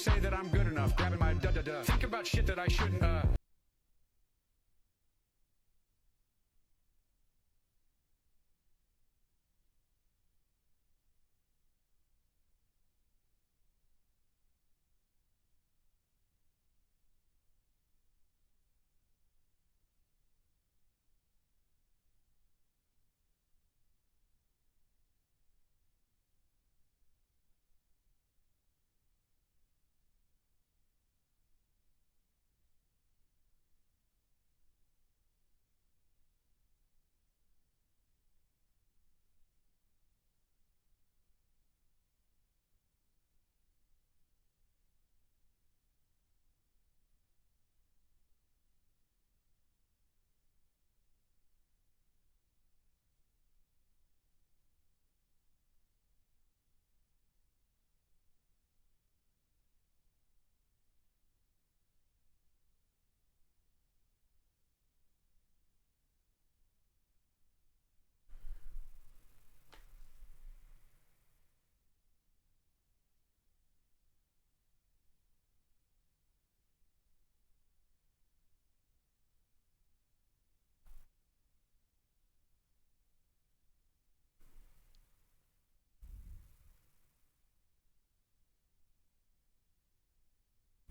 say that I'm good enough. Grabbing my da-da-da. Think about shit that I shouldn't,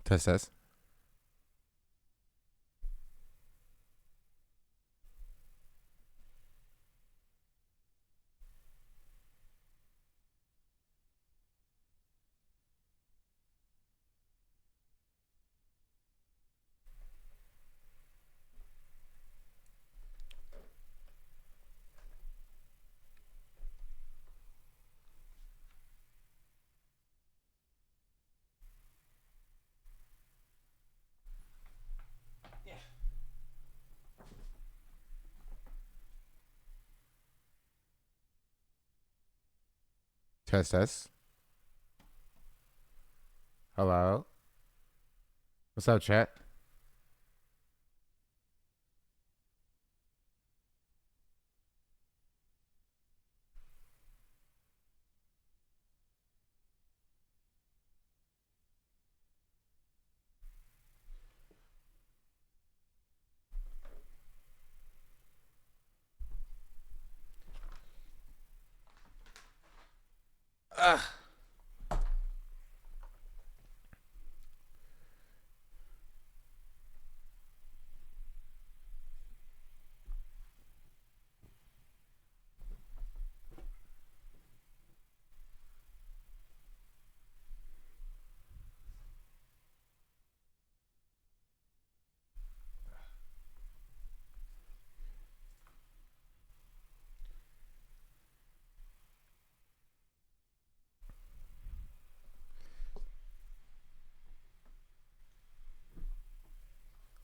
Test test. Test test. Hello. What's up, chat?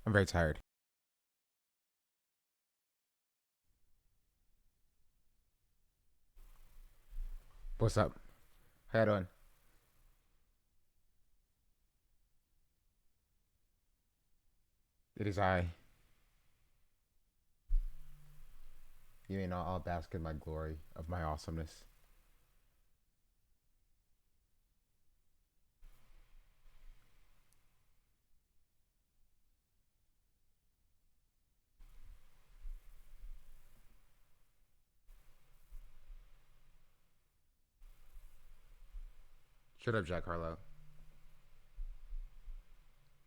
I'm very tired. What's up? How you doing? It is I. You may not all bask in my glory of my awesomeness. Shut up, Jack Harlow.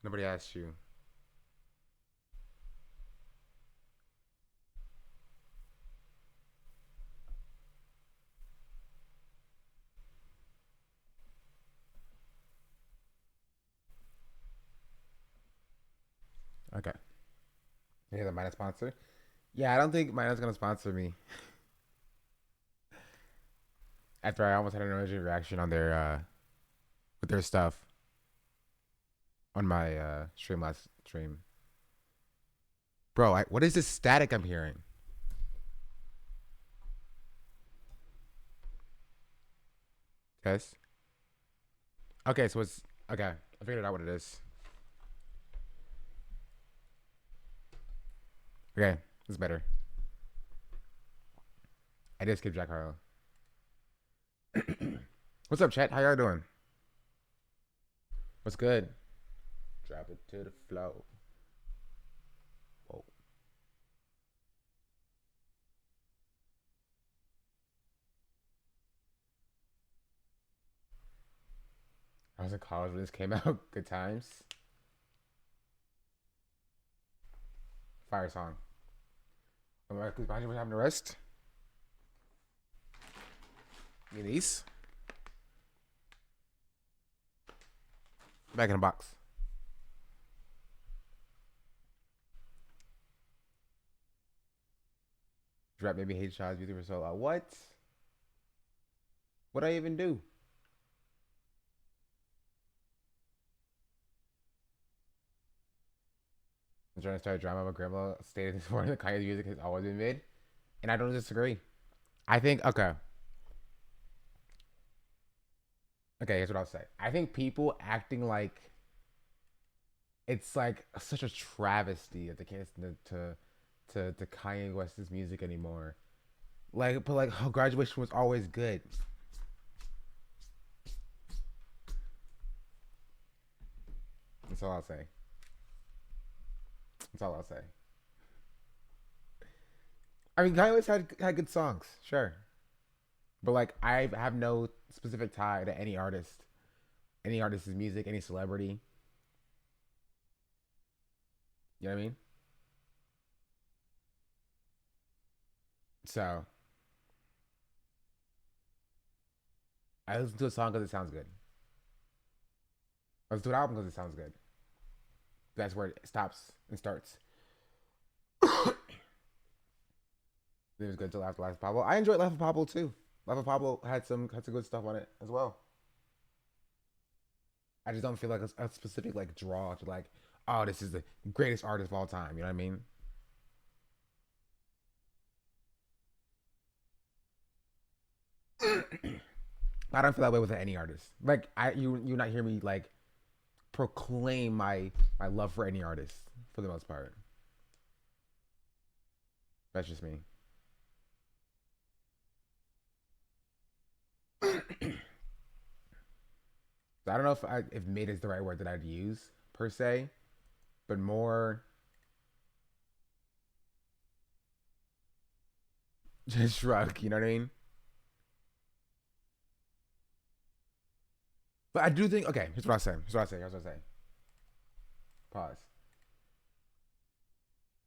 Nobody asked you. Okay. You hear the Minus sponsor? Yeah, I don't think Minus gonna sponsor me. After I almost had an allergic reaction on their with their stuff on my stream last stream. Bro, what is this static I'm hearing? Test. Okay, so it's okay. I figured out what it is. Okay, it's better. I did skip Jack Harlow. What's up, chat? How y'all doing? What's good? Drop it to the flow. Whoa. I was in college when this came out. Good times. Fire song. America's behind you. What happened to rest? Me these. Back in the box. Drop maybe hate shots. Beauty for so long. What? What'd I even do? I'm trying to start a drama. My grandma stated this morning that Kanye's music has always been mid, and I don't disagree. I think okay. Okay, here's what I'll say. I think people acting like it's like such a travesty that they can't listen to Kanye West's music anymore. Like, but like, oh, graduation was always good. That's all I'll say. That's all I'll say. I mean, Kanye West had good songs, sure, but like, I have no specific tie to any artist's music, any celebrity. You know what I mean? So I listen to a song because it sounds good. I listen to an album because it sounds good. That's where it stops and starts. It was good until after Life of Pablo. I enjoyed Life of Pablo too. Life of Pablo had some good stuff on it as well. I just don't feel like a specific like draw to like, oh, this is the greatest artist of all time. You know what I mean? I don't feel that way with any artist. Like you not hear me like proclaim my love for any artist for the most part. That's just me. I don't know if mid is the right word that I'd use per se, but more just shrug. You know what I mean? But I do think okay. Here's what I say. Here's what I say. Here's what I say. Pause.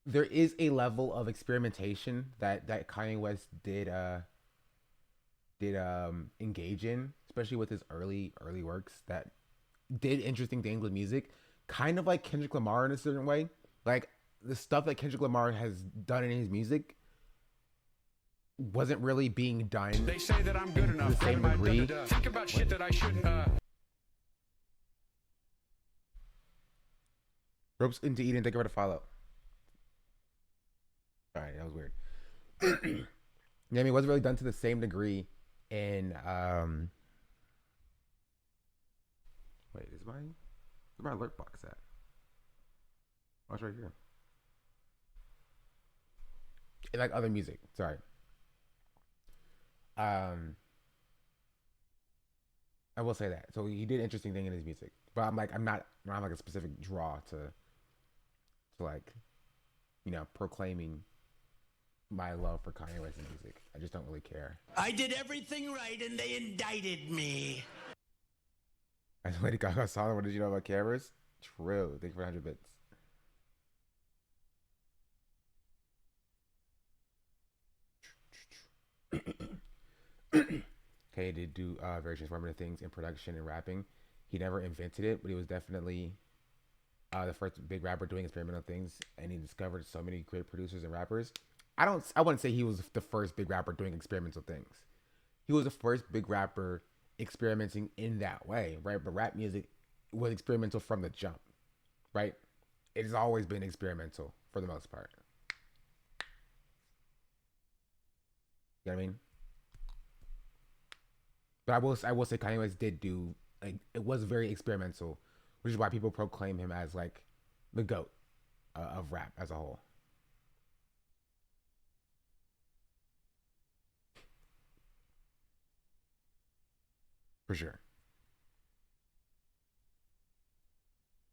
There is a level of experimentation that Kanye West did engage in, especially with his early works that did interesting things with music, kind of like Kendrick Lamar in a certain way. Like the stuff that Kendrick Lamar has done in his music wasn't really being done They say that I'm good to the enough. same degree. Think about shit that I shouldn't. Ropes into Eden. Thank you for the follow. All right, that was weird. Yeah, I mean, it wasn't really done to the same degree in wait, where's my alert box at? Oh, it's right here. In like other music. Sorry. Um, I will say that. So he did interesting thing in his music, but I'm not like a specific draw to like proclaiming my love for Kanye West's music. I just don't really care. I did everything right and they indicted me. As Lady Gaga saw, what did you know about cameras? True. Thank you for 100 bits. Kanye did do very transformative things in production and rapping. He never invented it, but he was definitely the first big rapper doing experimental things, and he discovered so many great producers and rappers. I wouldn't say he was the first big rapper doing experimental things. He was the first big rapper experimenting in that way, right? But rap music was experimental from the jump, right? It has always been experimental for the most part. You know what I mean? But I will say Kanye West did do like it was very experimental, which is why people proclaim him as like the goat of rap as a whole, for sure.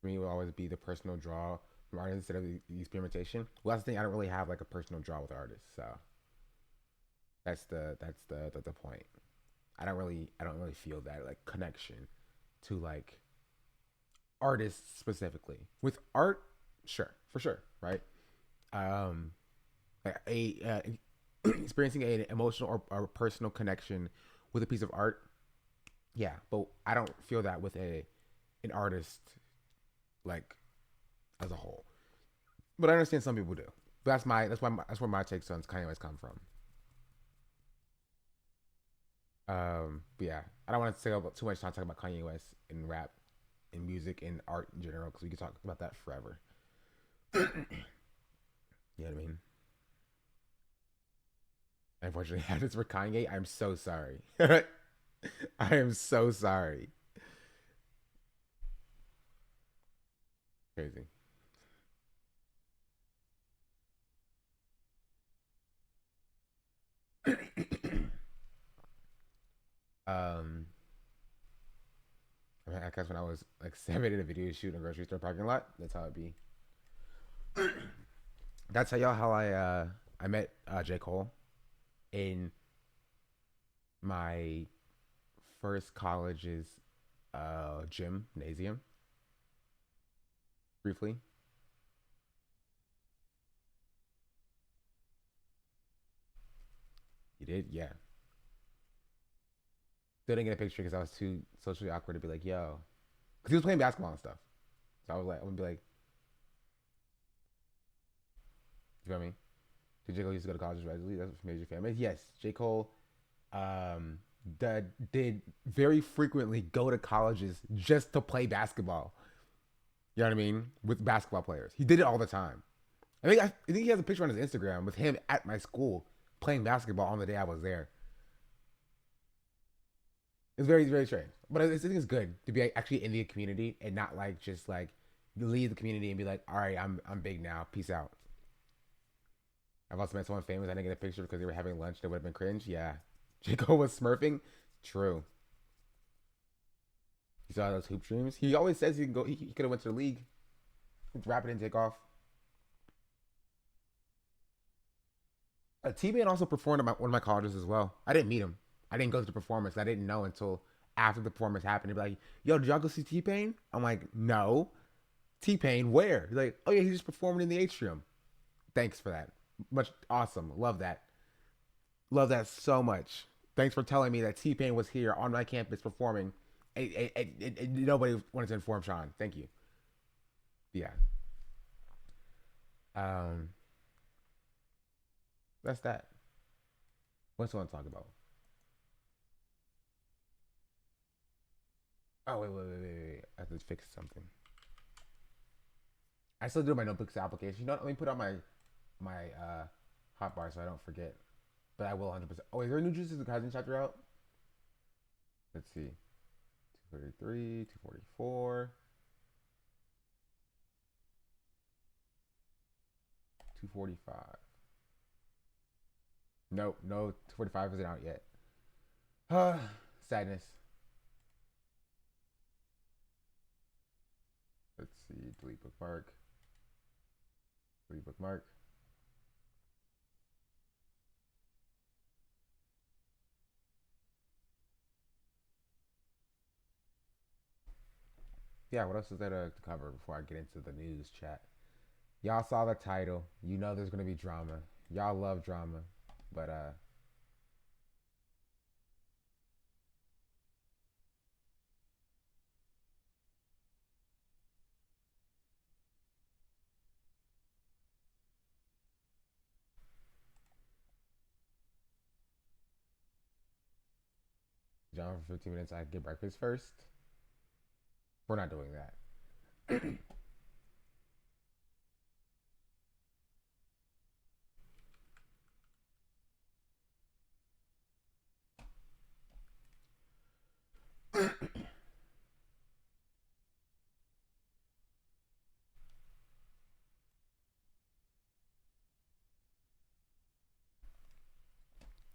For me, it will always be the personal draw from artists instead of the experimentation. Well, that's the thing. I don't really have like a personal draw with artists, so that's the point. I don't really feel that like connection to like artists specifically. With art, sure, for sure, right? Um, experiencing an emotional or personal connection with a piece of art, yeah, but I don't feel that with a an artist like as a whole. But I understand some people do. But that's where my takes on Kanye West come from. But yeah, I don't want to take up too much time talking about Kanye West and rap and music and art in general because we could talk about that forever. You know what I mean? Unfortunately, that is for Kanye. I'm so sorry. I am so sorry. Crazy. um, I guess when I was like 7 in a video shoot in a grocery store parking lot, that's how it be. That's how y'all how I met J Cole in my first college's gymnasium briefly. You did, yeah. Still didn't get a picture because I was too socially awkward to be like, yo, because he was playing basketball and stuff. So I was like, I'm gonna be like, you feel me? Did J Cole used to go to college regularly? That's what made you famous. Yes, J Cole um did very frequently go to colleges just to play basketball. You know what I mean? With basketball players, he did it all the time. I think he has a picture on his Instagram with him at my school playing basketball on the day I was there. It's very very strange, but I think it's good to be like, actually in the community and not like just like leave the community and be like, all right, I'm big now, peace out. I've also met someone famous. I didn't get a picture because they were having lunch. That would have been cringe. Yeah, Jaco was smurfing. True. You saw those hoop streams. He always says he can go. He could have went to the league. Rap it and take off. T-Man also performed at one of my colleges as well. I didn't meet him. I didn't go to the performance. I didn't know until after the performance happened. He'd be like, "Yo, did y'all go see T-Pain?" I'm like, "No." T-Pain, where? He's like, "Oh yeah, he's just performing in the atrium." Thanks for that. Much awesome. Love that. Love that so much. Thanks for telling me that T-Pain was here on my campus performing. Nobody wanted to inform Sean. Thank you. Yeah. Um, that's that. What's I want to talk about? Oh wait. I have to fix something. I still do my notebooks application. You know what? Let me put on my hotbar so I don't forget. But I will 100%. Oh, is there new Juices and Cousin chapter out? Let's see. 233, 244, 245. Nope, no, 245 isn't out yet. Sadness. Let's see. Delete bookmark. Delete bookmark. Yeah, what else is there to cover before I get into the news chat? Y'all saw the title. You know there's gonna be drama. Y'all love drama. But John for 15 minutes I get breakfast first. We're not doing that.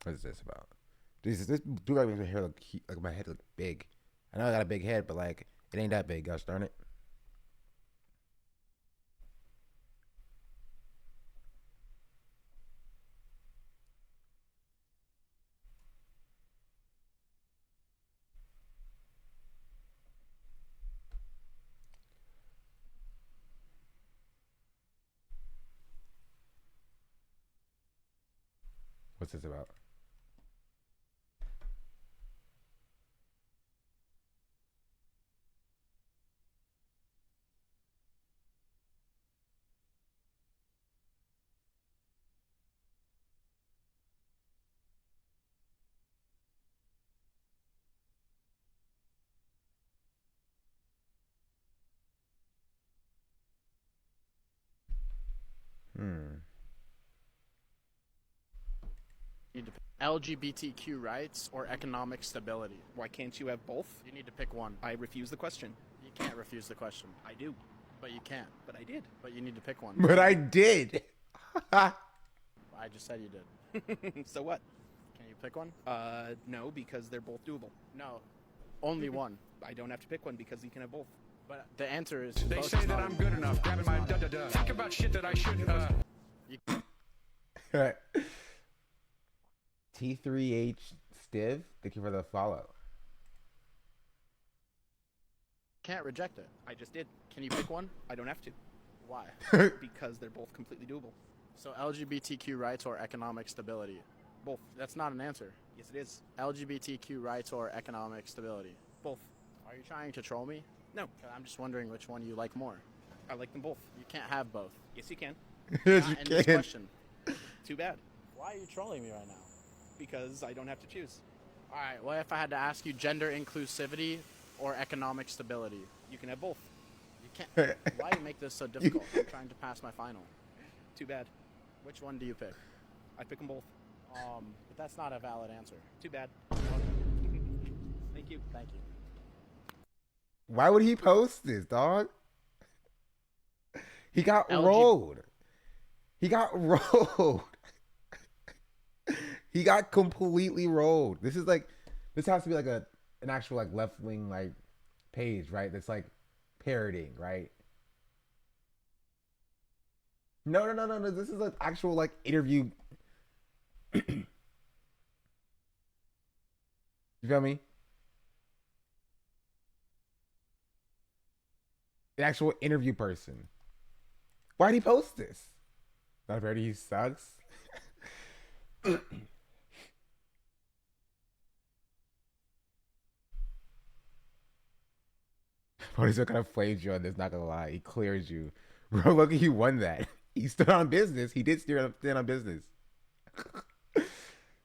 What is this about? This do like makes my hair look like my head look big. I know I got a big head, but like it ain't that big. Gosh darn it. What's this about? LGBTQ rights or economic stability? Why can't you have both? You need to pick one. I refuse the question. You can't refuse the question. I do. But you can't. But I did. But you need to pick one. But I did. I just said you did. So what? Can you pick one? No, because they're both doable. No. Only one. I don't have to pick one because you can have both. But the answer is They both say is that not I'm an good answer. enough, grabbing my da-da-da. Think about shit that I shouldn't, T3H Stiv, thank you for the follow. Can't reject it. I just did. Can you pick one? I don't have to Why? because they're both completely doable. So LGBTQ rights or economic stability? Both. That's not an answer. Yes, it is. LGBTQ rights or economic stability? Both. Are you trying to troll me? No. 'Cause I'm just wondering which one you like more. I like them both. You can't have both. Yes, you can. Yes, Not in this question. Too bad. Why are you trolling me right now? Because I don't have to choose. All right. What if I had to ask you gender inclusivity or economic stability? You can have both. You can't. Why you make this so difficult? I'm trying to pass my final. Too bad. Which one do you pick? I pick them both. But that's not a valid answer. Too bad. Thank you. Thank you. Why would he post this, dog? He got LG rolled. He got rolled. He got completely rolled. This has to be like an actual like left wing like page, right? That's like parroting, right? No. This is an actual like interview. You feel me? An actual interview person. Why'd he post this? Not very, he sucks. Bro, he's kind of flamed you on this, not gonna lie. He clears you. Bro, look, he won that. He stood on business. He did stand on business.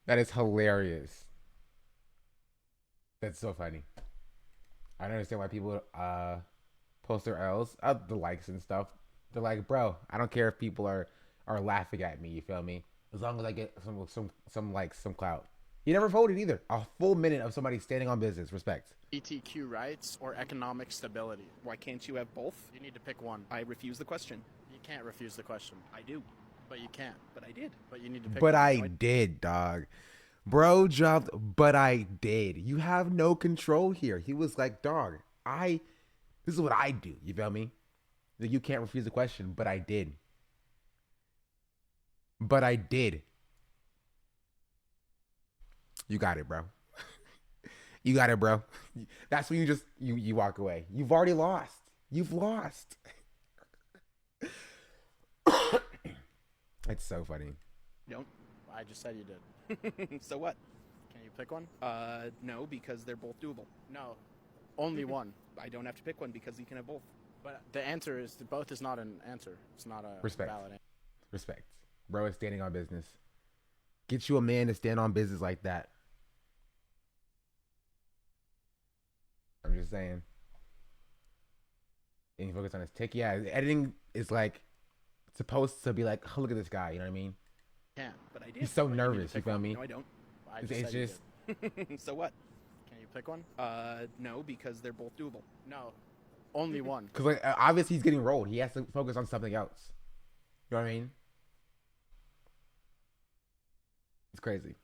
That is hilarious. That's so funny. I don't understand why people post their L's, the likes and stuff. They're like, bro, I don't care if people are laughing at me. You feel me? As long as I get some likes, some clout. He never voted either. A full minute of somebody standing on business. Respect. LGBTQ rights or economic stability? Why can't you have both? You need to pick one. I refuse the question. You can't refuse the question. I do. But you can't. But I did. But you need to pick But one. I did, dog. Bro jumped, but I did. You have no control here. He was like, dog, this is what I do. You feel me? Like, you can't refuse the question, but I did. But I did. You got it, bro. You got it, bro. That's when you walk away. You've already lost. You've lost. It's so funny. Don't. I just said you did. So what? Can you pick one? No, because they're both doable. No. Only one. I don't have to pick one because you can have both. But the answer is both is not an answer. It's not a Respect. valid answer. Respect. Bro is standing on business. Get you a man to stand on business like that. I'm just saying. And he focus on his tick. Yeah, editing is like supposed to be like, oh, look at this guy. You know what I mean? Can't. But I did. He's so But you need nervous. to You pick feel one. me? No, I don't. I It's said you just did. So what? Can you pick one? No, because they're both doable. No. Only one. because like obviously he's getting rolled. He has to focus on something else. You know what I mean? It's crazy.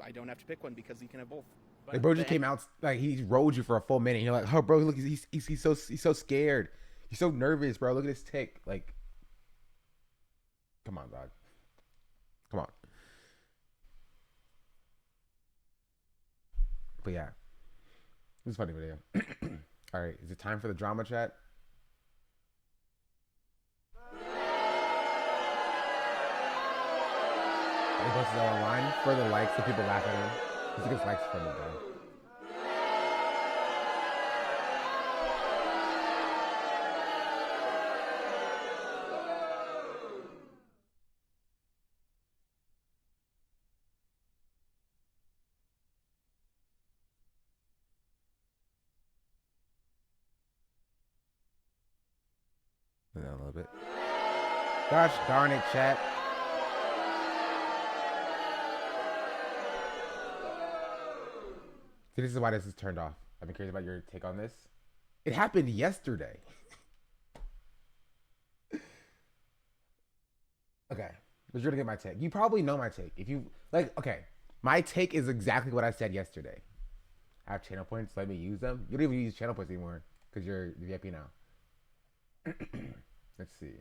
I don't have to pick one because you can have both. But Like bro just the- came out like he rolled you for a full minute. And you're like, oh bro, look, he's so scared. He's so nervous, bro. Look at his tick. Like, come on, dog. Come on. But yeah, it was a funny video. All right, is it time for the drama chat? He posted that online for the likes, so people laugh at him. He gets likes from it, though. A little bit. Gosh darn it, chat. See, this is why this is turned off. I've been curious about your take on this. It happened yesterday. Okay, but you're gonna get my take. You probably know my take. If you like, okay, my take is exactly what I said yesterday. I have channel points. Let me use them. You don't even use channel points anymore because you're the VIP now. Let's see.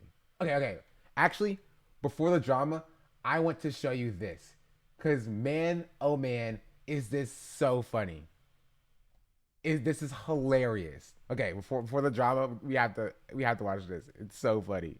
Okay. Actually, before the drama, I want to show you this. Cause man, oh man, is this so funny. This is hilarious. Okay, before the drama, we have to watch this. It's so funny.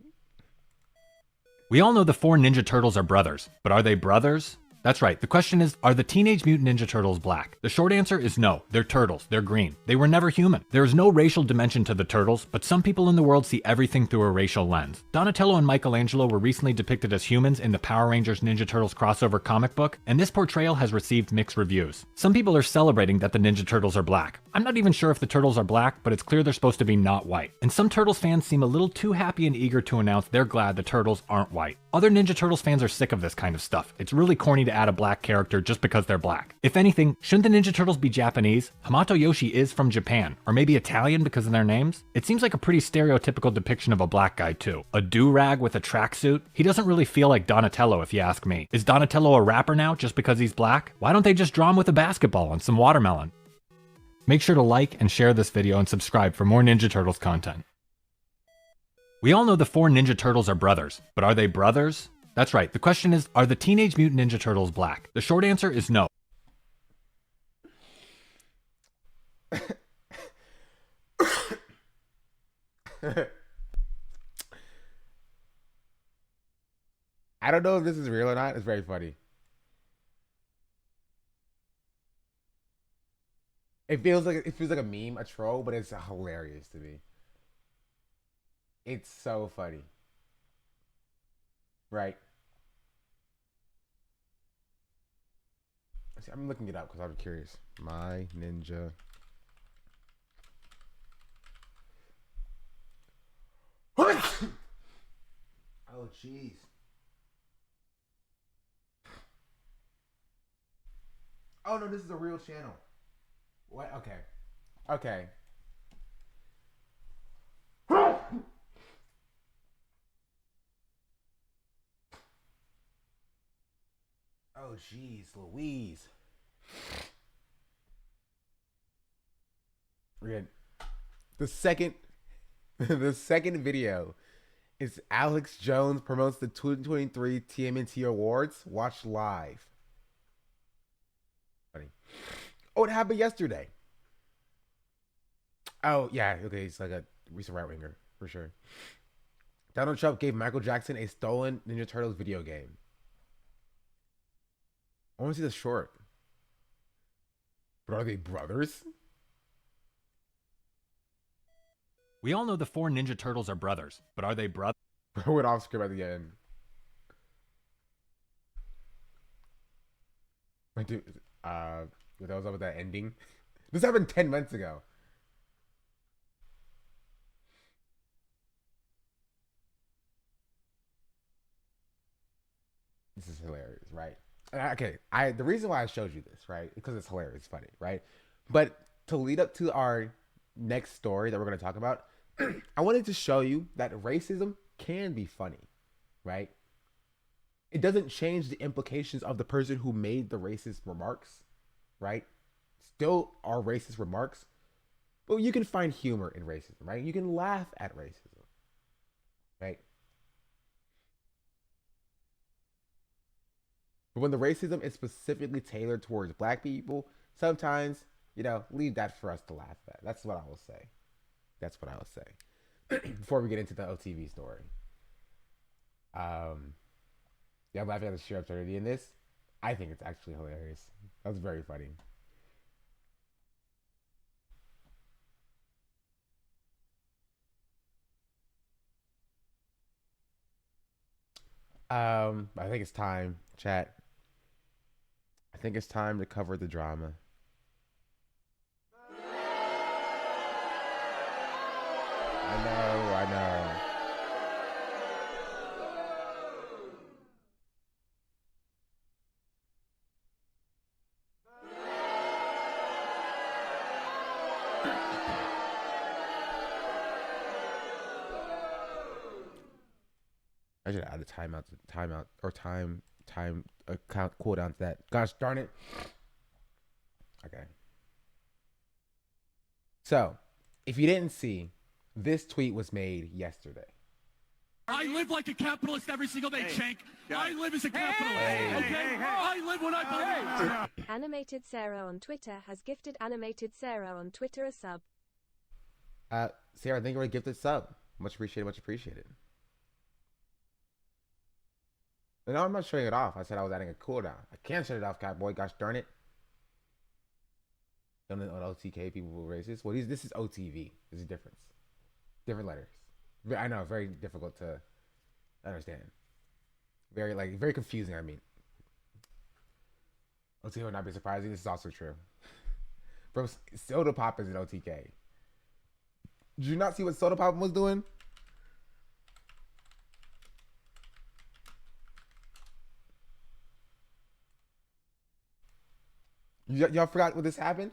We all know the 4 Ninja Turtles are brothers, but are they brothers? That's right, the question is, are the Teenage Mutant Ninja Turtles black? The short answer is no, they're turtles, they're green. They were never human. There is no racial dimension to the turtles, but some people in the world see everything through a racial lens. Donatello and Michelangelo were recently depicted as humans in the Power Rangers Ninja Turtles crossover comic book, and this portrayal has received mixed reviews. Some people are celebrating that the Ninja Turtles are black. I'm not even sure if the turtles are black, but it's clear they're supposed to be not white. And some Turtles fans seem a little too happy and eager to announce they're glad the turtles aren't white. Other Ninja Turtles fans are sick of this kind of stuff. It's really corny to add a black character just because they're black. If anything, shouldn't the Ninja Turtles be Japanese? Hamato Yoshi is from Japan, or maybe Italian because of their names? It seems like a pretty stereotypical depiction of a black guy too. A do-rag with a tracksuit? He doesn't really feel like Donatello if you ask me. Is Donatello a rapper now just because he's black? Why don't they just draw him with a basketball and some watermelon? Make sure to like and share this video and subscribe for more Ninja Turtles content. We all know the 4 Ninja Turtles are brothers, but are they brothers? That's right, the question is, are the Teenage Mutant Ninja Turtles black? The short answer is no. I don't know if this is real or not. It's very funny. It feels like a meme, a troll, but it's hilarious to me. It's so funny. Right. See, I'm looking it up because I'm curious. My Ninja. Oh, jeez. Oh, no, this is a real channel. What? Okay. Oh, jeez, Louise. Again, the second video is Alex Jones promotes the 2023 TMNT Awards. Watch live. Funny. Oh, it happened yesterday. Oh, yeah. Okay, it's like a recent right winger for sure. Donald Trump gave Michael Jackson a stolen Ninja Turtles video game. I want to see the short. But are they brothers? We all know the 4 Ninja Turtles are brothers, but are they brothers? I went off script at the end. Wait, dude, that was up with that ending. This happened 10 months ago. This is hilarious, right? Okay, the reason why I showed you this, right? Because it's hilarious, it's funny, right? But to lead up to our next story that we're going to talk about, I wanted to show you that racism can be funny, right? It doesn't change the implications of the person who made the racist remarks, right? Still are racist remarks, but you can find humor in racism, right? You can laugh at racism, right? But when the racism is specifically tailored towards black people, sometimes, leave that for us to laugh at. That's what I will say. Before we get into the OTV story. Yeah, I'm laughing at the sheer absurdity in this. I think it's actually hilarious. That was very funny. I think it's time, chat. I think it's time to cover the drama. I know. I should add a timeout, or time count cooldown to that. Gosh darn it. Okay. So, if you didn't see, this tweet was made yesterday. I live like a capitalist every single day, Shank. I live as a capitalist, okay? I live when I believe. Animated Sarah on Twitter has gifted Animated Sarah on Twitter a sub. Sarah, thank you for a gifted sub. Much appreciated, much appreciated. No, I'm not shutting it off. I said I was adding a cooldown. I can't shut it off, Catboy. Gosh darn it. On OTK, people were racist. Well, this is OTV. There's a difference. Different letters. I know, very difficult to understand. Very confusing, I mean. OTK would not be surprising. This is also true. Bro, Soda Pop is an OTK. Did you not see what Soda Pop was doing? Y'all forgot what this happened?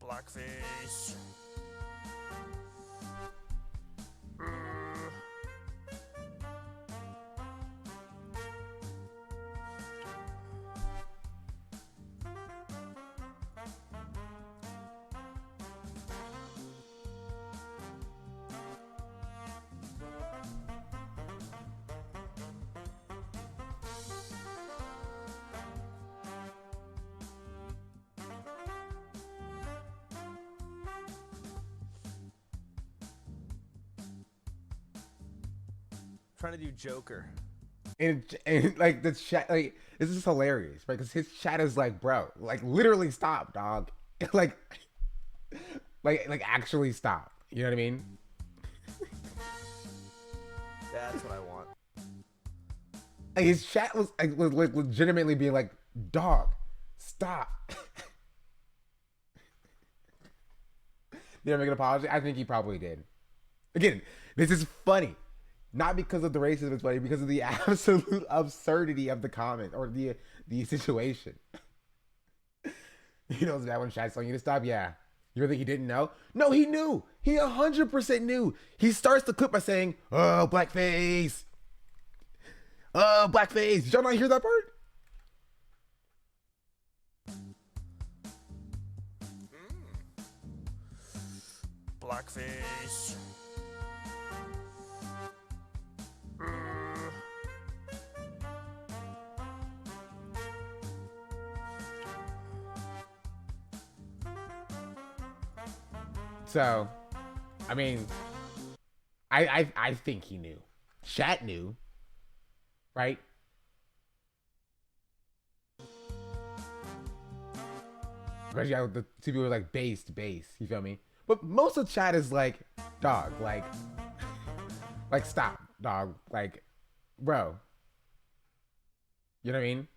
Blackface. Trying to do Joker. And like the chat, like this is hilarious, right? Because his chat is like, bro, like literally stop, dog. like actually stop. You know what I mean? That's what I want. Like his chat was like legitimately being like, dog, stop. Did I make an apology? I think he probably did. Again, this is funny. Not because of the racism, it's funny because of the absolute absurdity of the comment or the situation. You know, it's bad when chat's telling you to stop. Yeah, you really think he didn't know? No, he knew. He 100% knew. He starts the clip by saying, "Oh, blackface. Oh, blackface." Did y'all not hear that part? Blackface. So, I mean, I think he knew. Chat knew, right? Because yeah, the two people were like base. You feel me? But most of chat is like, dog, like stop, dog, like, bro. You know what I mean?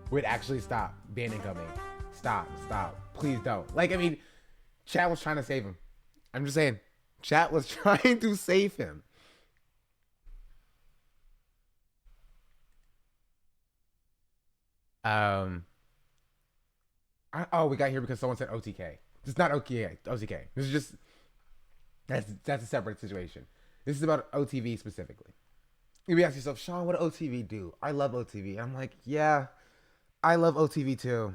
Would actually stop. Ban incoming. Stop. Please don't. Like, I mean, chat was trying to save him. I'm just saying, chat was trying to save him. We got here because someone said OTK. It's not OTK. This is just that's a separate situation. This is about OTV specifically. You ask yourself, Sean, what did OTV do? I love OTV. I'm like, yeah, I love OTV too.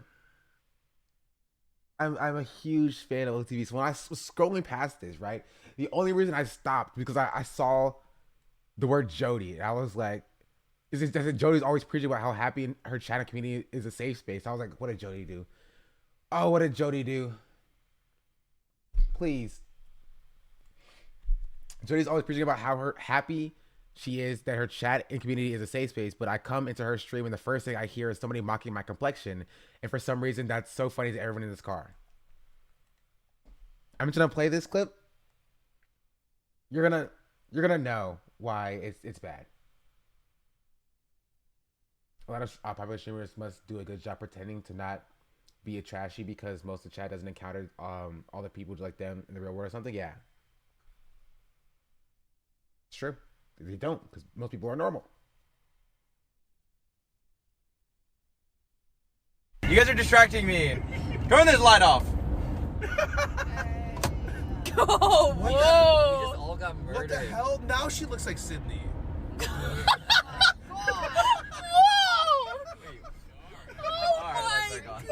I'm a huge fan of OTV. So when I was scrolling past this, right, the only reason I stopped because I saw the word Jody. And I was like, is it that Jody's always preaching about how happy her channel community is a safe space? I was like, what did Jody do? Oh, what did Jody do? Please. Jody's always preaching about how happy she is that her chat and community is a safe space, but I come into her stream and the first thing I hear is somebody mocking my complexion, and for some reason that's so funny to everyone in this car. I'm just gonna play this clip. You're gonna know why it's bad. A lot of popular streamers must do a good job pretending to not be a trashy because most of the chat doesn't encounter all the people like them in the real world or something. Yeah, it's true. They don't, because most people are normal. You guys are distracting me. Turn this light off. Oh, whoa! We just all got murdered. What the hell? Now she looks like Sydney. Whoa! Oh my god!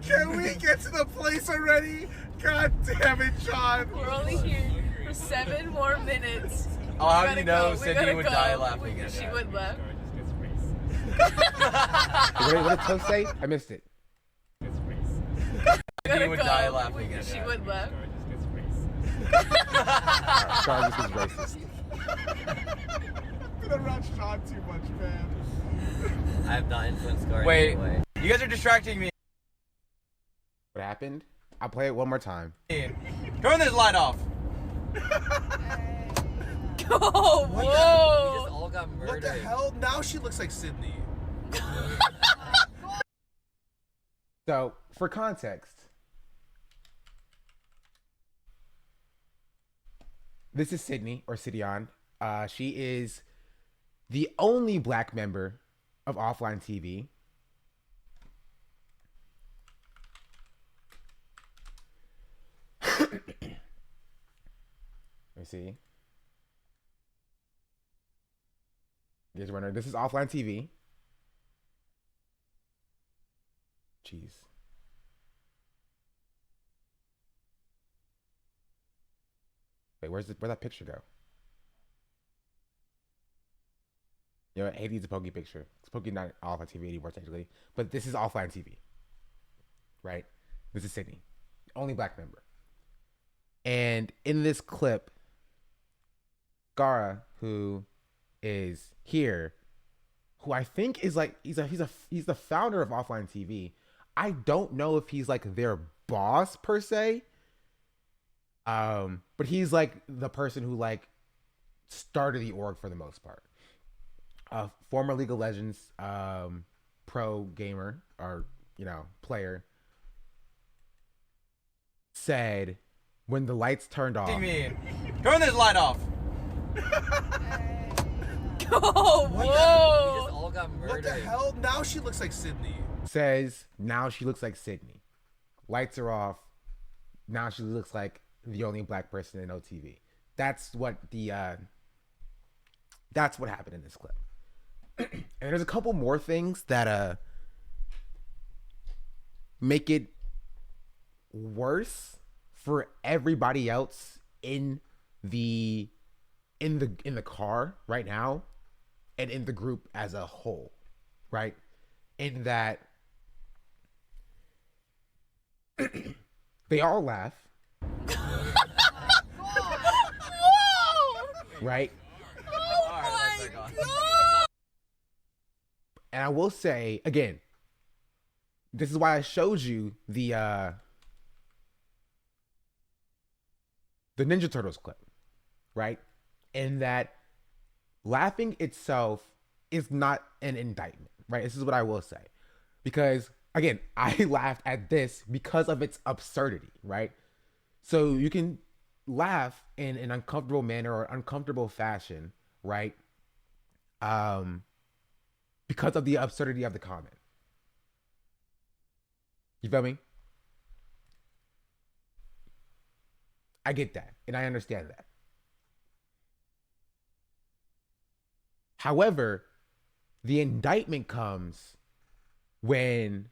Can we get to the place already? God damn it, John. We're only here for 7 more minutes. Oh, how do you know Sydney would die laughing? She would laugh. What did Toast say? I missed it. Sydney would die laughing. She would laugh. Sorry, this is racist. I'm gonna rush John too much, man. I have not influenced Scar Wait, in any way. you guys are distracting me. What happened? I'll play it one more time. Turn this light off. Oh, We whoa! just all got murdered. What the hell? Now she looks like Sydney. So, for context, this is Sydney, or Sidian. She is the only black member of Offline TV. Let me see. You guys wondering, this is Offline TV. Jeez. Wait, where'd that picture go? You know, Hades' a Pokey picture. It's Pokey not Offline TV anymore, technically. But this is Offline TV. Right? This is Sydney. Only black member. And in this clip, Gara, who is here, who I think is like he's the founder of Offline TV. I don't know if he's like their boss per se. But he's like the person who like started the org for the most part. Former League of Legends pro gamer or player said when the lights turned off. Turn this light off. Oh, We whoa! just all got murdered. What the hell? Now she looks like Sydney. Says now she looks like Sydney. Lights are off. Now she looks like the only black person in OTV. That's what happened in this clip. And there's a couple more things that make it worse for everybody else in the car right now and in the group as a whole, right? In that they all laugh. Right? Oh my god! And I will say again, this is why I showed you the Ninja Turtles clip, right? In that laughing itself is not an indictment, right? This is what I will say. Because again, I laughed at this because of its absurdity, right? So you can laugh in an uncomfortable manner or uncomfortable fashion, right? Because of the absurdity of the comment. You feel me? I get that, and I understand that. However, the indictment comes when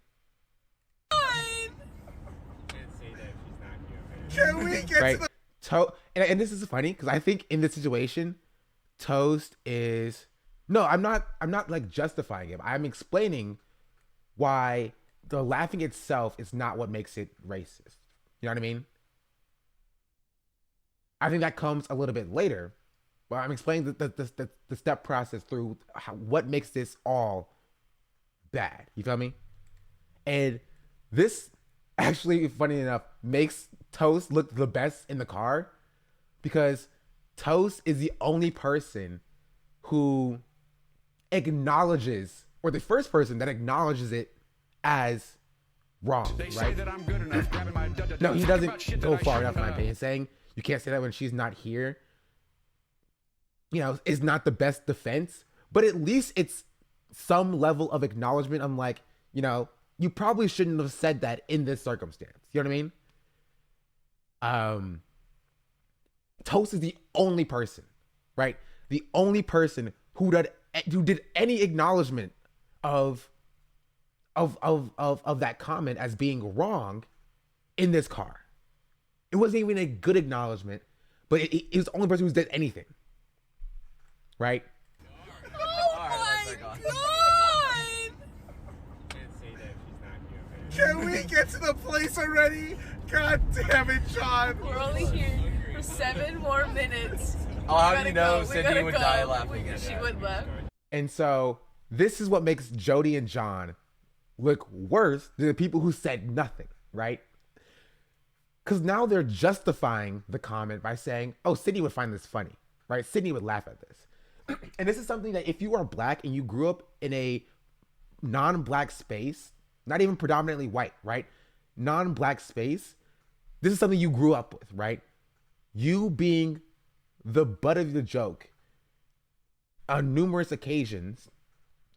Can we get right? to the... And this is funny because I think in this situation, Toast is I'm not like justifying him. I'm explaining why the laughing itself is not what makes it racist. You know what I mean? I think that comes a little bit later, but I'm explaining the step process through what makes this all bad. You feel me? And this actually, funny enough, makes Toast look the best in the car, because Toast is the only person who acknowledges, or the first person that acknowledges it as wrong, They right? say that I'm good enough, grabbing my No, he Think doesn't about shit go that I far enough, shouldn't in my have. opinion. Saying you can't say that when she's not here, you know, is not the best defense, but at least it's some level of acknowledgement. I'm like, you know, you probably shouldn't have said that in this circumstance. You know what I mean? Toast is the only person, right? The only person who did any acknowledgement of that comment as being wrong in this car. It wasn't even a good acknowledgement, but it was the only person who did anything, right? Oh my god! Can we get to the place already? God damn it, John. We're only here for 7 more minutes. Oh, how do We you gotta know go. We Sydney gotta would go. die laughing at She that? would laugh. And so this is what makes Jody and John look worse than the people who said nothing, right? Because now they're justifying the comment by saying, oh, Sydney would find this funny, right? Sydney would laugh at this. And this is something that if you are black and you grew up in a non-black space, not even predominantly white, right? Non-black space, this is something you grew up with, right? You being the butt of the joke on numerous occasions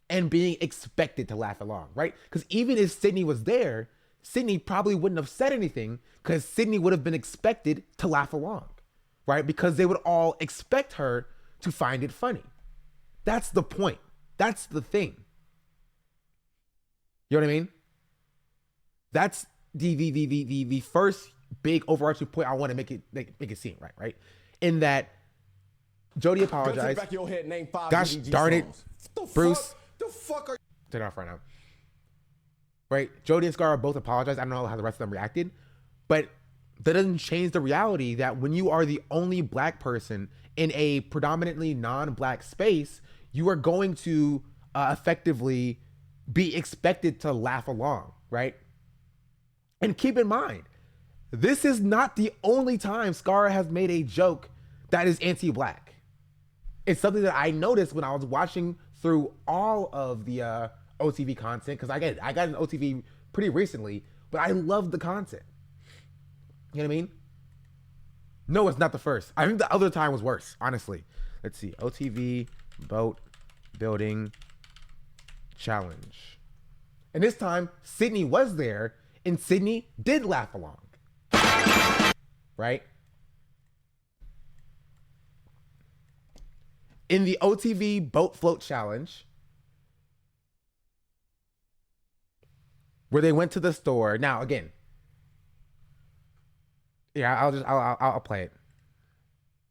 and being expected to laugh along, right? Because even if Sydney was there, Sydney probably wouldn't have said anything, because Sydney would have been expected to laugh along, right? Because they would all expect her to find it funny. That's the point. That's the thing. You know what I mean? That's the first big overarching point I want to make it seem right? In that Jody apologized. Back of your head, name 5 Gosh GG darn it, songs. Bruce. The fuck are Turn it off right now. Right? Jody and Scar both apologized. I don't know how the rest of them reacted, but that doesn't change the reality that when you are the only black person in a predominantly non-black space, you are going to effectively be expected to laugh along, right? And keep in mind, this is not the only time Scar has made a joke that is anti-black. It's something that I noticed when I was watching through all of the OTV content, because I got an OTV pretty recently, but I love the content. You know what I mean? No, it's not the first. I think the other time was worse, honestly. Let's see. OTV boat building challenge. And this time, Sydney was there, and Sydney did laugh along. Right? In the OTV boat float challenge, where they went to the store. Now, again, yeah, I'll play it.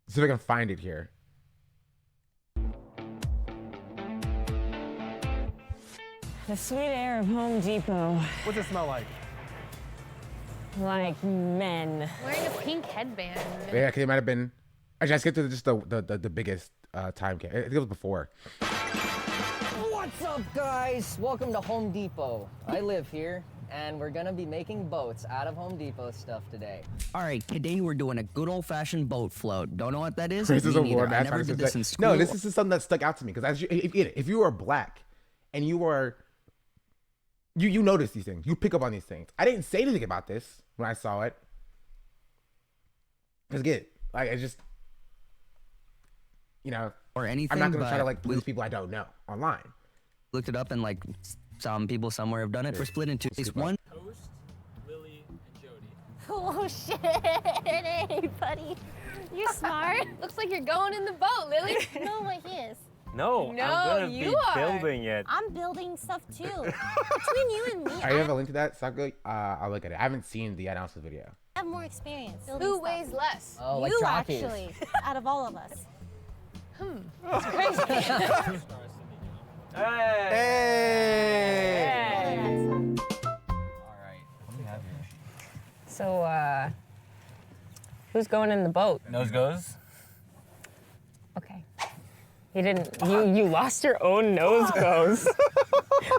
See if I can find it here. The sweet air of Home Depot. What's it smell like? Like men. Wearing a pink headband. Yeah, because it might have been. Actually, I skipped to just the biggest time cap. I think it was before. What's up, guys? Welcome to Home Depot. I live here, and we're gonna be making boats out of Home Depot stuff today. All right, today we're doing a good old-fashioned boat float. Don't know what that is? This is Me a neither. war, I man. never did this in school. No, this is something that stuck out to me, because if you are black and you are, you notice these things, you pick up on these things. I didn't say anything about this when I saw it, because again, like, I just, you know, or anything. I'm not gonna try to but like please people I don't know online. Looked it up, and like some people somewhere have done it. We're split into it's one. Toast, Lily, and Jody. Oh shit! Hey, buddy, you're smart. Looks like you're going in the boat, Lily. No, like he is. No, No, I'm gonna you be are. building it. I'm building stuff too. Between you and me, Are you have a link to that? Sakura? I'll look at it. I haven't seen the announcement video. I have more experience. Who weighs less? Oh, like You jockeys. actually, out of all of us. That's crazy. Hey! Yes. So, who's going in the boat? Nose goes. Okay. You didn't, you lost your own nose goes.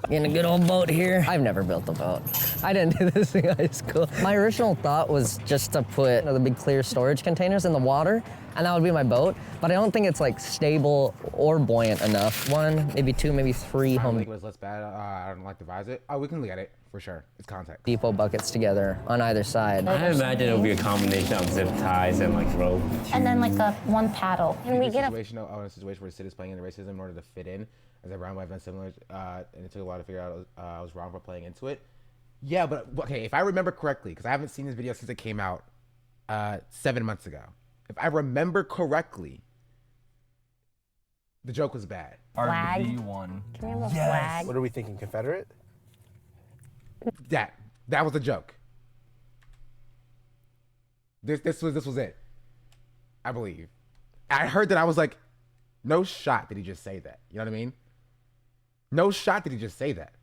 In a good old boat here. I've never built a boat. I didn't do this in high school. My original thought was just to put the big clear storage containers in the water, and that would be my boat. But I don't think it's like stable or buoyant enough. 1, maybe 2, maybe 3 I Home think it was less bad. I don't like to advise it. Oh, we can look at it for sure. It's contact. Depot buckets together on either side. I imagine it would be a combination of zip ties and like rope. And then like one paddle. Can we get a... In a situation where the city is playing into racism in order to fit in, as a brown white event similar, and it took a while to figure out I was wrong for playing into it. Yeah, but okay, if I remember correctly, because I haven't seen this video since it came out 7 months ago. If I remember correctly, the joke was bad. Flag? RV1. Can we have a flag? What are we thinking, Confederate? That was the joke. This was it. I believe. I heard that. I was like, no shot did he just say that. You know what I mean? No shot did he just say that.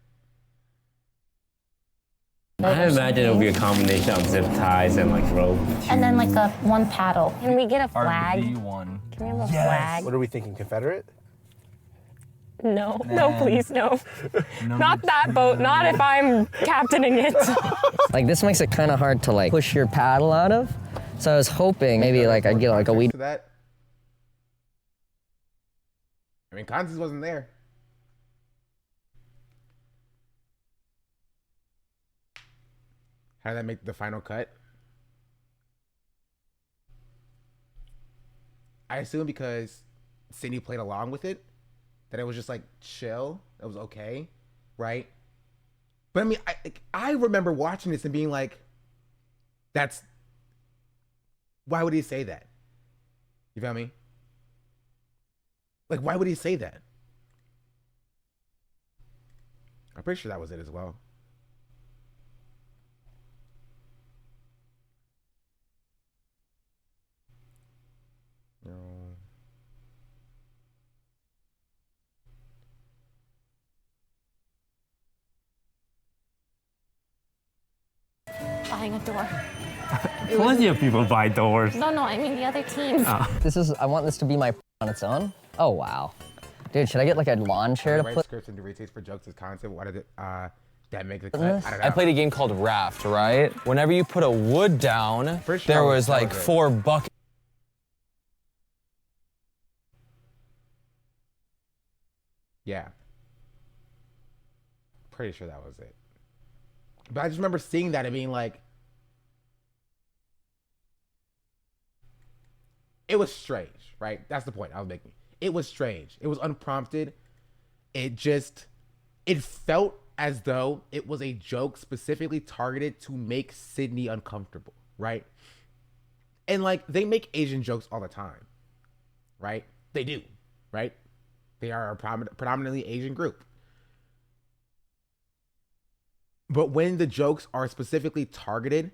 I imagine it would be a combination of zip ties and like rope. And then like one paddle. Can we get a flag? RV1. Can we have a flag? What are we thinking, Confederate? No, no, please, no. Not that boat, not if I'm captaining it. Like this makes it kind of hard to like push your paddle out of. So I was hoping maybe like I'd get like a weed. To that. I mean, context wasn't there. How did that make the final cut? I assume because Sydney played along with it, that it was just like chill. It was okay, right? But I mean, I remember watching this and being like, "That's why would he say that?" You feel me? Like, why would he say that? I'm pretty sure that was it as well. No. Buying a door. Plenty of people buy doors. No, I mean the other team. I want this to be my on its own. Oh, wow. Dude, should I get like a lawn chair to Write put? scripts and do retakes for jokes as content. Why did it that make the cut? I don't know. I played a game called Raft, right? Whenever you put a wood down, For sure, there was that like was it. 4 buckets. Yeah. Pretty sure that was it. But I just remember seeing that and being like, it was strange, right? That's the point I was making. It was strange. It was unprompted. It felt as though it was a joke specifically targeted to make Sydney uncomfortable, right? And like, they make Asian jokes all the time, right? They do, right? They are a predominantly Asian group. But when the jokes are specifically targeted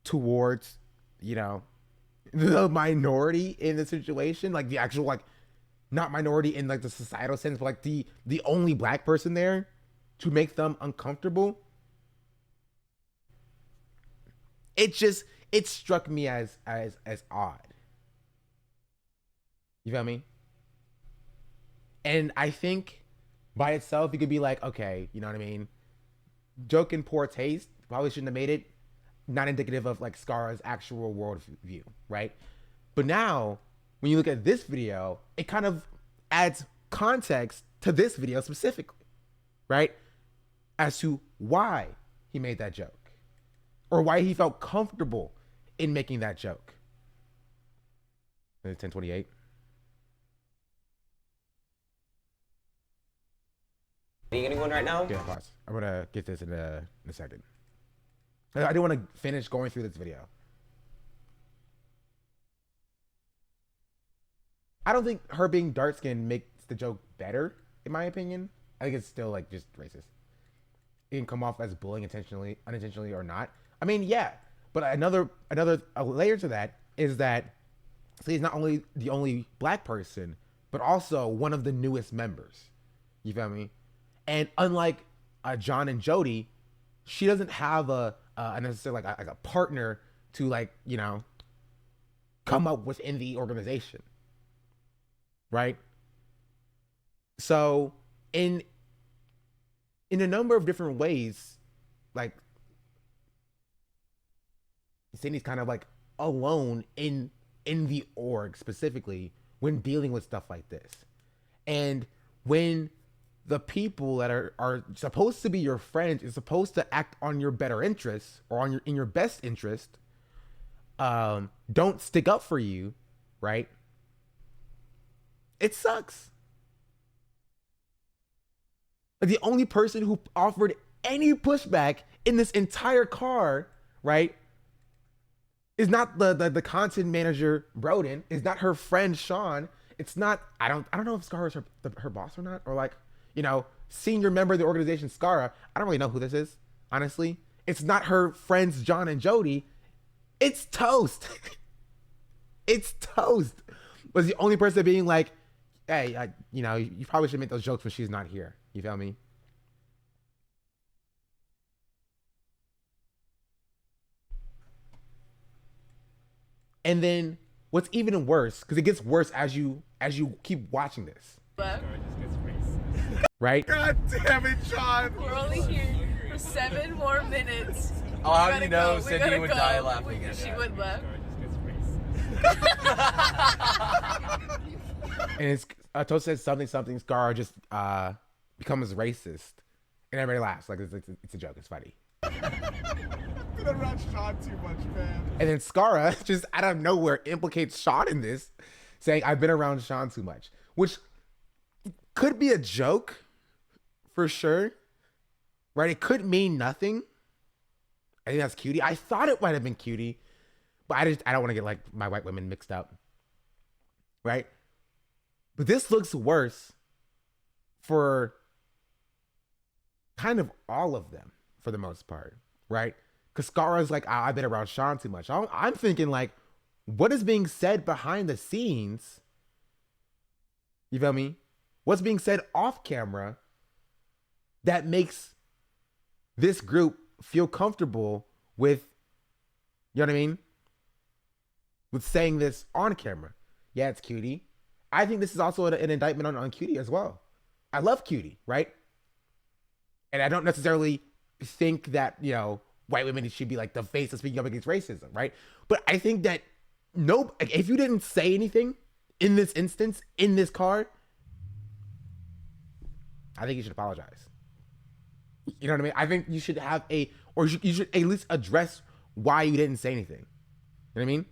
towards, you know, the minority in the situation, like the actual, like, not minority in like the societal sense, but like the only black person there, to make them uncomfortable, it struck me as odd. You feel me? And I think by itself, you could be like, okay, you know what I mean? Joke in poor taste, probably shouldn't have made it. Not indicative of like Scar's actual world view, right? But now, when you look at this video, it kind of adds context to this video specifically, right? As to why he made that joke, or why he felt comfortable in making that joke. 1028. Anyone right now? Yeah, pause. I'm gonna get this in a second. I do want to finish going through this video. I don't think her being dark skinned makes the joke better, in my opinion. I think it's still like just racist. It can come off as bullying unintentionally or not. I mean, yeah, but another layer to that is that he's not only the only black person, but also one of the newest members. You feel me? And unlike John and Jody, she doesn't have a necessarily like a partner to like, you know, come up within the organization, right? So in a number of different ways, like Sydney's kind of like alone in the org specifically when dealing with stuff like this. And when the people that are supposed to be your friends is supposed to act on your better interests or on in your best interest, don't stick up for you, right? It sucks. Like the only person who offered any pushback in this entire car, right, is not the content manager Broden, is not her friend Sean. It's not, I don't know if Scara is her boss or not, or like, you know, senior member of the organization Scara. I don't really know who this is, honestly. It's not her friends John and Jody. It's Toast. It's Toast. Was the only person being like, hey, you know, you probably should make those jokes when she's not here. You feel me? And then what's even worse, because it gets worse as you keep watching this. Right? God damn it, Sean! We're only here for 7 more minutes. Oh, how do you know Sydney would die laughing at She that? would laugh. And it's Toast says something. Scar just becomes racist, and everybody laughs like it's a joke. It's funny. Been around Sean too much, man. And then Scara just out of nowhere implicates Sean in this, saying I've been around Sean too much, which could be a joke for sure, right? It could mean nothing. I think that's cutie. I thought it might have been cutie, but I don't want to get like my white women mixed up, right? But this looks worse for kind of all of them for the most part, right? Because Scara's like, I've been around Sean too much. I'm thinking like, what is being said behind the scenes? You feel me? What's being said off camera that makes this group feel comfortable with, you know what I mean? With saying this on camera. Yeah, it's cutie. I think this is also an indictment on cutie as well. I love cutie, right? And I don't necessarily think that, you know, white women should be like the face of speaking up against racism, right? But I think that if you didn't say anything in this instance, in this car, I think you should apologize. You know what I mean? I think you should have you should at least address why you didn't say anything. You know what I mean?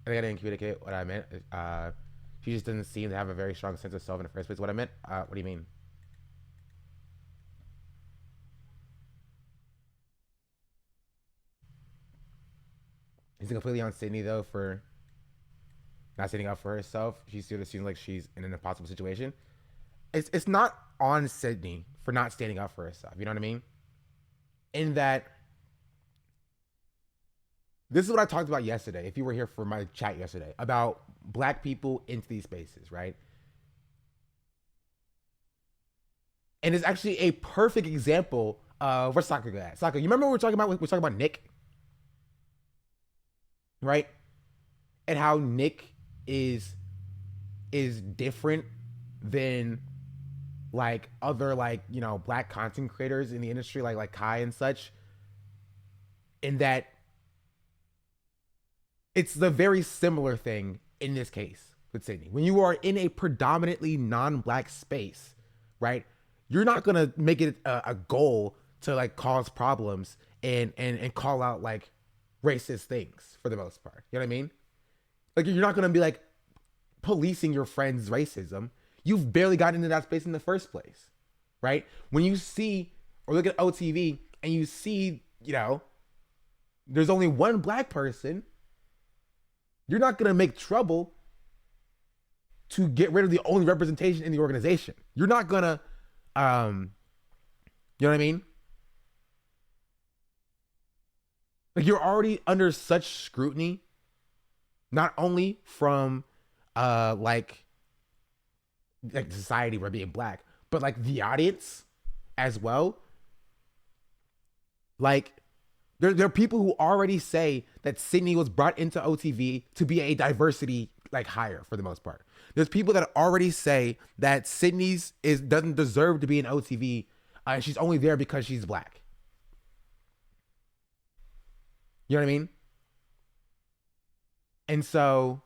I think I didn't communicate what I meant. She just didn't seem to have a very strong sense of self in the first place. What I meant? What do you mean? Is it completely on Sydney though for not standing up for herself? She still seems like she's in an impossible situation. It's not on Sydney for not standing up for herself. You know what I mean? In that, this is what I talked about yesterday. If you were here for my chat yesterday about black people into these spaces, right? And it's actually a perfect example of where's Sokka at? Sokka, you remember what we were talking about Nick? Right? And how Nick is different than like other like, you know, black content creators in the industry like Kai and such, in that it's the very similar thing in this case with Sydney. When you are in a predominantly non-black space, right, you're not gonna make it a goal to like cause problems and call out like racist things for the most part. You know what I mean? Like you're not gonna be like policing your friend's racism. You've barely gotten into that space in the first place, right? When you see or look at OTV and you see, you know, there's only one black person, you're not gonna make trouble to get rid of the only representation in the organization. You're not gonna, you know what I mean? Like you're already under such scrutiny, not only from like society for being black, but like the audience as well. Like, there are people who already say that Sydney was brought into OTV to be a diversity like hire for the most part. There's people that already say that Sydney's doesn't deserve to be in OTV. She's only there because she's black. You know what I mean? And so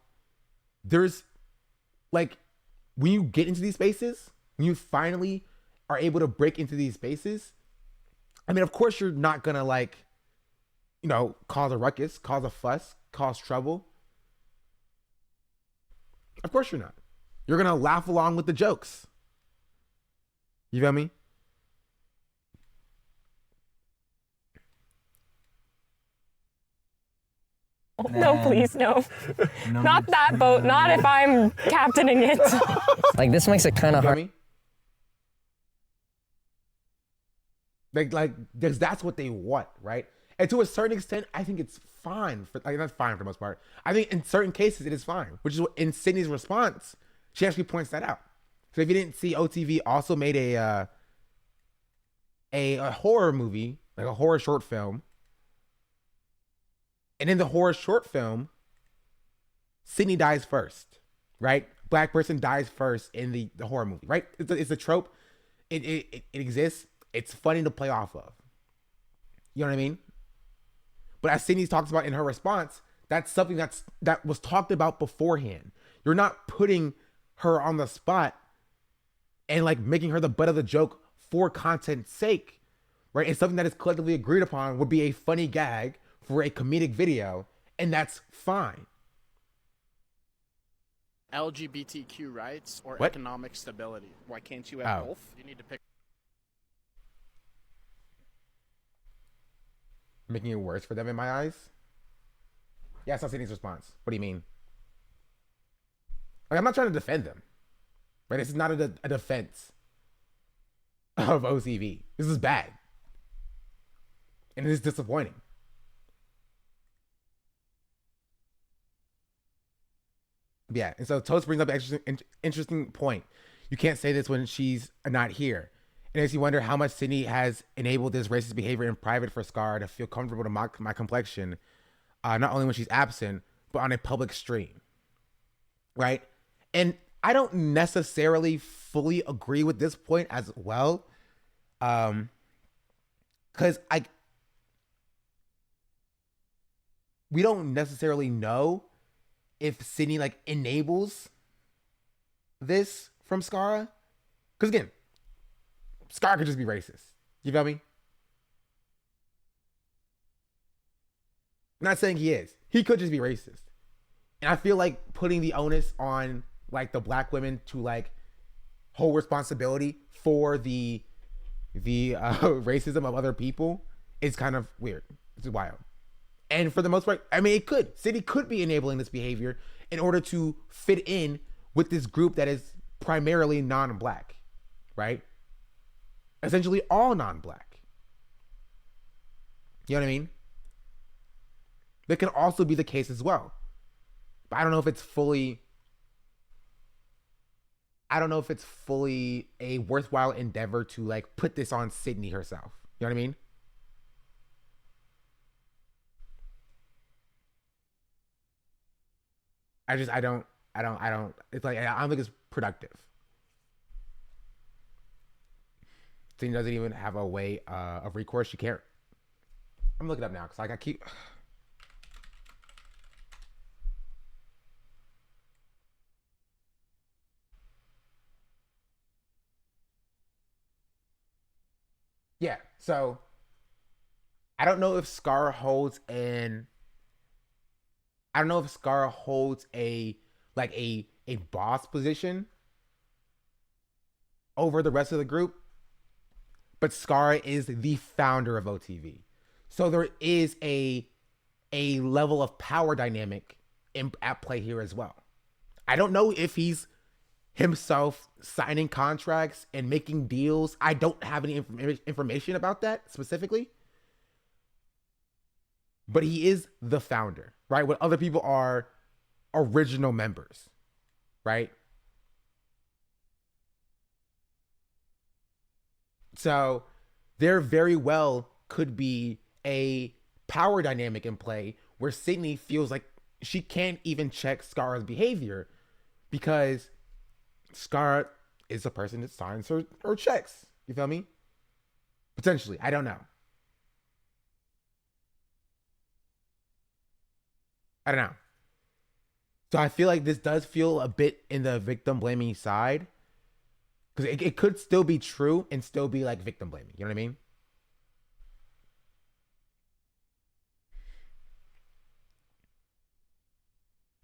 there's like, when you get into these spaces, when you finally are able to break into these spaces, I mean, of course you're not gonna like, you know, cause a ruckus, cause a fuss, cause trouble. Of course you're not. You're gonna laugh along with the jokes. You feel me? No, please, no. Not that boat. Not if I'm captaining it. Like, this makes it kind of hard. Like, that's what they want, right? And to a certain extent, I think it's fine. That's fine for the most part. I think in certain cases, it is fine, which is what in Sydney's response, she actually points that out. So if you didn't see, OTV also made a horror movie, like a horror short film. And in the horror short film, Sydney dies first, right? Black person dies first in the horror movie, right? It's a trope. It exists. It's funny to play off of. You know what I mean? But as Sydney talks about in her response, that's something that was talked about beforehand. You're not putting her on the spot and like making her the butt of the joke for content's sake, right? It's something that is collectively agreed upon would be a funny gag for a comedic video, and that's fine. LGBTQ rights or What? economic stability. Why can't you have both? You need to pick. Making it worse for them in my eyes? Yeah, that's not Sydney's response. What do you mean? Like, I'm not trying to defend them. Right? This is not a defense of OTV. This is bad. And it is disappointing. Yeah, and so Toast brings up an interesting point. You can't say this when she's not here. It makes you wonder how much Sydney has enabled this racist behavior in private for Scar to feel comfortable to mock my complexion, not only when she's absent, but on a public stream. Right? And I don't necessarily fully agree with this point as well. Because we don't necessarily know if Sydney like enables this from Scara. Because again, Scar could just be racist. You feel me? I'm not saying he is. He could just be racist. And I feel like putting the onus on like the black women to like hold responsibility for the racism of other people is kind of weird. It's wild. And for the most part, I mean, it could. City could be enabling this behavior in order to fit in with this group that is primarily non-black, right? Essentially all non-black. You know what I mean? That can also be the case as well. But I don't know if it's fully a worthwhile endeavor to like put this on Sydney herself. You know what I mean? I don't, it's like, I don't think it's productive. Sydney doesn't even have a way of recourse. She can't. I'm looking up now because like I keep. Yeah, so I don't know if Scar holds a like a boss position over the rest of the group, but Scar is the founder of OTV. So there is a level of power dynamic at play here as well. I don't know if he's himself signing contracts and making deals. I don't have any information about that specifically. But he is the founder, right? When other people are original members, right? So there very well could be a power dynamic in play where Sydney feels like she can't even check Scar's behavior because Scar is a person that signs her checks. You feel me? Potentially. I don't know. I don't know. So I feel like this does feel a bit in the victim blaming side. Because it could still be true and still be like victim blaming. You know what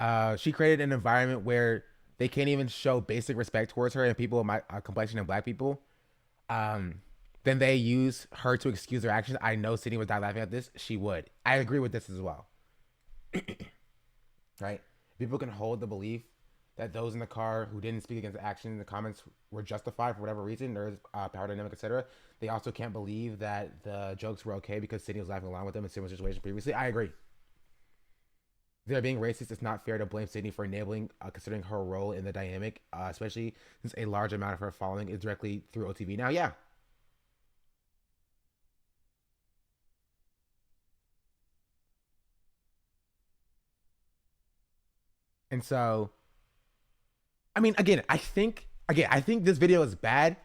I mean? She created an environment where they can't even show basic respect towards her and people of my complexion and black people. Then they use her to excuse their actions. I know Sydney would die laughing at this. She would. I agree with this as well. Right? People can hold the belief that those in the car who didn't speak against the action in the comments were justified for whatever reason. There's power dynamic, etc. They also can't believe that the jokes were okay because Sydney was laughing along with them in similar situations previously. I agree. They're being racist. It's not fair to blame Sydney for enabling, considering her role in the dynamic, especially since a large amount of her following is directly through OTV. Now, yeah. And so, I mean, I think this video is bad.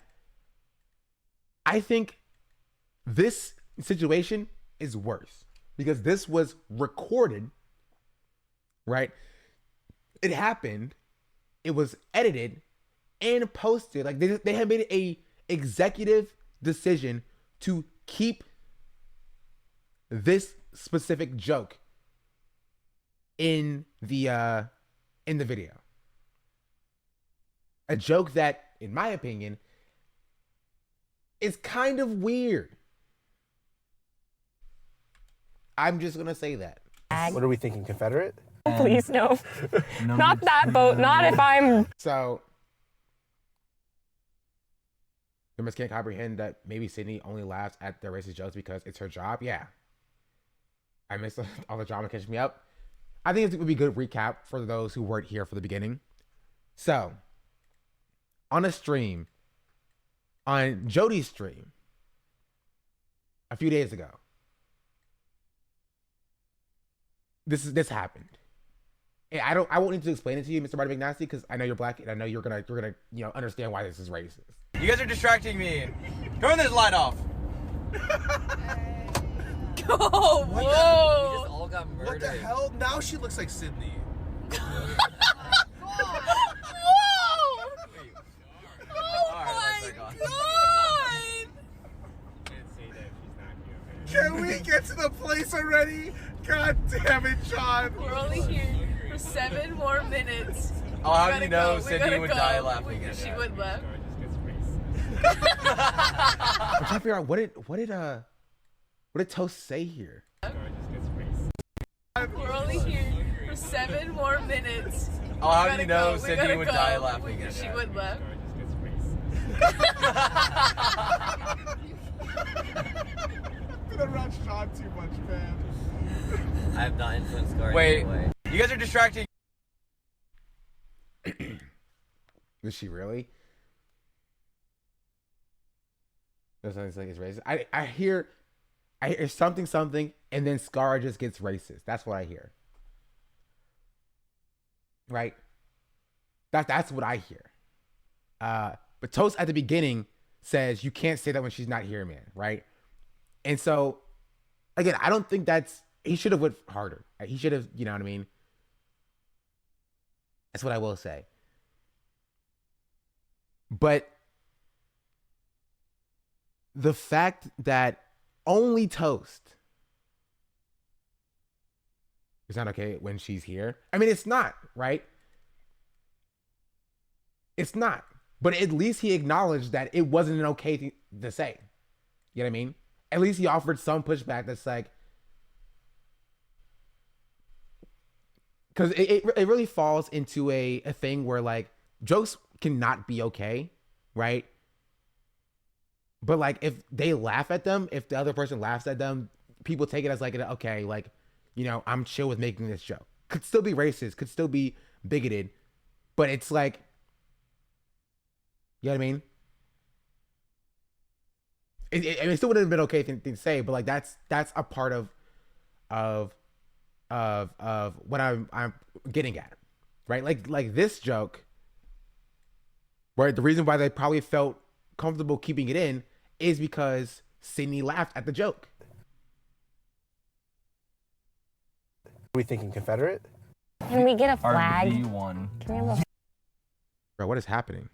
I think this situation is worse because this was recorded, right? It happened. It was edited and posted. Like they had made a executive decision to keep this specific joke in the video. A joke that, in my opinion, is kind of weird. I'm just gonna say that. What are we thinking, Confederate? Please, no. Not that boat, not if I'm... So, members can't comprehend that maybe Sydney only laughs at the racist jokes because it's her job. Yeah. I missed all the drama catching me up. I think it would be a good recap for those who weren't here for the beginning. So, on a stream, on Jody's stream, a few days ago, this happened. And I won't need to explain it to you, Mr. Marty McNasty, because I know you're black and I know you're gonna understand why this is racist. You guys are distracting me. Turn this light off. Oh, We whoa! just all got murdered. What the hell? Now she looks like Sydney. Whoa! Oh my god! Can we get to the place already? God damn it, John. We're only here for 7 more minutes. Oh, how do you know Sydney would die laughing at She that? would laugh. I'm trying to figure out what did Toast say here? We're only here for 7 more minutes. Oh, how do you know Sydney would die laughing at She that? would laugh. I'm gonna rush John too much, man. I have not influenced Scar Wait, in any way. you guys are distracting. Was she really? There's something like it's racist. I hear something, and then Scar just gets racist. That's what I hear. Right? That's what I hear. But Toast at the beginning says you can't say that when she's not here, man. Right? And so, again, I don't think he should have went harder. He should have, you know what I mean? That's what I will say. But the fact that only Toast is not okay when she's here. I mean, it's not, right? It's not. But at least he acknowledged that it wasn't an okay thing to say. You know what I mean? At least he offered some pushback that's like, because it really falls into a thing where like jokes cannot be okay, right? But like if they laugh at them, if the other person laughs at them, people take it as like, okay, like, you know, I'm chill with making this joke. Could still be racist, could still be bigoted, but it's like, you know what I mean? it still wouldn't have been okay thing to say, but like that's a part of what I'm getting at, right? Like this joke, where the reason why they probably felt comfortable keeping it in is because Sydney laughed at the joke. Are we thinking Confederate? Can we get a flag? RV1. Can we have a Bro, what is happening?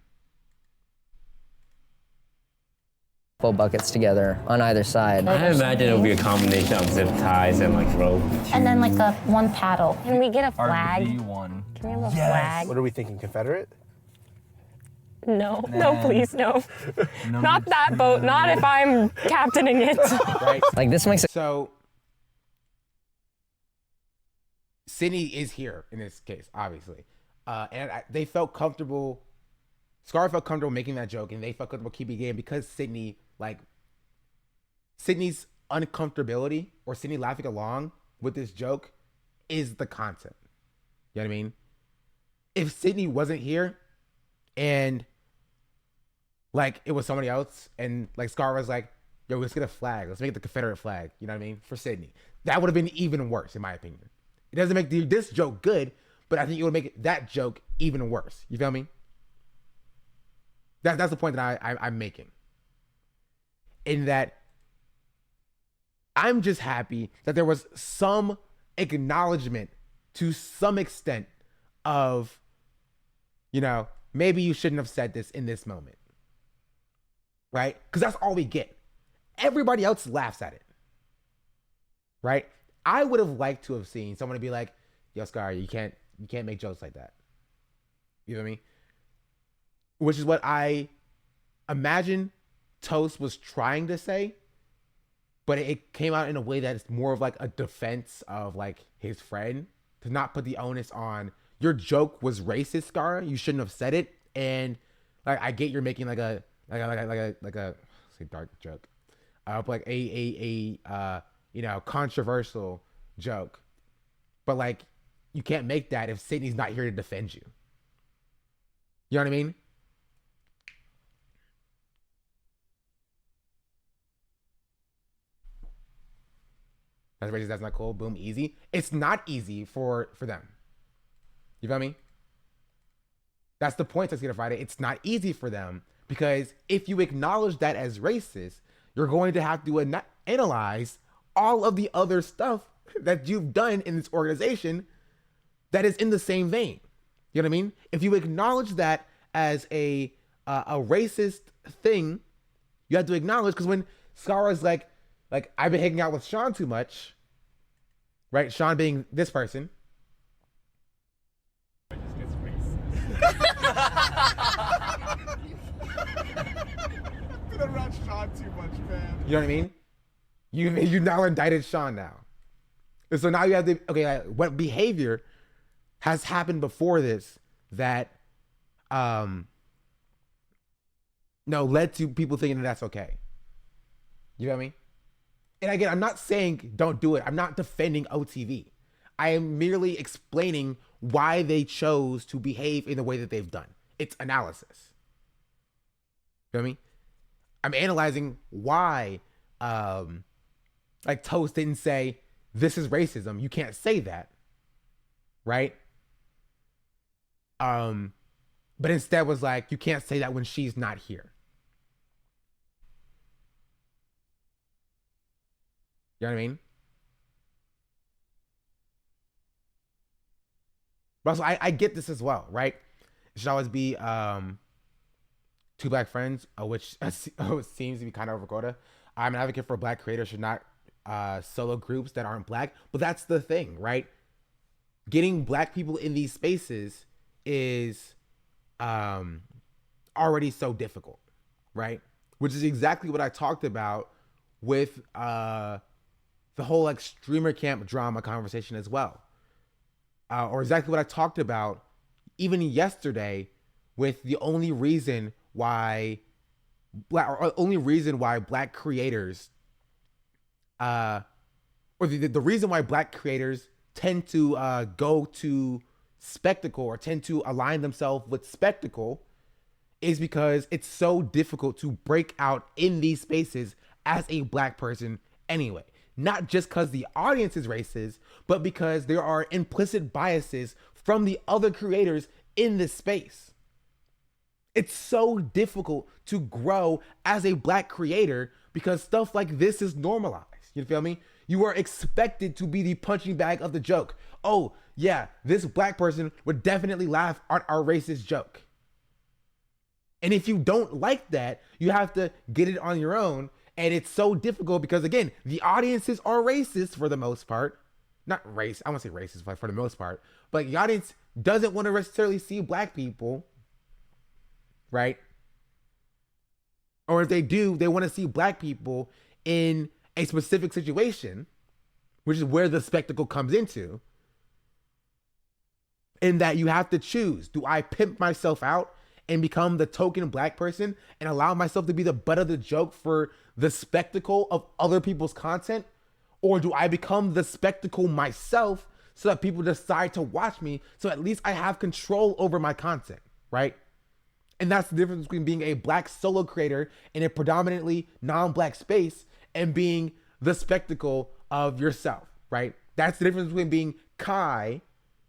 Full buckets together on either side. I imagine it would be a combination of zip ties and like rope. And then like a one paddle. Can we get a flag? RV1. Can we have a flag? What are we thinking, Confederate? No, no, please, no. Not that boat. Not if I'm captaining it. Right? Like this makes it. So Sydney is here in this case, obviously. And they felt comfortable. Scar felt comfortable making that joke, and they felt comfortable keeping it in because Sydney's uncomfortability or Sydney laughing along with this joke is the concept. You know what I mean? If Sydney wasn't here and like it was somebody else and like Scar was like, yo, let's get a flag. Let's make it the Confederate flag. You know what I mean? For Sydney. That would have been even worse, in my opinion. It doesn't make this joke good, but I think it would make that joke even worse. You feel me? That's the point that I'm making. In that I'm just happy that there was some acknowledgement to some extent of, you know, maybe you shouldn't have said this in this moment. Right? Because that's all we get. Everybody else laughs at it. Right? I would have liked to have seen someone be like, yo, Scar, you can't make jokes like that. You know what I mean? Which is what I imagine Toast was trying to say, but it came out in a way that it's more of like a defense of like his friend, to not put the onus on your joke was racist, Scar. You shouldn't have said it. And like I get you're making like a say dark joke, but like a you know, controversial joke, but like you can't make that if Sydney's not here to defend you. You know what I mean? That's racist. That's not cool. Boom, easy. It's not easy for them. You feel me? That's the point of Skater Friday. It's not easy for them because if you acknowledge that as racist, you're going to have to analyze all of the other stuff that you've done in this organization that is in the same vein. You know what I mean? If you acknowledge that as a racist thing, you have to acknowledge, because when Scar is like I've been hanging out with Sean too much, right? Sean being this person. Been around Sean too much, man. You know what I mean? You now indicted Sean now. And so now you have to, okay, like, what behavior has happened before this that led to people thinking that that's okay. You know what I mean? And again, I'm not saying don't do it. I'm not defending OTV. I am merely explaining why they chose to behave in the way that they've done. It's analysis. You know what I mean? I'm analyzing why like Toast didn't say, this is racism. You can't say that. Right? But instead was like, you can't say that when she's not here. You know what I mean? But also, I get this as well, right? It should always be two black friends, which seems to be kind of over quota. I'm an advocate for black creators should not solo groups that aren't black. But that's the thing, right? Getting black people in these spaces is already so difficult, right? Which is exactly what I talked about with the whole like streamer camp drama conversation as well. Or exactly what I talked about even yesterday with the only reason why black creators or the reason why black creators tend to go to spectacle or tend to align themselves with spectacle is because it's so difficult to break out in these spaces as a black person anyway. Not just because the audience is racist, but because there are implicit biases from the other creators in this space. It's so difficult to grow as a black creator because stuff like this is normalized. You feel me? You are expected to be the punching bag of the joke. Oh, yeah, this black person would definitely laugh at our racist joke. And if you don't like that, you have to get it on your own. And it's so difficult because, again, the audiences are racist for the most part. Not race, I won't say racist, but for the most part. But the audience doesn't want to necessarily see black people, right? Or if they do, they want to see black people in a specific situation, which is where the spectacle comes into. In that you have to choose. Do I pimp myself out and become the token black person and allow myself to be the butt of the joke for the spectacle of other people's content? Or do I become the spectacle myself so that people decide to watch me, so at least I have control over my content, right? And that's the difference between being a black solo creator in a predominantly non-black space and being the spectacle of yourself, right? That's the difference between being Kai,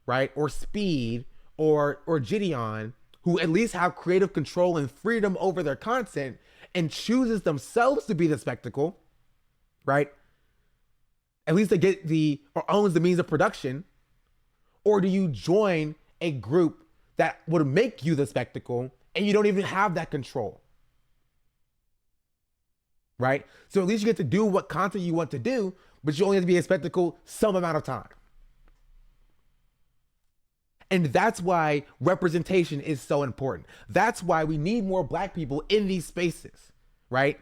right, or Speed, or Gideon, who at least have creative control and freedom over their content and chooses themselves to be the spectacle, right? At least they get or owns the means of production. Or do you join a group that would make you the spectacle and you don't even have that control, right? So at least you get to do what content you want to do, but you only have to be a spectacle some amount of time. And that's why representation is so important. That's why we need more black people in these spaces, right?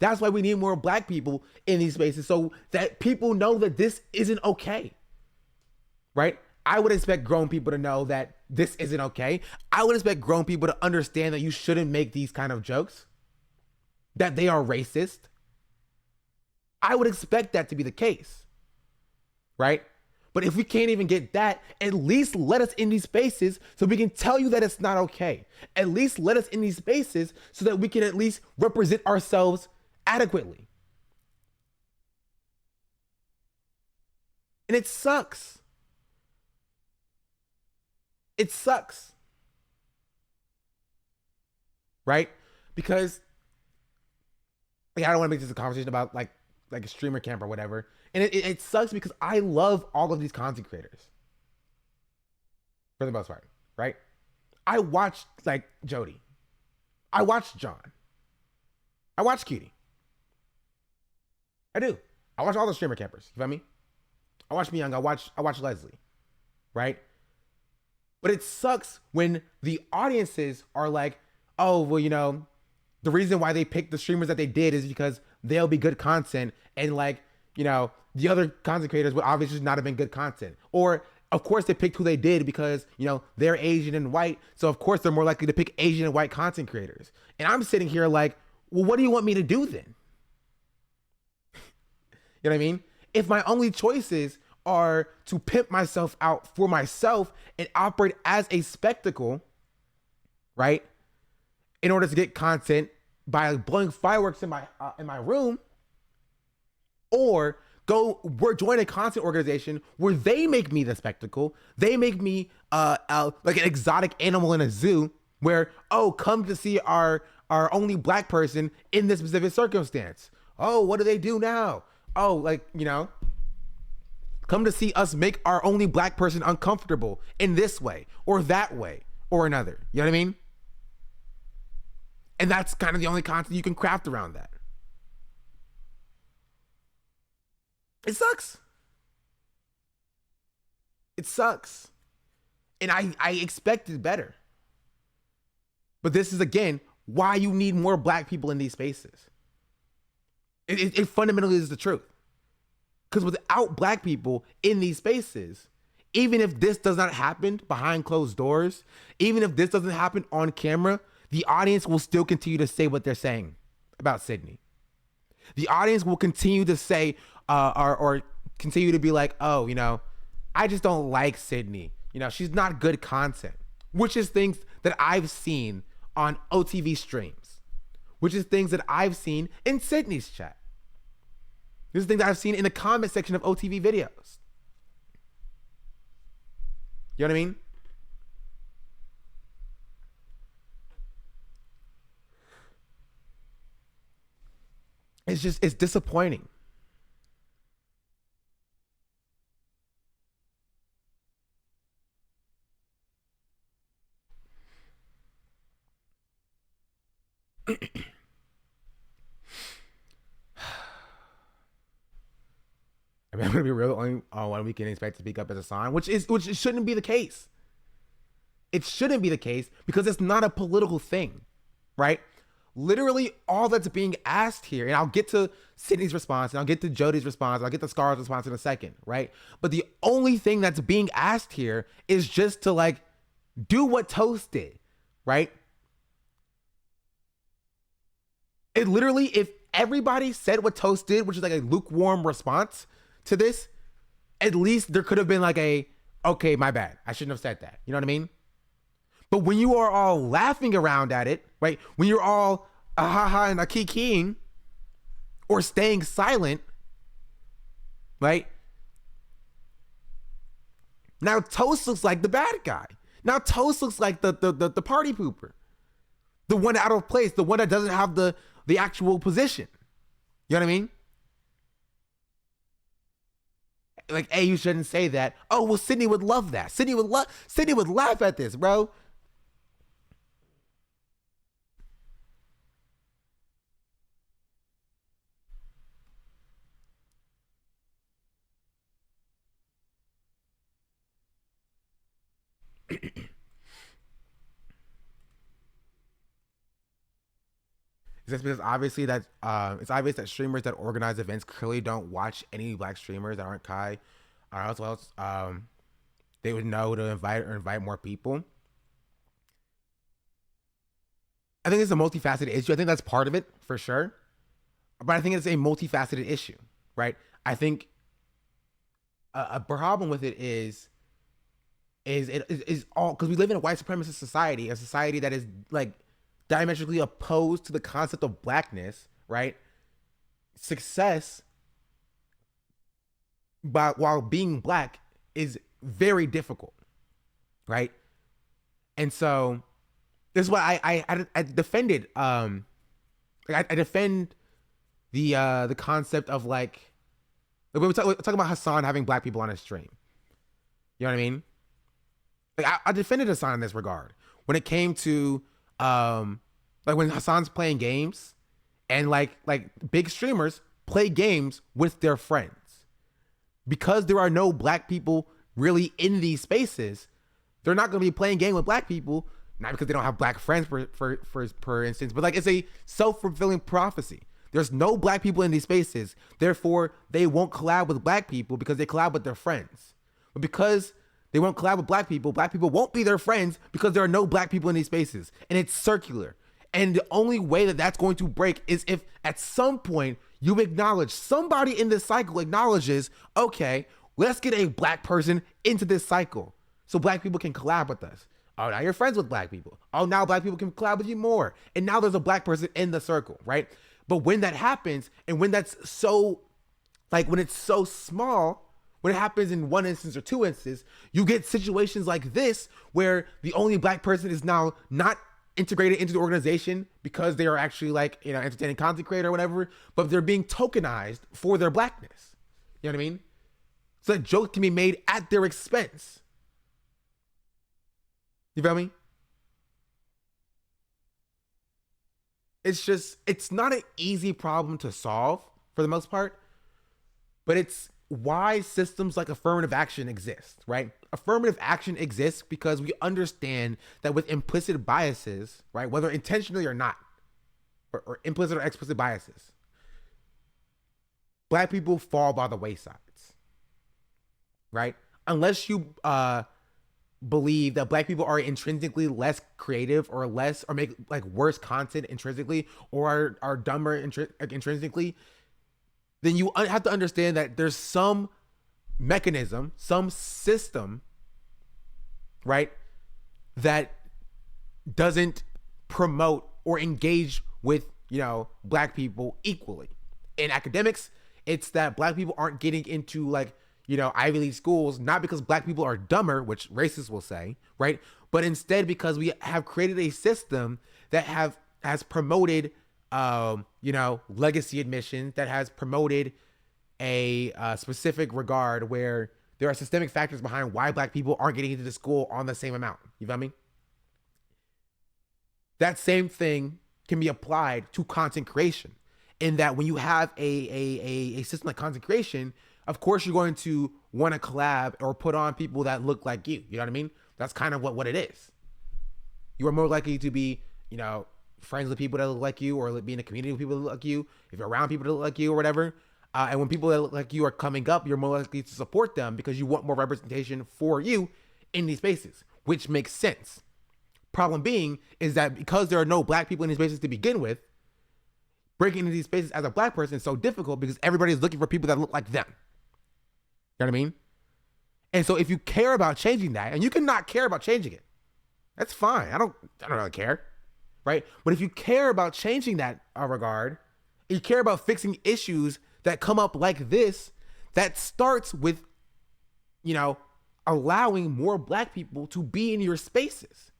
That's why we need more black people in these spaces so that people know that this isn't okay, right? I would expect grown people to know that this isn't okay. I would expect grown people to understand that you shouldn't make these kind of jokes, that they are racist. I would expect that to be the case, right? But if we can't even get that, at least let us in these spaces so we can tell you that it's not okay. At least let us in these spaces so that we can at least represent ourselves adequately. And it sucks. It sucks. Right? Because I don't want to make this a conversation about like a streamer camp or whatever. And it sucks because I love all of these content creators. For the most part, right? I watched like Jody. I watched John. I watched Cutie. I do. I watch all the streamer campers. You feel me? I watch Myung. I watch Leslie. Right? But it sucks when the audiences are like, oh, well, you know, the reason why they picked the streamers that they did is because they'll be good content, and like, you know, the other content creators would obviously not have been good content. Or of course they picked who they did because, you know, they're Asian and white, so of course they're more likely to pick Asian and white content creators. And I'm sitting here like, well, what do you want me to do then? You know what I mean? If my only choices are to pimp myself out for myself and operate as a spectacle, right, in order to get content by blowing fireworks in my room, or join a content organization where they make me the spectacle, they make me like an exotic animal in a zoo, where, oh, come to see our only black person in this specific circumstance. Oh, what do they do now? Oh, like, you know, come to see us make our only black person uncomfortable in this way or that way or another. You know what I mean? And that's kind of the only content you can craft around that. It sucks. It sucks. And I expected better. But this is, again, why you need more black people in these spaces. It fundamentally is the truth. Because without black people in these spaces, even if this does not happen behind closed doors, even if this doesn't happen on camera, the audience will still continue to say what they're saying about Sydney. The audience will continue to say, or continue to be like, oh, you know, I just don't like Sydney. You know, she's not good content, which is things that I've seen on OTV streams, which is things that I've seen in Sydney's chat. This is things that I've seen in the comment section of OTV videos. You know what I mean? It's disappointing. I mean, I'm gonna be real. Only one we can expect to speak up as a sign, which shouldn't be the case. It shouldn't be the case because it's not a political thing, right? Literally, all that's being asked here, and I'll get to Sydney's response, and I'll get to Jody's response, I'll get to Scar's response in a second, right? But the only thing that's being asked here is just to like do what Toast did, right? It literally, if everybody said what Toast did, which is like a lukewarm response to this, at least there could have been like okay, my bad, I shouldn't have said that. You know what I mean? But when you are all laughing around at it, right? When you're all ha and a kikiing or staying silent, right? Now Toast looks like the bad guy. Now Toast looks like the party pooper. The one out of place, the one that doesn't have the actual position. You know what I mean? Like, hey, you shouldn't say that. Oh, well, Sydney would love that. Sydney would laugh at this, bro. Is this because obviously that it's obvious that streamers that organize events clearly don't watch any black streamers that aren't Kai or else they would know to invite more people? I think it's a multifaceted issue. I think that's part of it for sure, but I think it's a multifaceted issue, right? I think a problem with it is all because we live in a white supremacist society, a society that is like diametrically opposed to the concept of blackness, right? Success while being black is very difficult, right? And so this is why I defended I defend the concept of like we're talking about Hassan having black people on his stream. You know what I mean? Like I defended Hassan in this regard when it came to like when Hassan's playing games and like big streamers play games with their friends. Because there are no black people really in these spaces, they're not going to be playing game with black people, not because they don't have black friends for instance, but like it's a self-fulfilling prophecy. There's no black people in these spaces, therefore they won't collab with black people because they collab with their friends. But because they won't collab with black people won't be their friends because there are no black people in these spaces. And it's circular. And the only way that that's going to break is if at some point you acknowledge, somebody in this cycle acknowledges, okay, let's get a black person into this cycle so black people can collab with us. Oh, now you're friends with black people. Oh, now black people can collab with you more. And now there's a black person in the circle, right? But when that happens, and when that's so, like when it's so small, when it happens in one instance or two instances, you get situations like this where the only black person is now not integrated into the organization because they are actually like, you know, entertaining content creator or whatever, but they're being tokenized for their blackness. You know what I mean? So that joke can be made at their expense. You feel me? It's not an easy problem to solve for the most part, but it's why systems like affirmative action exist, right? Affirmative action exists because we understand that with implicit biases, right, whether intentionally or not, or implicit or explicit biases, black people fall by the waysides, right? Unless you believe that black people are intrinsically less creative or make like worse content intrinsically or are dumber intrinsically, then you have to understand that there's some mechanism, some system, right, that doesn't promote or engage with, black people equally. In academics, it's that black people aren't getting into like, Ivy League schools, not because black people are dumber, which racists will say, right? But instead because we have created a system that has promoted, legacy admission, that has promoted a specific regard where there are systemic factors behind why black people aren't getting into the school on the same amount. You feel me? That same thing can be applied to content creation, in that when you have a system like content creation, of course you're going to want to collab or put on people that look like you. You know what I mean? That's kind of what it is. You are more likely to be, friends with people that look like you, or be in a community with people that look like you, if you're around people that look like you or whatever. And when people that look like you are coming up, you're more likely to support them because you want more representation for you in these spaces, which makes sense. Problem being is that because there are no black people in these spaces to begin with, breaking into these spaces as a black person is so difficult because everybody's looking for people that look like them. You know what I mean? And so if you care about changing that, and you cannot care about changing it, that's fine. I don't really care, right? But if you care about changing that regard, you care about fixing issues that come up like this, that starts with, allowing more black people to be in your spaces.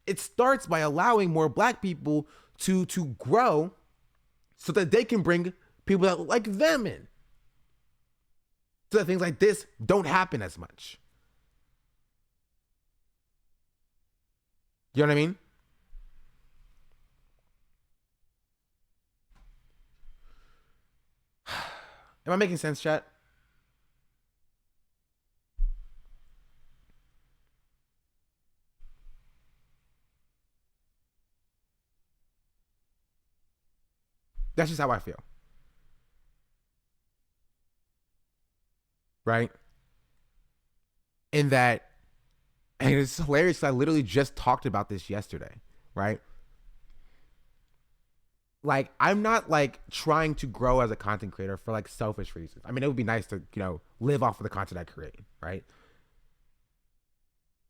It starts by allowing more black people to grow so that they can bring people that look like them in. So that things like this don't happen as much. You know what I mean? Am I making sense, chat? That's just how I feel. Right? In that, and it's hilarious, I literally just talked about this yesterday, right? Like, I'm not like trying to grow as a content creator for like selfish reasons. I mean, it would be nice to, live off of the content I create, right?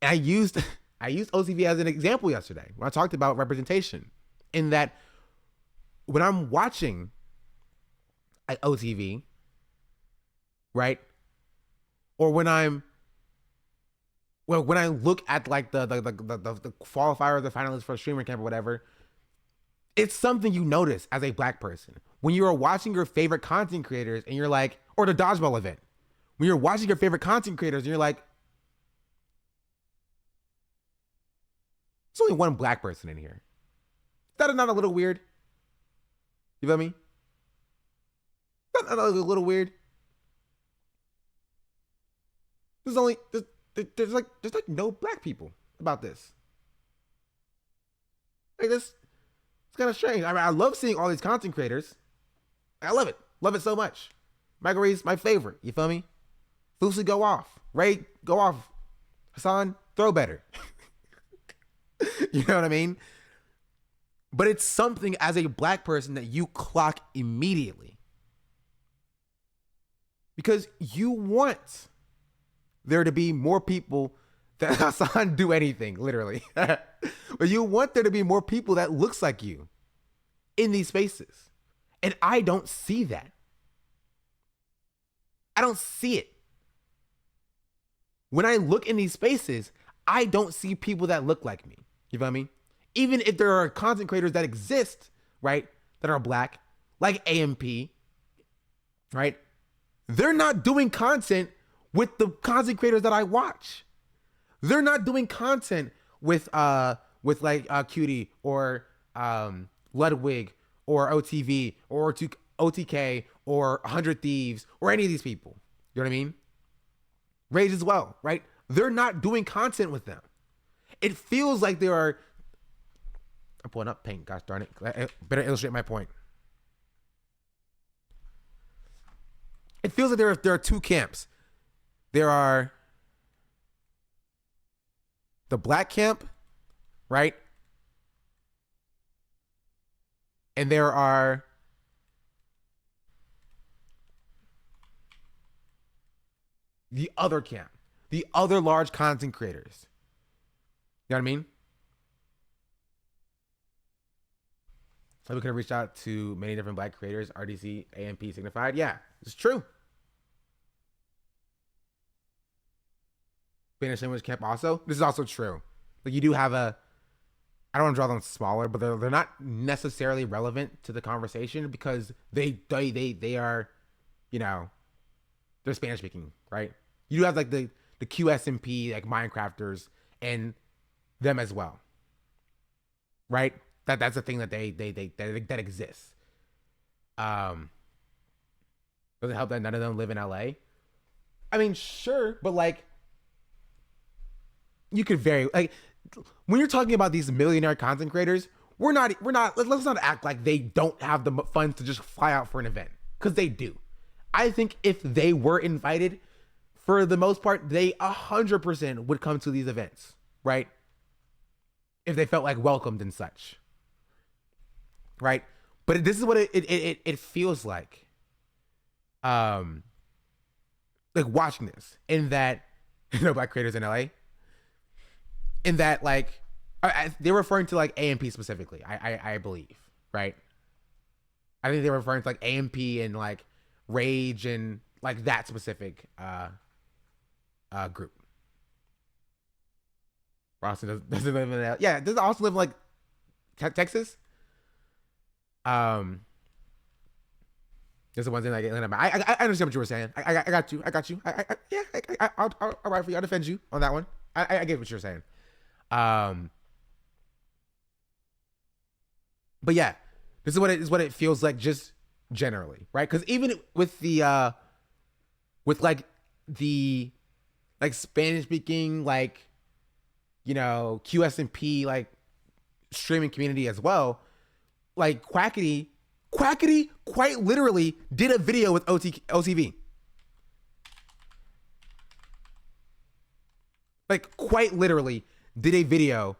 And I used OTV as an example yesterday when I talked about representation, in that when I'm watching at OTV, right? Or when I look at like the qualifier, the finalists for a streamer camp or whatever, it's something you notice as a black person. When you are watching your favorite content creators and you're like, or the dodgeball event, when you're watching your favorite content creators and you're like, there's only one black person in here. Is that not a little weird? You feel me? That's a little weird. There's like no black people about this. Like this, it's kind of strange. I mean, I love seeing all these content creators. I love it so much. Michael Reed's my favorite. You feel me? Fusi go off. Ray go off. Hassan throw better. You know what I mean? But it's something as a black person that you clock immediately. Because you want there to be more people that Hassan do anything, literally. But you want there to be more people that looks like you in these spaces. And I don't see that. I don't see it. When I look in these spaces, I don't see people that look like me. You feel me? Even if there are content creators that exist, right, that are black, like AMP, right? They're not doing content with the content creators that I watch. They're not doing content with like Cutie or Ludwig or OTV or OTK or 100 Thieves or any of these people. You know what I mean? Rage as well, right? They're not doing content with them. It feels like there are... I'm pulling up paint, gosh darn it. I better illustrate my point. It feels like there are two camps. There are the black camp, right? And there are the other camp, the other large content creators. You know what I mean? we could have reached out to many different black creators. RDC, AMP signified. Yeah, it's true. Spanish language camp also. This is also true. Like you do have a. I don't want to draw them smaller, but they're not necessarily relevant to the conversation because they are, you know, they're Spanish speaking, right? You do have like the QSMP like Minecrafters and them as well, right? That's the thing that that exists. Does it help that none of them live in LA? I mean, sure, but like, you could vary. Like, when you're talking about these millionaire content creators, we're not. Let's not act like they don't have the funds to just fly out for an event, because they do. I think if they were invited, for the most part, they 100% would come to these events, right? If they felt like welcomed and such, right? But this is what it feels like watching this, in that, you know, black creators in LA, in that like they're referring to like AMP specifically, I believe, right? I think they're referring to like AMP and like Rage and like that specific group. Austin doesn't live in that. Yeah, does Austin live in like Texas? There's the ones in like Atlanta. I understand what you were saying. I got you. I'll write for you. I'll defend you on that one. I get what you're saying. But yeah, this is what it feels like just generally, right? Because even with the Spanish speaking, like, you know, QSMP like streaming community as well, like Quackity quite literally did a video with OTV. Like quite literally did a video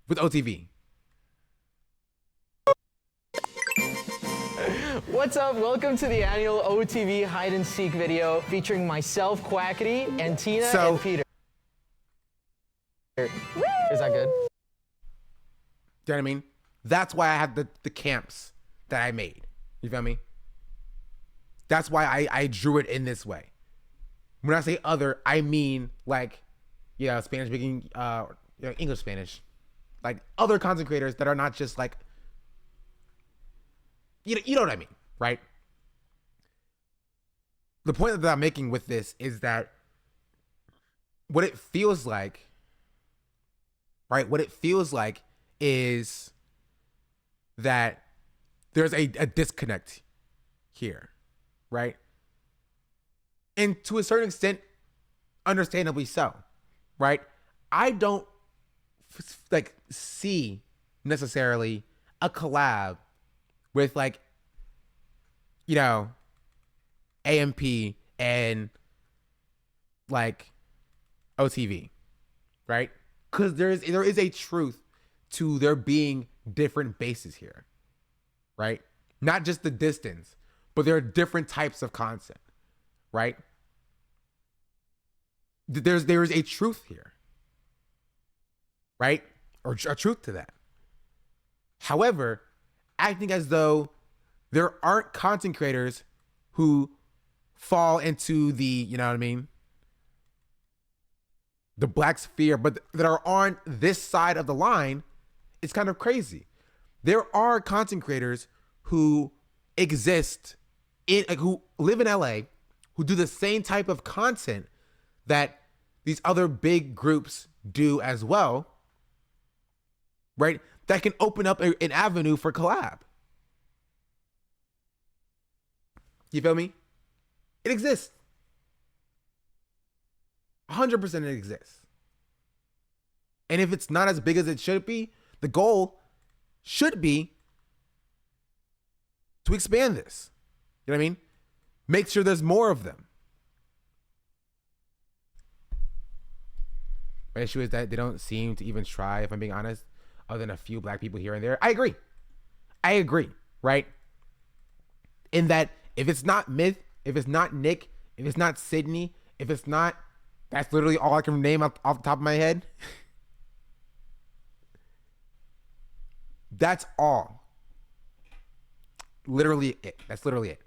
with OTV. What's up? Welcome to the annual OTV hide and seek video featuring myself, Quackity, and Tina and Peter. Is that good? Do you know what I mean? That's why I have the camps that I made. You feel me? That's why I drew it in this way. When I say other, I mean like, yeah, Spanish speaking, you know, English Spanish, like other content creators that are not just like, you know what I mean, right? The point that I'm making with this is that what it feels like, right? What it feels like is that there's a disconnect here, right? And to a certain extent, understandably so, right? I don't like see necessarily a collab with like, you know, AMP and like OTV, right? Because there is a truth to there being different bases here, right? Not just the distance, but there are different types of content, right? There is a truth here, right? Or a truth to that. However, acting as though there aren't content creators who fall into the, you know what I mean, the black sphere, but that are on this side of the line, it's kind of crazy. There are content creators who exist in, like, who live in LA, who do the same type of content that these other big groups do as well, right? That can open up an avenue for collab. You feel me? It exists. 100% it exists. And if it's not as big as it should be, the goal should be to expand this. You know what I mean? Make sure there's more of them. My issue is that they don't seem to even try, if I'm being honest, other than a few black people here and there. I agree, right? In that if it's not Myth, if it's not Nick, if it's not Sydney, if it's not, that's literally all I can name off the top of my head. That's all. literally it. That's literally it.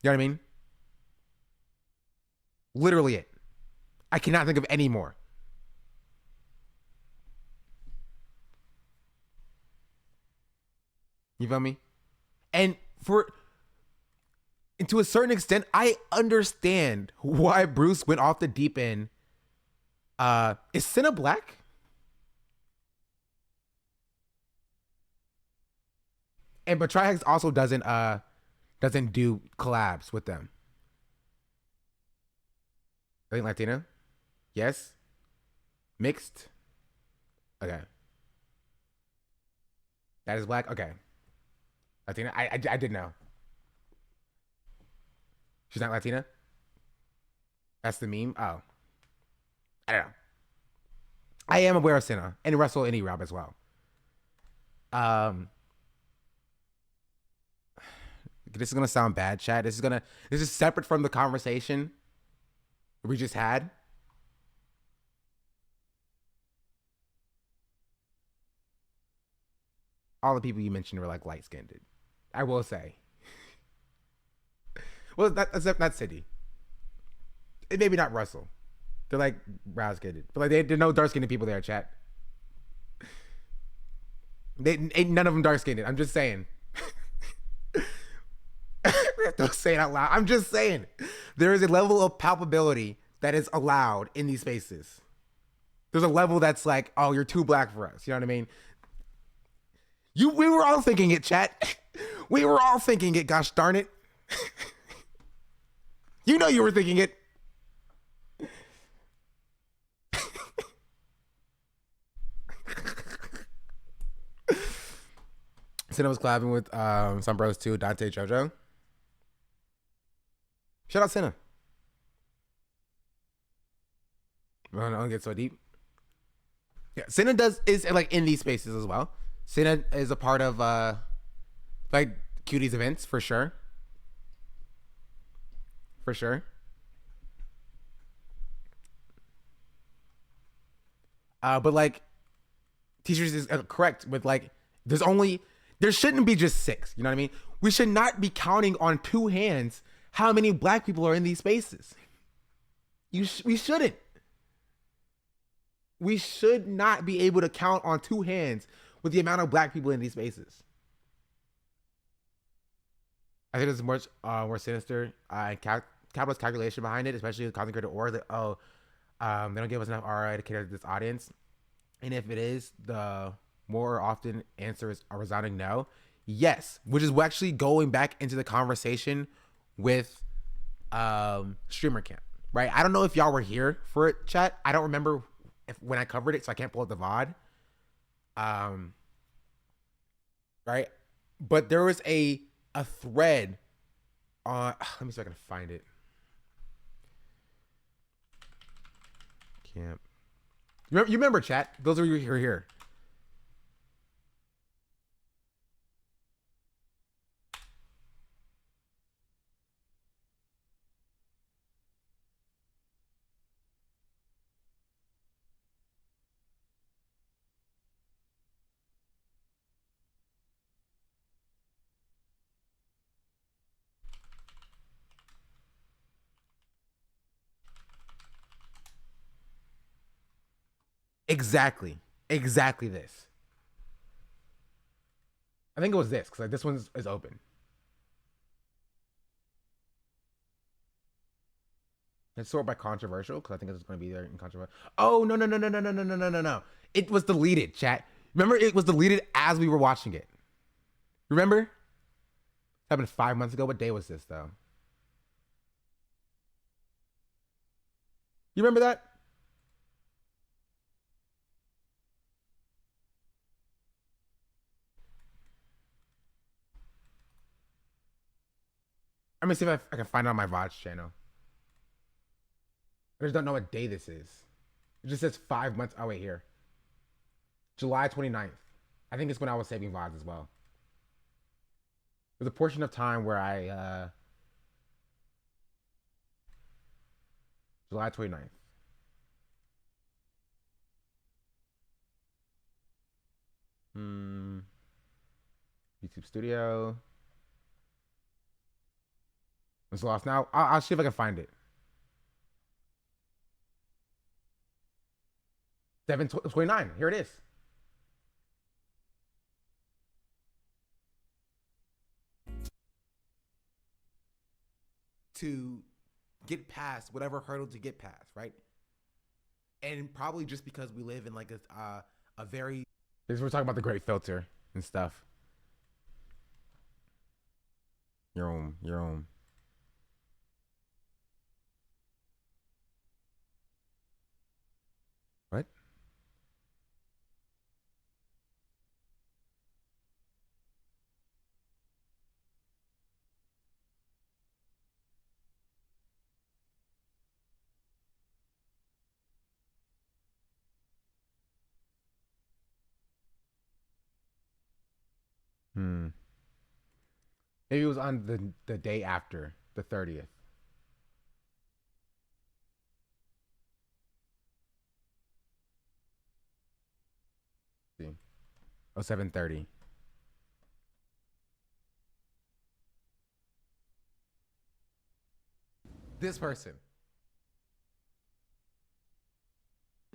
You know what I mean? Literally it. I cannot think of any more. You feel me? And to a certain extent, I understand why Bruce went off the deep end. Is Senna black? But Trihex also doesn't do collabs with them. I think Latina. Yes. Mixed. Okay. That is black. Okay. Latina. I did know. She's not Latina? That's the meme? Oh. I don't know. I am aware of Senna and Russell and E-Rob as well. This is gonna sound bad, chat. This is separate from the conversation we just had. All the people you mentioned were like light skinned. I will say. Well, that's Cindy. Maybe not Russell. They're like brown skinned, but like they're no dark skinned people there, chat. They ain't none of them dark skinned. I'm just saying. Don't say it out loud. I'm just saying. There is a level of palpability that is allowed in these spaces. There's a level that's like, oh, you're too black for us. You know what I mean? We were all thinking it, chat. We were all thinking it, gosh darn it. You know you were thinking it. Senna was collabing with some bros too, Dante Jojo. Shout out Senna. I don't get so deep. Yeah, Senna is like in these spaces as well. Senna is a part of like Cutie's events for sure. For sure. But like teachers is correct with like there shouldn't be just 6. You know what I mean? We should not be counting on 2 hands how many black people are in these spaces. We shouldn't. We should not be able to count on 2 hands with the amount of black people in these spaces. I think there's more sinister capitalist calculation behind it, especially the content creator or that they don't give us enough ROI to cater to this audience. And if it is, the more often answer is a resounding no. Yes, which is actually going back into the conversation with streamer camp, right? I don't know if y'all were here for it, chat. I don't remember when I covered it, so I can't pull up the VOD. Right? But there was a thread on, let me see if I can find it. Camp. You remember, chat? Those of you who are here. Exactly this. I think it was this, because like this one is open. Let's sort by controversial, because I think it's going to be there in controversial. Oh, no. It was deleted, chat. Remember, it was deleted as we were watching it. Remember? It happened 5 months ago. What day was this, though? You remember that? I'm gonna see if I can find it on my VOD channel. I just don't know what day this is. It just says 5 months. Oh, wait, here. July 29th. I think it's when I was saving VODs as well. There's a portion of time where I, July 29th. YouTube Studio. It's lost now. I'll see if I can find it. 7:29. Here it is. To get past whatever hurdle to get past, right? And probably just because we live in like a very. We're talking about the great filter and stuff. Your own. What? Maybe it was on the day after, the 30th. See. 07:30. This person.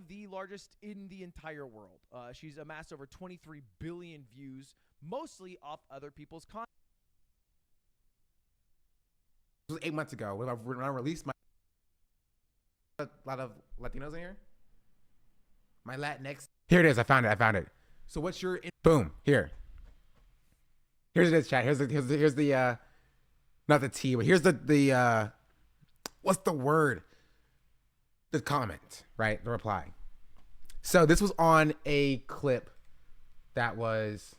The largest in the entire world. She's amassed over 23 billion views, mostly off other people's content. This was 8 months ago when I released my. A lot of Latinos in here. My Latinx. Here it is. I found it. So what's your boom here? Here's this chat. Here's the not the T, but here's the what's the word? The comment, right? The reply. So this was on a clip that was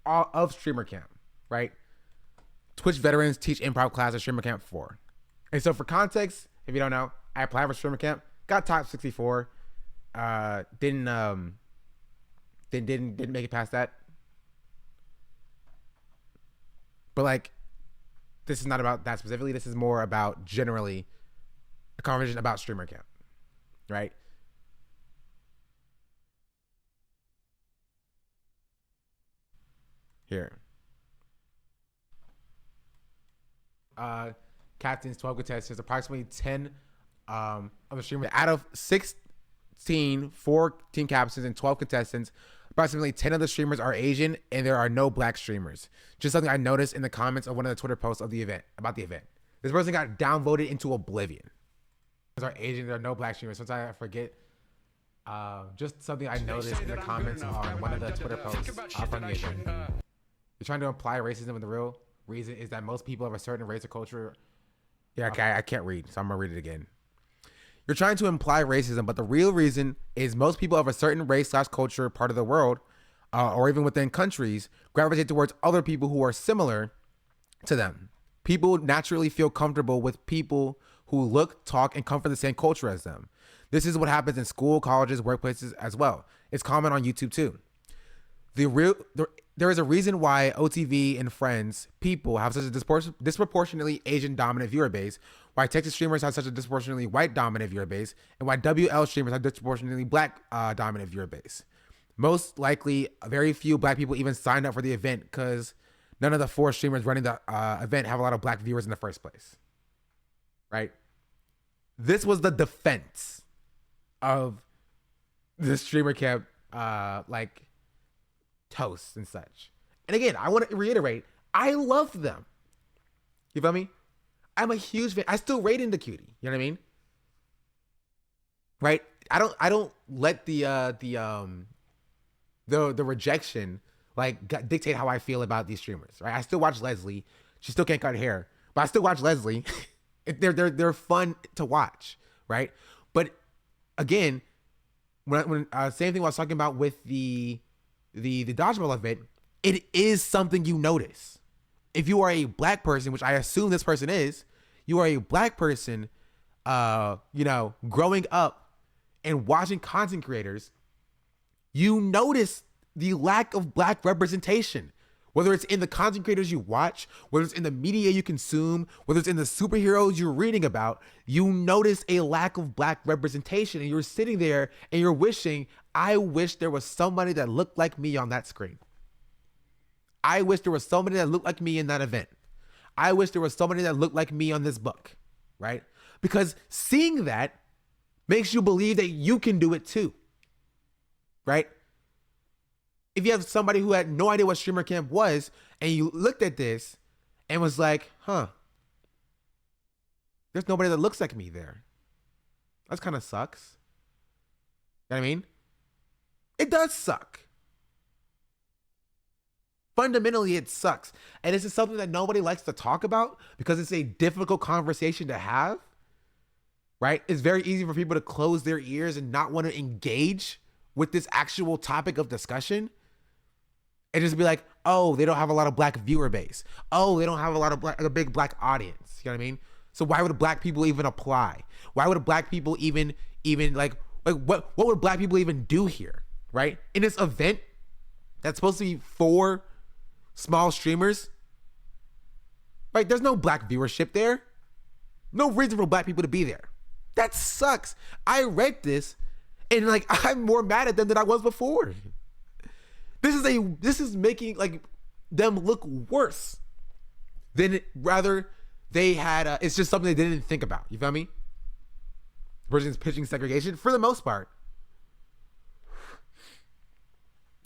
of Streamer Camp, right? Twitch veterans teach improv class at Streamer Camp 4. And so for context, if you don't know, I applied for Streamer Camp, got top 64, didn't make it past that. But like, this is not about that specifically. This is more about generally a conversation about Streamer Camp, right? Here. Captains, 12 contestants, approximately 10 of the streamers. Out of 16, 4 team captains and 12 contestants, approximately 10 of the streamers are Asian, and there are no black streamers. Just something I noticed in the comments of one of the Twitter posts of the event, about the event. This person got downvoted into oblivion. Are Asian, there are no black streamers. Sometimes I forget. Just something I noticed in the comments on one of the Twitter posts from the event. You're trying to imply racism when the real reason is that most people of a certain race or culture. Yeah, okay, I can't read, so I'm gonna read it again. You're trying to imply racism, but the real reason is most people of a certain race/culture part of the world, or even within countries, gravitate towards other people who are similar to them. People naturally feel comfortable with people who look, talk, and come from the same culture as them. This is what happens in school, colleges, workplaces as well. It's common on YouTube too. There is a reason why OTV and Friends people have such a disproportionately Asian dominant viewer base, why Texas streamers have such a disproportionately white dominant viewer base, and why WL streamers have disproportionately black dominant viewer base. Most likely, very few black people even signed up for the event because none of the 4 streamers running the event have a lot of black viewers in the first place. Right? This was the defense of the Streamer Camp like toasts and such. And again, I want to reiterate, I love them. You feel me? I'm a huge fan. I still rate into Cutie. You know what I mean? Right? I don't let the rejection like dictate how I feel about these streamers. Right? I still watch Leslie. She still can't cut her hair, but I still watch Leslie. They're fun to watch, right? But again, when same thing I was talking about with the dodgeball event, it is something you notice. If you are a black person, which I assume this person is, you are a black person, growing up and watching content creators, you notice the lack of black representation. Whether it's in the content creators you watch, whether it's in the media you consume, whether it's in the superheroes you're reading about, you notice a lack of black representation, and you're sitting there and you're wishing, I wish there was somebody that looked like me on that screen. I wish there was somebody that looked like me in that event. I wish there was somebody that looked like me on this book, right? Because seeing that makes you believe that you can do it too, right? If you have somebody who had no idea what streamer camp was and you looked at this and was like, huh, there's nobody that looks like me there. That kind of sucks. You know what I mean? It does suck. Fundamentally, it sucks. And this is something that nobody likes to talk about because it's a difficult conversation to have, right? It's very easy for people to close their ears and not want to engage with this actual topic of discussion. And just be like, oh, they don't have a lot of black viewer base. Oh, they don't have a big black audience. You know what I mean? So why would black people even apply? Why would black people even like what would black people even do here, right? In this event that's supposed to be for small streamers, right? There's no black viewership there. No reason for black people to be there. That sucks. I read this and like I'm more mad at them than I was before. This is making like them look worse than rather they had. It's just something they didn't think about. You feel me? The person's pitching segregation for the most part.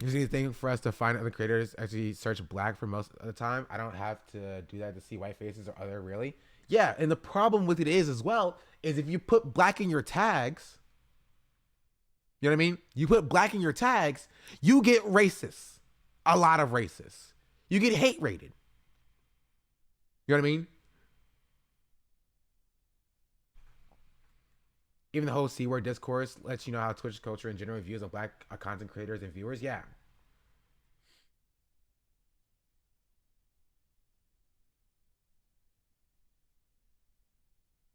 Is anything for us to find other creators actually search black for most of the time? I don't have to do that to see white faces or other really. Yeah, and the problem with it is as well is if you put black in your tags. You know what I mean? You put black in your tags, you get racist. A lot of racist. You get hate rated. You know what I mean? Even the whole C-word discourse lets you know how Twitch culture in general views on black content creators and viewers. Yeah.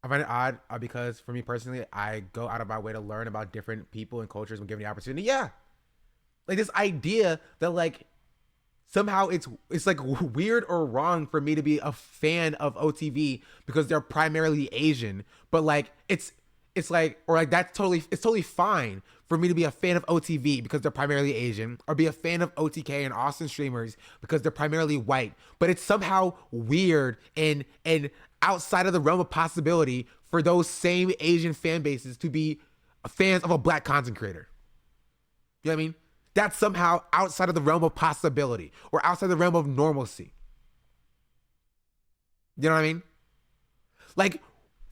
I find it odd because for me personally, I go out of my way to learn about different people and cultures when given the opportunity. Yeah. Like this idea that like somehow it's like weird or wrong for me to be a fan of OTV because they're primarily Asian, but like it's like, or like it's totally fine for me to be a fan of OTV because they're primarily Asian, or be a fan of OTK and Austin streamers because they're primarily white. But it's somehow weird and outside of the realm of possibility for those same Asian fan bases to be fans of a black content creator. You know what I mean? That's somehow outside of the realm of possibility or outside the realm of normalcy. You know what I mean? Like,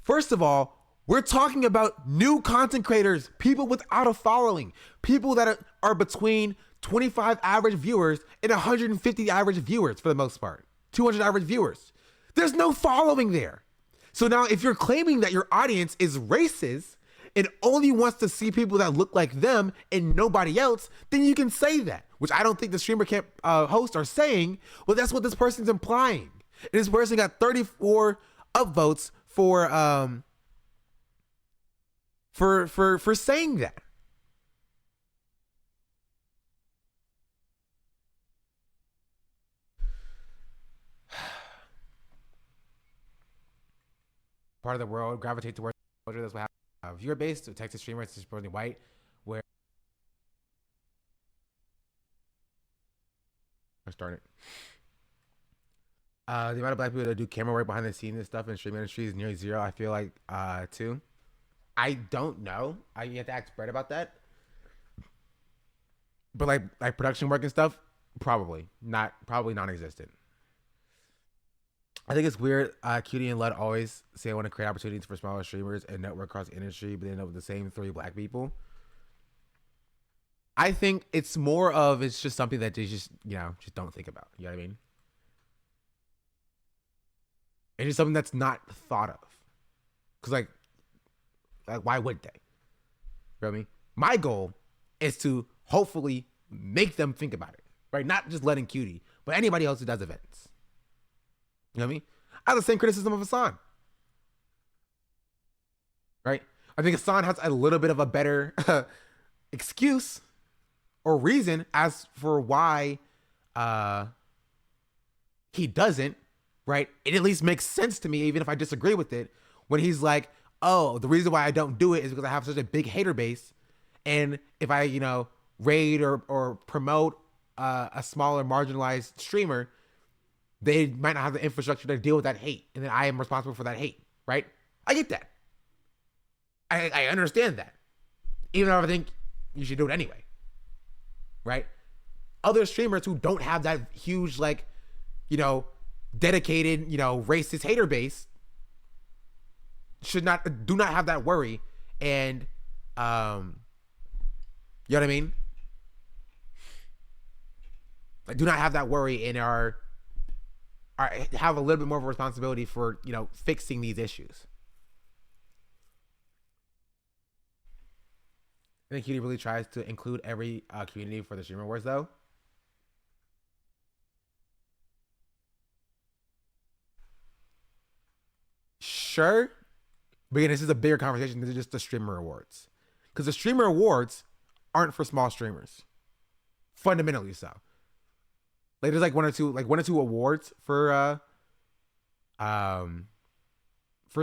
first of all, we're talking about new content creators, people without a following, people that are between 25 average viewers and 150 average viewers for the most part, 200 average viewers. There's no following there. So now if you're claiming that your audience is racist and only wants to see people that look like them and nobody else, then you can say that, which I don't think the streamer camp hosts are saying. Well, that's what this person's implying. And this person got 34 upvotes for saying that. Part of the world gravitate towards culture. That's what happens. Viewer base to Texas streamers is supposedly white, where I started. The amount of black people that do camera work behind the scenes and stuff in the streaming industry is nearly zero. I feel like too. I don't know. You have to ask Brett about that. But like production work and stuff, probably non-existent. I think it's weird. Cutie and Lud always say I want to create opportunities for smaller streamers and network across the industry, but they end up with the same 3 black people. I think it's just something that they just don't think about. You know what I mean? It's just something that's not thought of. Because like why would they? You know what I mean? My goal is to hopefully make them think about it, right? Not just letting Cutie, but anybody else who does events. You know what I mean? I have the same criticism of Hassan. Right? I think Hassan has a little bit of a better excuse or reason as for why he doesn't, right? It at least makes sense to me, even if I disagree with it, when he's like, oh, the reason why I don't do it is because I have such a big hater base. And if I, raid or promote a smaller marginalized streamer, they might not have the infrastructure to deal with that hate. And then I am responsible for that hate, right? I get that. I understand that. Even though I think you should do it anyway, right? Other streamers who don't have that huge, dedicated, racist hater base do not have that worry. And, you know what I mean? Do not have that worry and have a little bit more of a responsibility for, fixing these issues. I think Cutie really tries to include every community for the streamer wars, though. Sure. But again, this is a bigger conversation than just the streamer awards. Because the streamer awards aren't for small streamers. Fundamentally so. Like there's one or two awards for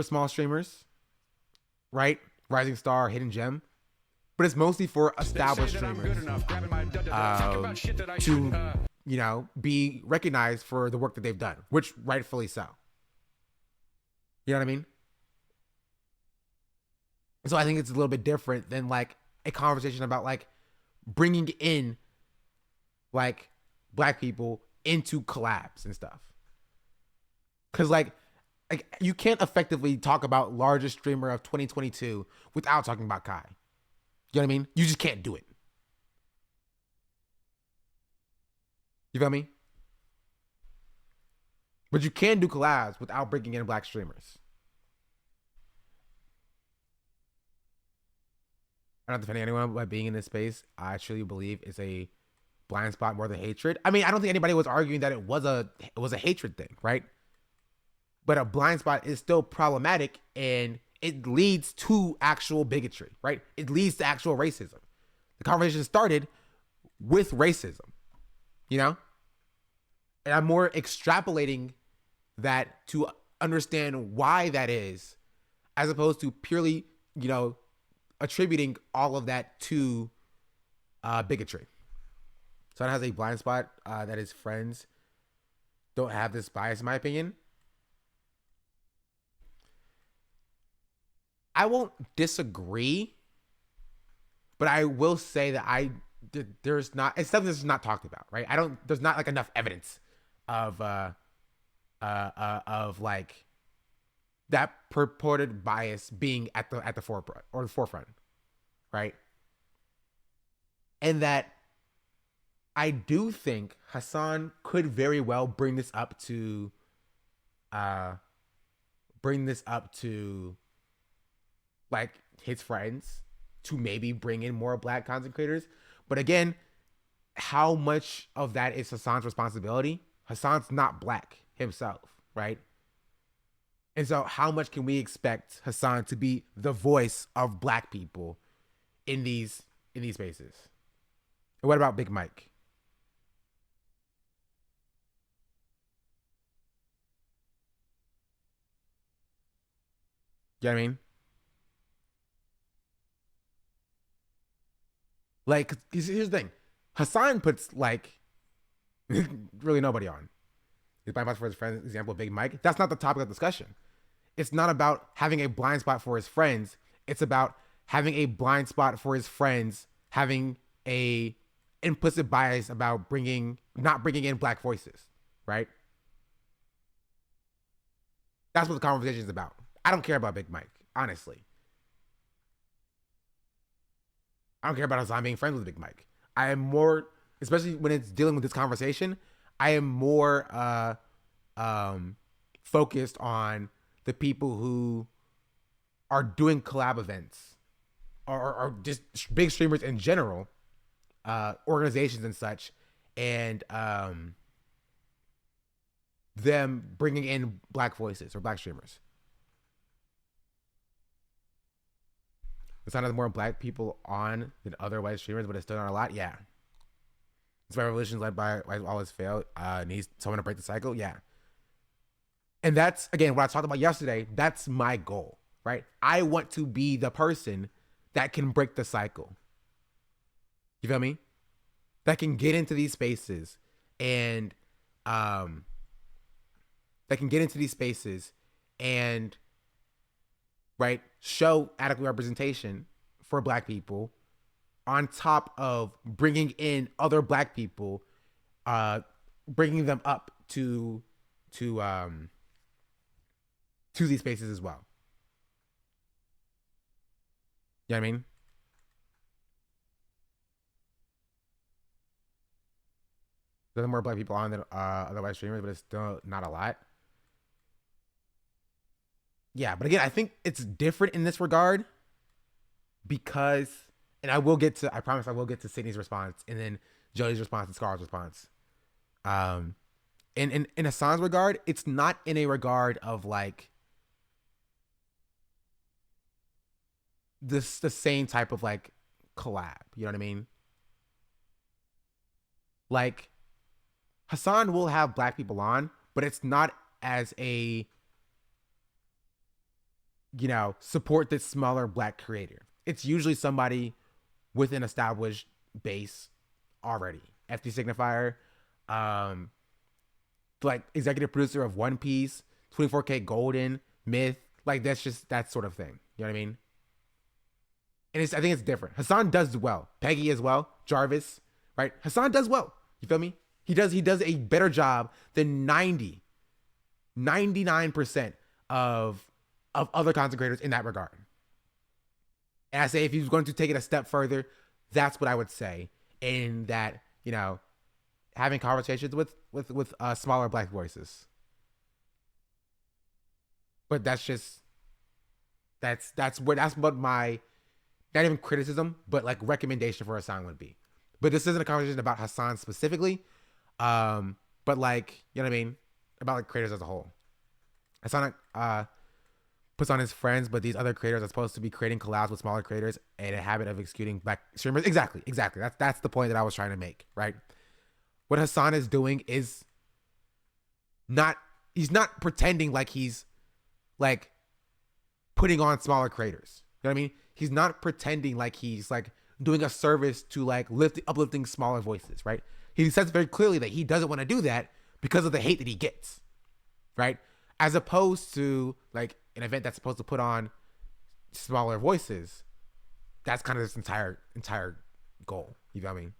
small streamers. Right? Rising Star, Hidden Gem. But it's mostly for established streamers to, be recognized for the work that they've done, which rightfully so. You know what I mean? So I think it's a little bit different than a conversation about bringing in black people into collabs and stuff. Cause you can't effectively talk about largest streamer of 2022 without talking about Kai. You know what I mean? You just can't do it. You feel me? But you can do collabs without bringing in black streamers. I'm not defending anyone by being in this space. I truly believe it's a blind spot more than hatred. I mean, I don't think anybody was arguing that it was a hatred thing, right? But a blind spot is still problematic, and it leads to actual bigotry, right? It leads to actual racism. The conversation started with racism, And I'm more extrapolating that to understand why that is, as opposed to purely, attributing all of that to bigotry. Someone has a blind spot that his friends don't have this bias, in my opinion. I won't disagree, but I will say that there's not, it's something that's not talked about, right? There's not enough evidence of that purported bias being at the forefront, right? And that I do think Hassan could very well bring this up to his friends to maybe bring in more black content creators. But again, how much of that is Hassan's responsibility? Hassan's not black himself, right? And so how much can we expect Hassan to be the voice of black people in these spaces? And what about Big Mike? You know what I mean? Here's the thing. Hassan puts really nobody on. He's blind spots for his friends. Example, Big Mike. That's not the topic of discussion. It's not about having a blind spot for his friends. It's about having a blind spot for his friends, having a implicit bias about not bringing in black voices, right? That's what the conversation is about. I don't care about Big Mike, honestly. I don't care about Hassan being friends with Big Mike. I am more, especially when it's dealing with this conversation, I am more focused on the people who are doing collab events or just big streamers in general, organizations and such, and them bringing in black voices or black streamers. The sign has more black people on than other white streamers, but it's still not a lot. Yeah. This revolution is led by always failed. Needs someone to break the cycle. Yeah. And that's, again, what I talked about yesterday. That's my goal, right? I want to be the person that can break the cycle. You feel me? That can get into these spaces and, right, show adequate representation for Black people on top of bringing in other Black people, bringing them up to these spaces as well. You know what I mean? There's more Black people on than otherwise streamers, but it's still not a lot. Yeah, but again, I think it's different in this regard because, and I promise I will get to Sydney's response and then Jody's response and Scar's response. In Hassan's regard, it's not in a regard of like the same type of like collab. You know what I mean? Like Hassan will have Black people on, but it's not as a, you know, support this smaller Black creator. It's usually somebody with an established base already. FD Signifier, like executive producer of One Piece, 24K Golden, Myth, like that's just that sort of thing. You know what I mean? And I think it's different. Hassan does well. Peggy as well. Jarvis, right? Hassan does well. You feel me? He does a better job than 99% of other content creators in that regard. And I say if he's going to take it a step further, that's what I would say. In that, you know, having conversations with smaller Black voices. But that's what my, not even criticism, but like recommendation for Hassan would be. But this isn't a conversation about Hassan specifically, but like, you know what I mean, about like creators as a whole. Hassan puts on his friends, but these other creators are supposed to be creating collabs with smaller creators and a habit of excluding Black streamers. Exactly. That's the point that I was trying to make, right? What Hassan is doing is he's not pretending like he's like putting on smaller creators. You know what I mean? He's not pretending like he's like doing a service to like uplifting smaller voices, right? He says very clearly that he doesn't want to do that because of the hate that he gets, right? As opposed to like an event that's supposed to put on smaller voices. That's kind of this entire goal. You know what I mean?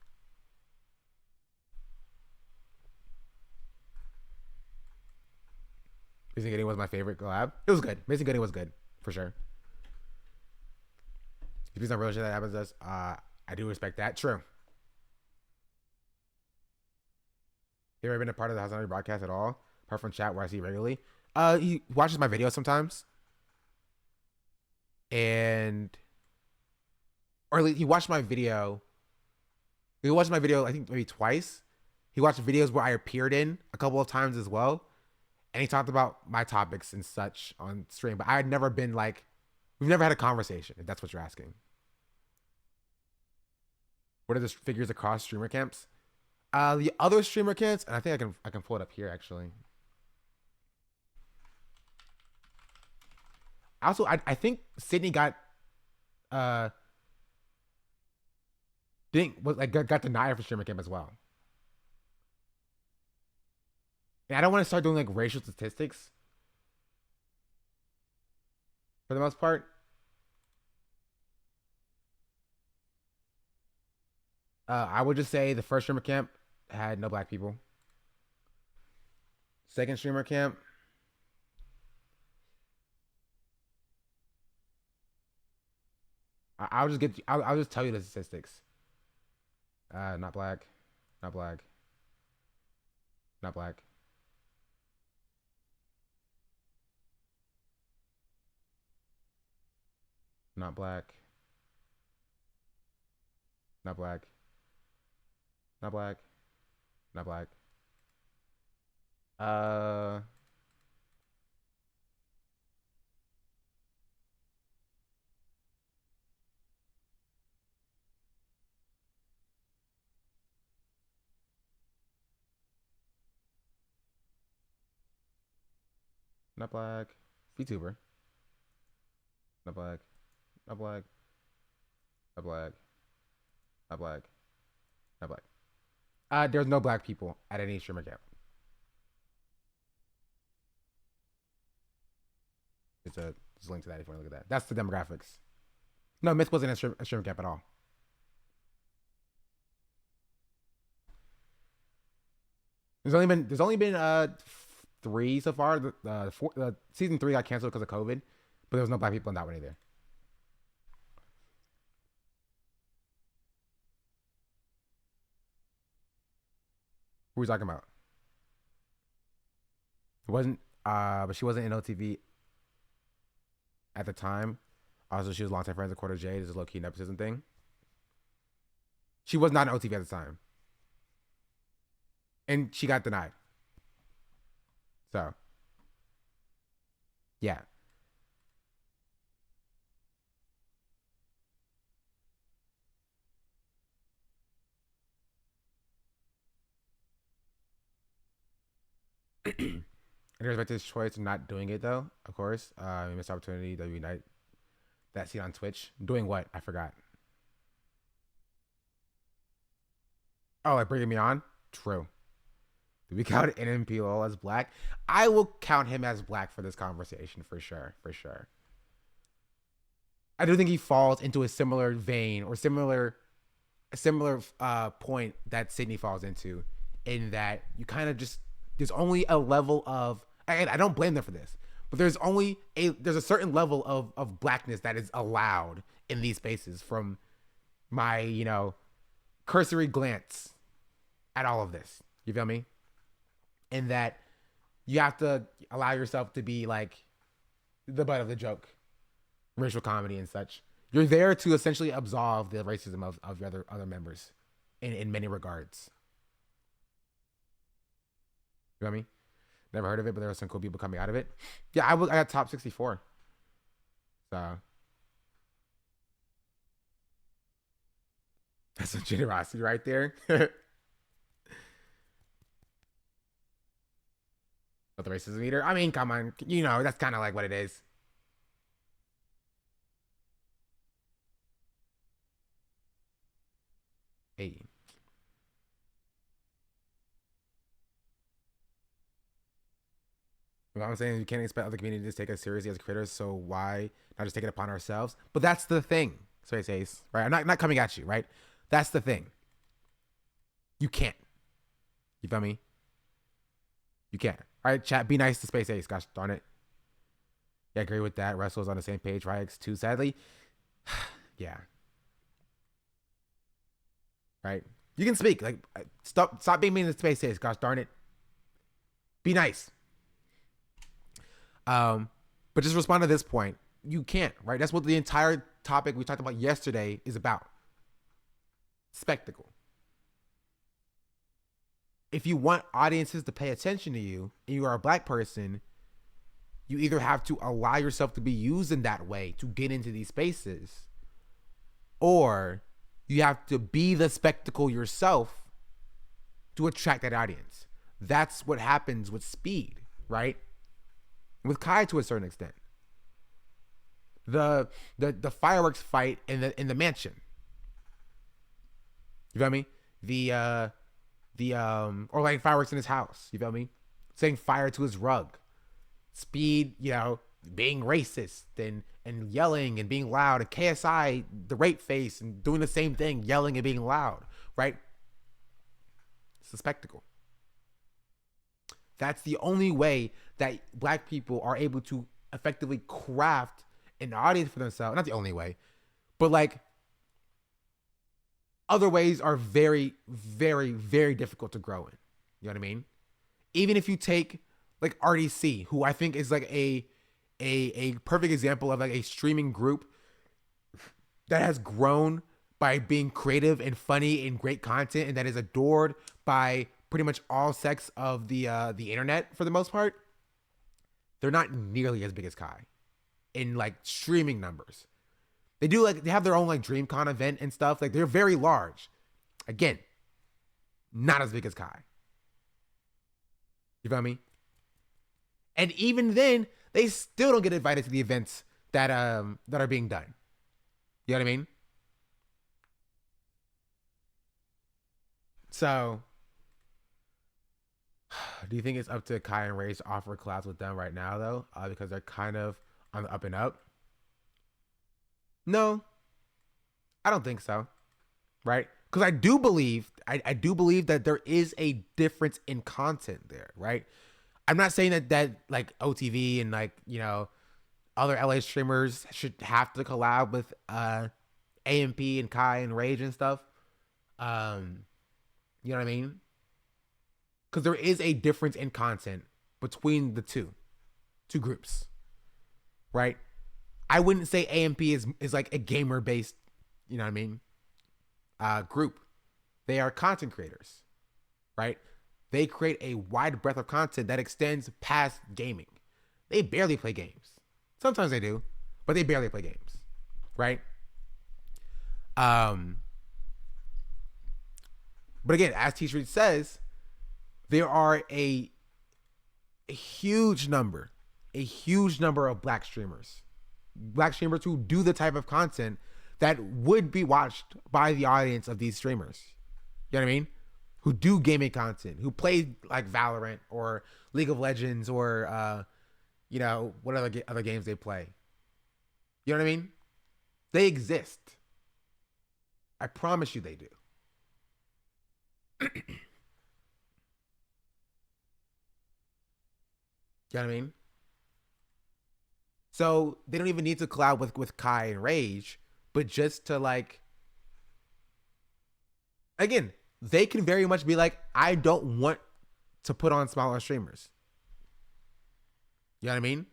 Amazing Gooding was my favorite collab. It was good. Amazing Gooding was good, for sure. If he's not real shit that happens to us, I do respect that. True. You ever been a part of the Hassan broadcast at all? Apart from chat where I see regularly? He watches my videos sometimes. Or at least he watched my video. He watched my video, I think maybe twice. He watched videos where I appeared in a couple of times as well. And he talked about my topics and such on stream. But I had never been like, we've never had a conversation, if that's what you're asking. What are the figures across streamer camps? The other streamer camps, and I think I can pull it up here actually. Also, I think Sydney got got denied for streamer camp as well. And I don't want to start doing like racial statistics for the most part. I would just say the first streamer camp had no Black people. Second streamer camp, I'll just tell you the statistics. Not Black, not Black, not Black. Not Black. Not Black. Not Black. Not Black. Not black. VTuber. Not black. Not black. Not black. Not black. Not black. There's no black people at any streamer camp. There's a link to that if you want to look at that. That's the demographics. No, Myth wasn't a streamer camp at all. There's only been 3 so far. Season 3 got canceled because of COVID, but there was no black people in that one either. Who are we talking about? It wasn't, but she wasn't in OTV at the time. Also, she was longtime friends with Quarter J. This is a low-key nepotism thing. She was not in OTV at the time. And she got denied. So, yeah. I respect his choice of not doing it though, of course. Missed opportunity to unite that seat on Twitch. Doing what? I forgot. Oh, like bringing me on? True. Do we count NMPO as black? I will count him as black for this conversation for sure. For sure. I do think he falls into a similar vein or similar point that Sydney falls into, in that you kind of just, there's only a level of, and I don't blame them for this, but there's a certain level of blackness that is allowed in these spaces from my, cursory glance at all of this. You feel me? In that you have to allow yourself to be like the butt of the joke, racial comedy and such. You're there to essentially absolve the racism of your other members in many regards. You know what I mean? Never heard of it, but there were some cool people coming out of it. Yeah, I got top 64. So that's some generosity right there. But the racism meter, I mean, come on, that's kind of like what it is. Hey. What I'm saying, you can't expect other communities to take us seriously as creators, so why not just take it upon ourselves? But that's the thing, Space Ace, right? I'm not coming at you, right? That's the thing. You can't. You feel me? You can't. All right, chat, be nice to Space Ace, gosh darn it. Yeah, I agree with that. Russell's on the same page, right? X2, sadly. Yeah. Right? You can speak. Like, stop being mean to Space Ace, gosh darn it. Be nice. But just respond to this point. You can't, right? That's what the entire topic we talked about yesterday is about. Spectacle. If you want audiences to pay attention to you and you are a black person, you either have to allow yourself to be used in that way to get into these spaces, or you have to be the spectacle yourself to attract that audience. That's what happens with Speed, right? With Kai to a certain extent. The fireworks fight in the mansion. You feel me? Or lighting fireworks in his house. You feel me? Setting fire to his rug. Speed, being racist and yelling and being loud. And KSI, the rape face, and doing the same thing, yelling and being loud, right? It's a spectacle. That's the only way that black people are able to effectively craft an audience for themselves. Not the only way, but like other ways are very, very, very difficult to grow in. You know what I mean? Even if you take like RDC, who I think is like a perfect example of like a streaming group that has grown by being creative and funny and great content, and that is adored by pretty much all sects of the internet for the most part. They're not nearly as big as Kai in like streaming numbers. They have their own like DreamCon event and stuff. Like they're very large. Again, not as big as Kai. You feel me? And even then, they still don't get invited to the events that are being done. You know what I mean? So, do you think it's up to Kai and Rage to offer collabs with them right now, though? Because they're kind of on the up and up? No, I don't think so. Right? Because I do believe that there is a difference in content there, right? I'm not saying that like OTV and like, you know, other LA streamers should have to collab with AMP and Kai and Rage and stuff. You know what I mean? Because there is a difference in content between the two groups, right? I wouldn't say AMP is like a gamer based, you know what I mean, group. They are content creators, right? They create a wide breadth of content that extends past gaming. They barely play games. Sometimes they do, but they barely play games, right? But again, as T-Street says, there are a huge number of black streamers who do the type of content that would be watched by the audience of these streamers. You know what I mean? Who do gaming content, who play like Valorant or League of Legends or, you know, what other games they play. You know what I mean? They exist. I promise you they do. You know what I mean? So they don't even need to collab with Kai and Rage, but just to like, again, they can very much be like, I don't want to put on smaller streamers. You know what I mean?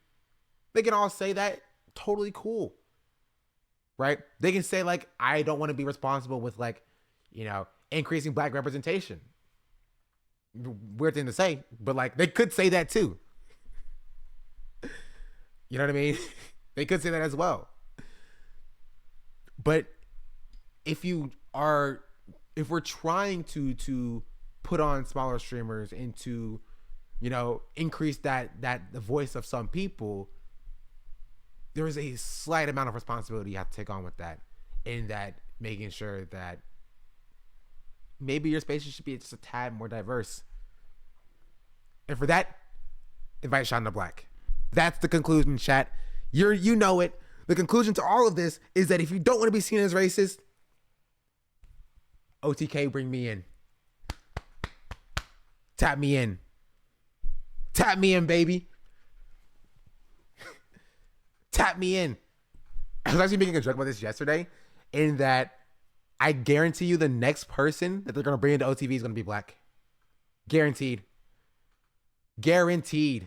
They can all say that. Totally cool. Right? They can say like, I don't want to be responsible with like, you know, increasing black representation. Weird thing to say, but like they could say that too. You know what I mean? They could say that as well. But if we're trying to put on smaller streamers and to, you know, increase the voice of some people, there is a slight amount of responsibility you have to take on with that, in that making sure that maybe your spaces should be just a tad more diverse. And for that, invite Shonda Black. That's the conclusion, chat. You know it. The conclusion to all of this is that if you don't want to be seen as racist, OTK, bring me in. Tap me in. Tap me in, baby. Tap me in. I was actually making a joke about this yesterday, in that I guarantee you the next person that they're going to bring into OTV is going to be black. Guaranteed. Guaranteed.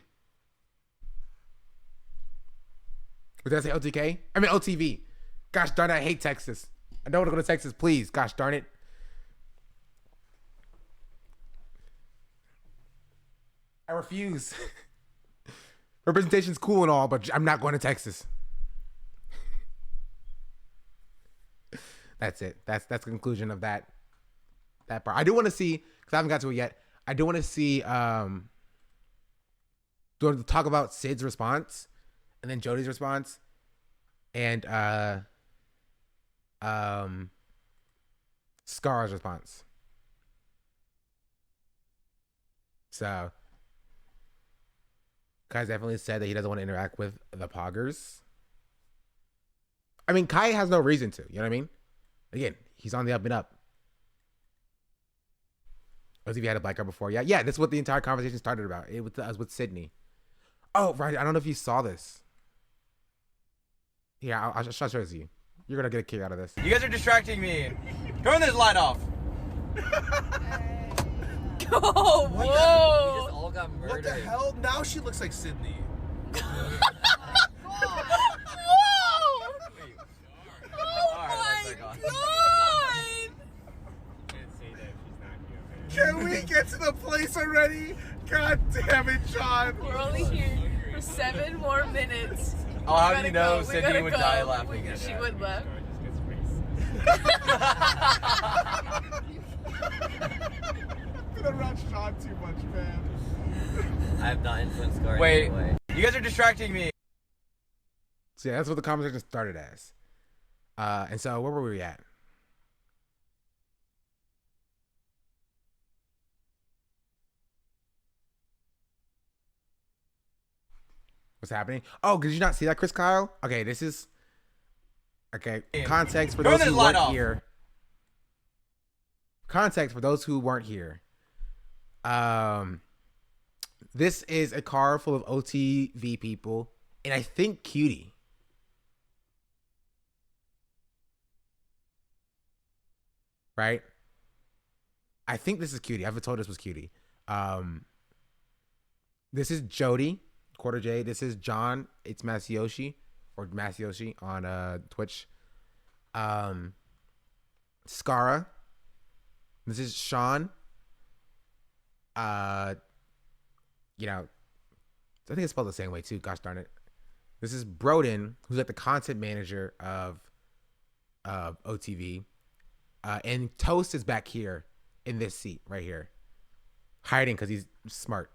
Did I say OTK? I mean OTV. Gosh darn it, I hate Texas. I don't want to go to Texas, please. Gosh darn it. I refuse. Representation's cool and all, but I'm not going to Texas. That's it. That's the conclusion of that part. I do want to see, because I haven't got to it yet, I do want to see do you want to talk about Sid's response and then Jody's response and Scar's response. So Kai's definitely said that he doesn't want to interact with the poggers. I mean, Kai has no reason to, you know what I mean? Again, he's on the up and up. As if he had a black girl before. Yeah, that's what the entire conversation started about. It was with Sydney. Oh, right. I don't know if you saw this. Yeah, I'll show it to you. You're going to get a kick out of this. You guys are distracting me. Turn this light off. Oh, whoa. We just all got murdered. What the hell? Now she looks like Sydney. Can we get to the place already? God damn it, John. We're only here for 7 more minutes. Oh, how do you know Sydney would die laughing at She that? would laugh. I'm gonna rush John too much, man. I have not influence score. Wait, anyway. you guys are distracting me. So yeah, that's what the conversation started as. And so where were we at? What's happening? Oh, did you not see that, Chris Kyle? Okay, this is context for Turn those this who light weren't off. here. Context for those who weren't here. This is a car full of OTV people, and I think Cutie. Right? I think this is Cutie. I've been told this was Cutie. This is Jody, Quarter J. This is John. It's Masayoshi, or Masayoshi on Twitch. Skara. This is Sean. You know, I think it's spelled the same way too. Gosh darn it. This is Broden, who's like the content manager of OTV. And Toast is back here in this seat right here, hiding because he's smart.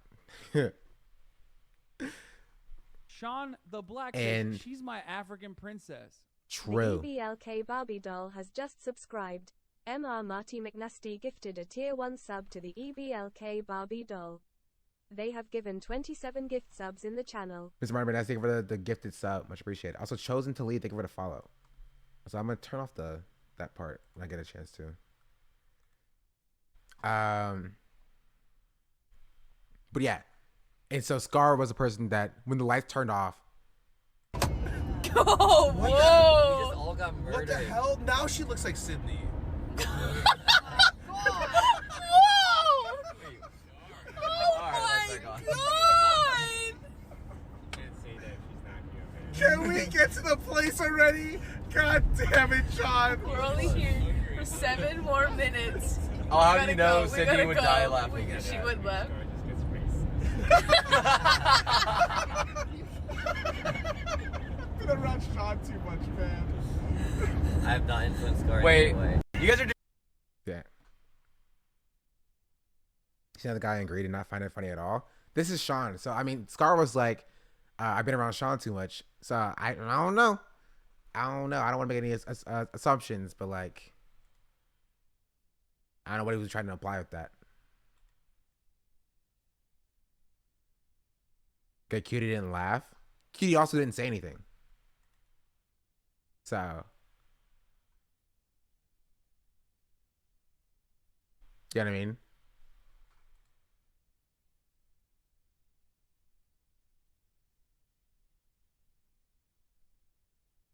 Sean the Black And- says she's my African princess. True. The EBLK Barbie doll has just subscribed. MR Marty McNasty gifted a tier 1 sub to the EBLK Barbie doll. They have given 27 gift subs in the channel. Mr. Martin, thank you for the gifted sub. Much appreciated. Also, Chosen to Lead, thank you for the follow. So I'm going to turn off that part when I get a chance to. But yeah. And so Scar was a person that, when the lights turned off, Oh, We whoa! just all got murdered. What the hell? Now she looks like Sydney. Whoa! Oh my god! Can we get to the place already? God damn it, John. We're only here for 7 more minutes. Oh, how We do you gotta know go. We Sydney gotta would go. die laughing at She that? would laugh. I'm gonna rush John too much, man. I have not influence score. Wait, anyway. you guys are. yeah. See how the guy agreed and not find it funny at all? This is Sean. So, I mean, Scar was like, I've been around Sean too much. So, I don't know. I don't want to make any assumptions, but like, I don't know what he was trying to imply with that. Okay, Cutie didn't laugh. Cutie also didn't say anything. So, you know what I mean?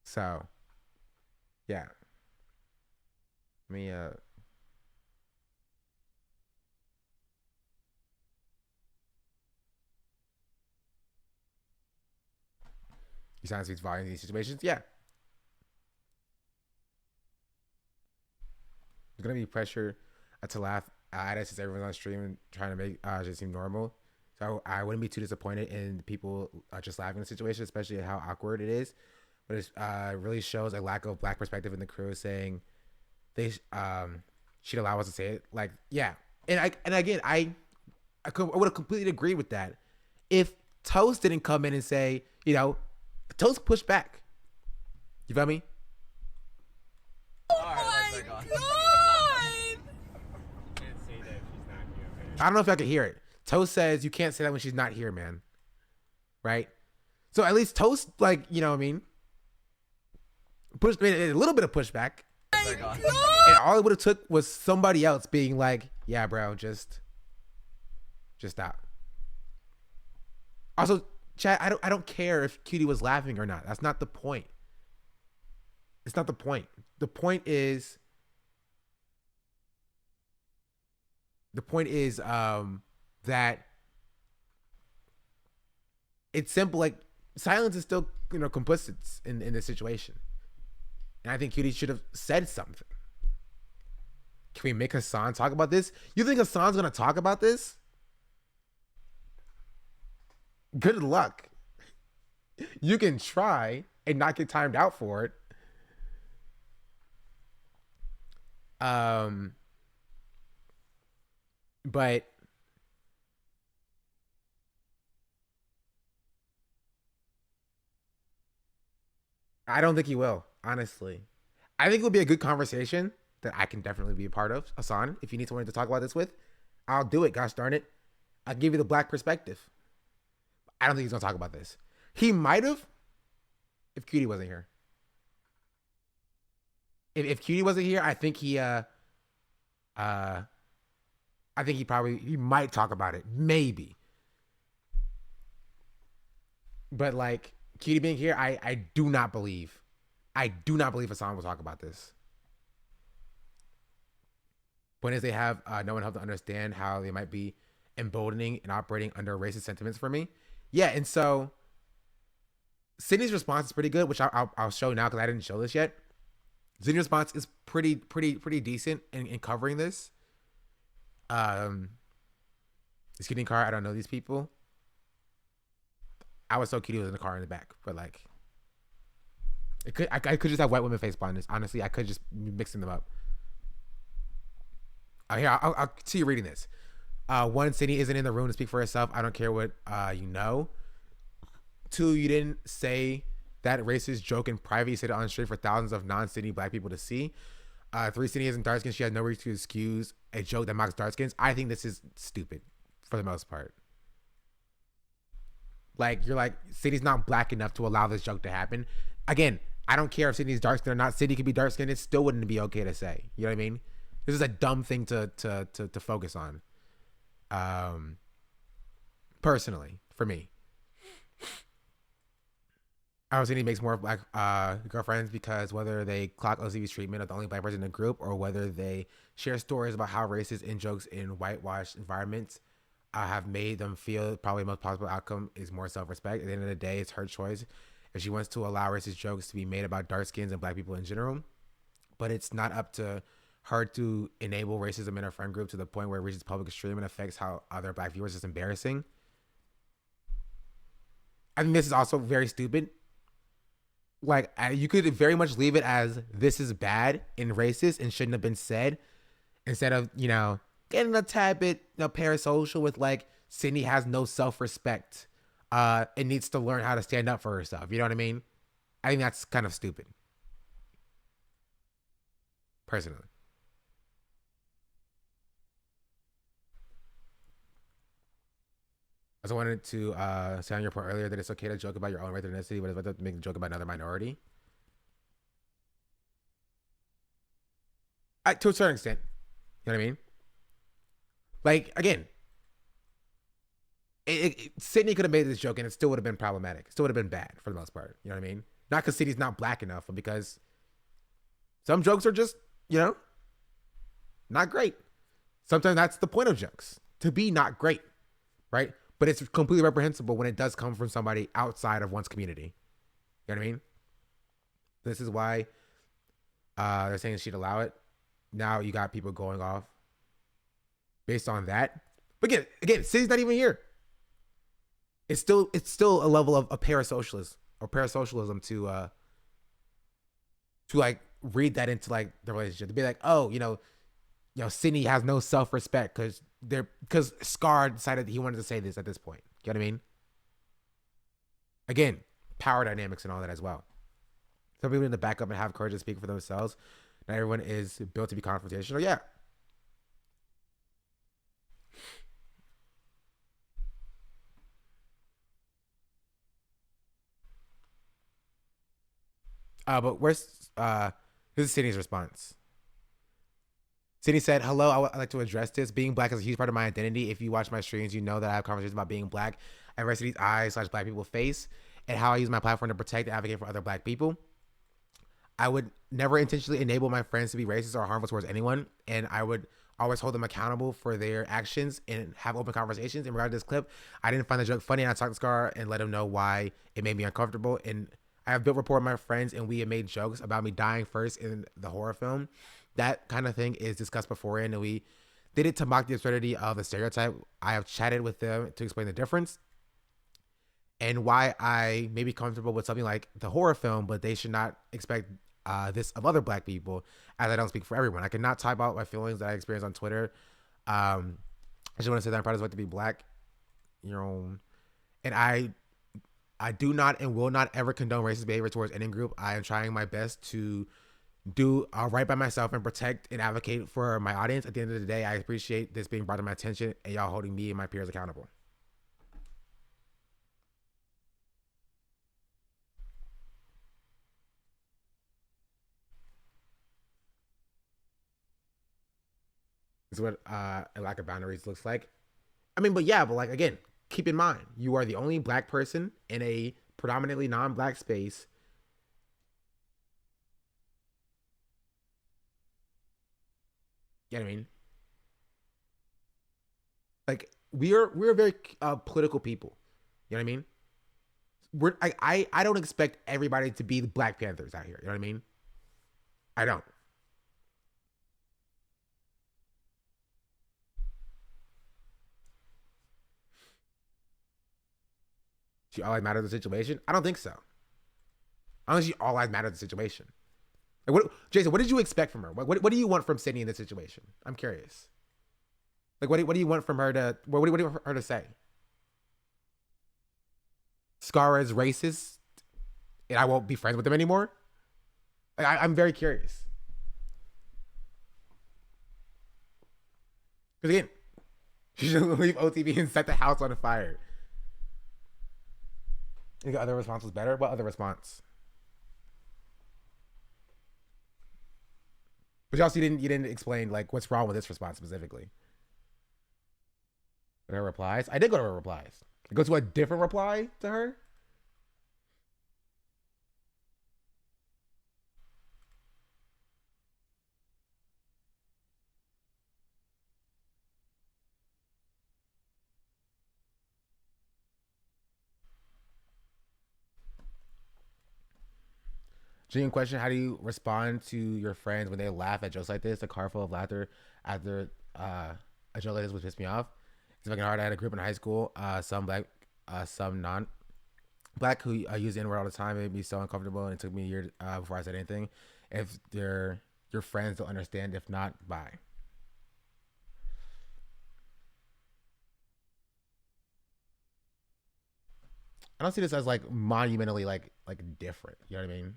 So, yeah. Let me, You sound speaks volumes in these situations? Yeah. There's gonna be pressure to laugh at us since everyone's on stream and trying to make just seem normal. So I wouldn't be too disappointed in people just laughing at the situation, especially at how awkward it is. But it really shows a lack of black perspective in the crew, saying they should allow us to say it. Like, yeah, and again, I would have completely agreed with that if Toast didn't come in and say, you know, Toast pushed back. You feel me? Oh my god! I don't know if I can hear it. Toast says you can't say that when she's not here, man. Right? So at least Toast, like, you know what I mean? Made a little bit of pushback. Oh my god! And all it would have took was somebody else being like, yeah, bro, just stop. Also, chat, I don't care if Cutie was laughing or not. That's not the point. It's not the point. The point is that it's simple. Like, silence is still, you know, complicit in this situation. And I think Cutie should have said something. Can we make Hassan talk about this? You think Hassan's gonna talk about this? Good luck. You can try and not get timed out for it. But I don't think he will, honestly. I think it would be a good conversation that I can definitely be a part of. Hassan, if you need someone to talk about this with, I'll do it. Gosh darn it. I'll give you the black perspective. I don't think he's going to talk about this. He might have if Cutie wasn't here. If Cutie wasn't here, I think he he might talk about it. Maybe. But like Cutie being here, I do not believe Hassan will talk about this. Point is, they have no one help to understand how they might be emboldening and operating under racist sentiments for me. Yeah, and so Sydney's response is pretty good, which I'll show now because I didn't show this yet. Sydney's response is pretty decent in covering this. This Cutie car, I don't know these people. I was so Cutie was in the car in the back, but like, I could just have white women face blindness. Honestly, I could just mixing them up. Here, I'll see you reading this. One, Sydney isn't in the room to speak for herself. I don't care what you know. Two, you didn't say that racist joke in private. You said it on street for thousands of non-Sydney black people to see. Three, Sydney isn't dark skin. She has no reason to excuse a joke that mocks dark skins. I think this is stupid for the most part. Like, you're like, Sydney's not black enough to allow this joke to happen. Again, I don't care if Sydney's dark skinned or not. Sydney could be dark skinned. It still wouldn't be okay to say. You know what I mean? This is a dumb thing to focus on. Personally, for me. I don't think he makes more black girlfriends because whether they clock OTV's treatment of the only black person in the group or whether they share stories about how racist in jokes in whitewashed environments have made them feel probably the most possible outcome is more self-respect. At the end of the day, it's her choice if she wants to allow racist jokes to be made about dark skins and black people in general. But it's not up to her to enable racism in her friend group to the point where it reaches public extreme and affects how other black viewers. Is embarrassing. I think this is also very stupid. Like, you could very much leave it as this is bad and racist and shouldn't have been said, instead of, you know, getting a tad bit, you know, parasocial with like Sydney has no self-respect and needs to learn how to stand up for herself. You know what I mean? I think that's kind of stupid. Personally. I also wanted to say on your point earlier that it's okay to joke about your own race or ethnicity, but it's better to make a joke about another minority. To a certain extent. You know what I mean? Like, again, Sydney could have made this joke and it still would have been problematic. It still would have been bad for the most part. You know what I mean? Not because Sydney's not black enough, but because some jokes are just, you know, not great. Sometimes that's the point of jokes, to be not great, right? But it's completely reprehensible when it does come from somebody outside of one's community. You know what I mean? This is why they're saying she'd allow it. Now you got people going off based on that. But again, Sydney's not even here. It's still a level of parasocialism or parasocialism to like read that into like the relationship. To be like, oh, you know, Sydney has no self-respect because Scar decided he wanted to say this at this point. You know what I mean? Again, power dynamics and all that as well. Some people need to back up and have courage to speak for themselves. Not everyone is built to be confrontational. Yeah. But where's this is Sydney's response. Sydney said, hello, I'd like to address this. Being black is a huge part of my identity. If you watch my streams, you know that I have conversations about being black, adversity's eyes / black people face, and how I use my platform to protect and advocate for other black people. I would never intentionally enable my friends to be racist or harmful towards anyone, and I would always hold them accountable for their actions and have open conversations. In regard to this clip, I didn't find the joke funny, and I talked to Scar and let him know why it made me uncomfortable. And I have built rapport with my friends, and we have made jokes about me dying first in the horror film. That kind of thing is discussed beforehand, and we did it to mock the absurdity of the stereotype. I have chatted with them to explain the difference and why I may be comfortable with something like the horror film, but they should not expect this of other black people, as I don't speak for everyone. I cannot type out my feelings that I experience on Twitter. I just want to say that I'm proud as well to be black, you know, and I I do not and will not ever condone racist behavior towards any group. I am trying my best to do right by myself and protect and advocate for my audience. At the end of the day, I appreciate this being brought to my attention and y'all holding me and my peers accountable. Is what a lack of boundaries looks like. I mean, but like, again, keep in mind, you are the only black person in a predominantly non-black space. You know what I mean? Like, we're very political people. You know what I mean? I don't expect everybody to be the Black Panthers out here. You know what I mean? I don't. She all lives matter to the situation? I don't think so. I don't think she all lives matter to the situation. Like, what, Jason, what did you expect from her? What do you want from Sydney in this situation? I'm curious. Like, what do you want from her to, what do you want her to say? Scar is racist and I won't be friends with him anymore? Like, I'm very curious. Because again, she should leave OTV and set the house on fire. You think the other response was better? What other response? But also you didn't explain like what's wrong with this response specifically. But her replies? I did go to her replies. I go to a different reply to her. Genuine question: how do you respond to your friends when they laugh at jokes like this? A car full of laughter after a joke like this would piss me off. It's fucking hard. I had a group in high school, some black, some non-black, who use the N-word all the time. It made me so uncomfortable, and it took me a year before I said anything. If they're your friends, don't understand. If not, bye. I don't see this as like monumentally like different. You know what I mean?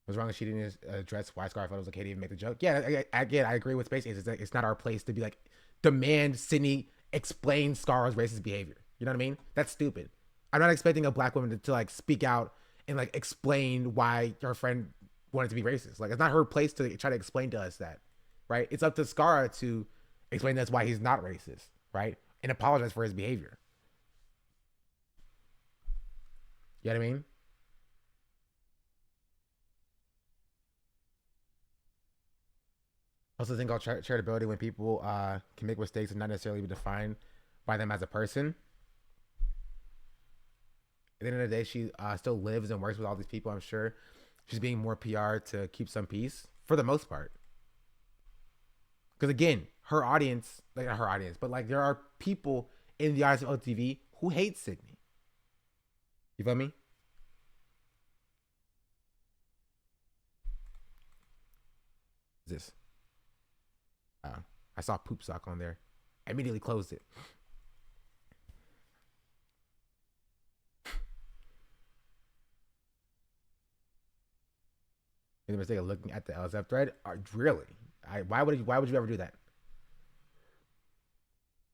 What's wrong if she didn't address why Scar felt it was okay to even make the joke? Yeah, again, I agree with Space Ace. It's not our place to be like, demand Sydney explain Scar's racist behavior. You know what I mean? That's stupid. I'm not expecting a black woman to like speak out and like explain why her friend wanted to be racist. Like, it's not her place to try to explain to us that, right? It's up to Scar to explain that's why he's not racist, right? And apologize for his behavior. You know what I mean? I also think about charitability when people can make mistakes and not necessarily be defined by them as a person. At the end of the day, she still lives and works with all these people, I'm sure. She's being more PR to keep some peace, for the most part. Because again, her audience, like not her audience, but like there are people in the audience of OTV who hate Sydney. You feel me? This. I saw poop sock on there. I immediately closed it. Made the mistake of looking at the LSF thread. Really? Why would you ever do that?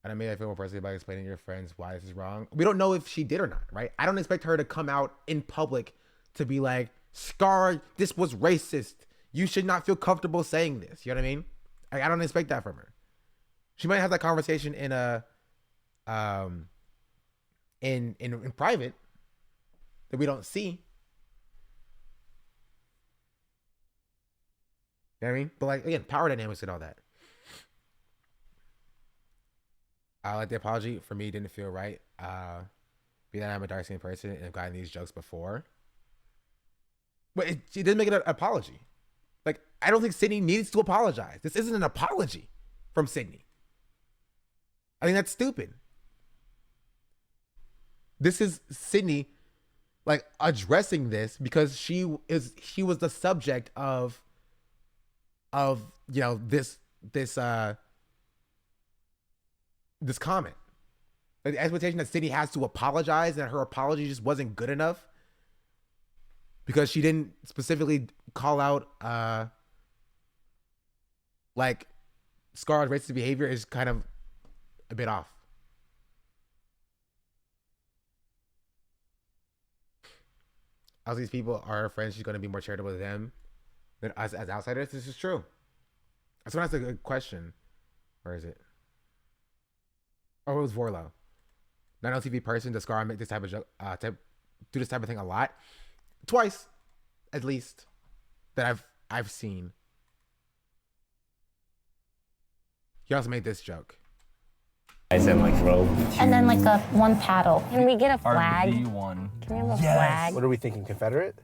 And I made I feel more personally about explaining to your friends why this is wrong. We don't know if she did or not, right? I don't expect her to come out in public to be like, Scar, this was racist. You should not feel comfortable saying this. You know what I mean? I don't expect that from her. She might have that conversation in a in private that we don't see. You know what I mean? But like, again, power dynamics and all that. Like the apology for me didn't feel right. Being that I'm a dark skinned person and I've gotten these jokes before. But it didn't make it an apology. Like, I don't think Sydney needs to apologize. This isn't an apology from Sydney. I think that's stupid. This is Sydney like addressing this because she was the subject of you know this comment. Like the expectation that Sydney has to apologize and her apology just wasn't good enough because she didn't specifically call out like Scar's racist behavior is kind of a bit off. As these people are her friends, she's going to be more charitable to them than us as outsiders. This is true. So that's a good question. Where is it? Oh, it was Vorlo. Not an OTV person. Does Scar make this type of joke, do this type of thing a lot? Twice, at least, that I've seen. He also made this joke. And like rope. And then like one paddle. Can we get a flag? RV1. Can we have a flag? What are we thinking, Confederate?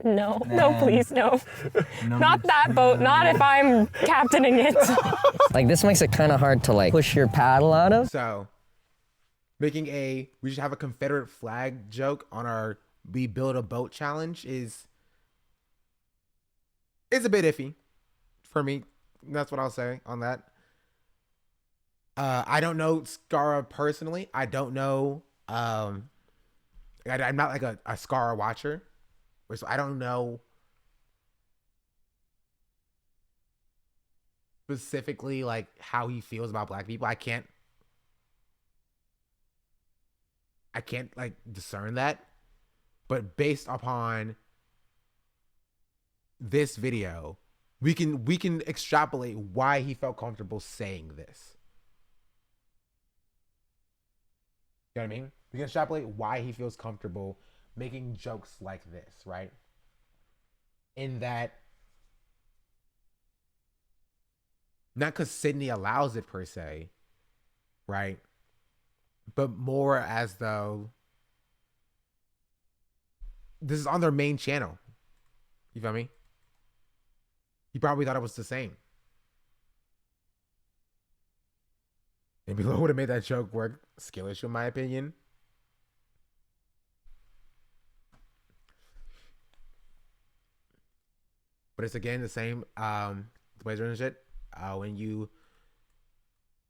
No, no, please, no. Not that boat, not if I'm captaining it. Like this makes it kind of hard to like push your paddle out of. So, we should have a Confederate flag joke on our We Build a Boat challenge is a bit iffy for me. That's what I'll say on that. I don't know Skara personally. I don't know. I'm not like a Skara watcher, so I don't know specifically like how he feels about black people. I can't like discern that. But based upon this video, we can extrapolate why he felt comfortable saying this. You know what I mean? We can extrapolate why he feels comfortable making jokes like this, right? In that, not because Sydney allows it per se, right? But more as though this is on their main channel. You feel me? He probably thought it was the same. And Below would have made that joke work. Skill issue, in my opinion. But it's again the same blazer and shit. When you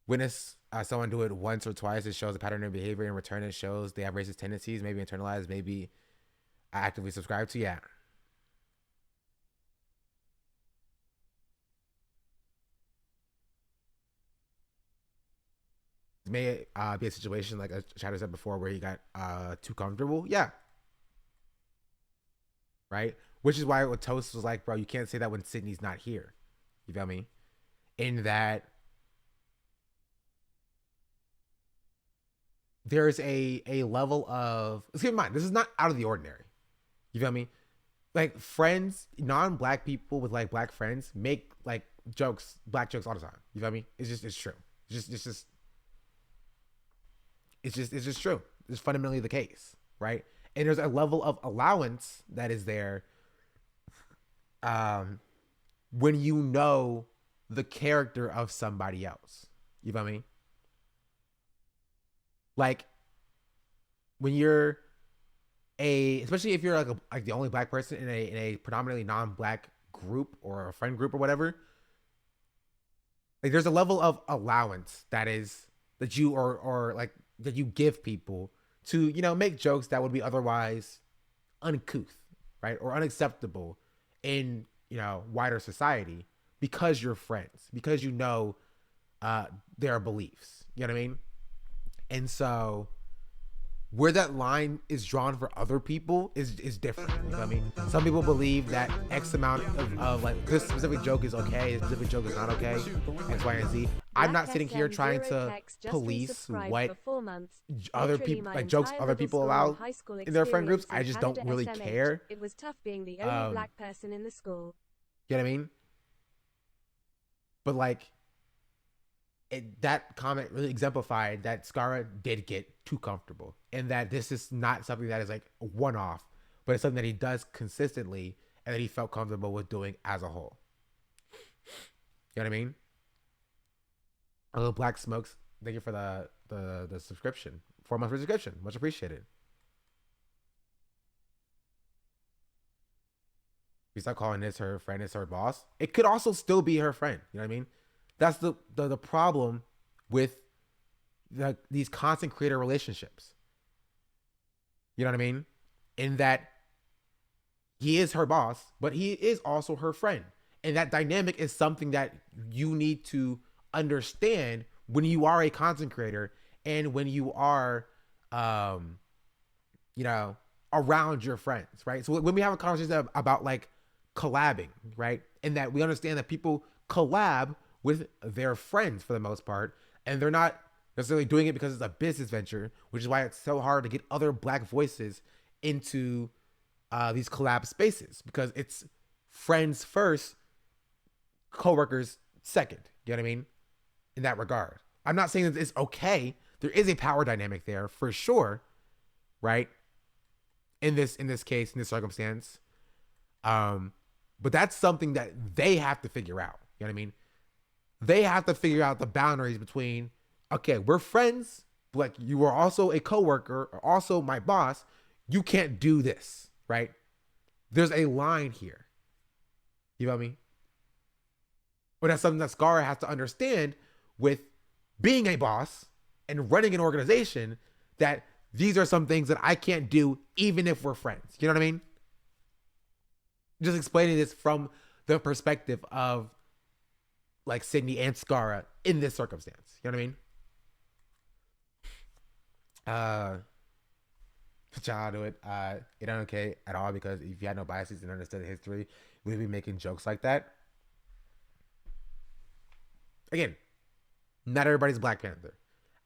witness someone do it once or twice, it shows a pattern of behavior. In return, it shows they have racist tendencies, maybe internalized, maybe actively subscribed to. Yeah. It may be a situation like Shadow said before where he got too comfortable. Yeah. Right? Which is why what Toast was like, bro, you can't say that when Sydney's not here. You feel me? In that there's a level of, let's keep in mind, this is not out of the ordinary. You feel me? Like friends, non-black people with like black friends make like jokes, black jokes all the time. You feel me? It's true. It's just true. It's fundamentally the case, right? And there's a level of allowance that is there when you know the character of somebody else. You feel me? Like when you're especially if you're like the only black person in a predominantly non-black group or a friend group or whatever, like there's a level of allowance that you or like that you give people to, you know, make jokes that would be otherwise uncouth, right? Or unacceptable in, you know, wider society because you're friends, because you know their beliefs. You know what I mean? And so where that line is drawn for other people is different. You know what I mean? Some people believe that X amount of like this specific joke is okay, this specific joke is not okay, X, Y, and Z. I'm not sitting here trying to police what other people, like jokes other people allow in their friend groups. I just don't really care. It was tough being the only black person in the school. You know what I mean? But like, that comment really exemplified that Skara did get too comfortable, and that this is not something that is like a one-off, but it's something that he does consistently and that he felt comfortable with doing as a whole. You know what I mean? A little Black Smokes, thank you for the subscription, 4 months subscription, much appreciated. We start calling this her friend, it's her boss. It could also still be her friend. You know what I mean? That's the problem with these content creator relationships. You know what I mean? In that he is her boss, but he is also her friend. And that dynamic is something that you need to understand when you are a content creator and when you are, you know, around your friends, right? So when we have a conversation about like collabing, right? And that we understand that people collab with their friends for the most part, and they're not necessarily doing it because it's a business venture, which is why it's so hard to get other Black voices into these collab spaces, because it's friends first, coworkers second. You know what I mean? In that regard, I'm not saying that it's okay. There is a power dynamic there for sure, right? In this case, in this circumstance, but that's something that they have to figure out. You know what I mean? They have to figure out the boundaries between, okay, we're friends, but like you are also a coworker or also my boss. You can't do this, right? There's a line here. You know what I mean? But that's something that Scar has to understand with being a boss and running an organization, that these are some things that I can't do even if we're friends. You know what I mean? Just explaining this from the perspective of like Sydney and Scara in this circumstance. You know what I mean? Y'all do it. It ain't okay at all, because if you had no biases and understood the history, we'd be making jokes like that. Again, not everybody's Black Panther.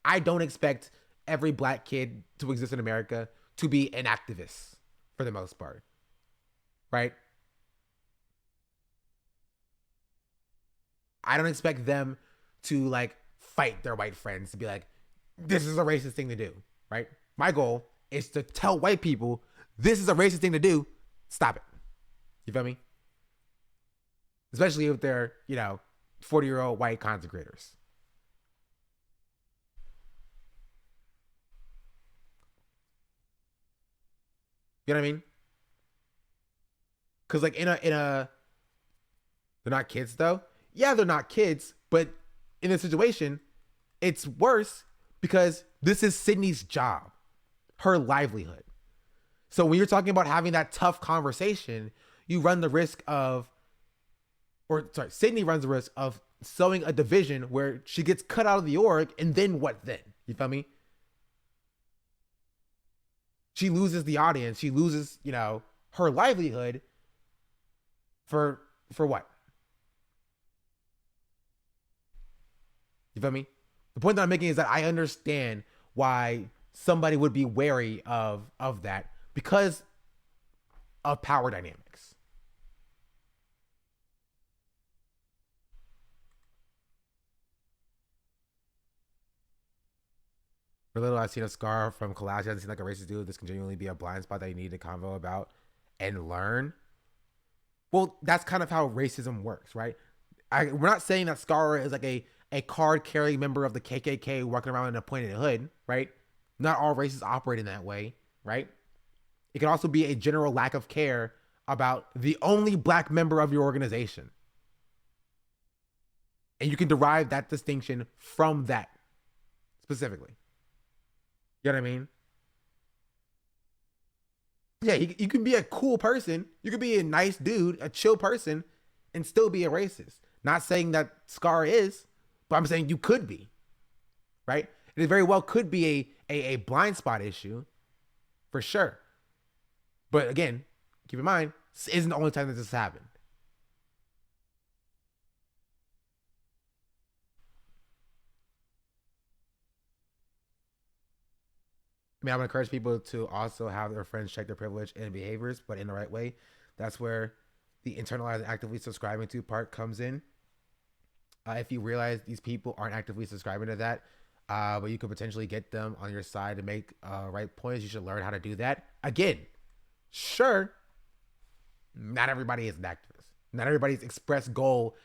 I don't expect every Black kid to exist in America to be an activist for the most part, right? I don't expect them to like fight their white friends to be like, this is a racist thing to do, right? My goal is to tell white people, this is a racist thing to do. Stop it. You feel me? Especially if they're, 40-year-old white content creators. You know what I mean? Because like in a they're not kids though. Yeah, they're not kids, but in this situation, it's worse because this is Sydney's job, her livelihood. So when you're talking about having that tough conversation, you run the risk of, Sydney runs the risk of sowing a division where she gets cut out of the org, and then what then? You feel me? She loses the audience. She loses, her livelihood for what? You feel me? The point that I'm making is that I understand why somebody would be wary of that because of power dynamics. For little, I've seen a Scar from collage. Doesn't seem like a racist dude. This can genuinely be a blind spot that you need to convo about and learn. Well, that's kind of how racism works, right? We're not saying that Scar is like a card-carrying member of the KKK walking around in a pointed hood, right? Not all races operate in that way, right? It can also be a general lack of care about the only Black member of your organization. And you can derive that distinction from that specifically. You know what I mean? Yeah, you can be a cool person. You could be a nice dude, a chill person, and still be a racist. Not saying that Scar is, but I'm saying you could be, right? It very well could be a blind spot issue, for sure. But again, keep in mind, this isn't the only time that this has happened. I mean, I would encourage people to also have their friends check their privilege and behaviors, but in the right way. That's where the internalized and actively subscribing to part comes in. If you realize these people aren't actively subscribing to that, but you could potentially get them on your side to make right points, you should learn how to do that. Again, sure, not everybody is an activist. Not everybody's express goal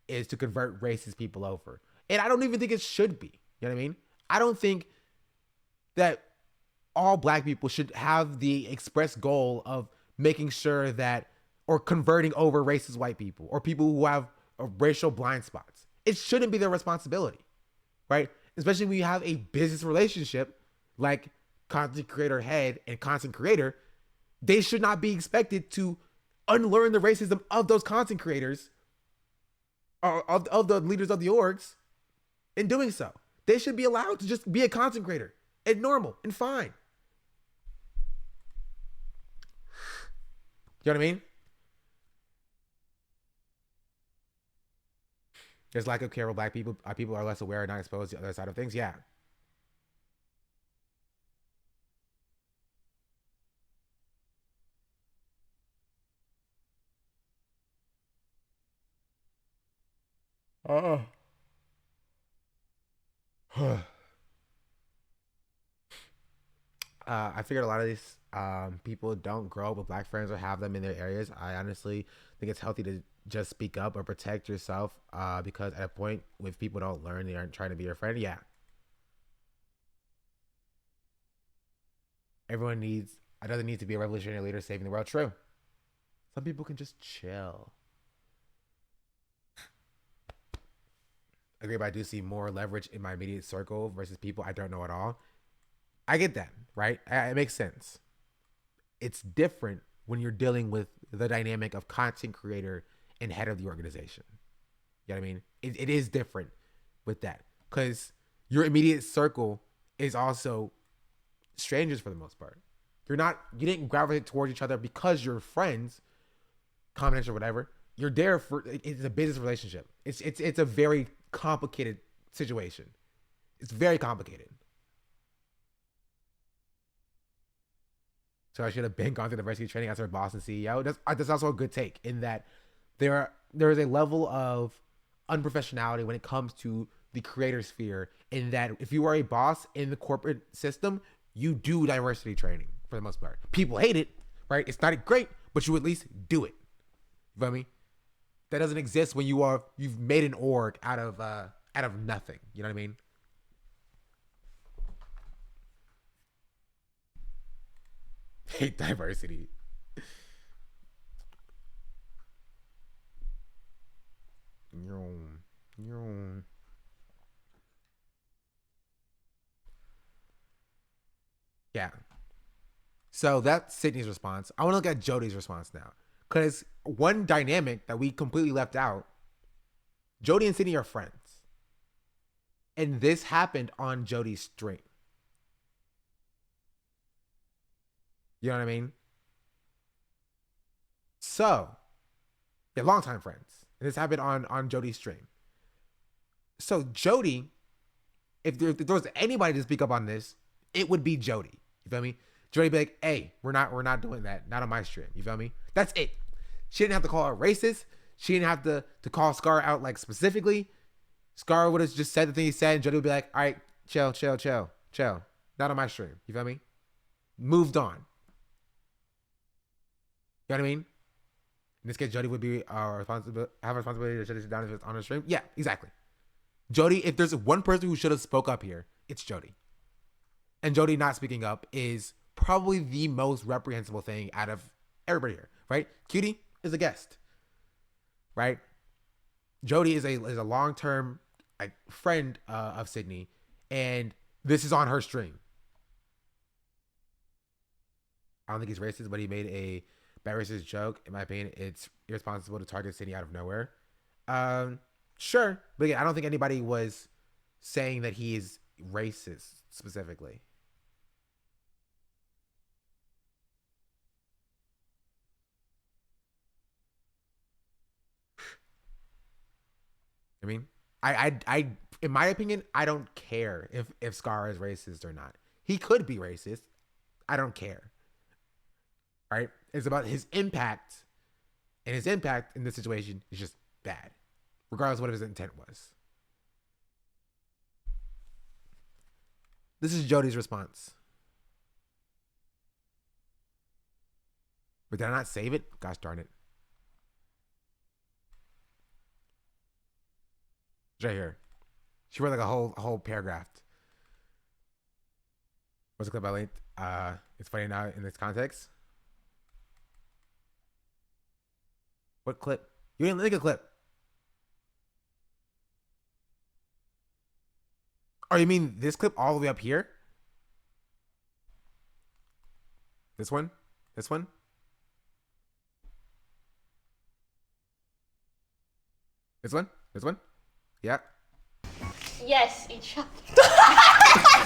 is to convert racist people over. And I don't even think it should be. You know what I mean? I don't think that all Black people should have the express goal of making sure that, or converting over racist white people or people who have racial blind spots. It shouldn't be their responsibility, right? Especially when you have a business relationship like content creator head and content creator, they should not be expected to unlearn the racism of those content creators or of the leaders of the orgs in doing so. They should be allowed to just be a content creator and normal and fine. You know what I mean? There's lack of care for black people. People are less aware and not exposed to the other side of things. Yeah. Oh. I figured a lot of these people don't grow up with black friends or have them in their areas. I honestly think it's healthy to just speak up or protect yourself because at a point, if people don't learn, they aren't trying to be your friend. Yeah. Everyone doesn't need to be a revolutionary leader saving the world. True. Some people can just chill. Agree, but I do see more leverage in my immediate circle versus people I don't know at all. I get that, right? It makes sense. It's different when you're dealing with the dynamic of content creator and head of the organization. You know what I mean? It is different with that because your immediate circle is also strangers for the most part. You didn't gravitate towards each other because you're friends, confidential or whatever. You're there for, it's a business relationship. It's a very complicated situation. It's very complicated. So I should have been gone through diversity training as our boss and CEO. That's also a good take in that there is a level of unprofessionality when it comes to the creator sphere in that if you are a boss in the corporate system, you do diversity training for the most part. People hate it, right? It's not great, but you at least do it. You feel me? That doesn't exist when you've made an org out of nothing. You know what I mean? Hate diversity. Yeah. So that's Sydney's response. I want to look at Jody's response now. Because one dynamic that we completely left out, Jody and Sydney are friends. And this happened on Jody's stream. You know what I mean? So, they're longtime friends. And this happened on Jody's stream. So Jody, if there was anybody to speak up on this, it would be Jody. You feel me? Jody be like, hey, we're not doing that. Not on my stream. You feel me? That's it. She didn't have to call her racist. She didn't have to call Scar out like specifically. Scar would have just said the thing he said, and Jody would be like, all right, chill. Not on my stream. You feel me? Moved on. You know what I mean? In this case, Jody would be have a responsibility to shut this down if it's on her stream. Yeah, exactly. Jody, if there's one person who should have spoke up here, it's Jody. And Jody not speaking up is probably the most reprehensible thing out of everybody here, right? Cutie is a guest, right? Jody is a long-term friend of Sydney, and this is on her stream. I don't think he's racist, but he made a bad racist joke. In my opinion, it's irresponsible to target Sydney out of nowhere. Sure, but again, I don't think anybody was saying that he is racist specifically. I mean, I in my opinion, I don't care if Scar is racist or not. He could be racist. I don't care. Right? It's about his impact, and his impact in this situation is just bad, regardless of what his intent was. This is Jody's response. But did I not save it? Gosh darn it. It's right here. She wrote like a whole paragraph. What's the clip I linked? It's funny now in this context. What clip? You didn't link a clip. Oh, you mean this clip all the way up here? This one? This one? This one? This one? Yeah. Yes, each other.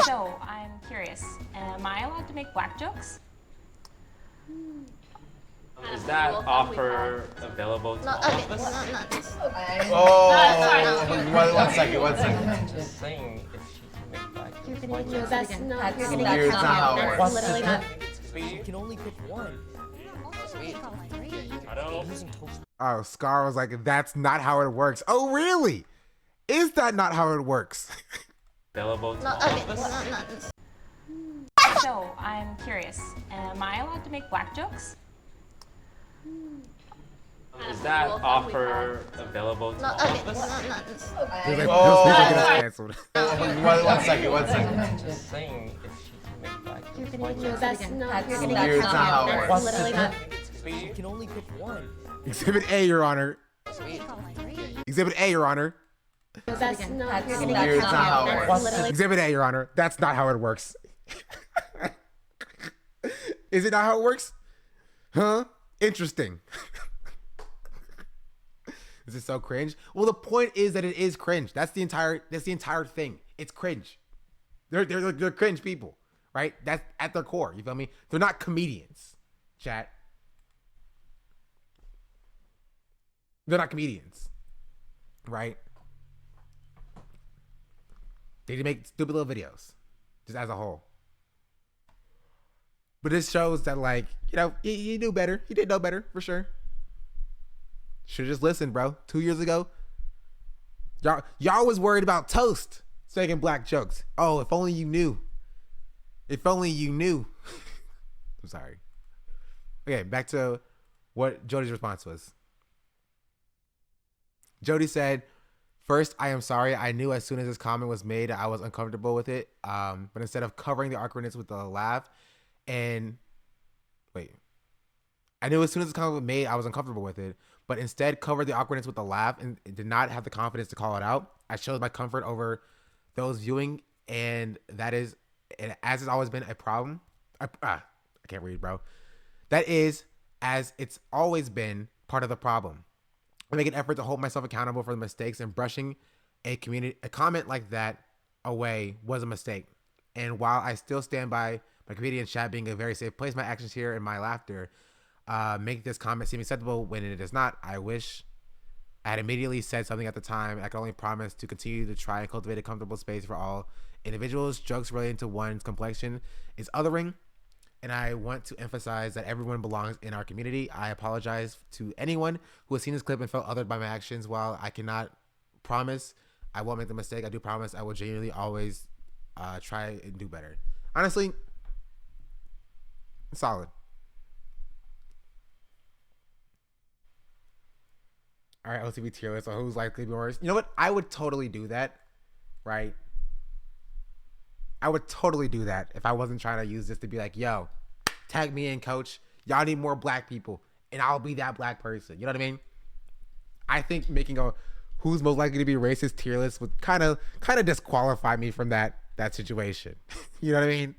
So, I'm curious. Am I allowed to make black jokes? Is that offer available to all of us? Not this. Oh, one second. I'm just saying if she can make black jokes. That's not. That's not how it works. Literally not. You can only pick one. Oh, Scar was like, that's not how it works. Oh, really? Is that not how it works? Available to all of us? Not this. So, I'm curious. Am I allowed to make black jokes? Is that offer available to all of us? Not this. He's like, those people get us canceled. One second. I'm just saying if she can make black jokes. That's not. That's not how it works. Literally not. You can only pick one. Exhibit A, Your Honor. Exhibit A, Your Honor. That's not. That's not how it works. Literally. Exhibit A, Your Honor. That's not how it works. Is it not how it works? Huh? Interesting. This is so cringe. Well, the point is that it is cringe. That's the entire thing. It's cringe. They're cringe people, right? That's at their core. You feel me? They're not comedians, chat. They're not comedians, right? They just make stupid little videos, just as a whole. But this shows that, like, you know, you knew better. You did know better, for sure. Should've just listened, bro. 2 years ago, y'all was worried about Toast making black jokes. Oh, if only you knew. If only you knew. I'm sorry. Okay, back to what Jody's response was. Jody said, first, I am sorry. I knew as soon as this comment was made, I was uncomfortable with it. But instead of covering the awkwardness with a laugh I knew as soon as this comment was made, I was uncomfortable with it, but instead covered the awkwardness with a laugh and did not have the confidence to call it out. I showed my comfort over those viewing, and as it's always been a problem. I can't read, bro. That is, as it's always been part of the problem. I make an effort to hold myself accountable for the mistakes, and brushing a comment like that away was a mistake. And while I still stand by my comedian chat being a very safe place, my actions here and my laughter make this comment seem acceptable when it is not. I wish I had immediately said something at the time. I can only promise to continue to try and cultivate a comfortable space for all individuals. Jokes relating to one's complexion is othering, and I want to emphasize that everyone belongs in our community. I apologize to anyone who has seen this clip and felt othered by my actions. While I cannot promise I won't make the mistake, I do promise I will genuinely always try and do better. Honestly, solid. All right, OTV tier list. So who's likely to be worse? You know what? I would totally do that, right? I would totally do that if I wasn't trying to use this to be like, yo, tag me in, coach. Y'all need more black people, and I'll be that black person. You know what I mean? I think making a who's most likely to be racist tier list would kind of disqualify me from that situation. You know what I mean?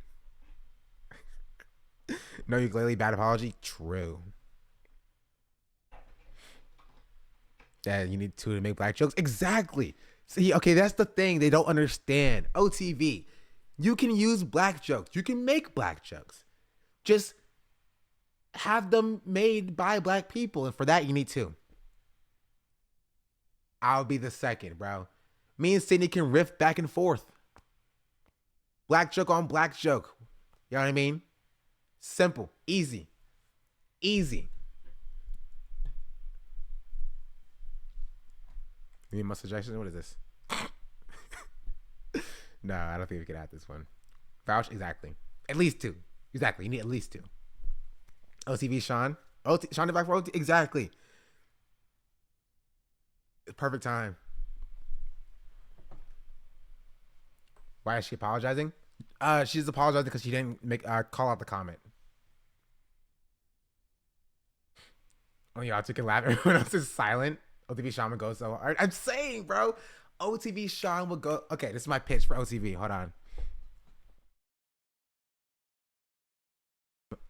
No ukulele, bad apology. True. That you need to make black jokes. Exactly. See, okay, that's the thing they don't understand. OTV, you can use black jokes. You can make black jokes. Just have them made by black people. And for that, you need to. I'll be the second, bro. Me and Sydney can riff back and forth. Black joke on black joke. You know what I mean? Simple. Easy. Easy. You need my suggestions? What is this? No, I don't think we can add this one. Vouch? Exactly. At least two. Exactly. You need at least two. OTV Sean. Sean the back for OT. Exactly. Perfect time. Why is she apologizing? She's apologizing because she didn't call out the comment. Oh yeah, I took a laugh. Everyone else is silent. OTV Shaman goes so hard. I'm saying, bro. OTV Sean will go. Okay, this is my pitch for OTV. Hold on.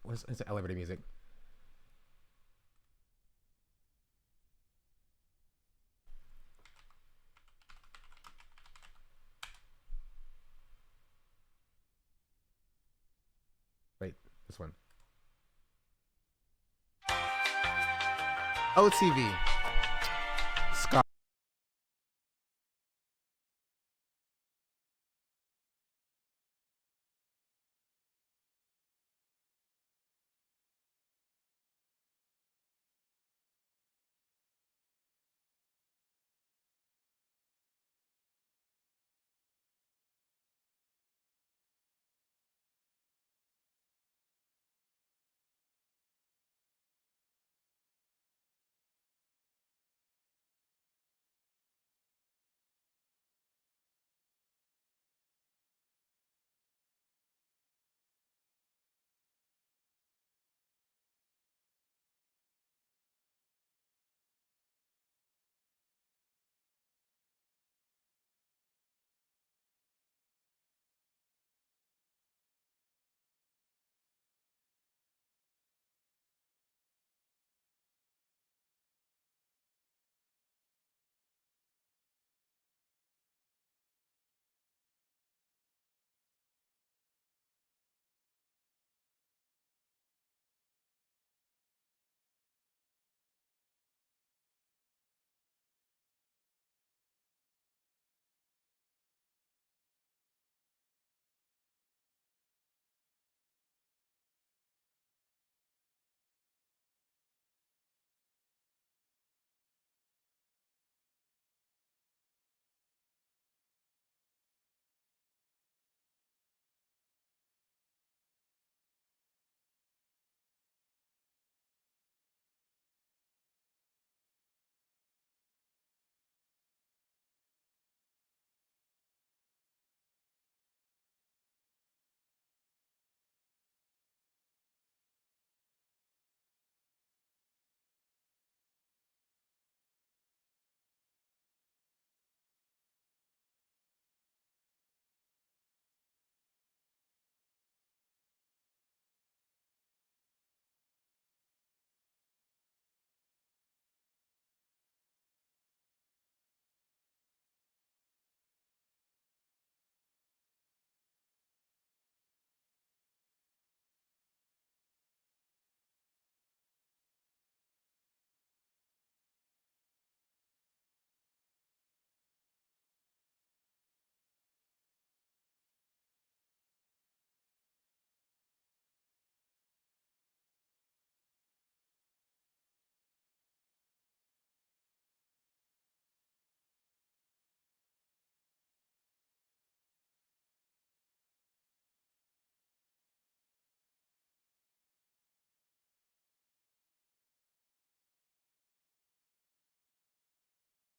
What's the elevator music? Wait, this one. OTV. Scott.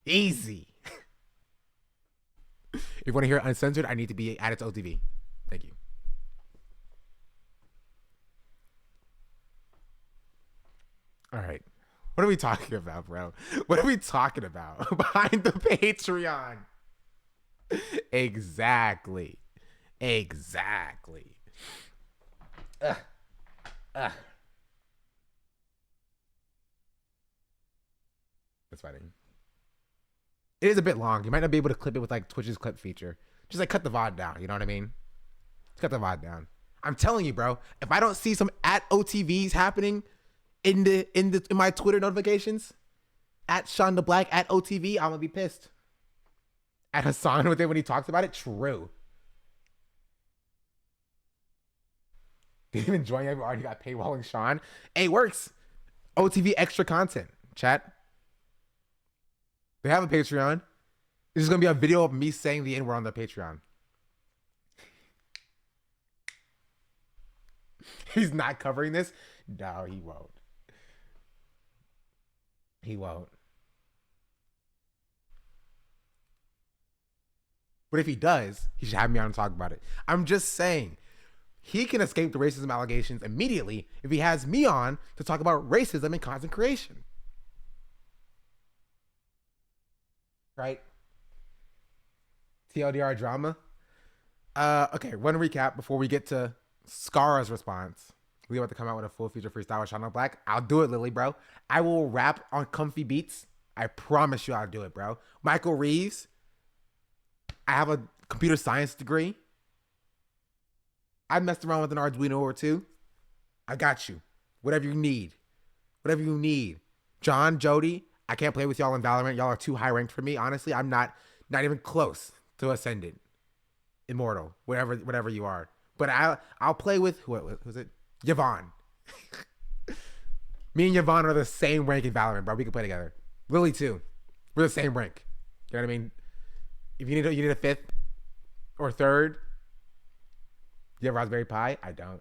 Easy. If you want to hear it uncensored, I need to be added to OTV. Thank you. All right. What are we talking about, bro? What are we talking about? Behind the Patreon. Exactly. Exactly. That's funny. It is a bit long. You might not be able to clip it with like Twitch's clip feature. Just like cut the VOD down. You know what I mean? Just cut the VOD down. I'm telling you, bro. If I don't see some at OTVs happening in my Twitter notifications, at Sean the Black, at OTV, I'm gonna be pissed. At Hassan with it when he talks about it, true. Even joining, I've already got paywalling Sean. Hey, works. OTV extra content. Chat. They have a Patreon. This is gonna be a video of me saying the N-word on the Patreon. He's not covering this? No, he won't. He won't. But if he does, he should have me on and talk about it. I'm just saying, he can escape the racism allegations immediately if he has me on to talk about racism and content creation. Right? TLDR drama. Okay, one recap before we get to Scara's response. We about to come out with a full feature freestyle with Shauna Black. I'll do it, Lily, bro. I will rap on comfy beats. I promise you I'll do it, bro. Michael Reeves. I have a computer science degree. I messed around with an Arduino or two. I got you. Whatever you need. Whatever you need. John, Jody, I can't play with y'all in Valorant. Y'all are too high ranked for me. Honestly, I'm not even close to Ascendant. Immortal. Whatever you are. But I'll play with who's it? Yvonne. Me and Yvonne are the same rank in Valorant, bro. We can play together. Lily too. We're the same rank. You know what I mean? If you need a fifth or third, you have Raspberry Pi? I don't.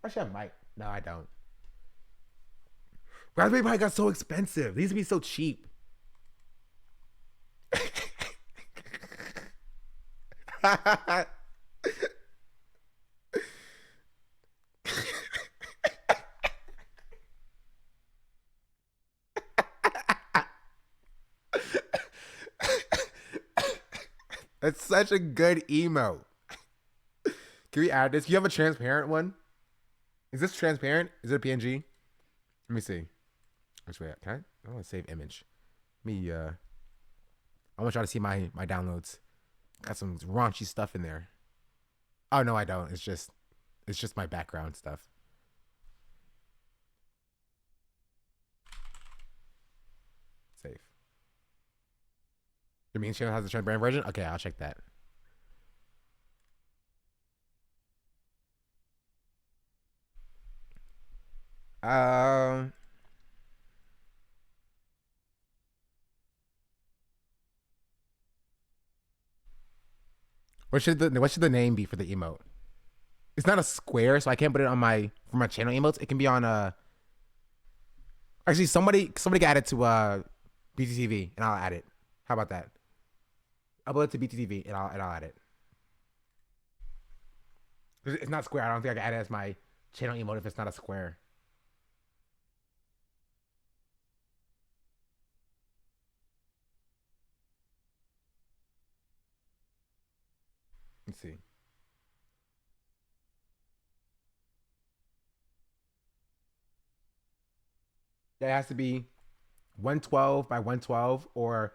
Actually, I might. No, I don't. Raspberry Pi got so expensive. They used to be so cheap. That's such a good emote. Can we add this? You have a transparent one? Is this transparent? Is it a PNG? Let me see. Which way? Can I want to save image. I want y'all to see my downloads. Got some raunchy stuff in there. Oh no, I don't. It's just my background stuff. Save. Your main channel has the transparent version? Okay, I'll check that. What should the name be for the emote? It's not a square, so I can't put it on for my channel emotes. It can be on actually somebody got it to BTTV and I'll add it. How about that? Upload it to BTTV and I'll add it. It's not square. I don't think I can add it as my channel emote if it's not a square. Let's see. Yeah, it has to be 112 by 112 or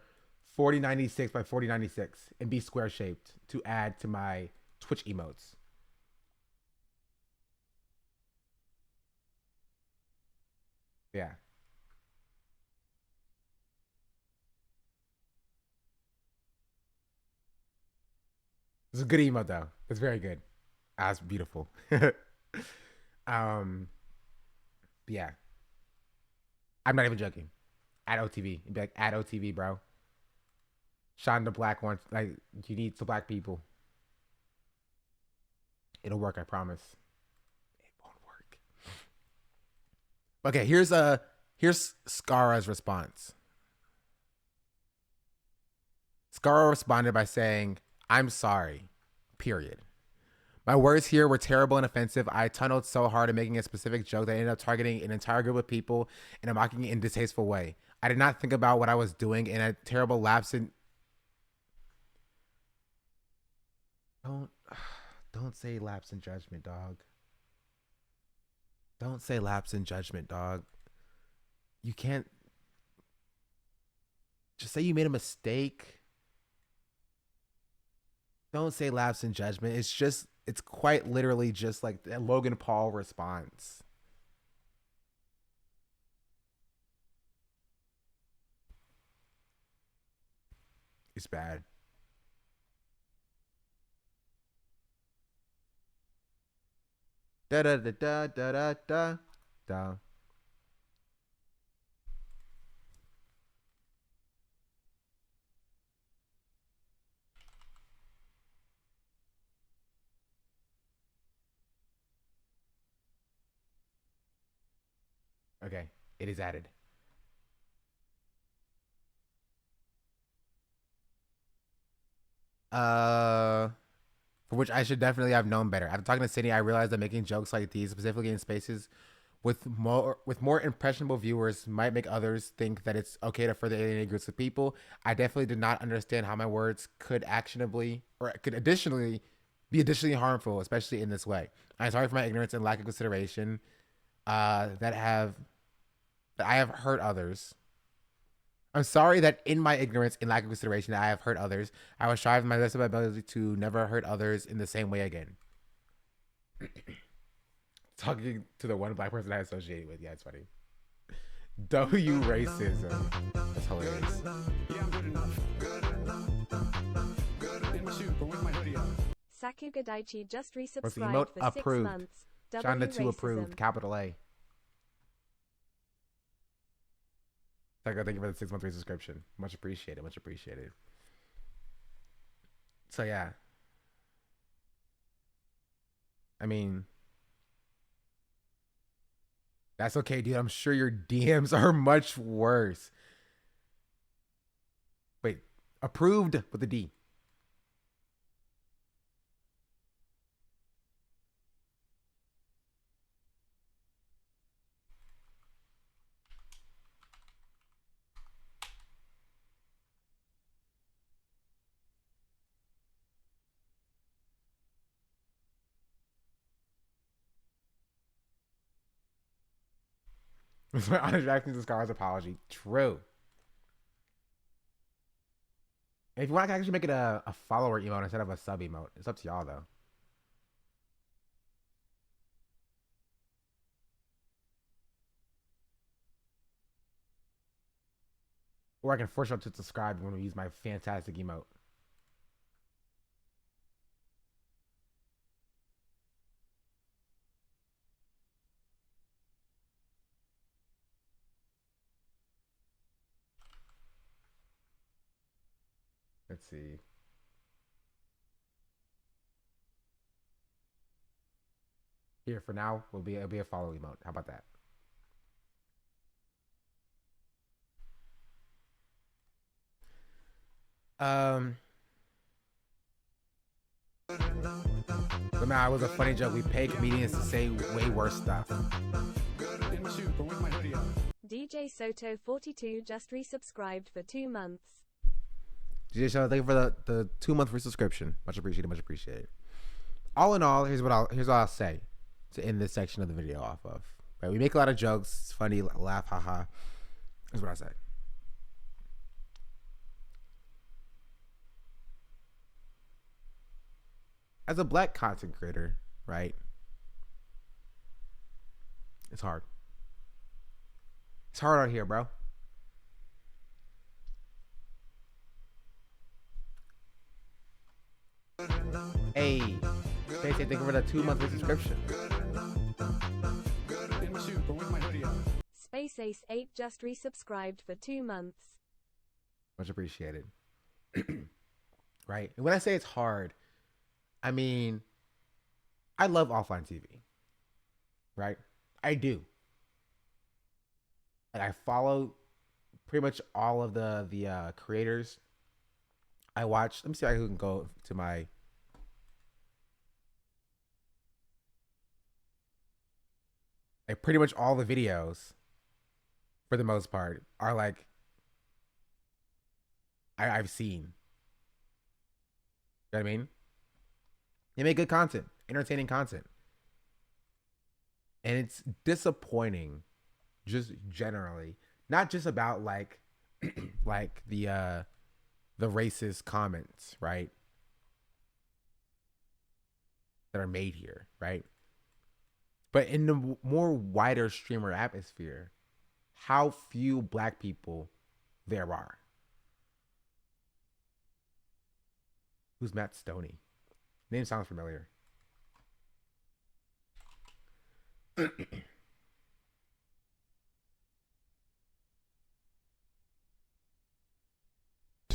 4096 by 4096 and be square shaped to add to my Twitch emotes. Yeah. It's a good emote though. It's very good. That's beautiful. Yeah. I'm not even joking. At OTV. It'd be like at OTV, bro. Sean the Black wants you need some black people. It'll work, I promise. It won't work. Okay, here's Scara's response. Scara responded by saying, "I'm sorry. Period. My words here were terrible and offensive. I tunneled so hard at making a specific joke that I ended up targeting an entire group of people in a mocking and distasteful way. I did not think about what I was doing in a terrible lapse in..." Don't say lapse in judgment, dog. Don't say lapse in judgment, dog. You can't... Just say you made a mistake. Don't say lapse in judgment. It's quite literally just like a Logan Paul response. It's bad. Da da da da da da da da. Okay, it is added. For which I should definitely have known better. After talking to Sydney, I realized that making jokes like these, specifically in spaces with more impressionable viewers might make others think that it's okay to further alienate groups of people. I definitely did not understand how my words could be additionally harmful, especially in this way. I'm sorry for my ignorance and lack of consideration that I have hurt others. I'm sorry that in my ignorance and lack of consideration that I have hurt others. I will strive my best of my ability to never hurt others in the same way again. Talking to the one black person I associate with. Yeah, it's funny. W racism. That's hilarious. Sakuga Daichi just What's the resubscribed emote? for 6 Approved. months. John the 2 racism. approved. Capital A. Thank you for the 6-month resubscription. Much appreciated. Much appreciated. So yeah. I mean, that's okay, dude. I'm sure your DMs are much worse. Wait, approved with a D. Honest reaction to Scar's apology. True. If you want, I can actually make it a follower emote instead of a sub emote. It's up to y'all, though. Or I can force y'all to subscribe when we use my fantastic emote. Let's see. Here for now, it'll be a follow emote. How about that? But nah, it was a funny joke. We pay comedians to say way worse stuff. DJ Soto 42 just resubscribed for 2 months. DJ Show, thank you for the 2-month free subscription. Much appreciated. Much appreciated. All in all, here's what I'll say to end this section of the video off of. Right, we make a lot of jokes. It's funny, laugh, haha. Here's what I say. As a black content creator, right? It's hard. It's hard out here, bro. Hey, Stacey, thank you for the 2-month subscription. Space Ace 8 just resubscribed for 2 months. Much appreciated. Right? And when I say it's hard, I mean, I love offline TV. Right? I do. And I follow pretty much all of the creators. I watch. Let me see if I can go to my. Like pretty much all the videos, for the most part, are like I've seen. You know what I mean? They make good content, entertaining content, and it's disappointing, just generally, not just about like like the racist comments, right, that are made here, right? But in the more wider streamer atmosphere, how few black people there are. Who's Matt Stoney? Name sounds familiar.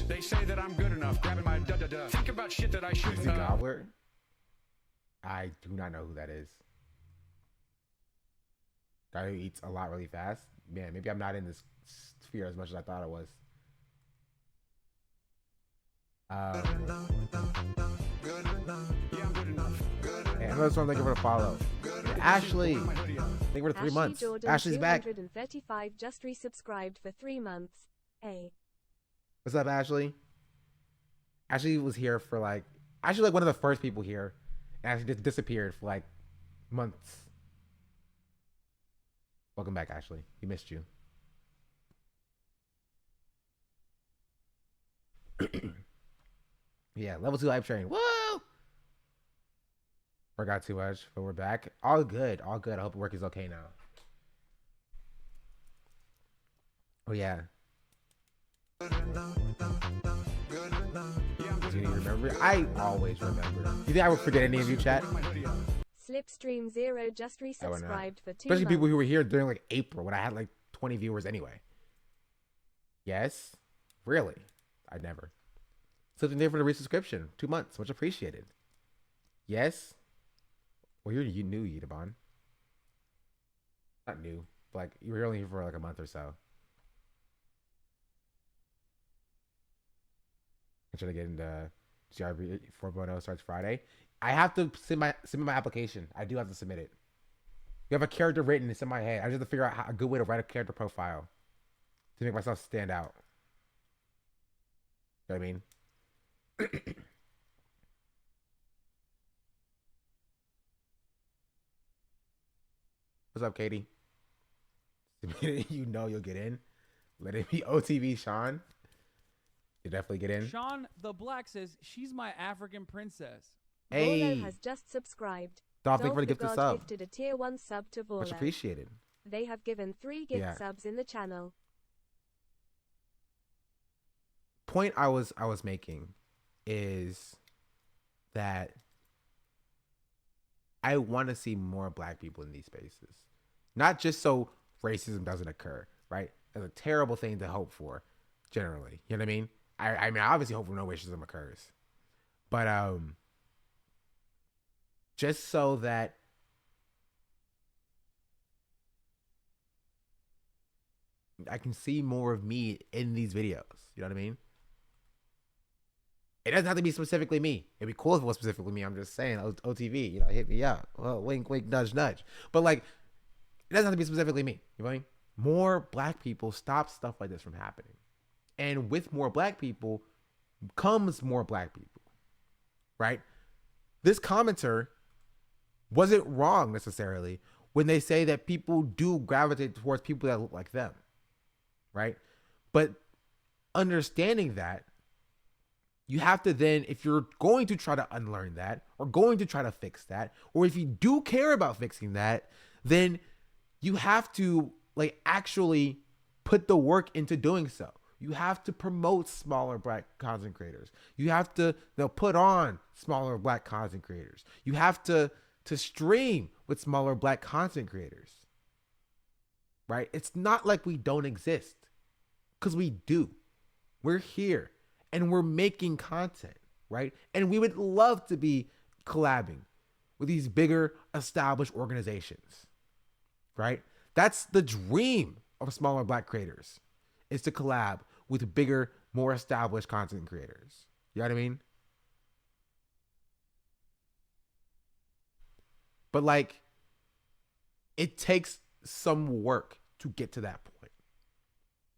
They say that I'm good enough, grabbing my da-da-da. Think about shit that I shouldn't Is he Gobbler? I do not know who that is. Guy who eats a lot really fast. Man, maybe I'm not in this sphere as much as I thought I was. And another one, thank you for the follow. Ashley, Thank you for 3 months. Jordan Ashley's back. 235 just resubscribed for 3 months. What's up, Ashley? Ashley was here for like one of the first people here. And Ashley just disappeared for like months. Welcome back, Ashley. We missed you. Yeah, level 2 hype train. Woo! Forgot too much, but we're back. All good, all good. I hope work is okay now. Oh yeah. Do you remember? I always remember. Do you think I would forget any of you, chat? Slipstream 0 just resubscribed for 2 Especially months. people who were here during like April when I had like 20 viewers anyway. Yes? Really? I'd never. Something there for the resubscription. 2 months. Much appreciated. Yes? Well, you new, Yidabon. Not new. But like, you were only here for like a month or so. I'm trying to get into GRB 4.0 starts Friday. I have to submit my application. I do have to submit it. You have a character written. It's in my head. I just have to figure out a good way to write a character profile to make myself stand out. You know what I mean? What's up, Katie? You know you'll get in. Let it be OTV, Sean. You definitely get in. Sean the Black says she's my African princess. Hey. Vorlo has just subscribed. Dolph, thank you for the Dolph gift the of God sub. gifted a tier 1 sub to Vorlo. Much appreciated. They have given 3 gift Yeah. subs in the channel. Point I was making is that I want to see more black people in these spaces. Not just so racism doesn't occur, right? That's a terrible thing to hope for, generally. You know what I mean? I mean, I obviously hope no racism occurs. But just so that I can see more of me in these videos. You know what I mean? It doesn't have to be specifically me. It'd be cool if it was specifically me. I'm just saying, OTV, you know, hit me up. Well, wink, wink, nudge, nudge. But like, it doesn't have to be specifically me. You know what I mean? More black people stop stuff like this from happening. And with more black people comes more black people, right? This commenter wasn't wrong necessarily when they say that people do gravitate towards people that look like them, right? But understanding that, you have to then, if you're going to try to unlearn that or going to try to fix that, or if you do care about fixing that, then you have to like actually put the work into doing so. You have to promote smaller black content creators. You have to put on smaller black content creators. You have to stream with smaller black content creators, right? It's not like we don't exist, because we do. We're here and we're making content, right? And we would love to be collabing with these bigger established organizations, right? That's the dream of smaller black creators, is to collab with bigger, more established content creators. You know what I mean? But like, it takes some work to get to that point,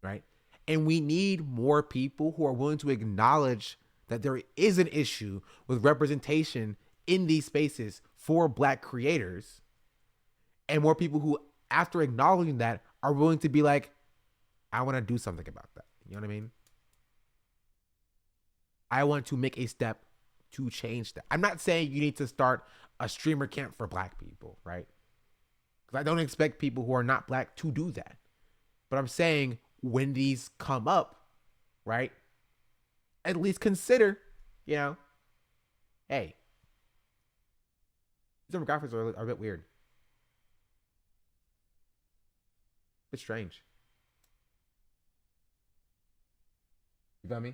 right? And we need more people who are willing to acknowledge that there is an issue with representation in these spaces for black creators, and more people who, after acknowledging that, are willing to be like, I want to do something about that. You know what I mean? I want to make a step to change that. I'm not saying you need to start a streamer camp for black people, right? Because I don't expect people who are not black to do that. But I'm saying when these come up, right, at least consider, you know, hey, these demographics are a bit weird. A bit strange. You feel me?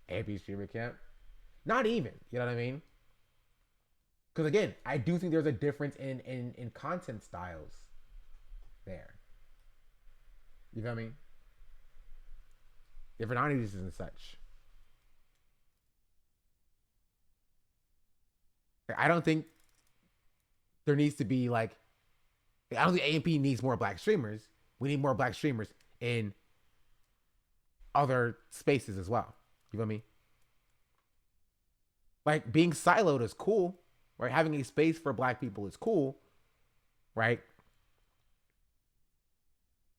AP streamer camp? Not even, you know what I mean? Because again, I do think there's a difference in content styles there. You feel me? Different audiences and such. I don't think there needs to be like, I don't think AMP needs more black streamers. We need more black streamers in other spaces as well. You feel me? Like being siloed is cool, right? Having a space for black people is cool, right?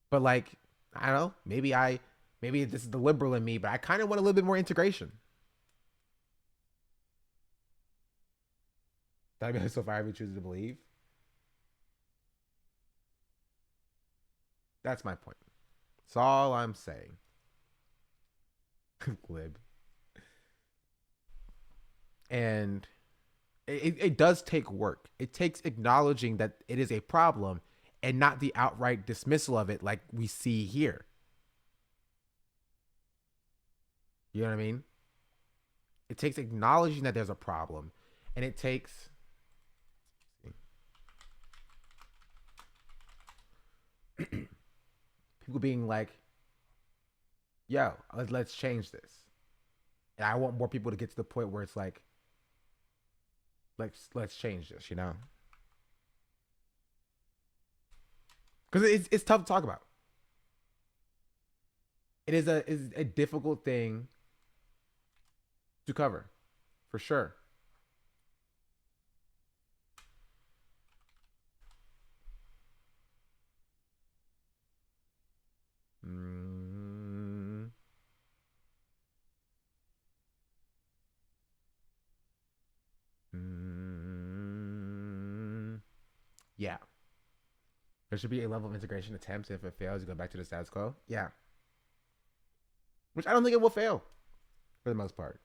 But like, I don't know, maybe this is the liberal in me, but I kind of want a little bit more integration. That'd be so far we choose to believe. That's my point. That's all I'm saying. Glib. And it does take work. It takes acknowledging that it is a problem and not the outright dismissal of it like we see here. You know what I mean? It takes acknowledging that there's a problem, and it takes people being like, yo, let's change this. And I want more people to get to the point where it's like, let's change this, you know? Because it's tough to talk about. It is a difficult thing to cover, for sure. Yeah. There should be a level of integration attempts. If it fails, you go back to the status quo. Yeah. Which I don't think it will fail, for the most part.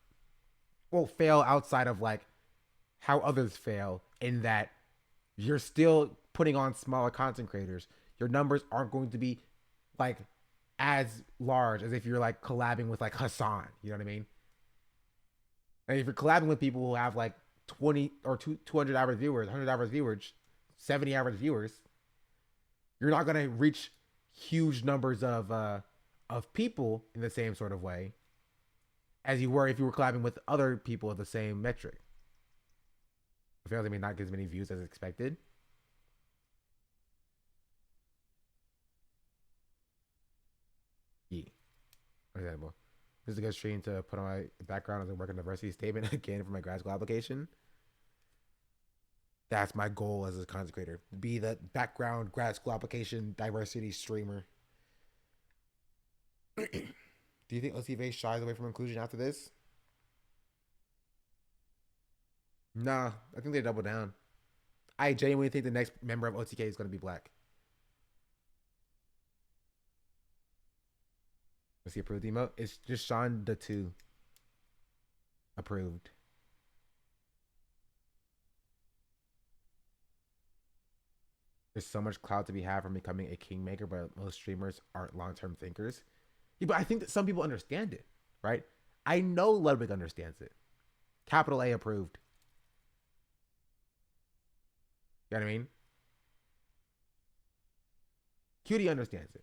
Will fail outside of like how others fail, in that you're still putting on smaller content creators. Your numbers aren't going to be like as large as if you're like collabing with like Hassan. You know what I mean? And if you're collabing with people who have like 20 or 200 average viewers, 100 average viewers, 70 average viewers, you're not going to reach huge numbers of people in the same sort of way as you were if you were collabing with other people of the same metric. It fails, I mean, not get as many views as expected. Yeah. Example. This is a good stream to put on my background as a work in diversity statement again for my grad school application. That's my goal as a content creator. Be the background grad school application diversity streamer. Do you think OTV shies away from inclusion after this? Nah, I think they double down. I genuinely think the next member of OTK is going to be black. What's the approved emote? It's just Sean the 2. Approved. There's so much clout to be had from becoming a kingmaker, but most streamers aren't long-term thinkers. Yeah, but I think that some people understand it, right? I know Ludwig understands it. Capital A approved. You know what I mean? Cutie understands it.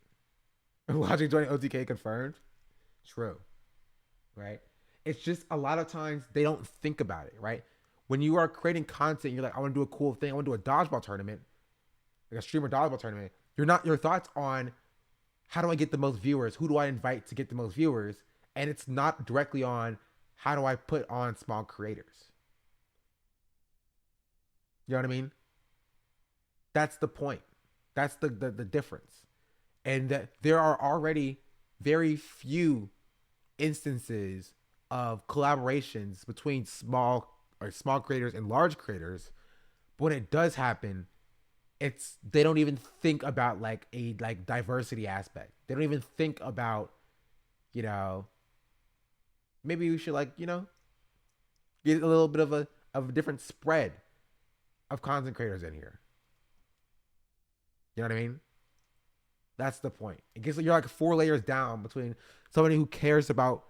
Logic joining OTK confirmed. True. Right? It's just a lot of times they don't think about it, right? When you are creating content, you're like, I want to do a cool thing. I want to do a dodgeball tournament. Like a streamer dodgeball tournament. Your thoughts on how do I get the most viewers? Who do I invite to get the most viewers? And it's not directly on how do I put on small creators. You know what I mean? That's the point. That's the difference. And that there are already very few instances of collaborations between small creators and large creators. But when it does happen, they don't even think about like a diversity aspect. They don't even think about, maybe we should get a little bit of a different spread of content creators in here. You know what I mean? That's the point. It gets you're like 4 layers down between somebody who cares about,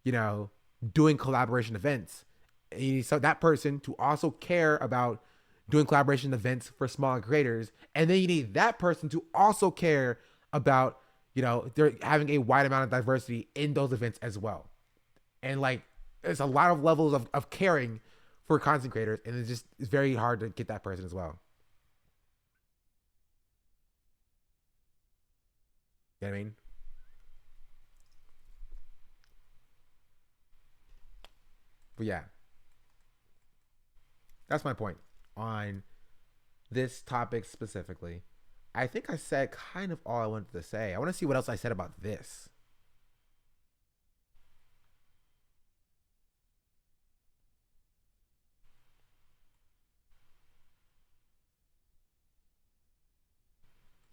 doing collaboration events. And you need that person to also care about doing collaboration events for smaller creators. And then you need that person to also care about, they're having a wide amount of diversity in those events as well. And there's a lot of levels of caring for content creators. And it's very hard to get that person as well. You know what I mean? But yeah, that's my point on this topic specifically. I think I said kind of all I wanted to say. I want to see what else I said about this.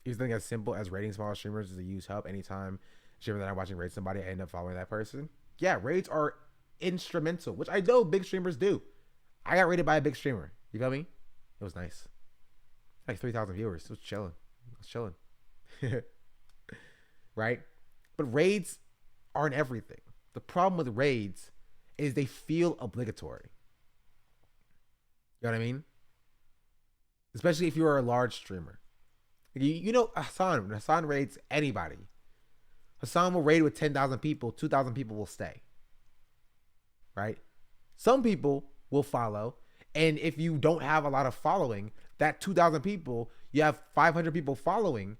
Is something as simple as rating small streamers is a use help anytime streamer that I'm watching rate somebody, I end up following that person. Yeah, rates are instrumental, which I know big streamers do. I got rated by a big streamer. You feel me? It was nice. Like 3,000 viewers. It was chilling. It was chilling. Right? But raids aren't everything. The problem with raids is they feel obligatory. You know what I mean? Especially if you are a large streamer. You know Hassan, when Hassan raids anybody, Hassan will raid with 10,000 people, 2,000 people will stay. Right? Some people will follow, and if you don't have a lot of following, that 2,000 people, you have 500 people following,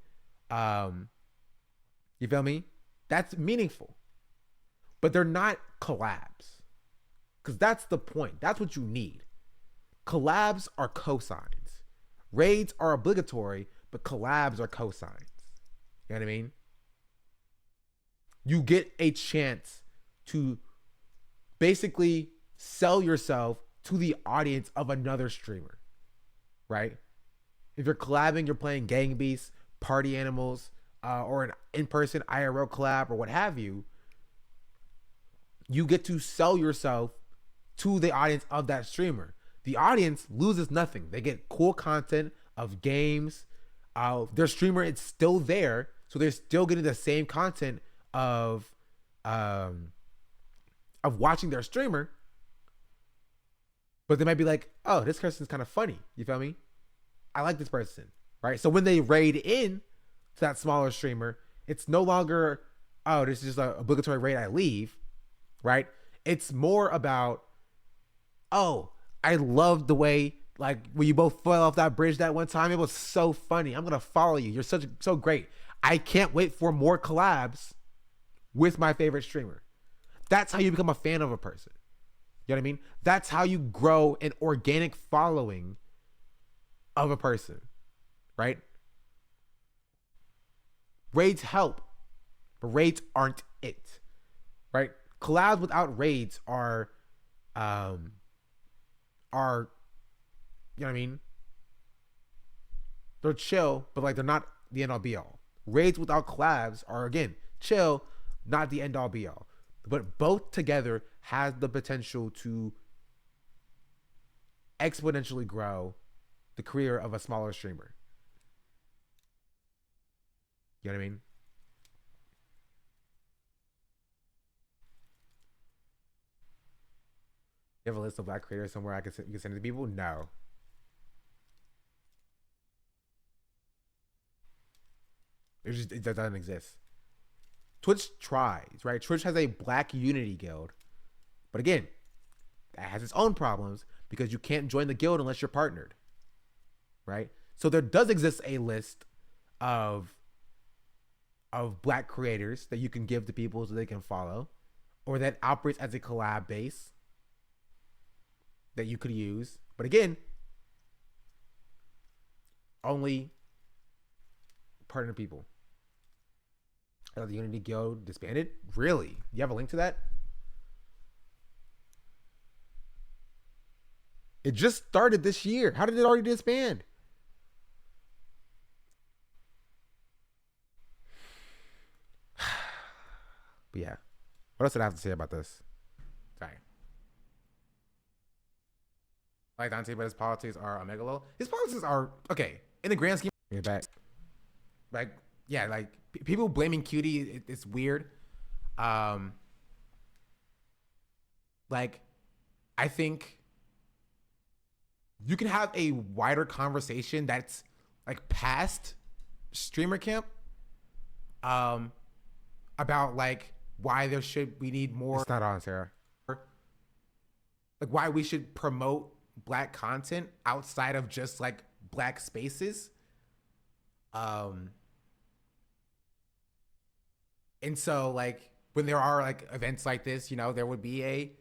you feel me? That's meaningful. But they're not collabs. Because that's the point. That's what you need. Collabs are cosigns. Raids are obligatory, but collabs are cosigns. You know what I mean? You get a chance to basically sell yourself to the audience of another streamer, right? If you're collabing, you're playing Gang Beasts, Party Animals, or an in-person IRL collab or what have you, you get to sell yourself to the audience of that streamer. The audience loses nothing. They get cool content of games. Their streamer is still there, so they're still getting the same content of watching their streamer. But they might be like, oh, this person's kind of funny. You feel me? I like this person, right? So when they raid in to that smaller streamer, it's no longer, oh, this is just an obligatory raid, I leave, right? It's more about, oh, I love the way, like, when you both fell off that bridge that one time, it was so funny. I'm going to follow you. You're so great. I can't wait for more collabs with my favorite streamer. That's how you become a fan of a person. You know what I mean? That's how you grow an organic following of a person, right? Raids help, but raids aren't it, right? Collabs without raids are, you know what I mean? They're chill, but like they're not the end all be all. Raids without collabs are, again, chill, not the end all be all. But both together has the potential to exponentially grow the career of a smaller streamer. You know what I mean? You have a list of black creators somewhere you can send it to people? No. It doesn't exist. Twitch tries, right? Twitch has a black unity guild. But again, that has its own problems because you can't join the guild unless you're partnered, right? So there does exist a list of black creators that you can give to people so they can follow, or that operates as a collab base that you could use. But again, only partner people. The Unity Guild disbanded? Really? You have a link to that? It just started this year. How did it already disband? But yeah. What else did I have to say about this? Sorry. Like Dante, but his politics are a megalo. His politics are, okay, in the grand scheme, get back. Like, yeah, like, people blaming Cutie, it's weird. Like, I think you can have a wider conversation that's like past streamer camp, about like why we need more. It's not on, Sarah. Like why we should promote black content outside of just like black spaces. And so like when there are like events like this, you know, there would be a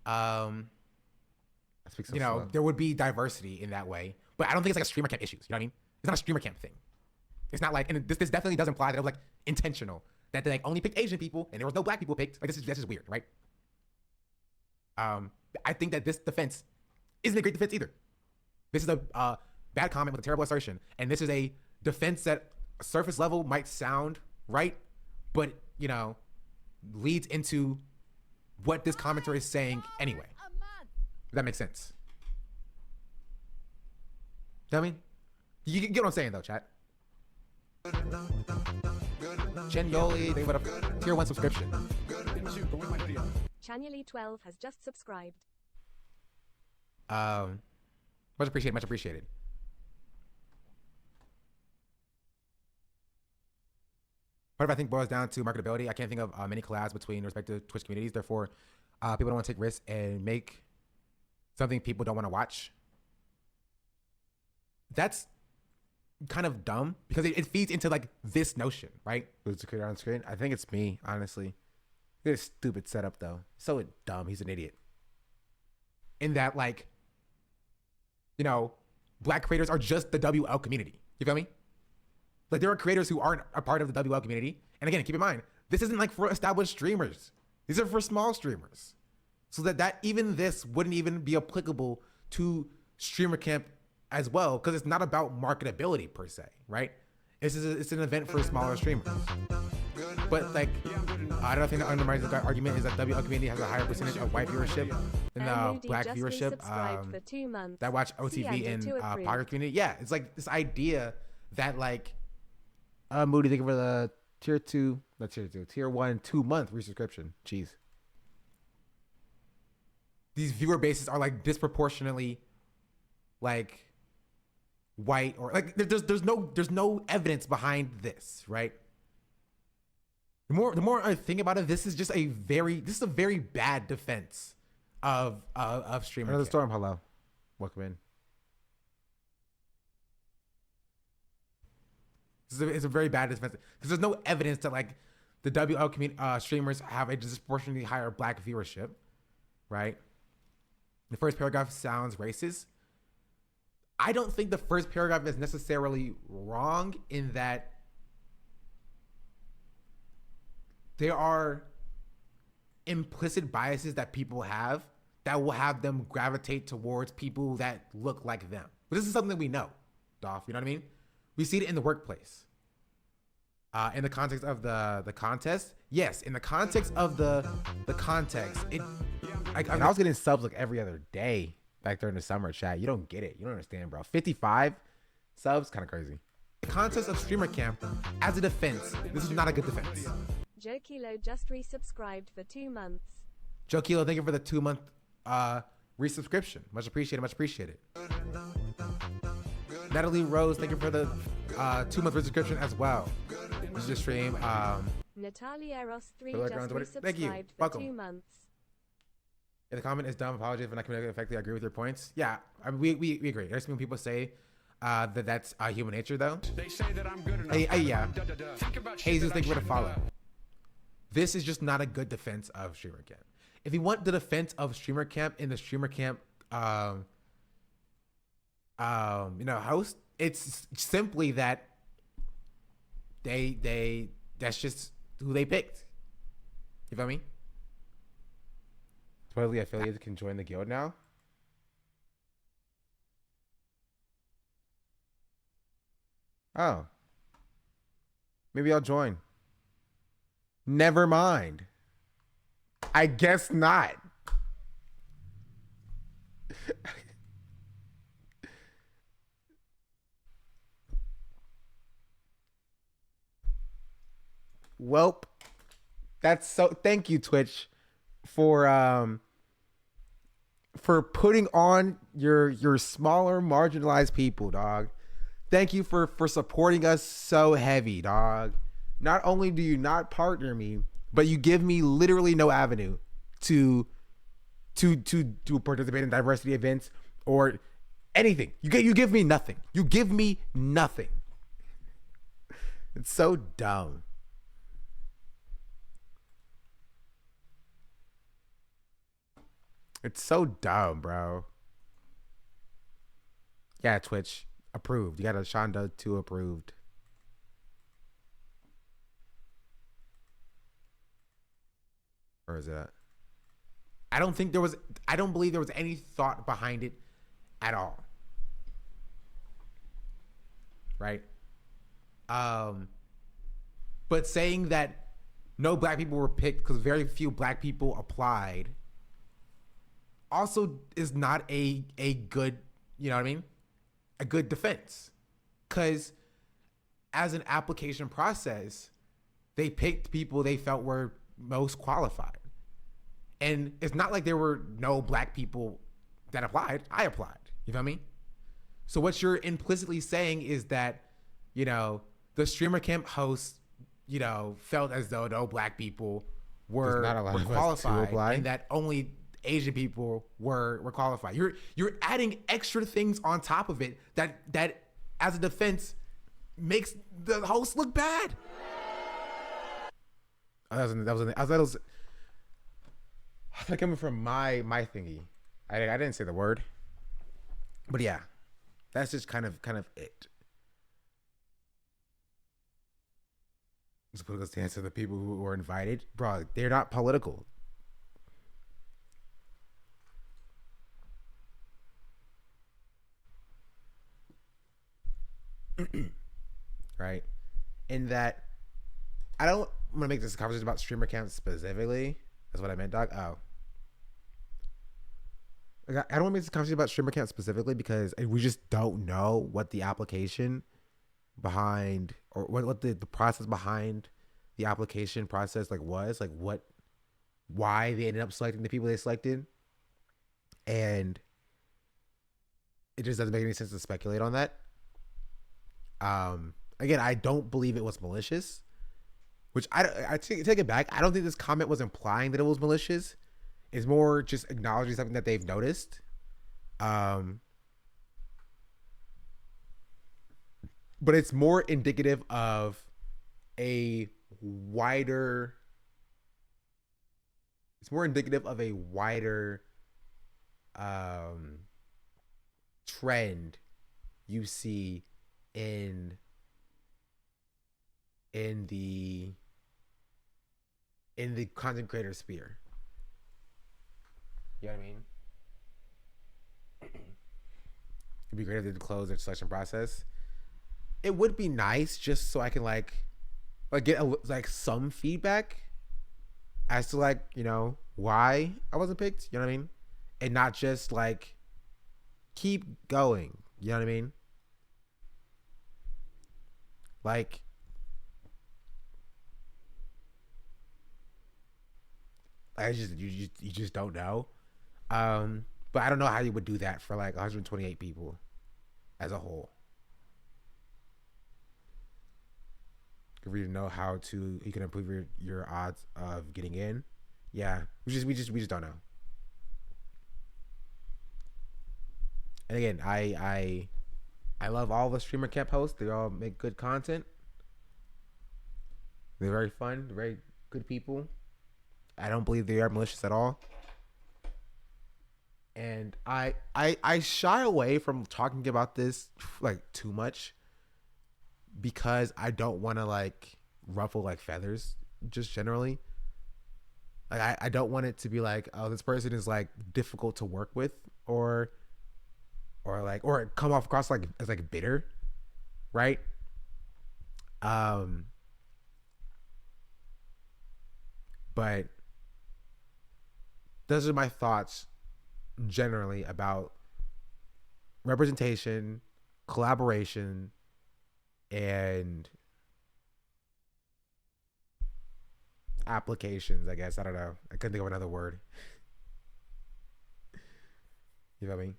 there would be diversity in that way. But I don't think it's like a streamer camp issues. You know what I mean? It's not a streamer camp thing. It's not like, and this definitely does imply that it was like intentional, that they like only picked Asian people and there was no black people picked. Like that's just weird, right? I think that this defense isn't a great defense either. This is a bad comment with a terrible assertion, and this is a defense that surface level might sound right, but you know, leads into what this commentary is saying anyway. If that makes sense. You know what I mean? You get what I'm saying though, chat. Chen Yoli, they would have tier 1 subscription. Chanyali12 has just subscribed. Much appreciated, much appreciated. Part of it, I think, boils down to marketability. I can't think of many collabs between respective Twitch communities. Therefore, people don't want to take risks and make something people don't want to watch. That's kind of dumb because it feeds into like this notion, right? Who's the creator on screen? I think it's me, honestly. This stupid setup though. So dumb. He's an idiot. In that, like, you know, black creators are just the WL community. You feel me? Like there are creators who aren't a part of the WL community. And again, keep in mind, this isn't like for established streamers. These are for small streamers. So that even this wouldn't even be applicable to streamer camp as well, because it's not about marketability per se, right? It's an event for smaller streamers. But like, I don't think the undermines the argument is that WL community has a higher percentage of white viewership than black viewership. That watch OTV in Power community. Yeah, it's like this idea that like, Moody, thank you for the tier 1 2-month resubscription. Jeez. These viewer bases are like disproportionately like white, or like there's no evidence behind this, right? The more I think about it, this is a very bad defense of streaming. Another storm, hello. Welcome in. It's a very bad defense because there's no evidence that like the WL community streamers have a disproportionately higher black viewership, right? The first paragraph sounds racist. I don't think the first paragraph is necessarily wrong in that there are implicit biases that people have that will have them gravitate towards people that look like them. But this is something that we know, Dolph, you know what I mean? We see it in the workplace. In the context of the contest, yes. In the context of the context, I was getting subs like every other day back during the summer, chat. You don't get it. You don't understand, bro. 55 subs, kind of crazy. The context of streamer camp as a defense, this is not a good defense. Joe Kilo just resubscribed for 2 months. Joe Kilo, thank you for the 2-month resubscription. Much appreciated. Much appreciated. Natalie Rose, thank you for the 2-month resubscription as well. This is your stream. Natalia Eros 3 just resubscribed for Welcome. 2 months. Yeah, the comment is dumb. Apologies for not communicating effectively. I agree with your points. Yeah, I mean, we agree. There's some people say that's human nature, though. They say that I'm good enough. Yeah. Think about shit Jesus, that thank you I for the shouldn't follow. have. This is just not a good defense of streamer camp. If you want the defense of streamer camp in the streamer camp, host, it's simply that that's just who they picked. You feel me? Totally affiliates can join the guild now. Oh. Maybe I'll join. Never mind. I guess not. Welp. That's so, thank you, Twitch, for putting on your smaller marginalized people, dog. Thank you for supporting us so heavy, dog. Not only do you not partner me, but you give me literally no avenue to participate in diversity events or anything. You give me nothing. You give me nothing. It's so dumb. It's so dumb, bro. Yeah, Twitch approved. You got a Shonda 2 approved. Where is that? I don't believe there was any thought behind it at all. Right? But saying that no black people were picked because very few black people applied also is not a good, you know what I mean? A good defense. Because as an application process, they picked people they felt were most qualified. And it's not like there were no black people that applied. I applied. You know what I mean? So what you're implicitly saying is that, you know, the streamer camp hosts, you know, felt as though no black people were qualified and that only Asian people were qualified. You're adding extra things on top of it that as a defense makes the host look bad. I was coming from my thingy. I didn't say the word, but yeah, that's just kind of it. Just political stance of the people who were invited, bro. They're not political. Right? In that, I don't want to make this conversation about streamer camps specifically. That's what I meant, dog. Oh. I don't want to make this conversation about streamer camps specifically because we just don't know what the application behind or what the process behind the application process was, why they ended up selecting the people they selected. And it just doesn't make any sense to speculate on that. Again, I don't believe it was malicious, which I take it back. I don't think this comment was implying that it was malicious. It's more just acknowledging something that they've noticed. But it's more indicative of a wider trend you see in the content creator sphere. You know what I mean? It'd be great if they close their selection process. It would be nice just so I can get some feedback as to you know, why I wasn't picked. You know what I mean? And not just keep going. You know what I mean? You just don't know. But I don't know how you would do that for 128 people as a whole. If you know how you can improve your odds of getting in. Yeah, we just don't know. And again, I love all the streamer camp hosts. They all make good content. They're very fun, very good people. I don't believe they are malicious at all. And I shy away from talking about this too much because I don't want to ruffle feathers just generally. I don't want it to be oh, this person is difficult to work with or come off across as bitter, right? But those are my thoughts generally about representation, collaboration, and applications, I guess. I don't know. I couldn't think of another word. You know what I mean?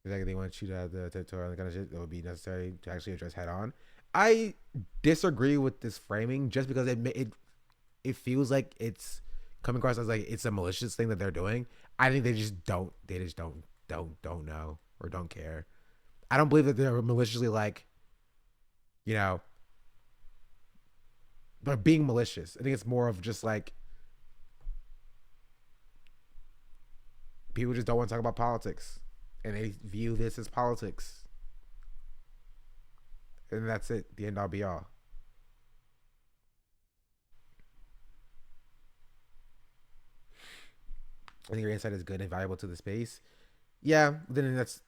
They want you to have the tutorial and the kind of shit that would be necessary to actually address head on. I disagree with this framing just because it feels like it's coming across as it's a malicious thing that they're doing. I think they just don't know or don't care. I don't believe that they're maliciously you know, but being malicious. I think it's more of just People just don't want to talk about politics, and they view this as politics, and that's it. The end all be all. I think your insight is good and valuable to the space. Yeah, then that's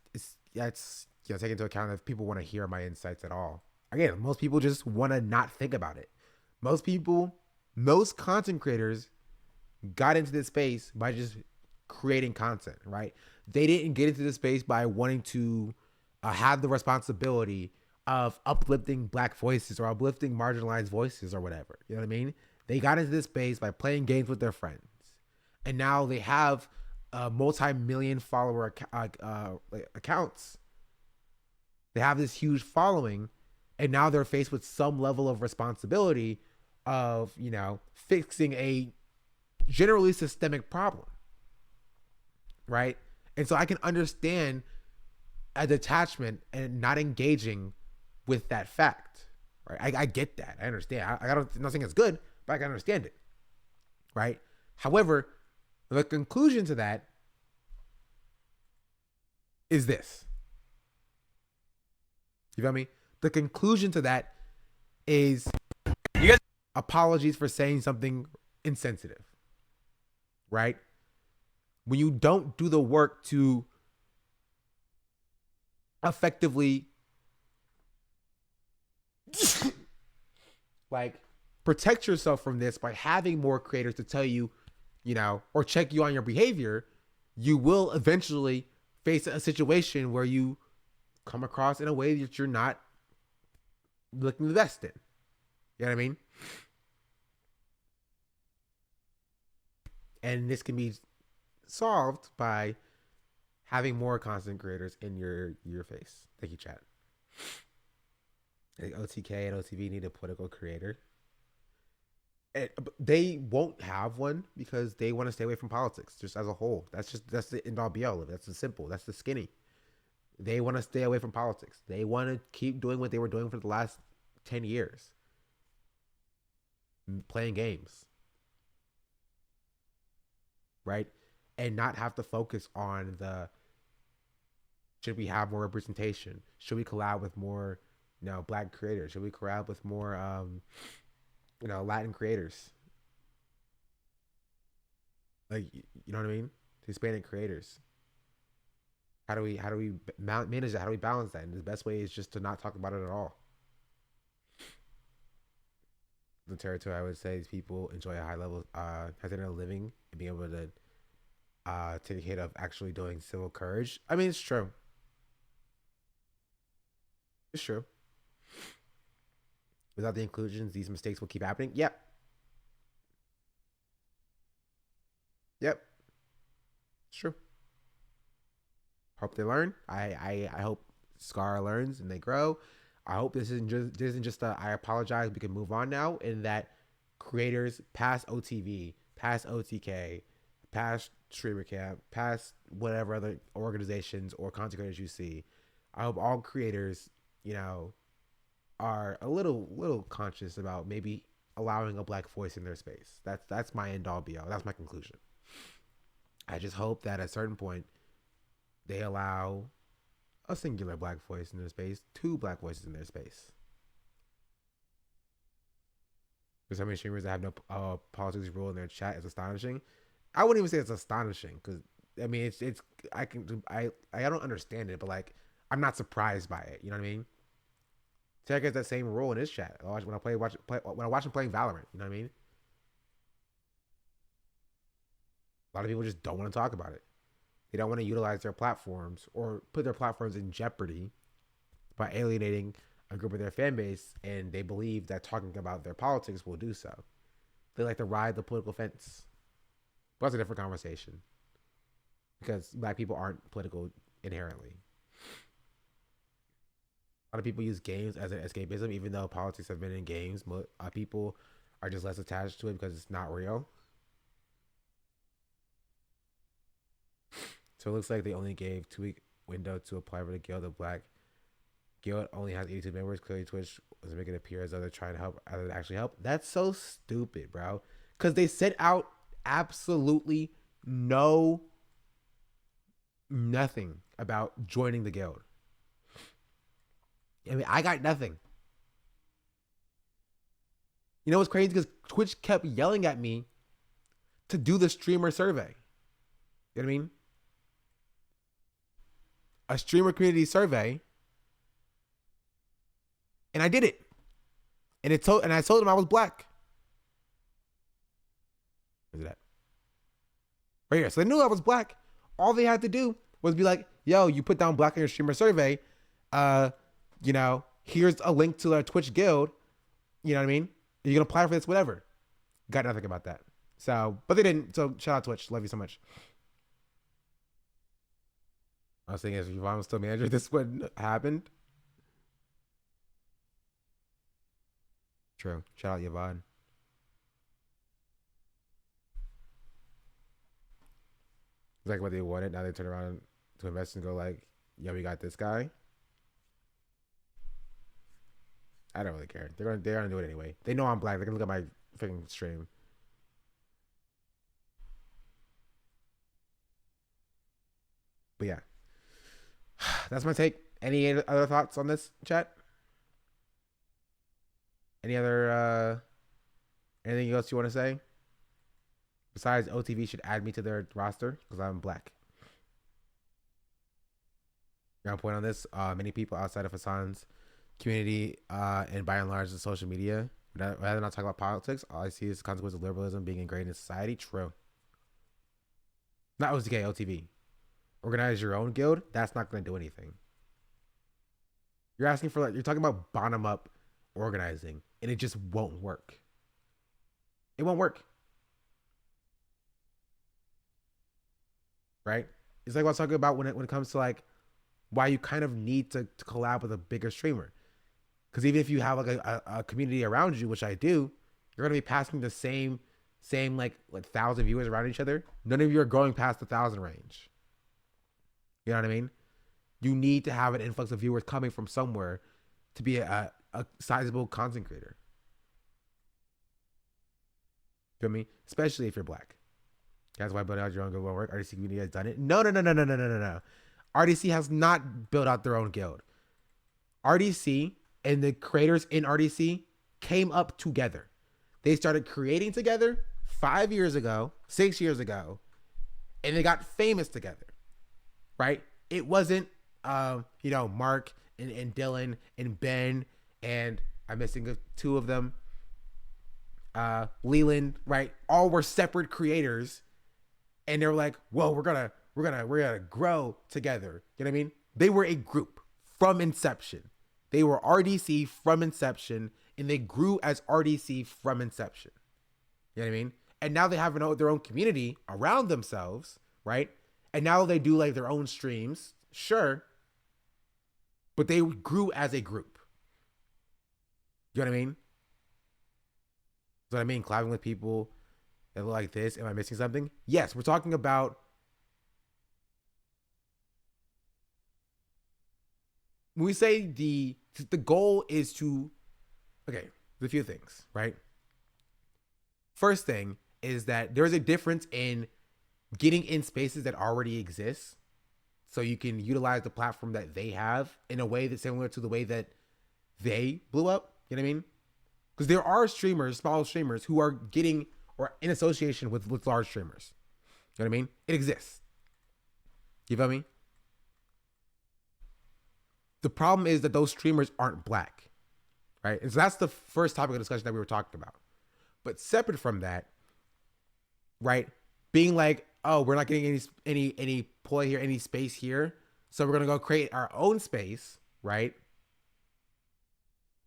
take into account if people want to hear my insights at all. Again, most people just want to not think about it. Most content creators got into this space by just creating content, right? They didn't get into this space by wanting to have the responsibility of uplifting Black voices or uplifting marginalized voices or whatever. You know what I mean? They got into this space by playing games with their friends. And now they have multi-million follower accounts. They have this huge following, and now they're faced with some level of responsibility of, fixing a generally systemic problem, right? And so I can understand a detachment and not engaging with that fact, right? I get that. I understand. I'm not saying it's good, but I can understand it, right? However, the conclusion to that is this. You feel me? The conclusion to that is apologies for saying something insensitive, right? When you don't do the work to effectively protect yourself from this by having more creators to tell you, or check you on your behavior, you will eventually face a situation where you come across in a way that you're not looking the best in. You know what I mean? And this can be solved by having more content creators in your face. Thank you, chat. I think OTK and OTV need a political creator. They won't have one because they want to stay away from politics just as a whole. That's the end all be all of it. That's the simple. That's the skinny. They want to stay away from politics. They want to keep doing what they were doing for the last 10 years. Playing games. Right? And not have to focus on should we have more representation? Should we collab with more, Black creators? Should we collab with more, Latin creators? You know what I mean? Hispanic creators. How do we manage that? How do we balance that? And the best way is just to not talk about it at all. The territory, I would say, is people enjoy a high level, of living and being able to take a hit of actually doing civil courage. I mean, it's true. It's true. Without the inclusions, these mistakes will keep happening. Yep. It's true. Hope they learn. I hope Scar learns and they grow. I hope this isn't just I apologize, we can move on now, and that creators past OTV, past OTK, past Streamer Camp, past whatever other organizations or content creators you see, I hope all creators, are a little conscious about maybe allowing a Black voice in their space. That's my end all be all. That's my conclusion. I just hope that at a certain point they allow a singular Black voice in their space, 2 Black voices in their space. There's so many streamers that have no politics rule in their chat. It's astonishing. I wouldn't even say it's astonishing because I mean I don't understand it, but I'm not surprised by it. You know what I mean? Tech has that same rule in his chat. When I watch him playing Valorant, you know what I mean? A lot of people just don't want to talk about it. They don't want to utilize their platforms or put their platforms in jeopardy by alienating a group of their fan base, and they believe that talking about their politics will do so. They like to ride the political fence. But that's a different conversation because Black people aren't political inherently. A lot of people use games as an escapism, even though politics have been in games. People are just less attached to it because it's not real. So it looks like they only gave 2-week window to apply for the guild. The Black guild only has 82 members. Clearly Twitch was making it appear as though they're trying to help, other than actually help. That's so stupid, bro. Because they set out absolutely no nothing about joining the guild. I mean, I got nothing. You know what's crazy? Because Twitch kept yelling at me to do the streamer survey. You know what I mean? A streamer community survey. And I did it. And I told them I was black. Where's it at? Right here. So they knew I was black. All they had to do was be like, yo, you put down black in your streamer survey. You know, here's a link to our Twitch guild. You know what I mean? You can apply for this, whatever. Got nothing about that. So, but they didn't. So shout out Twitch. Love you so much. I was thinking if Yvonne was still manager, this wouldn't happened. True. Shout out Yvonne. It's like what they wanted. Now they turn around to invest and go like, yeah, we got this guy. I don't really care. They're gonna do it anyway. They know I'm black. They can look at my freaking stream. But yeah, that's my take. Any other thoughts on this, chat? Any other anything else you want to say? Besides, OTV should add me to their roster because I'm black. Your point on this: many people outside of Hassan's community and by and large the social media, rather than not talk about politics, all I see is the consequence of liberalism being ingrained in society. True. That was okay. OTV. Organize your own guild. That's not going to do anything. You're asking for you're talking about bottom up organizing, and it just won't work. It won't work. Right? It's like what I was talking about when it comes to like why you kind of need to collab with a bigger streamer. Because even if you have like a community around you, which I do, you're gonna be passing the same like 1,000 viewers around each other. None of you are going past the 1,000 range. You know what I mean? You need to have an influx of viewers coming from somewhere to be a sizable content creator. Feel me? Especially if you're black. That's why build out your own guild won't work. RDC community has done it. No. RDC has not built out their own guild. RDC and the creators in RDC came up together. They started creating together 5 years ago, 6 years ago, and they got famous together, right? It wasn't, Mark and Dylan and Ben, and I'm missing two of them, Leland, right? All were separate creators, and they were like, whoa, we're gonna grow together. You know what I mean? They were a group from inception. They were RDC from inception, and they grew as RDC from inception. You know what I mean? And now they have their own community around themselves, right? And now they do like their own streams, sure, but they grew as a group. You know what I mean? That's what I mean, collabing with people that look like this. Am I missing something? Yes, we're talking about when we say the goal is to, okay, there's a few things, right? First thing is that there's a difference in getting in spaces that already exist so you can utilize the platform that they have in a way that's similar to the way that they blew up. You know what I mean? Because there are streamers, small streamers, who are getting or in association with large streamers. You know what I mean? It exists. You feel me? The problem is that those streamers aren't black, right? And so that's the first topic of discussion that we were talking about. But separate from that, right? Being like, oh, we're not getting any play here, any space here, so we're gonna go create our own space, right?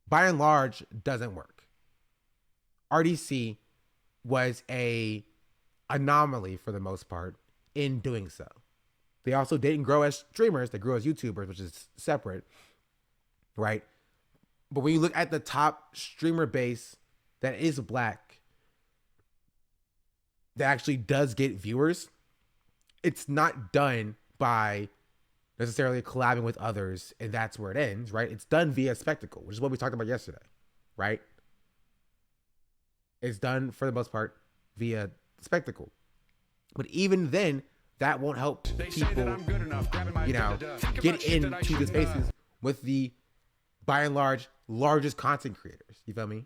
By and large, doesn't work. RDC was a anomaly for the most part in doing so. They also didn't grow as streamers, they grew as YouTubers, which is separate, right? But when you look at the top streamer base that is black, that actually does get viewers, it's not done by necessarily collabing with others, and that's where it ends, right? It's done via spectacle, which is what we talked about yesterday, right? It's done for the most part via spectacle. But even then, that won't help They say that people, I'm good enough, grabbing my you know, da-da-da. Think about get shit that I into the shouldn't, spaces with the, by and large, largest content creators. You feel me?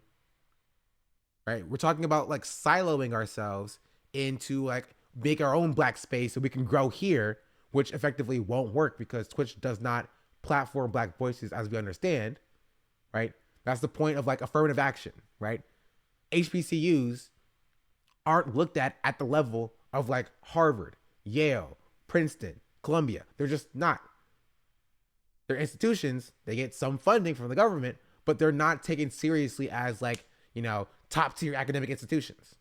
Right? We're talking about like siloing ourselves into like make our own black space so we can grow here, which effectively won't work because Twitch does not platform black voices as we understand, right? That's the point of like affirmative action, right? HBCUs aren't looked at the level of like Harvard, Yale, Princeton, Columbia. They're just not. They're institutions, they get some funding from the government, but they're not taken seriously as like, you know, top tier academic institutions.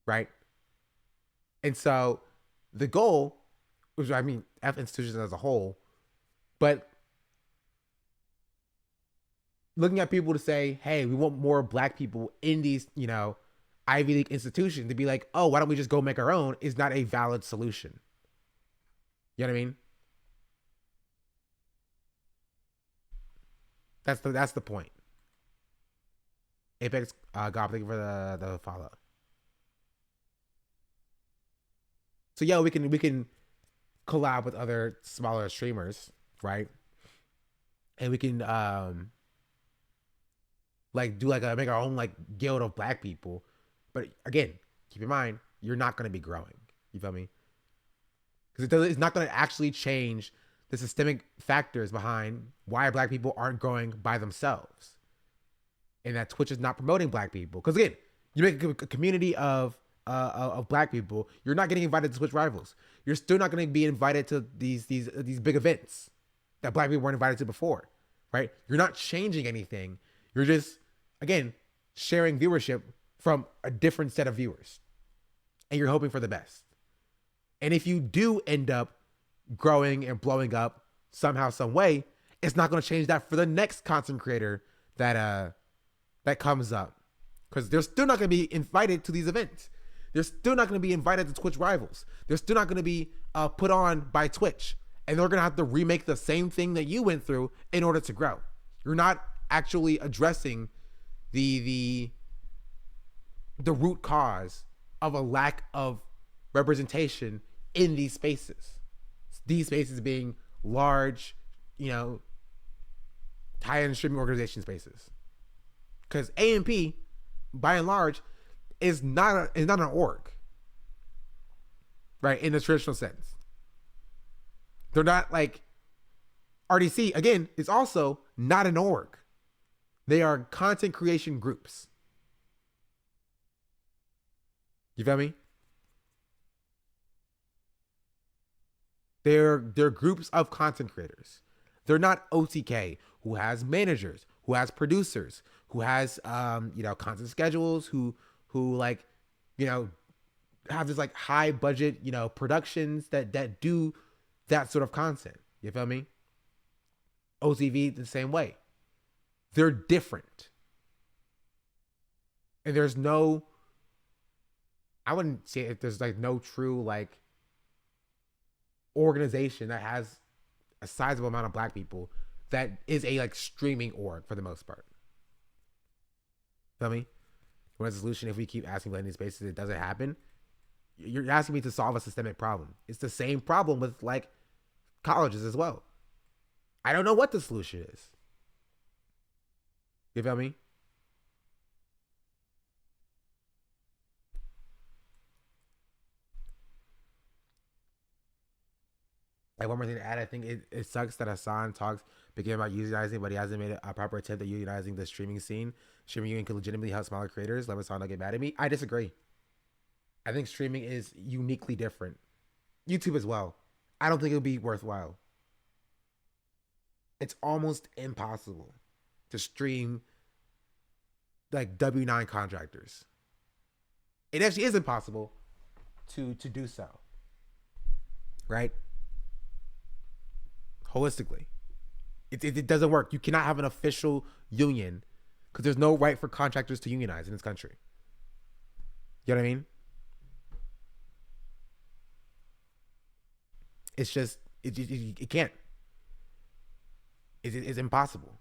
Right? And so the goal, which I mean, F institutions as a whole, but looking at people to say, hey, we want more black people in these, you know, Ivy League institutions, to be like, oh, why don't we just go make our own, is not a valid solution. You know what I mean? That's the point. Apex God, thank you for the follow. So yeah, we can collab with other smaller streamers, right? And we can like do like make our own like guild of black people. But again, keep in mind, you're not gonna be growing. You feel me? Because it's not gonna actually change the systemic factors behind why black people aren't growing by themselves. And that Twitch is not promoting black people. Because again, you make a community of black people, you're not getting invited to Twitch Rivals. You're still not going to be invited to these big events that black people weren't invited to before, right? You're not changing anything. You're just, again, sharing viewership from a different set of viewers. And you're hoping for the best. And if you do end up growing and blowing up somehow, some way, it's not going to change that for the next content creator that comes up. Because they're still not going to be invited to these events. They're still not going to be invited to Twitch Rivals. They're still not going to be put on by Twitch. And they're going to have to remake the same thing that you went through in order to grow. You're not actually addressing the root cause of a lack of representation in these spaces. These spaces being large, you know, high-end streaming organization spaces. Because AMP, by and large, is not an org, right? In the traditional sense, they're not like RDC. Again, is also not an org. They are content creation groups. You feel me? They're groups of content creators. They're not OTK, who has managers, who has producers, who has you know, content schedules, who like, you know, have this like high budget, you know, productions that do that sort of content. You feel me? OTV the same way. They're different. And there's no, I wouldn't say if there's like no true like organization that has a sizable amount of black people that is a like streaming org for the most part. Feel me? What is the solution if we keep asking about these spaces, it doesn't happen? You're asking me to solve a systemic problem. It's the same problem with like colleges as well. I don't know what the solution is. You feel me? Like one more thing to add, I think it sucks that Hassan talks began about unionizing, but he hasn't made a proper attempt at unionizing the streaming scene. Streaming union can legitimately help smaller creators. Let Hassan not get mad at me. I disagree. I think streaming is uniquely different. YouTube as well. I don't think it would be worthwhile. It's almost impossible to stream like W-9 contractors. It actually is impossible to do so. Right? Holistically. It doesn't work. You cannot have an official union because there's no right for contractors to unionize in this country. You know what I mean? It's just, it can't. It's impossible.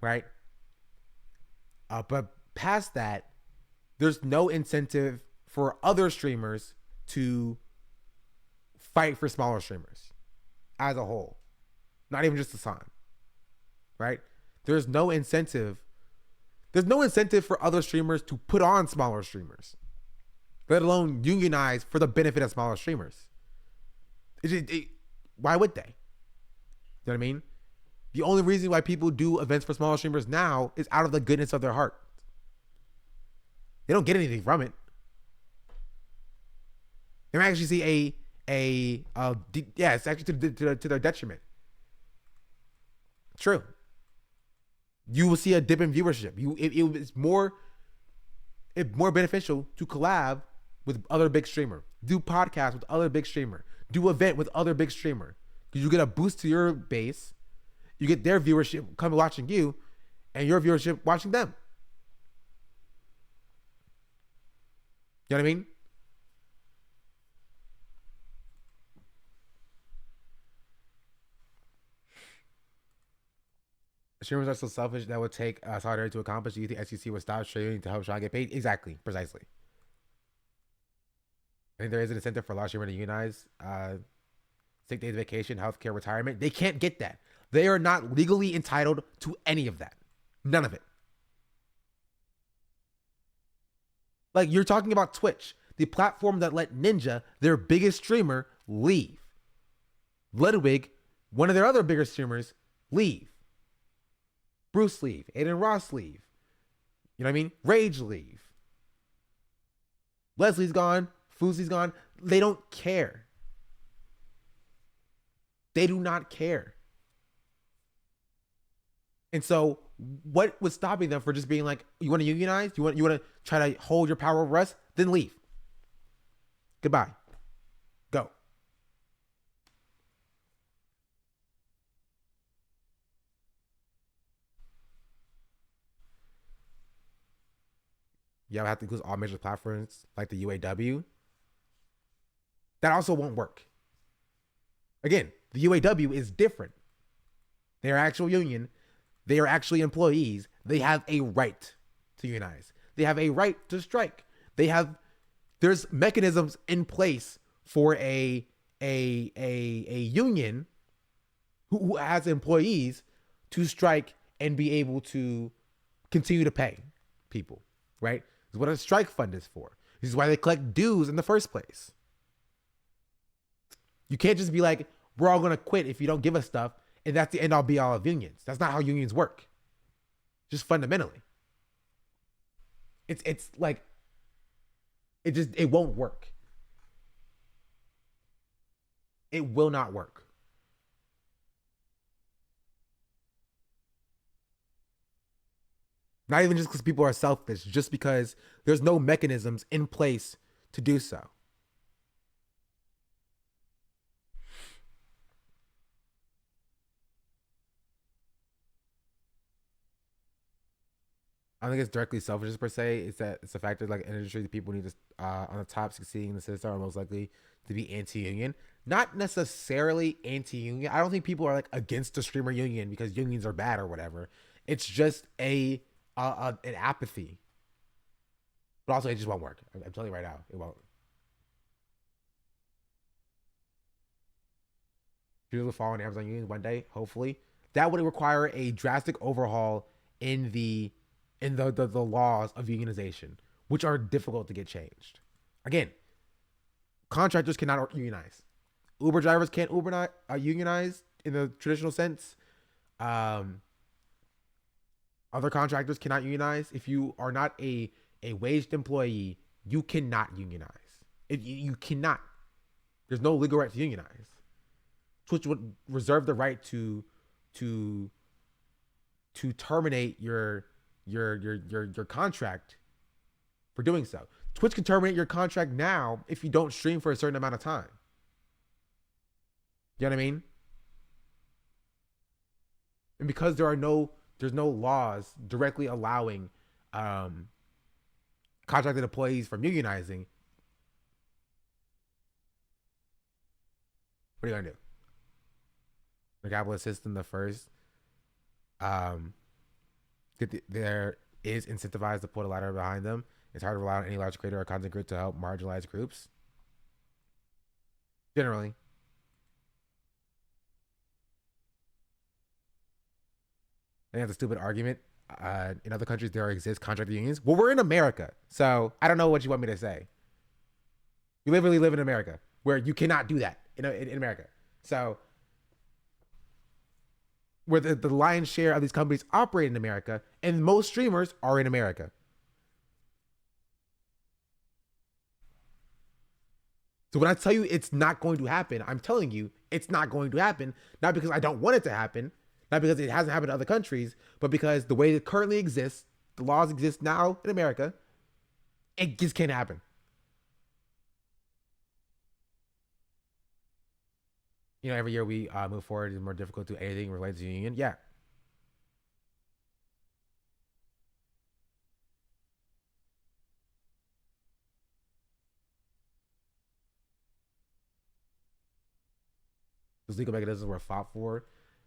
Right? But past that, there's no incentive for other streamers to fight for smaller streamers as a whole, not even just Hassan, right? There's no incentive. There's no incentive for other streamers to put on smaller streamers, let alone unionize for the benefit of smaller streamers. Why would they? You know what I mean? The only reason why people do events for smaller streamers now is out of the goodness of their heart. They don't get anything from it. They might actually see it's actually to their detriment. True. You will see a dip in viewership. It's more beneficial to collab with other big streamer, do podcasts with other big streamer, do event with other big streamer, because you get a boost to your base. You get their viewership coming watching you, and your viewership watching them. You know what I mean? Streamers are so selfish that would take solidarity to accomplish. Do you think SEC would stop streaming to help Sean get paid? Exactly, precisely. I think there is an incentive for a lot of streamers to unionize. Sick days, vacation, healthcare, retirement. They can't get that. They are not legally entitled to any of that. None of it. Like, you're talking about Twitch, the platform that let Ninja, their biggest streamer, leave. Ludwig, one of their other bigger streamers, leave. Bruce leave. Aiden Ross leave. You know what I mean? Rage leave. Leslie's gone. Fousey's gone. They don't care. They do not care. And so what was stopping them for just being like, you want to unionize? You want to try to hold your power over us? Then leave. Goodbye. Go. Yeah, I have to include all major platforms like the UAW. That also won't work. Again, the UAW is different. They're actual union. They are actually employees. They have a right to unionize. They have a right to strike. There's mechanisms in place for a union who has employees to strike and be able to continue to pay people, right? This is what a strike fund is for. This is why they collect dues in the first place. You can't just be like, we're all going to quit if you don't give us stuff, and that's the end all be all of unions. That's not how unions work. Just fundamentally. It's like, it won't work. It will not work. Not even just because people are selfish, just because there's no mechanisms in place to do so. I don't think it's directly selfish per se. It's a factor like an industry that people need to on the top succeeding in the system are most likely to be anti-union. Not necessarily anti-union. I don't think people are like against the streamer union because unions are bad or whatever. It's just an apathy. But also, it just won't work. I'm telling you right now, it won't. People will fall on Amazon unions one day, hopefully. That would require a drastic overhaul in the laws of unionization, which are difficult to get changed. Again, contractors cannot unionize. Uber drivers can't unionize in the traditional sense. Other contractors cannot unionize. If you are not a waged employee, you cannot unionize. You cannot. There's no legal right to unionize. Twitch would reserve the right to terminate your contract for doing so. Twitch can terminate your contract now if you don't stream for a certain amount of time. You know what I mean? And because there's no laws directly allowing contracted employees from unionizing, what are you gonna do? The capitalist system, the first, there is incentivized to put a ladder behind them. It's hard to rely on any large creator or content creator to help marginalized groups. Generally, They have the stupid argument. In other countries, there exist contract unions. Well, we're in America, so I don't know what you want me to say. You literally live in America, where you cannot do that in America. So, where the lion's share of these companies operate in America, and most streamers are in America. So when I tell you it's not going to happen, I'm telling you it's not going to happen, not because I don't want it to happen, not because it hasn't happened in other countries, but because the way it currently exists, the laws exist now in America, it just can't happen. You know, every year we move forward, it's more difficult to do anything related to the union. Yeah. Those legal mechanisms were fought for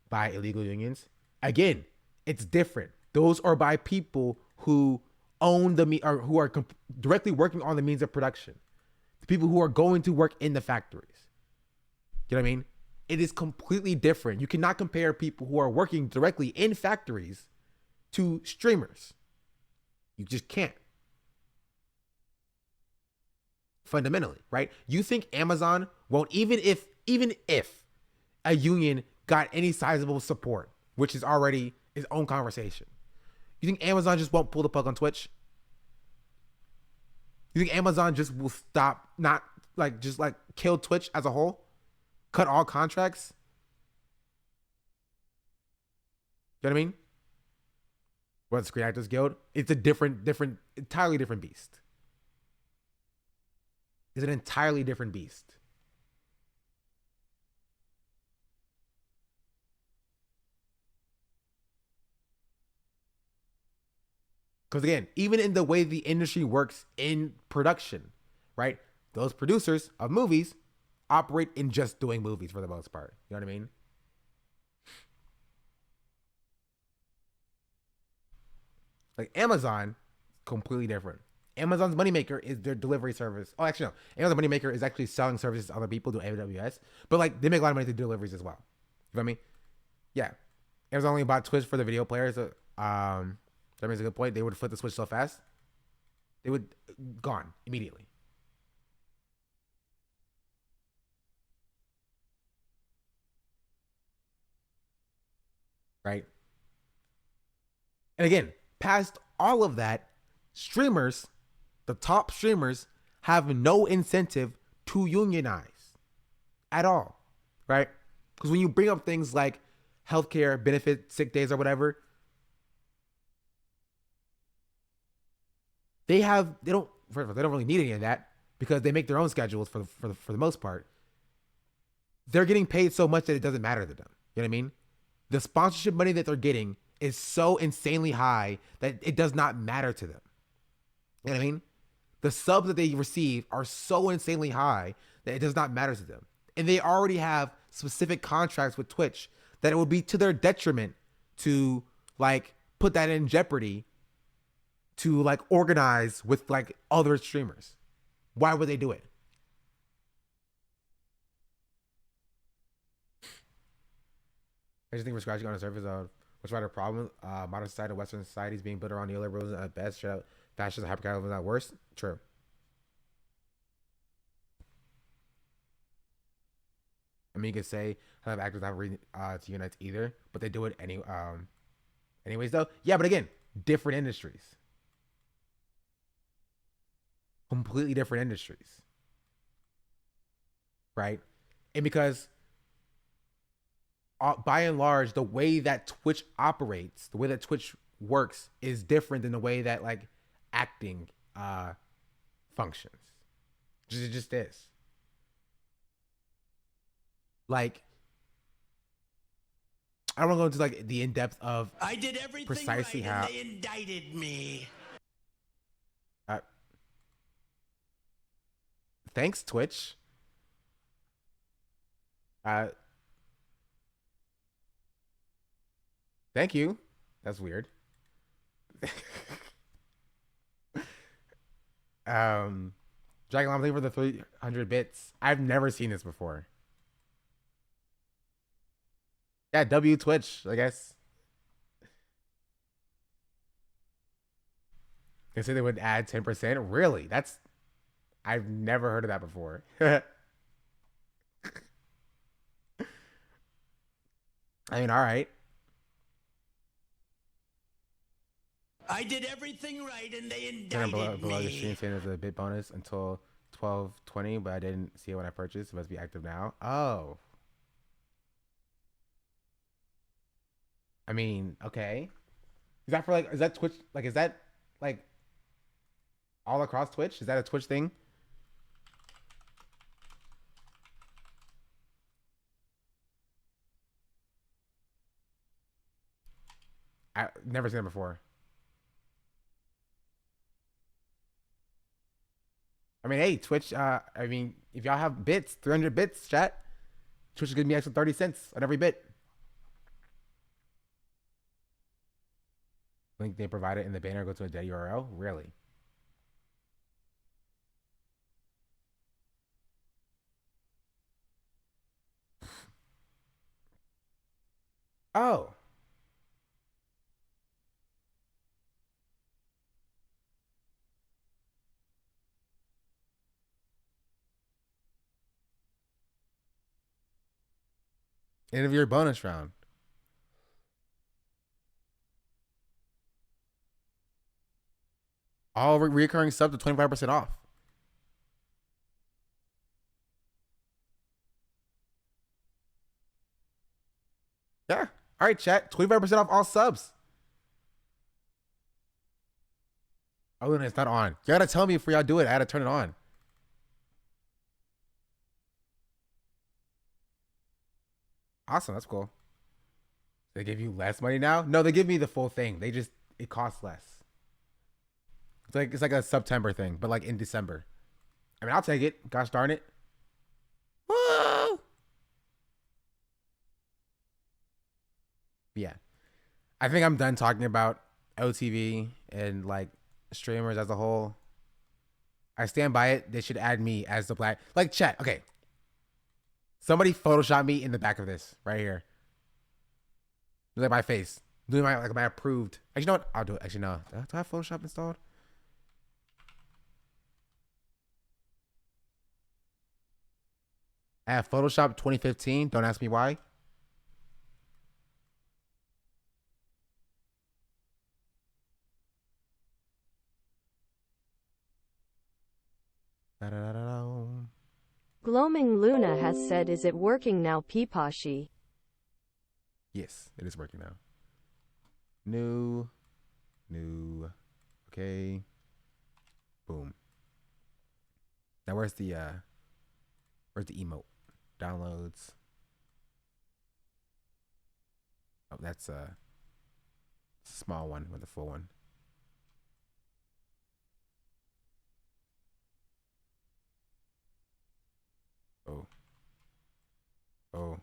by illegal unions. Again, it's different. Those are by people who own or who are directly working on the means of production. The people who are going to work in the factories. You know what I mean? It is completely different. You cannot compare people who are working directly in factories to streamers. You just can't. Fundamentally, right? You think Amazon won't, even if a union got any sizable support, which is already its own conversation. You think Amazon just won't pull the plug on Twitch? You think Amazon just will stop, not like just like kill Twitch as a whole? Cut all contracts? You know what I mean? What, Screen Actors Guild? It's a entirely different beast. It's an entirely different beast. Because again, even in the way the industry works in production, right? Those producers of movies operate in just doing movies for the most part. You know what I mean? Like Amazon, completely different. Amazon's moneymaker is their delivery service. Oh, actually, no. Amazon's moneymaker is actually selling services to other people to AWS. But like, they make a lot of money through deliveries as well. You feel me? Yeah. Amazon only bought Twitch for the video players. That makes a good point. They would flip the switch so fast. They would gone immediately. Right? And again, past all of that, streamers, the top streamers, have no incentive to unionize at all. Right? Because when you bring up things like healthcare, benefit, sick days, or whatever, they don't really need any of that because they make their own schedules for the most part. They're getting paid so much that it doesn't matter to them. You know what I mean? The sponsorship money that they're getting is so insanely high that it does not matter to them. You know what I mean? The subs that they receive are so insanely high that it does not matter to them. And they already have specific contracts with Twitch that it would be to their detriment to like put that in jeopardy to like organize with like other streamers. Why would they do it? I just think we're scratching on the surface of what's right a problem. Modern society, Western society is being built around neoliberalism at best. Fascism, hypercapitalism at worst. True. I mean, you could say I have actors not reading to unite either, but they do it anyways though. Yeah, but again, different industries. Completely different industries. Right? And because by and large, the way that Twitch operates, the way that Twitch works is different than the way that like acting functions. It just is. Like, I don't want to go into like the in-depth of I did everything precisely right how and they indicted me. Thanks, Twitch. Thank you. That's weird. Dragon Llama, thank you for the 300 bits. I've never seen this before. Yeah, W Twitch, I guess. They said they would add 10%. Really? I've never heard of that before. I mean, all right. I did everything right and they Then indicted below the me. stream saying there's a bit bonus until 12:20, but I didn't see it when I purchased. It must be active now. Oh. I mean, okay. Is that for like, is that Twitch? Like, is that like all across Twitch? Is that a Twitch thing? I've never seen it before. I mean, hey, Twitch, I mean, if y'all have bits, 300 bits, chat, Twitch is giving me extra 30 cents on every bit. Link they provided in the banner, go to a dead URL? Really? Oh. End of your bonus round. All recurring subs to 25% off. Yeah. All right, chat. 25% off all subs. Oh, and it's not on. You gotta tell me before y'all do it. I gotta turn it on. Awesome. That's cool. They give you less money now? No, they give me the full thing. It costs less. It's like a September thing, but like in December. I mean, I'll take it. Gosh darn it. Whoa! Yeah. I think I'm done talking about OTV and like streamers as a whole. I stand by it. They should add me as the black. Like, chat. Okay. Somebody Photoshop me in the back of this right here. Like my face. Doing my approved. Actually, you know what? I'll do it. Actually, no. Do I have Photoshop installed? I have Photoshop 2015. Don't ask me why. Gloaming Luna has said, is it working now, Peepashi? Yes, it is working now. New. Okay. Boom. Now where's the emote? Downloads. Oh, that's a small one with a full one. Oh.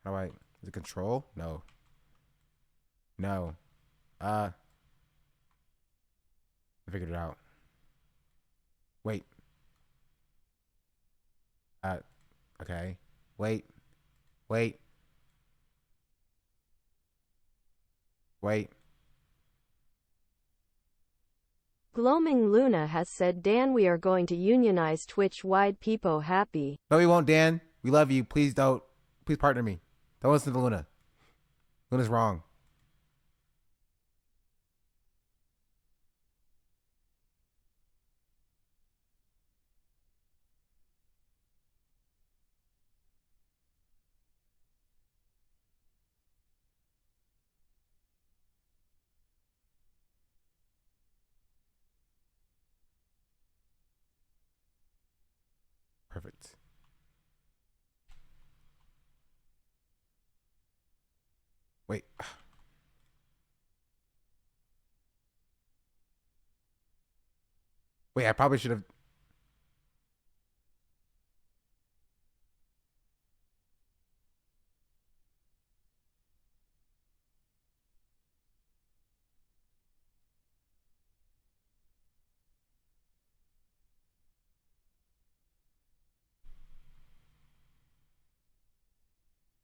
How do I... Is it control? No. I figured it out. Wait. Okay. Wait. Gloaming Luna has said, Dan, we are going to unionize Twitch-wide Peepo happy. No, we won't, Dan. We love you. Please don't. Please partner me. Don't listen to Luna. Luna's wrong. Perfect. Wait. Wait, I probably should have...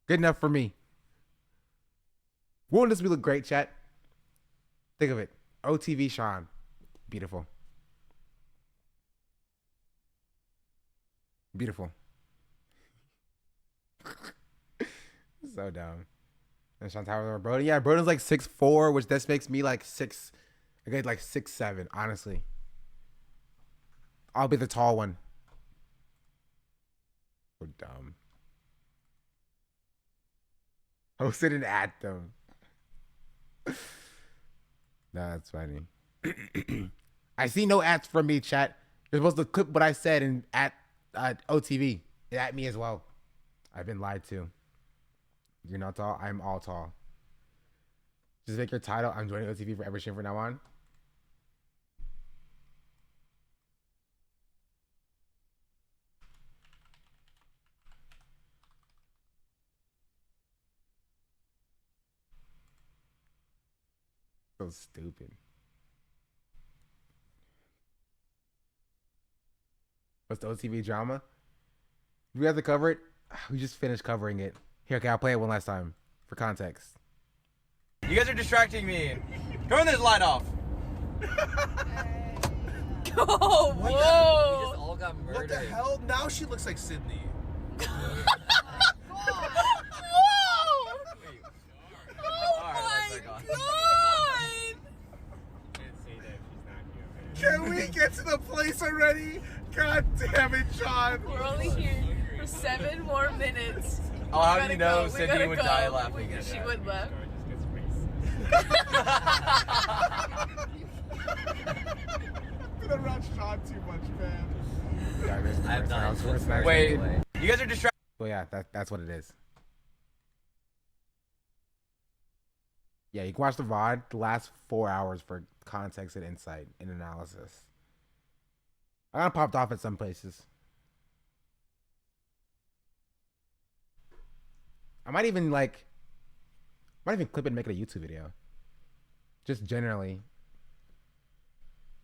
Good enough for me. Won't this be look great, chat? Think of it. OTV Sean. Beautiful. Beautiful. So dumb. And Sean Tower over Broden. Yeah, Broden's like 6'4", which this makes me like 6. I get like 6'7", honestly. I'll be the tall one. So dumb. Hosted and at them. That's funny. I see no ads from me, chat. You're supposed to clip what I said and at OTV. At me as well. I've been lied to. You're not tall. I'm all tall. Just make your title. I'm joining OTV for every stream from now on. So stupid. What's the OTV drama? We have to cover it. We just finished covering it. Here, okay, I'll play it one last time for context. You guys are distracting me. Turn this light off. Oh, What whoa. We just all got murdered. What the hell? Now she looks like Sydney. Whoa! Oh my god! Can we get to the place already? God damn it, John. We're only here for 7 more minutes. Oh, how do you know Sydney would die laughing at She that? would laugh. I'm gonna rush John too much, man. I have not. Wait, you guys are distracted. Well, yeah, that's what it is. Yeah, you can watch the VOD the last 4 hours for context and insight and analysis. I got popped off at some places. I might even clip it and make it a YouTube video. Just generally.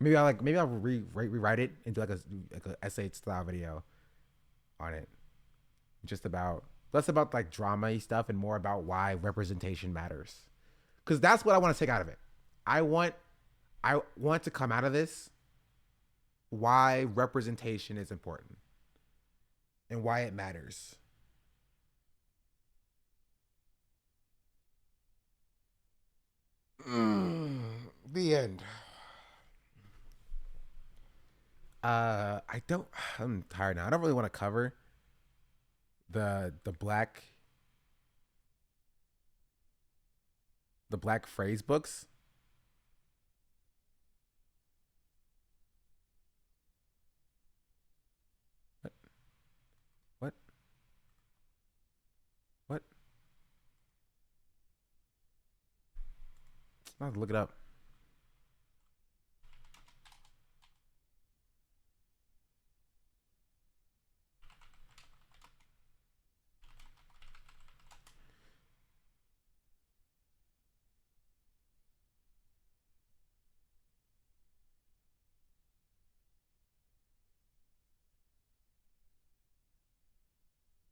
Maybe I'll rewrite it into like a essay style video on it. Just about less about like drama-y stuff and more about why representation matters. Because that's what I want to take out of it. I want to come out of this why representation is important and why it matters. The end. I'm tired now. I don't really want to cover the black phrase books. What? I'll have to look it up.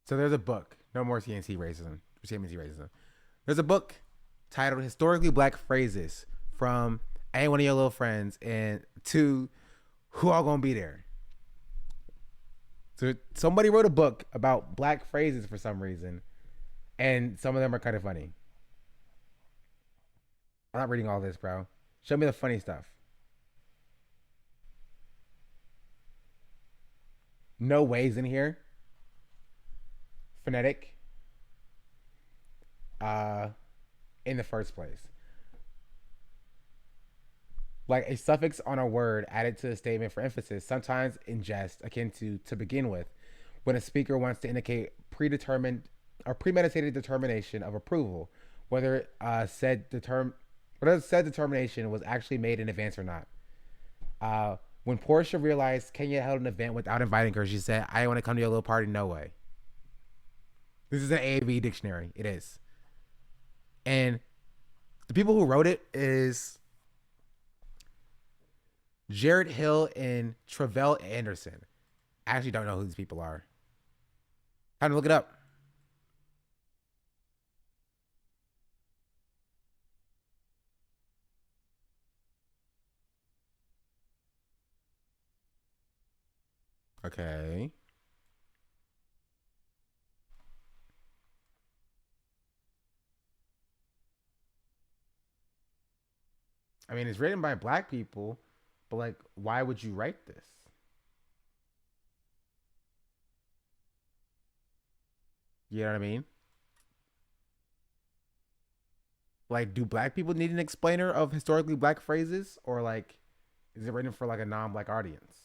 So there's a book, No More CNC Racism. There's a book titled Historically Black Phrases from Ain't One of Your Little Friends and to Who All Gonna Be There. So somebody wrote a book about black phrases for some reason, and some of them are kind of funny. I'm not reading all this, bro. Show me the funny stuff. No ways in here. Phonetic. In the first place. Like a suffix on a word added to a statement for emphasis, sometimes in jest, akin to begin with, when a speaker wants to indicate predetermined or premeditated determination of approval, whether said determination was actually made in advance or not. When Portia realized Kenya held an event without inviting her, she said, "I want to come to your little party, no way." This is an AAVE dictionary. It is. And the people who wrote it is Jared Hill and Travell Anderson. I actually don't know who these people are. Time to look it up. Okay. I mean, it's written by black people, but like, why would you write this? You know what I mean? Like, do black people need an explainer of historically black phrases, or like, is it written for like a non-black audience?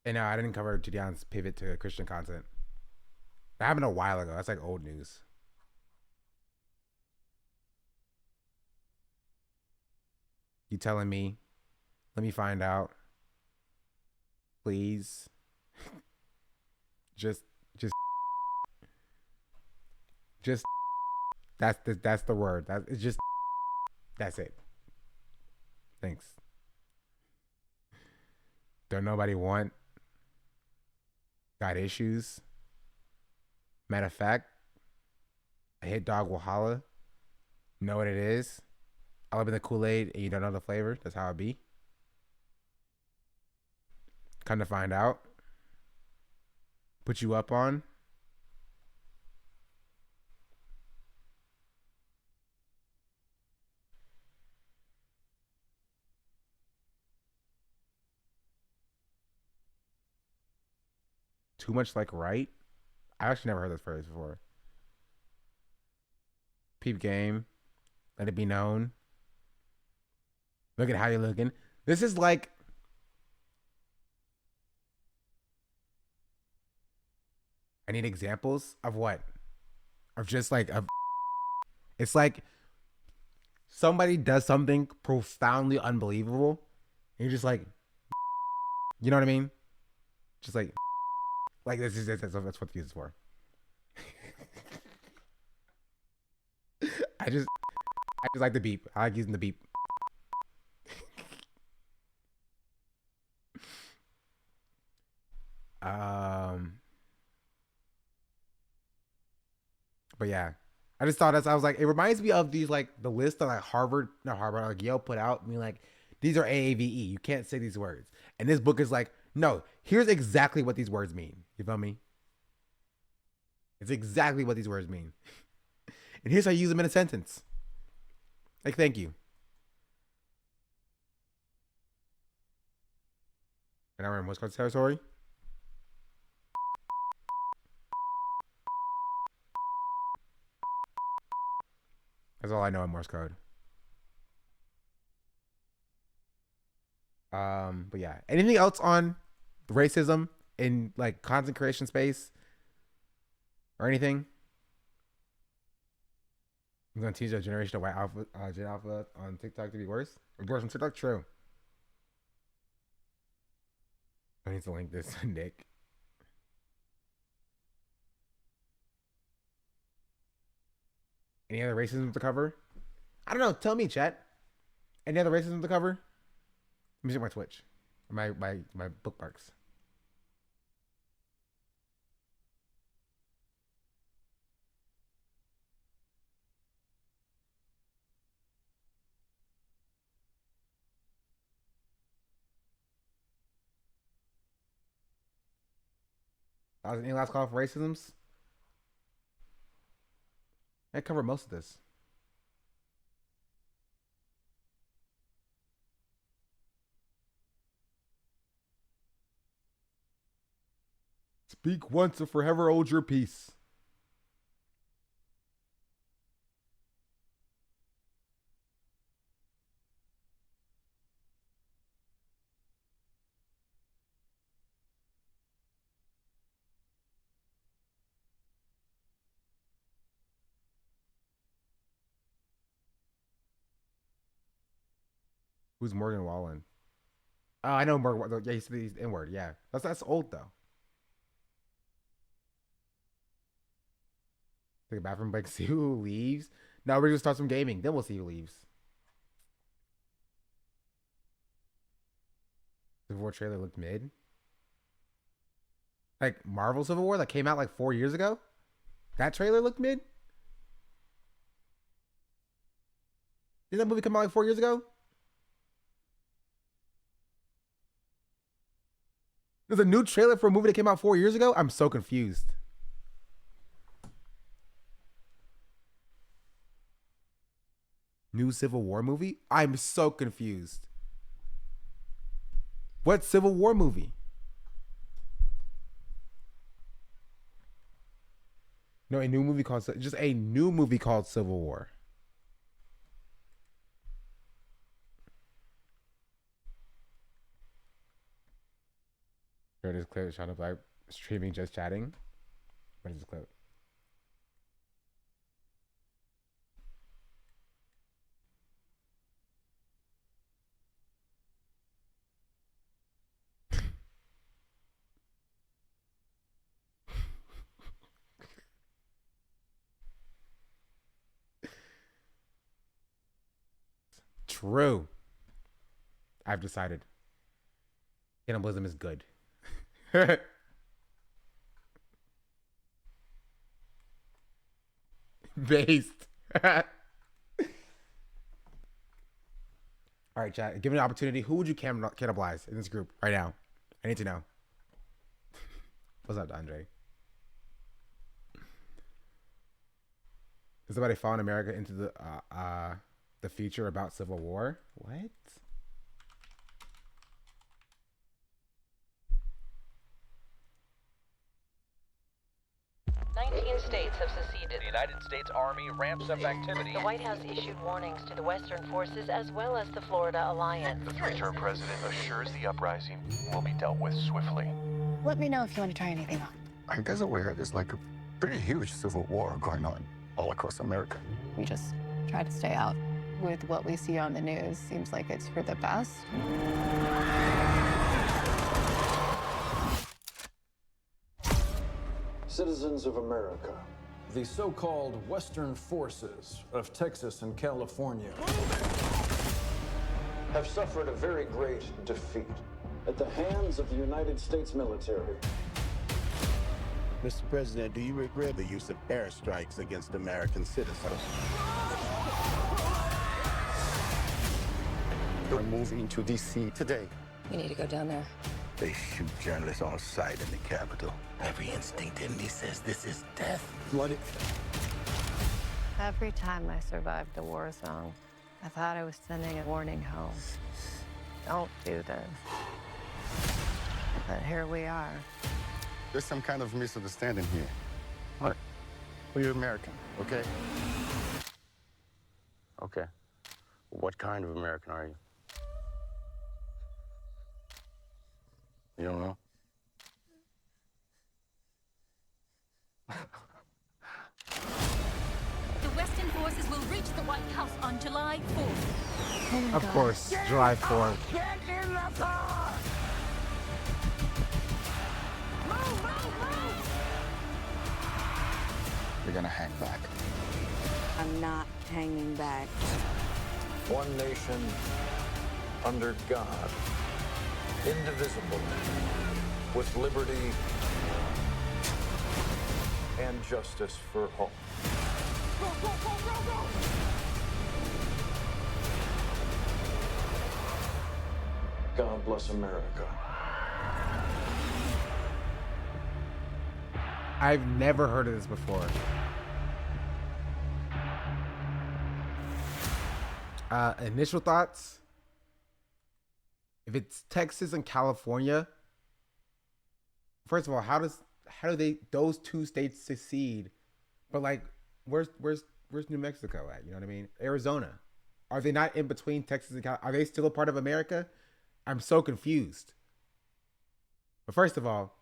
And no, I didn't cover Judeon's pivot to Christian content. That happened a while ago. That's like old news. You telling me? Let me find out. Please. just that's the word. It's just that's it. Thanks. Don't nobody want. Got issues. Matter of fact, a hit dog will holla. Know what it is. I live in the Kool-Aid and you don't know the flavor. That's how it be. Come to find out. Put you up on. Too much like right? I actually never heard this phrase before. Peep game. Let it be known. Look at how you're looking. This is like I need examples of what? Of just like it's like somebody does something profoundly unbelievable and you're just like you know what I mean? Just like that's what the use is for. I just like the beep. I like using the beep. But yeah, I just thought I was like, it reminds me of these like the list that like not Harvard, like Yale put out. I mean, like these are AAVE. You can't say these words. And this book is like, no, here's exactly what these words mean. You feel me? It's exactly what these words mean. And here's how you use them in a sentence. Like, thank you. And now we're in Morse code territory. That's all I know in Morse code. But yeah, anything else on racism in like content creation space or anything? I'm gonna teach a generation of white alpha, Gen Alpha on TikTok to be worse. Worse on TikTok, true. I need to link this to Nick. Any other racism to cover? I don't know. Tell me, chat. Any other racism to cover? Let me check my Twitch. My bookmarks. Any last call for racisms? I covered most of this. Speak once and forever hold your peace. Who's Morgan Wallen? Oh, I know Morgan. Yeah, he's the N-word. Yeah, that's old though. Take a bathroom break. See who leaves. No, we're gonna start some gaming. Then we'll see who leaves. The War trailer looked mid. Like Marvel Civil War that came out like 4 years ago. That trailer looked mid. Did that movie come out like 4 years ago? There's a new trailer for a movie that came out 4 years ago? I'm so confused. New Civil War movie? I'm so confused. What Civil War movie? No, a new movie called Civil War. Here it is, clip. Shot of Black streaming, just chatting. What is this clip? True. I've decided. Cannibalism is good. Based. All right, chat. Given an opportunity, who would you cannibalize in this group right now? I need to know. What's up, Andre? Is somebody following America into the future about Civil War? What? 19 states have seceded. The United States Army ramps up activity. The White House issued warnings to the Western forces as well as the Florida Alliance. The three-term president assures the uprising will be dealt with swiftly. Let me know if you want to try anything on. Are you guys aware there's like a pretty huge civil war going on all across America? We just try to stay out. With what we see on the news, seems like it's for the best. Citizens of America, the so-called Western forces of Texas and California have suffered a very great defeat at the hands of the United States military. Mr. President, do you regret the use of airstrikes against American citizens? We're moving to D.C. today. We need to go down there. They shoot journalists on sight in the Capitol. Every instinct in me says this is death. What? Every time I survived a war zone, I thought I was sending a warning home. Don't do this. But here we are. There's some kind of misunderstanding here. What? Well, you're American, okay? Okay. What kind of American are you? You don't know? The Western forces will reach the White House on July 4th. Of course, July 4th. Get in the car! Move, move, move! You're gonna hang back. I'm not hanging back. One nation under God, indivisible, with liberty and justice for all. Go, go, go, go, go! God bless America. I've never heard of this before. Initial thoughts. If it's Texas and California, first of all, how do they those two states secede? But like, where's New Mexico at? You know what I mean? Arizona, are they not in between Texas and California? Are they still a part of America? I'm so confused. But first of all,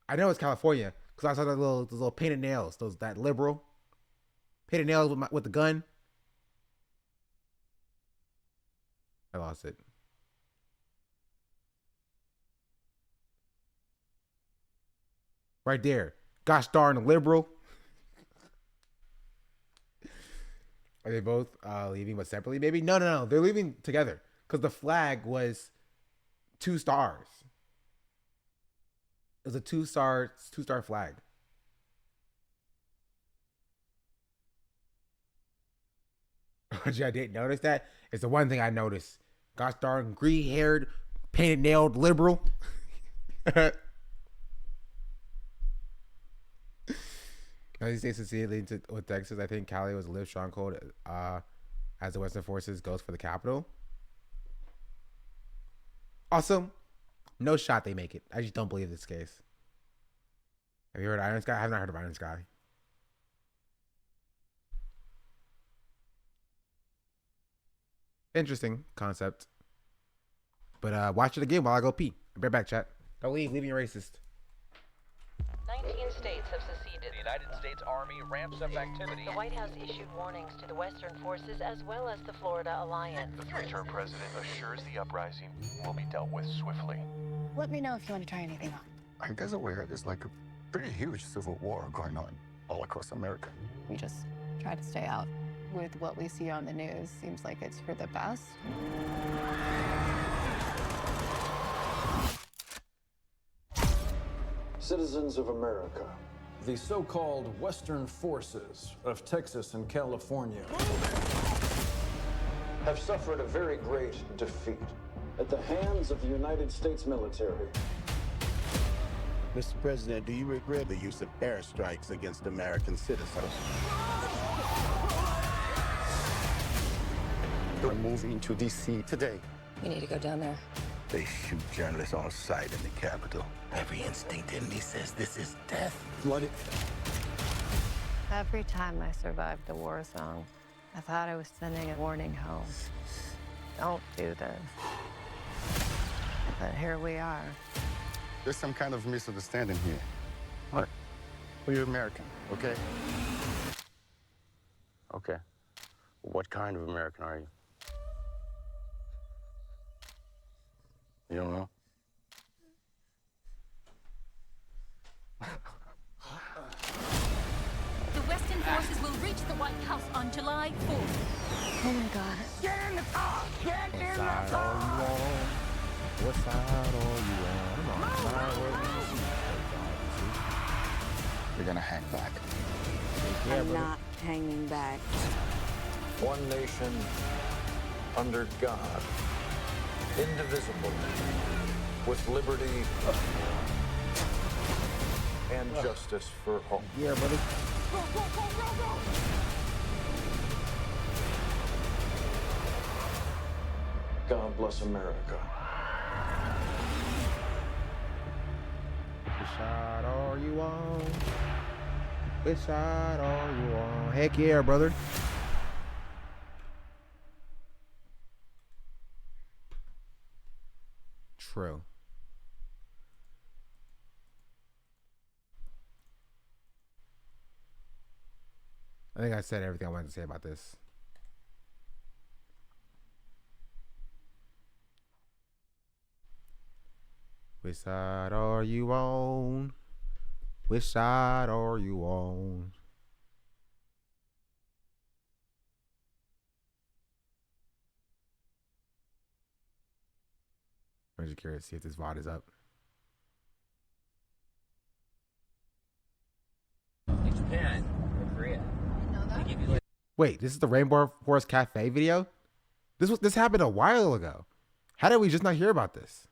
I know it's California because I saw those little painted nails, that liberal painted nails with the gun. I lost it. Right there. Gosh darn liberal. Are they both leaving but separately? Maybe? No. They're leaving together because the flag was 2 stars. It was a two-star flag. I didn't notice that. It's the one thing I noticed. Gosh darn, green-haired, painted-nailed liberal. United States succeeded with Texas. I think Cali was a live stronghold as the Western forces goes for the capital. Also, no shot they make it. I just don't believe this case. Have you heard of Iron Sky? I have not heard of Iron Sky. Interesting concept. But watch it again while I go pee. I'll be right back, chat. Don't leave. Leaving you racist. 19 states have seceded. The United States Army ramps up activity. The White House issued warnings to the Western forces as well as the Florida Alliance. The three-term president assures the uprising will be dealt with swiftly. Let me know if you want to try anything on. Are you guys aware there's like a pretty huge civil war going on all across America? We just try to stay out. With what we see on the news, seems like it's for the best. Citizens of America, the so-called Western forces of Texas and California have suffered a very great defeat at the hands of the United States military. Mr. President, do you regret the use of airstrikes against American citizens? We're moving to D.C. today. We need to go down there. They shoot journalists on sight in the Capitol. Every instinct in me says this is death. Bloody. Every time I survived a war zone, I thought I was sending a warning home. Don't do this. But here we are. There's some kind of misunderstanding here. Look, we're American, okay? Okay. What kind of American are you? You don't know? The Western forces will reach the White House on July 4th. Oh my God. Get in the car! Get in the What side car! are you on? What side are you on? I'm on the side where we You're gonna hang back. Yeah, I'm brother. not hanging back. One nation under God, indivisible, with liberty and justice for all. Yeah, brother. God bless America. Which side are you on? Which side are you on? Heck yeah, brother. True. I think I said everything I wanted to say about this. Which side are you on? Which side are you on? I'm just curious to see if this VOD is up. Like Japan or Korea. They give you like Wait, this is the Rainbow Forest Cafe video? This happened a while ago. How did we just not hear about this?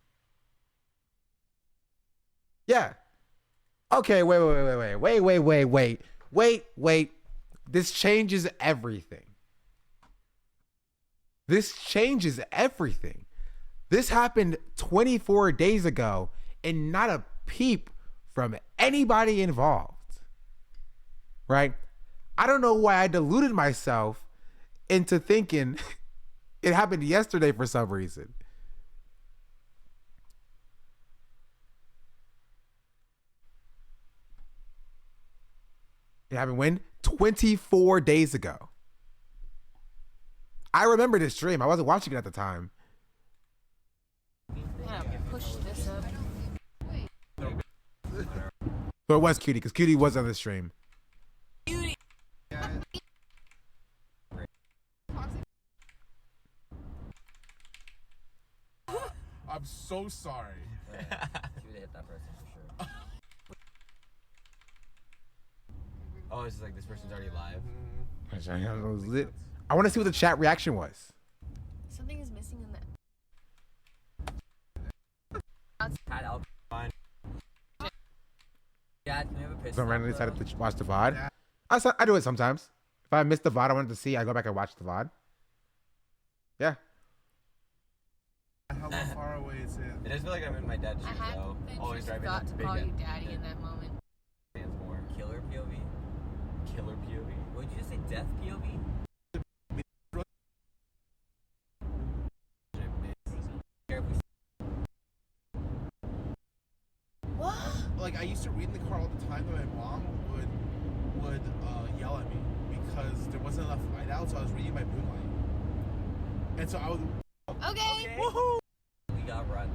Yeah. Okay, wait. This changes everything. This changes everything. This happened 24 days ago and not a peep from anybody involved. Right? I don't know why I deluded myself into thinking it happened yesterday for some reason. It happened when? 24 days ago. I remember this stream. I wasn't watching it at the time. Push this up. So it was Cutie, because Cutie was on the stream. I'm so sorry. she would hit that person for sure. Oh, it's like this person's already live. I want to see what the chat reaction was. Something is missing in that. I'll find. Yeah, can we have a piss So I stop, randomly though? decided to watch the VOD. I do it sometimes. If I missed the VOD I wanted to see, I go back and watch the VOD. Yeah. How far away is it? It does feel like I'm in my dad's shoes, though. Always driving up to call Big you daddy in that moment. Stands more. Killer POV? Killer POV. Would you just say death POV? What? Like, I used to read in the car all the time that my mom would yell at me because there wasn't enough light out, so I was reading by moonlight. And so I would... Okay. Woohoo! We got run.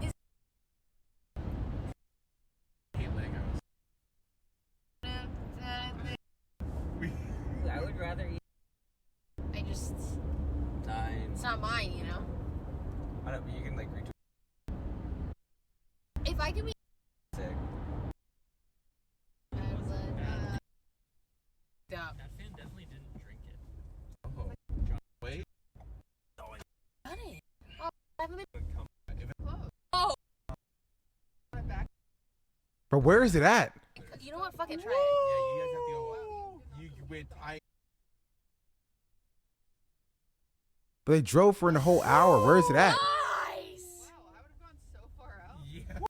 I hate Legos. I would rather eat. I just... Nine. It's not mine, you know? I don't, you can like retweet. If I could be... Sick. I would, That fan definitely didn't drink it. Oh. Wait. Got it. Oh, I haven't been... Oh. But where is it at? You know what? Fucking try Yeah, it. you guys have to go. You wait. But they drove for a whole hour. Where is it at? Nice! Wow, I would have gone so far out. Yeah.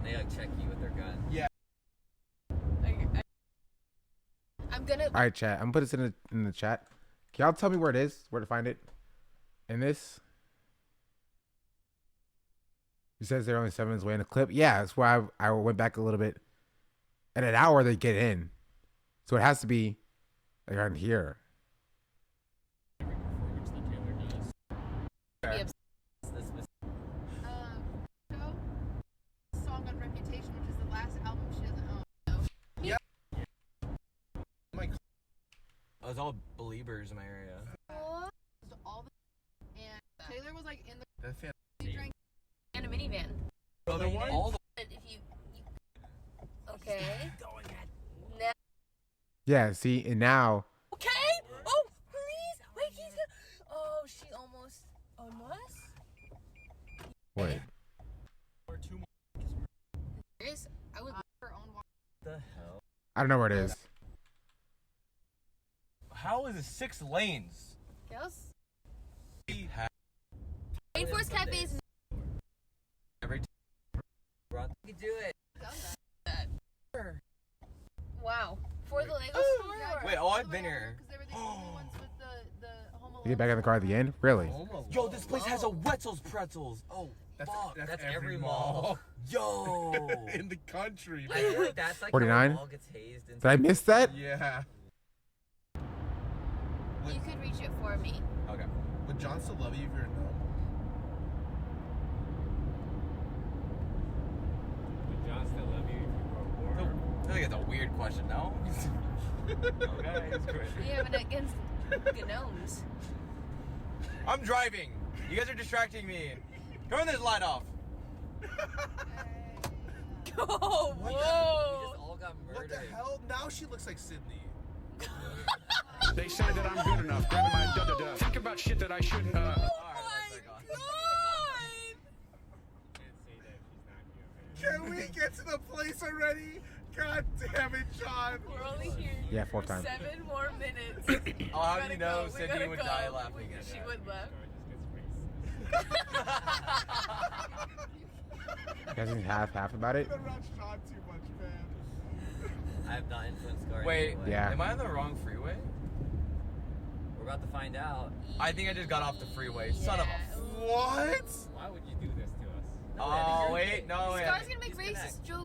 They like check you with their gun. Yeah. I'm gonna... All right, chat. I'm gonna put this in the chat. Can y'all tell me where it is? Where to find it? In this? It says they're only 7 minutes away in the clip. Yeah, that's why I went back a little bit. In an hour, they get in. So it has to be like on here. Song on Reputation, which is the last album she doesn't own. Yeah. Oh, it's all believers in my area. So all the and Taylor was like in the That fan. drink And a minivan. Other one? All the If you... Okay. Now... Yeah, see, and now Okay. Oh, please. Wait, he's gonna... Oh, she almost... Almost? wait. Serious? I would... her own water. the hell? I don't know where it is. How is it 6 lanes? Yes? Rainforest Rainforest Cafe is... Every time. You can do it. Wow. For the Lego store? Or... Wait, oh, I've been here. Because they were the only ones with the Home Alone. You get back in the car at the end? Really? Yo, this place has a Wetzel's Pretzels. Oh, fuck. That's every mall. Yo. In the country. I feel like that's like 49? how a mall gets hazed. Did I miss that? Yeah. You could reach it for me. Okay. Would John still love you if you're a gnome? Would John still love you if you were a I feel like it's a weird question, no? Okay, it's great. You have it against gnomes. I'm driving. You guys are distracting me. Turn this light off. Oh, We whoa. just all got murdered. What the hell? Now she looks like Sydney. They say that I'm good enough. Grabbing my da-da-da. Think about shit that I shouldn't. God. Can we get to the place already? God damn it, John. We're only here Yeah, 4th time. 7 more minutes. Oh, how do We you gotta know go. We Sydney gotta would go. die laughing at She that? would laugh. You guys think half about it? You're gonna rush John too much, man. I have not influenced Scar. Wait, anyway. Yeah. am I on the wrong freeway? We're about to find out. I think I just got off the freeway. Son of a. What? Why would you do this to us? Oh, wait, no, wait. Scar's gonna make Disconnect. racist jokes.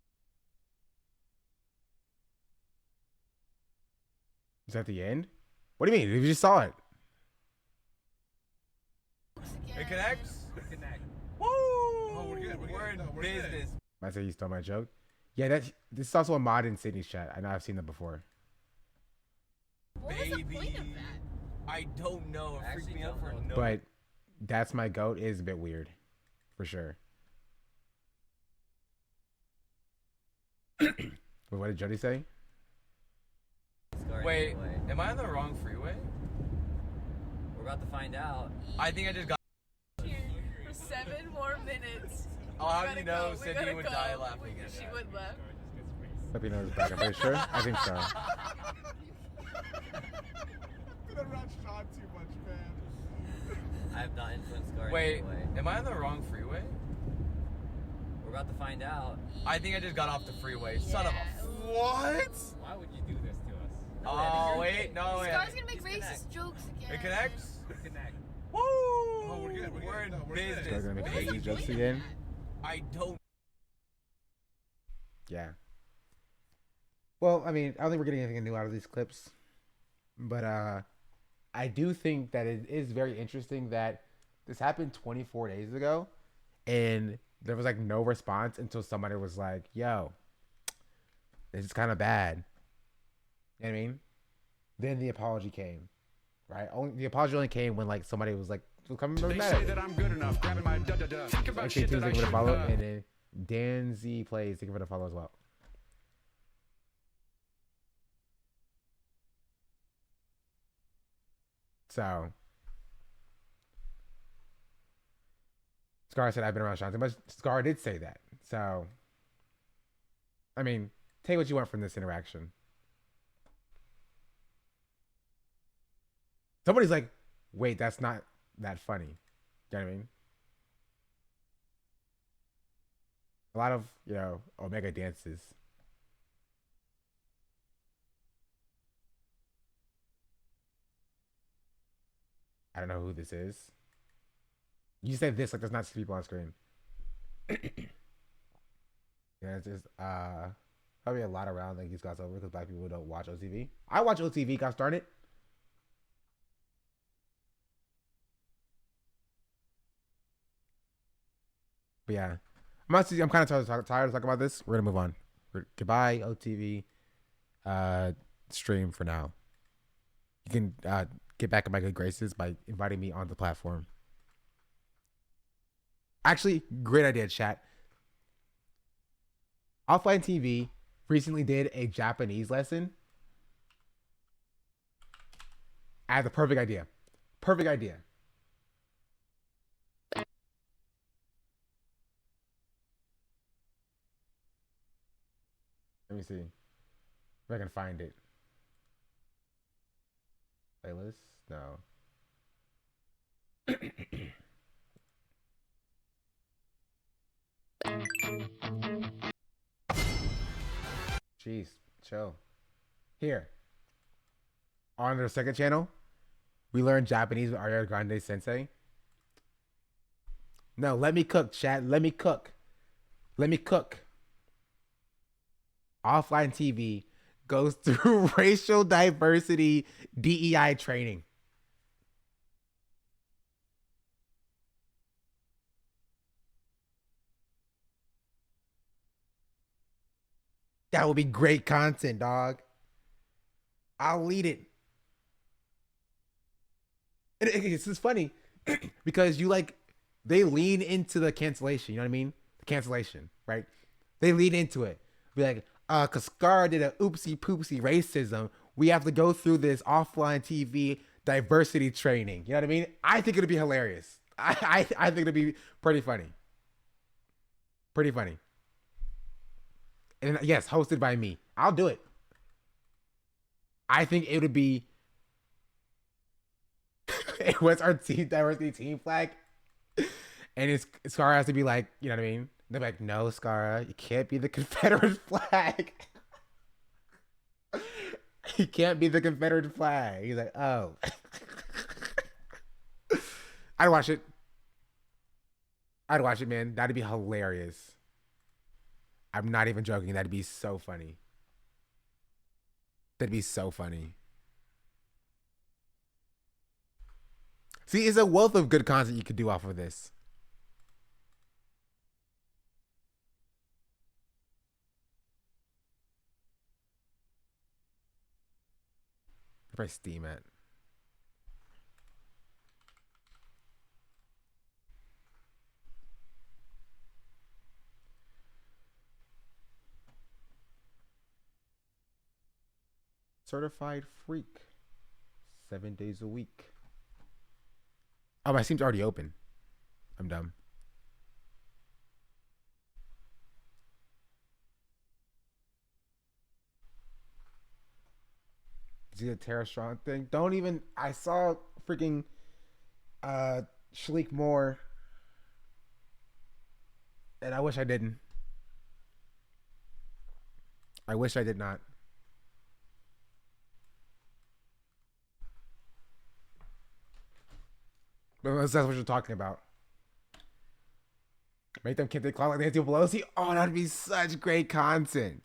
Is that the end? What do you mean? You just saw it. It connects? Connect. Woo! Oh, we're good. We're in No, we're good. business. I say you stole my joke. Yeah, this is also a mod in Sydney's chat. I know I've seen that before. What was the point Baby. of that? I don't know. It freaked Actually me out for don't no. But that's my goat is a bit weird, for sure. But what did Jody say? Wait, am I on the wrong freeway? We're about to find out. I think I just got. For 7 more minutes. I'll have you know, Sydney would die laughing. She would laugh. Hope you know his back. I'm pretty sure. I think so. I'm gonna run Sean too much, man. I have not influenced Scar. Wait, am I on the wrong freeway? We're about to find out. I think I just got off the freeway. Son of a. What? Why would you do this to us? Oh, wait, no, wait. Scar's gonna make racist jokes again. It connects? Connect. Woo! Oh, we're good. We're in Scar's business. gonna make baby. racist jokes again. I don't. Yeah. Well, I mean, I don't think we're getting anything new out of these clips, but I do think that it is very interesting that this happened 24 days ago, and there was like no response until somebody was like, "Yo, this is kind of bad." You know what I mean? Then the apology came, right? The apology only came when like somebody was like, "Coming They mad." say that I'm good enough. Grabbing my da-da-da. Think about shit that I give it a shouldn't follow, have. and then Dan Z plays to give it a follow as well. So Scar said I've been around Sean too much. Scar did say that. So I mean, take what you want from this interaction. Somebody's like, wait, that's not that funny. You know what I mean? A lot of, Omega dances. I don't know who this is. You said this like there's not people on screen. Yeah, it's just probably a lot around like these guys over because black people don't watch OTV. I watch OTV, gosh darn it. But yeah, I'm kind of tired of talking about this. We're gonna move on. Goodbye, OTV. Stream for now. You can get back in my good graces by inviting me on the platform. Actually, great idea, chat. Offline TV recently did a Japanese lesson. I have the perfect idea. Perfect idea. Let me see if I can find it. Playlist? No. Jeez, chill. Here. On their second channel, we learned Japanese with Ariana Grande Sensei. No, let me cook, chat. Let me cook. Let me cook. Offline TV goes through racial diversity DEI training. That would be great content, dog. I'll lead it. And it's just funny because they lean into the cancellation. You know what I mean? The cancellation, right? They lean into it. Be like, cause Scar did a oopsie poopsie racism. We have to go through this offline TV diversity training. You know what I mean? I think it'd be hilarious. I think it'd be pretty funny. Pretty funny. And yes, hosted by me. I'll do it. I think it would be. What's our team diversity team flag? And Scar has to be like, you know what I mean? They're like, no, Scara, you can't be the Confederate flag. You can't be the Confederate flag. He's like, oh. I'd watch it. I'd watch it, man. That'd be hilarious. I'm not even joking. That'd be so funny. That'd be so funny. See, it's a wealth of good content you could do off of this. Where's my Steam at? Certified freak. 7 days a week. Oh, my Steam's already open. I'm dumb. See the Tara Strong thing? Don't even. I saw freaking Shleek Moore, and I wish I didn't. I wish I did not. But that's what you're talking about. Make them Kente Claw like Nancy Pelosi? Oh, that'd be such great content.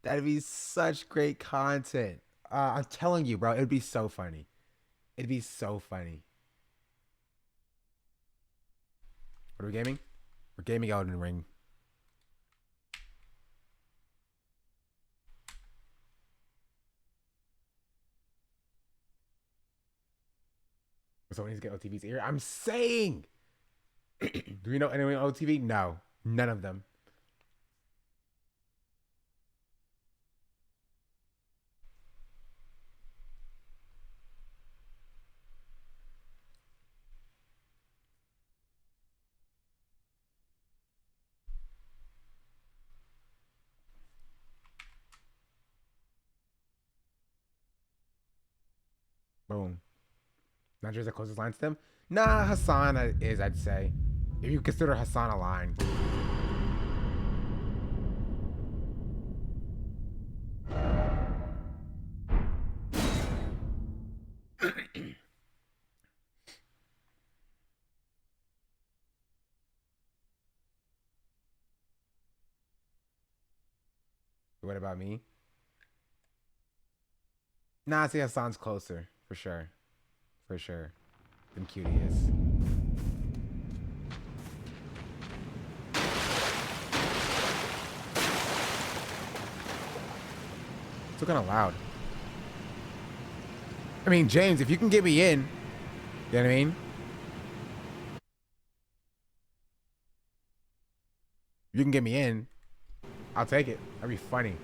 That'd be such great content. I'm telling you, bro, it'd be so funny. It'd be so funny. What are we gaming? We're gaming Elden Ring. Someone needs to get OTV's ear. I'm saying. Do we know anyone on OTV? No, none of them. Boom. Not the closest line to them? Nah, Hassan is, I'd say. If you consider Hassan a line. What about me? Nah, I see Hassan's closer. For sure. For sure. Than Cutie is. Still kind of loud. I mean, James, if you can get me in, you know what I mean? If you can get me in, I'll take it. That'd be funny.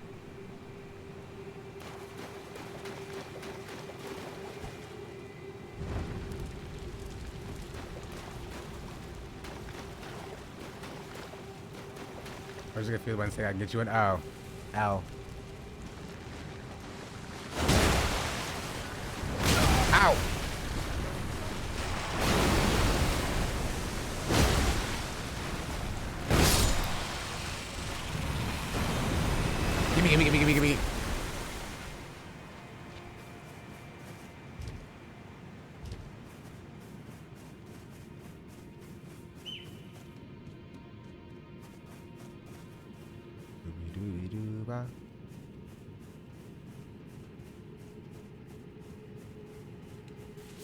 I was just gonna feel Wednesday. I can get you in. Oh, L. Ow! Gimme.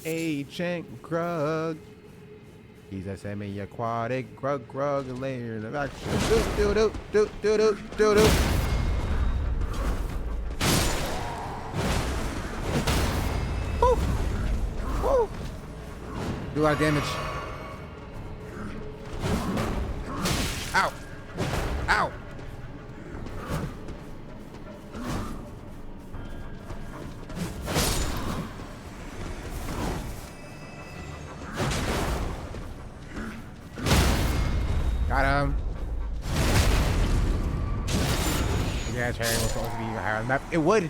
Agent Grug. He's a semi-aquatic Grug layer of action. Do. Woo. Do a lot of damage. Ow. Got him. Yeah, Cherry was supposed to be higher on the map. It would.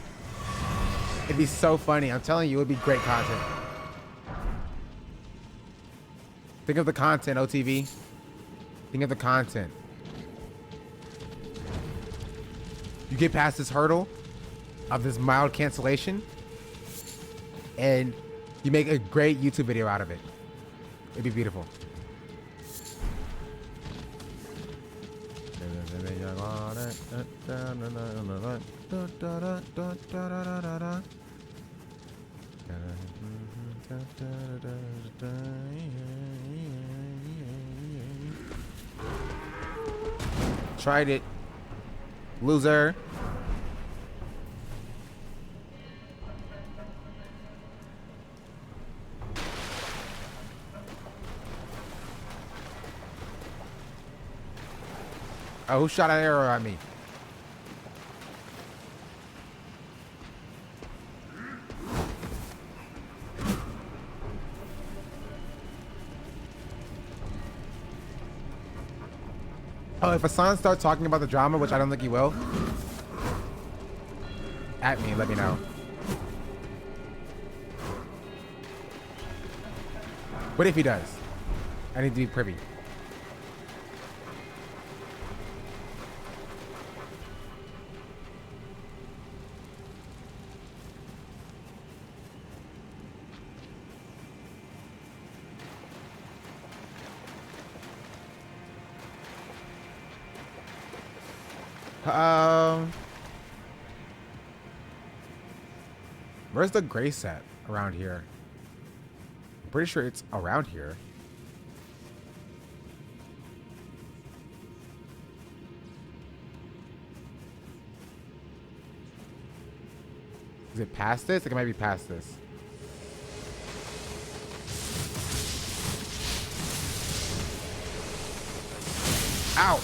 It'd be so funny. I'm telling you, it would be great content. Think of the content, OTV. Think of the content. You get past this hurdle of this mild cancellation, and you make a great YouTube video out of it. It'd be beautiful. Tried it. Loser. Oh, who shot an arrow at me? Oh, if Hassan starts talking about the drama, which I don't think he will, at me, let me know. What if he does? I need to be privy. Where's the gray set around here? I'm pretty sure it's around here. Is it past this? I think it might be past this. Ow!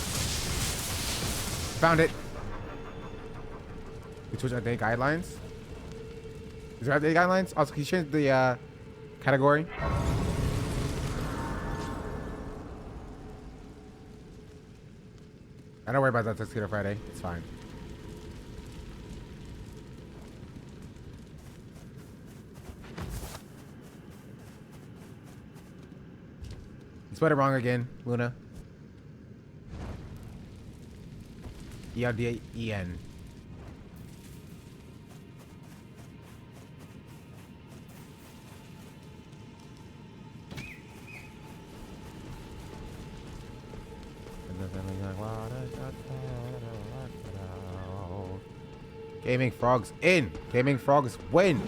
Found it. We switch update guidelines. Is there update guidelines? Also, can you change the category? I don't worry about that Tuxedo Friday. It's fine. You spelled it wrong again, Luna. E-L-D-E-N. Gaming Frogs in. Gaming Frogs win.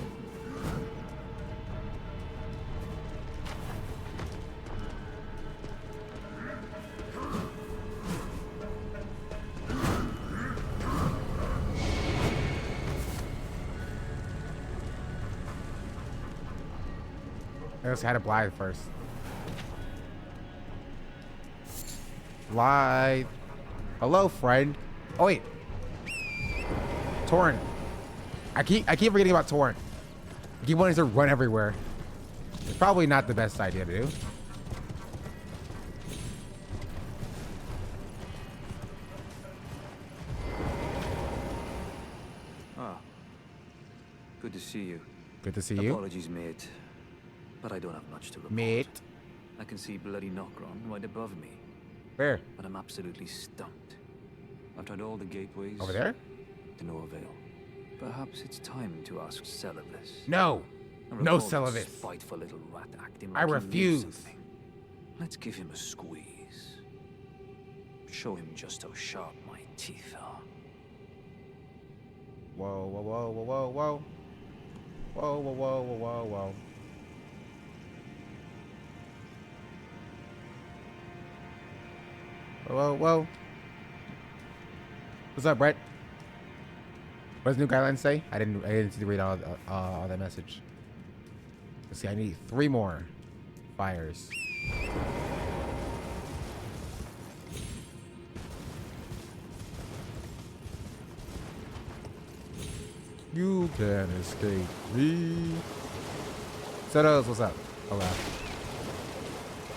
I just had to Blythe first. Blythe. Hello, friend. Oh wait. Torrent. I keep forgetting about Torrent. I keep wanting to run everywhere. It's probably not the best idea to do. Ah. Good to see you. Good to see you. Apologies, mate. But I don't have much to report. Mate. I can see bloody Nokron right above me. Where? But I'm absolutely stumped. I've tried all the gateways. Over there? To no avail. Perhaps it's time to ask Celavis. No. No Celavis. Spiteful little rat acting I like he refuse. knew something. Let's give him a squeeze. Show him just how sharp my teeth are. Whoa, whoa, whoa, whoa, whoa, whoa. Whoa, whoa, whoa, whoa, whoa, whoa. Whoa, whoa. What's up, Brett? What does new guidelines say? I didn't see to read all that message. Let's see. I need 3 more fires. You can escape me. Setos, what's up? Hello.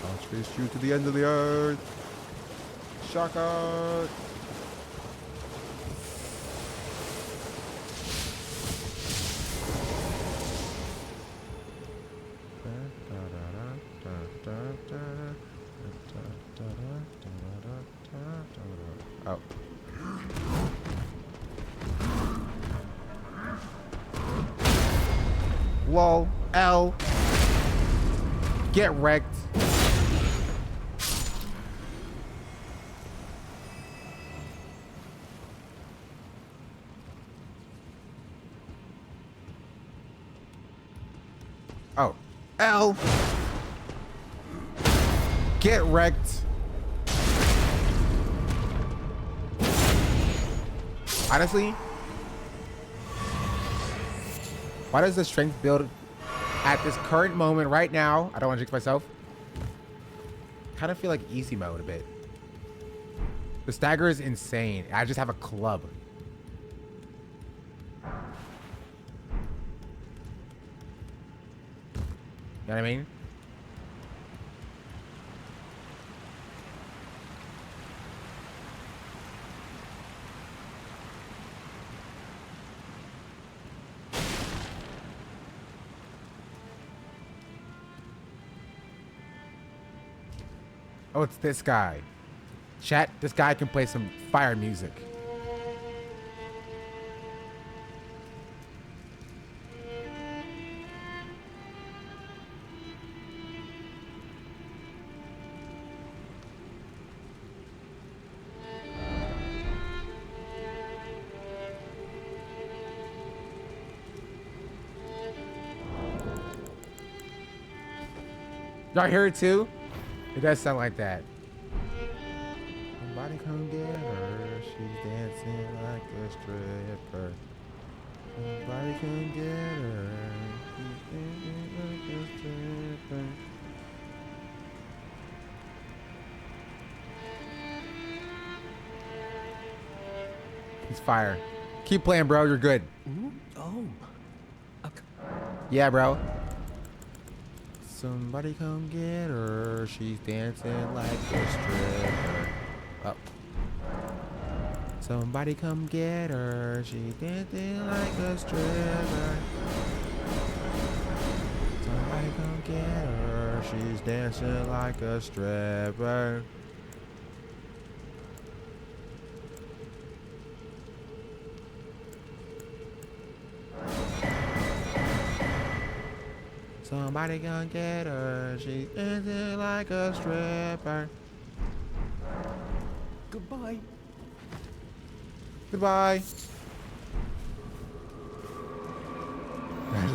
I'll chase you to the end of the earth. Shaka. Oh. Lol. L. Get wrecked. Oh. L. Get wrecked. Honestly, why does the strength build at this current moment right now? I don't want to jinx myself. Kind of feel like easy mode a bit. The stagger is insane. I just have a club. You know what I mean? Oh, it's this guy. Chat, this guy can play some fire music. Y'all hear it too? It does sound like that. Somebody come get her. She's dancing like a stripper. Somebody come get her. She's dancing like a stripper. He's fire. Keep playing, bro. You're good. Oh. Yeah, bro. Somebody come get her. She's dancing like a stripper. Oh. Somebody come get her. She's dancing like a stripper. Somebody come get her. She's dancing like a stripper. Somebody gonna get her. She's dancing like a stripper. Goodbye. Goodbye.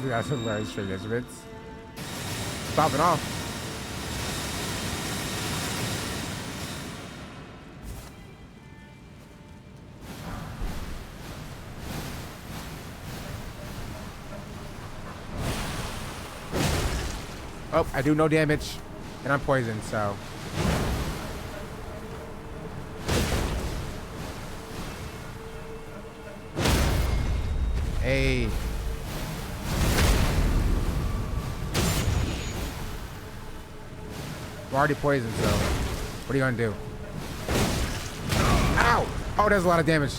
That's some very strange instruments. Popping off. Oh, I do no damage, and I'm poisoned, so. Hey. I'm already poisoned, so what are you gonna do? Ow! Oh, there's a lot of damage.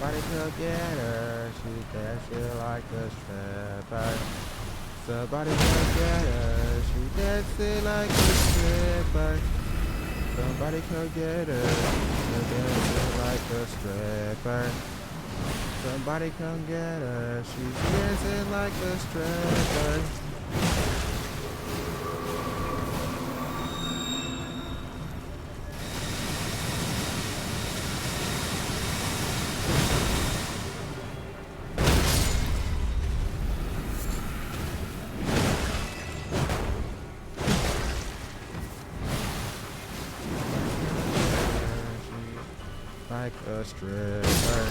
Somebody go get her. She dancing like a stripper. Somebody go get her. She dancing like a stripper. Somebody come get her. She dancing like a stripper. Somebody come get her. She's dancing like a stripper. Like a stripper.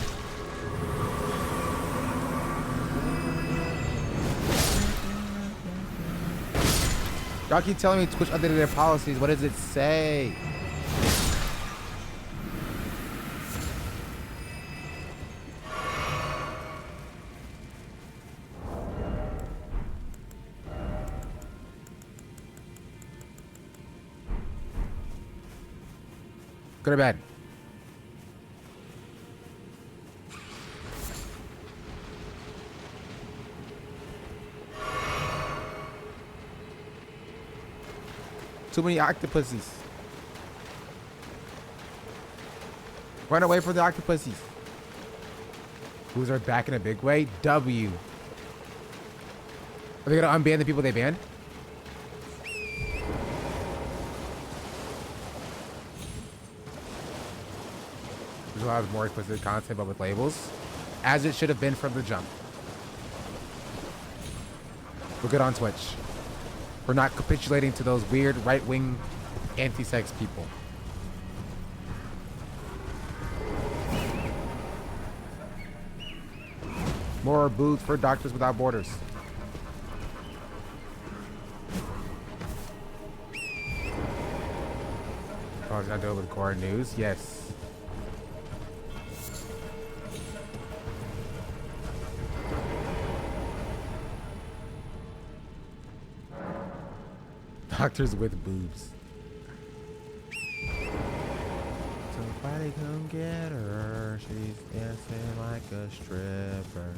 Y'all keep telling me Twitch updated their policies. What does it say? Go to bed. Too many octopuses. Run away from the octopuses. Who's are back in a big way? W. Are they gonna unban the people they banned? There's a lot of more explicit content, but with labels, as it should have been from the jump. We're good on Twitch. We're not capitulating to those weird right-wing anti-sex people. More booths for Doctors Without Borders. Oh, it's not doing with core news? Yes. Doctors with boobs. Nobody come get her. She's dancing like a stripper.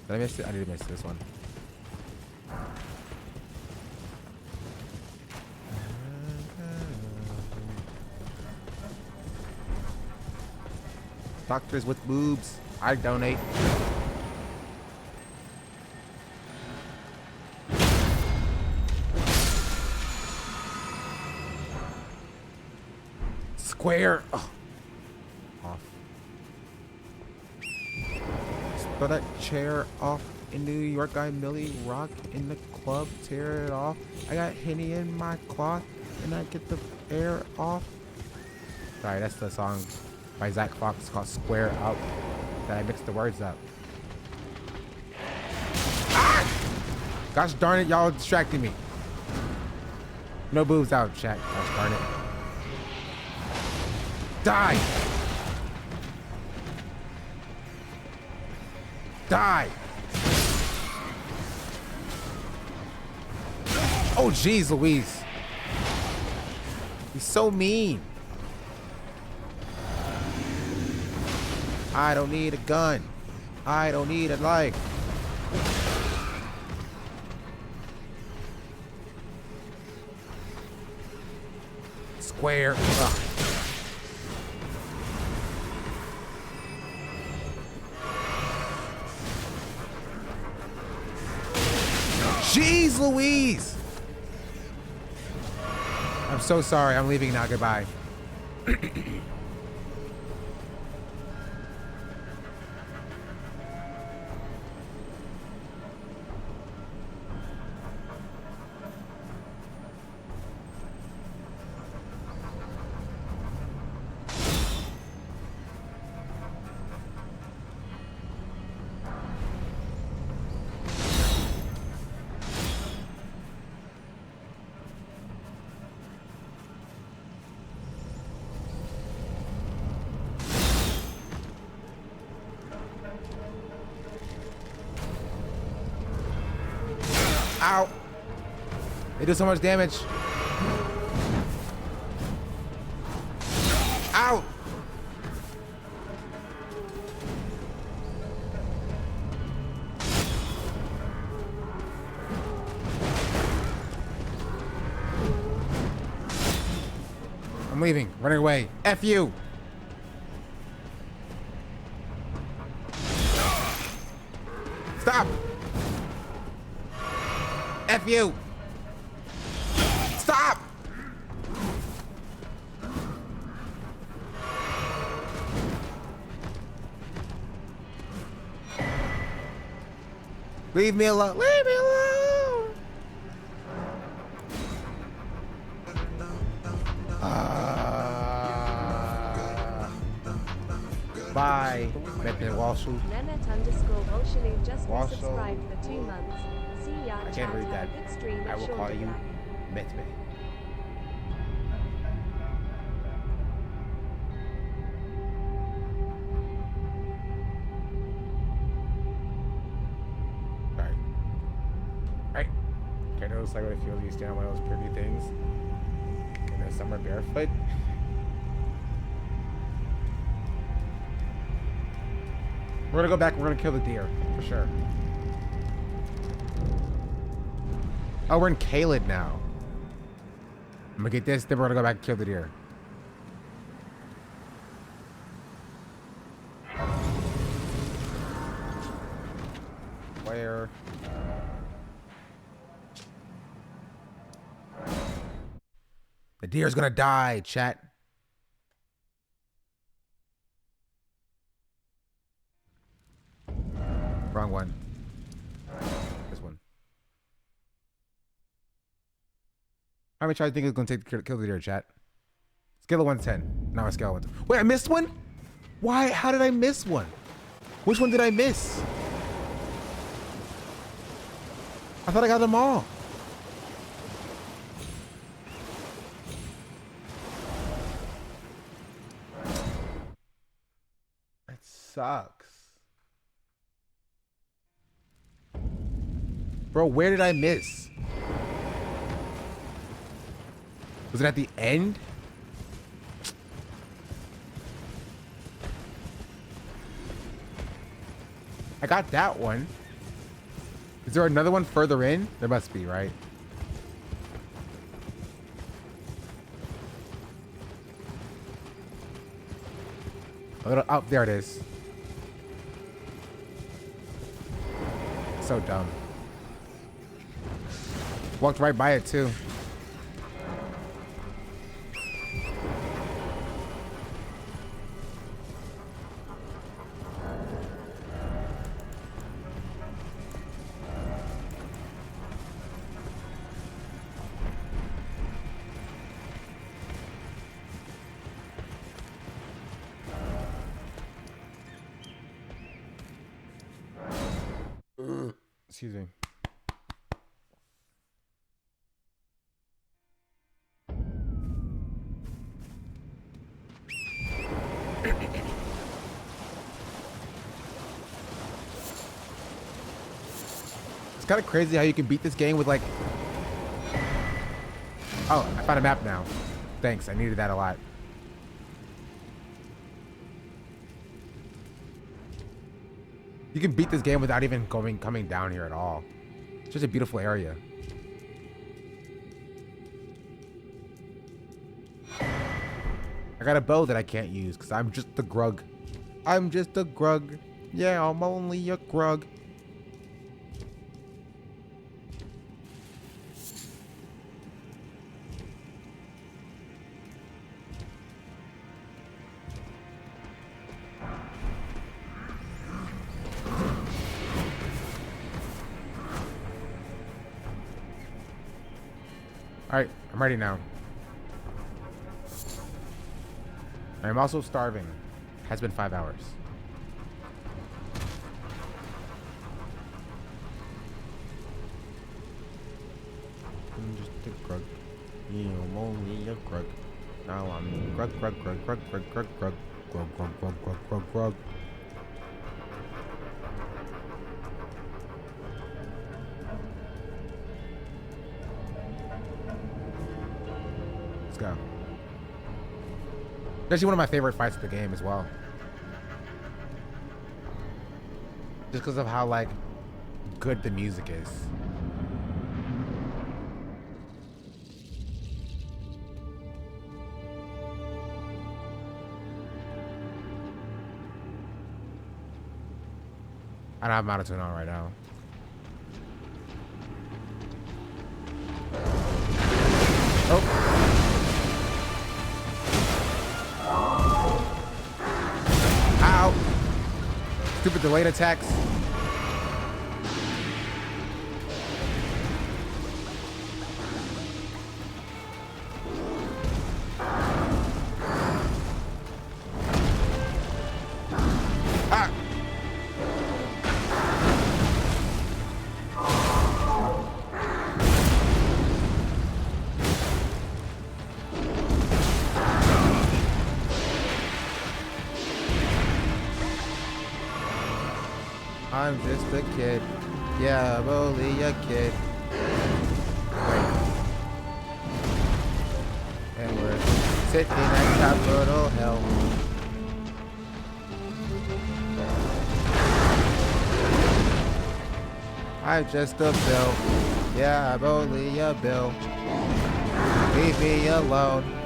Did I miss it? I did miss this one. Doctors with boobs. I donate. Square. Oh. Off. Throw that chair off in New York. I Millie rock in the club. Tear it off. I got Henny in my cloth and I get the air off. Sorry, that's the song by Zach Fox called Square Up that I mixed the words up. Ah! Gosh darn it, y'all distracting me. No boobs out, chat. Gosh darn it. Die! Die! Oh, jeez, Louise. He's so mean. I don't need a gun. I don't need a life. Square. Ugh. Jeez Louise! I'm so sorry. I'm leaving now. Goodbye. Ow! They do so much damage. Ow! I'm leaving. Running away. F you! Stop! F you! Stop! Leave me alone. Leave me alone! Bye. Mette Walshu. Leonard_Walshley just Walsall. subscribed for 2 months. See ya. I can't read that. Good stream. I will call you Mette. Alright. Alright. Okay, notice like what it feels you stand on one of those pretty things in the summer barefoot. We're gonna go back, we're gonna kill the deer, for sure. Oh, we're in Kaled now. I'm gonna get this, then we're gonna go back and kill the deer. Where? The deer's gonna die, chat. Wrong one. This one. How many tries do you think it's gonna take to kill the deer, chat? Scale of 1 to 10. Now I scale 1 to... Wait, I missed one? Why? How did I miss one? Which one did I miss? I thought I got them all. That sucks. Bro, where did I miss? Was it at the end? I got that one. Is there another one further in? There must be, right? A little up, there it is. So dumb. Walked right by it too. Excuse me. It's kind of crazy how you can beat this game with like... Oh, I found a map now. Thanks, I needed that a lot. You can beat this game without even coming down here at all. It's just a beautiful area. I got a bow that I can't use because I'm just the Grug. I'm just a Grug. Yeah, I'm only a Grug. Alright, I'm ready now. I'm also starving. Has been 5 hours. I'm just a Grug. Yeah, I'm only a Grug. Now I'm Grug, Grug, Grug, Grug, Grug, Grug, Grug, Grug, Grug, Grug, Grug, Grug, Grug. Let's go. Actually, one of my favorite fights of the game as well. Just because of how, like, good the music is. I don't have monotone on right now. Oh. Ow. Stupid delayed attacks. I'm just a kid. Yeah, I'm only a kid. Wait. And we're sitting at Capitol Hill. I'm just a bill. Yeah, I'm only a bill. Leave me alone.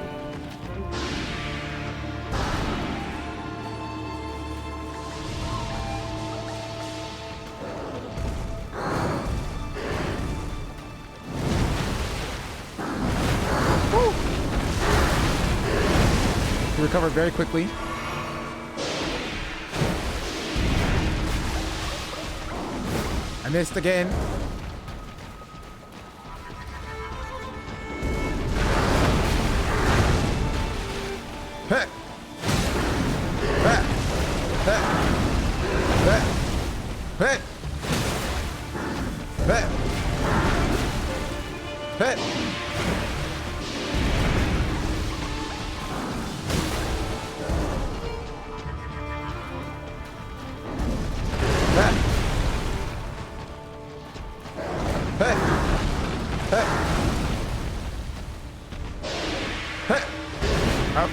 Recover very quickly. I missed again. Hey. Hey. Hey. Hey. Hey. Hey. Hey. Oh.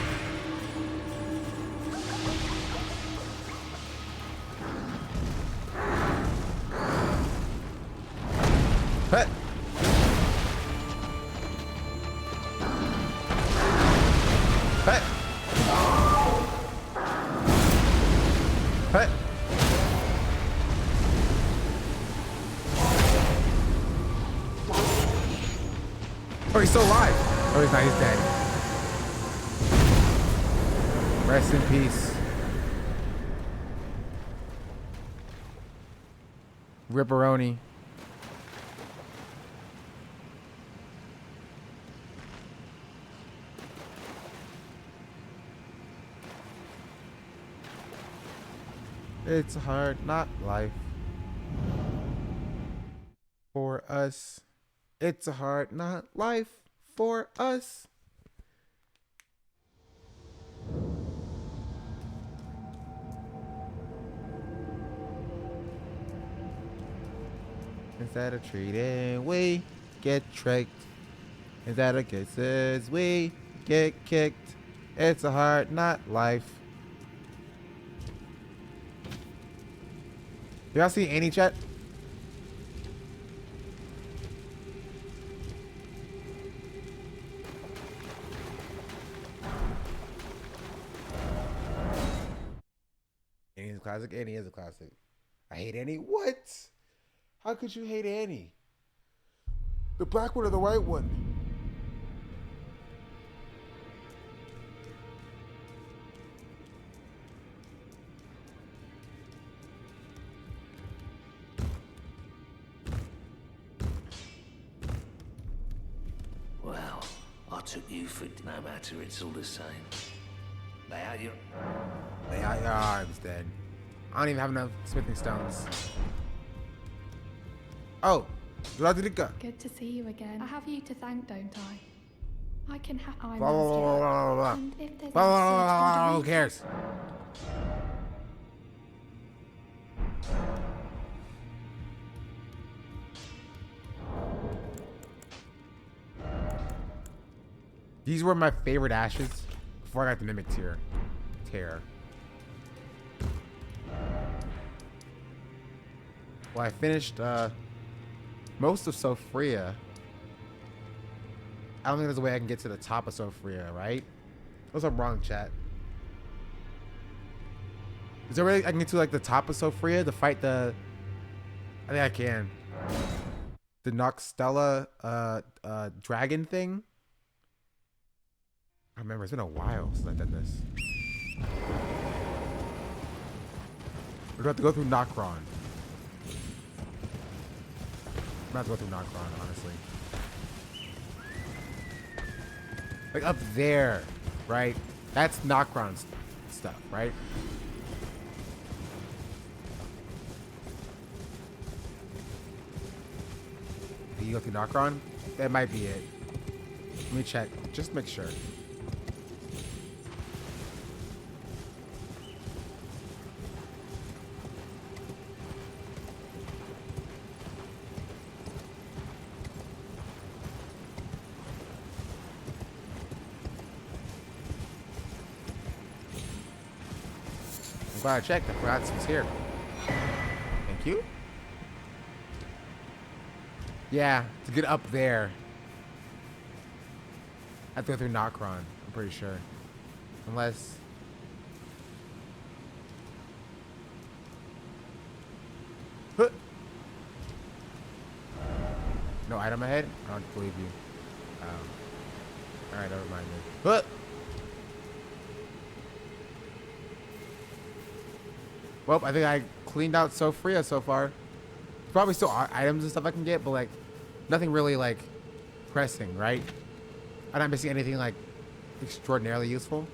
Hut. Hut. Hut. Oh, he's still alive. Oh, he's not. He's dead. Rest in peace. Ripperoni. It's hard, not life. For us. It's a hard, not life. For us. Instead of treating, we get tricked. Instead of kisses, we get kicked. It's a hard, not life. Y'all see Annie chat? Annie's a classic. Annie is a classic. I hate Annie. What? How could you hate Annie? The black one or the white one? Well, I took you for no matter, it's all the same. Lay out your arms then. I don't even have enough smithing stones. Oh, Good to see you again. I have you to thank, don't I? I can have blah, blah, blah, blah, blah. And if there's Blah, blah, blah, blah, who cares? These were my favorite ashes before I got the Mimic Tear. Well, I finished most of Sophria. I don't think there's a way I can get to the top of Sophria, right? Unless I'm wrong, chat. Is there a way I can get to like the top of Sophria to fight the... I think I can. The Noxtella dragon thing? I remember, it's been a while since I've done this. We're going to have to go through Nokron. I'm about to go through Nokron, honestly. Like up there, right? That's Nokron's stuff, right? Did you go through Nokron? That might be it. Let me check, just make sure. I'm glad I checked. I forgot it was here. Thank you. Yeah, to get up there, I have to go through Nokron, I'm pretty sure. Unless... Huh. No item ahead? I don't believe you. Alright, never mind then. Huh. Well, I think I cleaned out Sophria so far. Probably still items and stuff I can get, but like nothing really like pressing, right? I'm not missing anything like extraordinarily useful.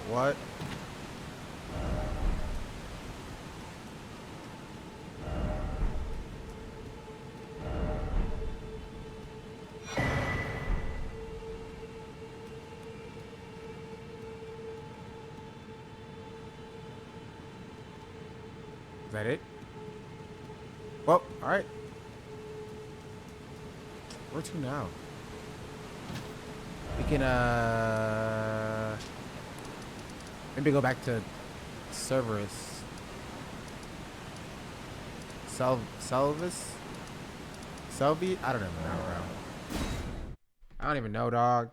What? that it? Well, all right. Where to now? We can maybe go back to Cerberus. Selvis? Selby? I don't even know, bro. I don't even know, dog.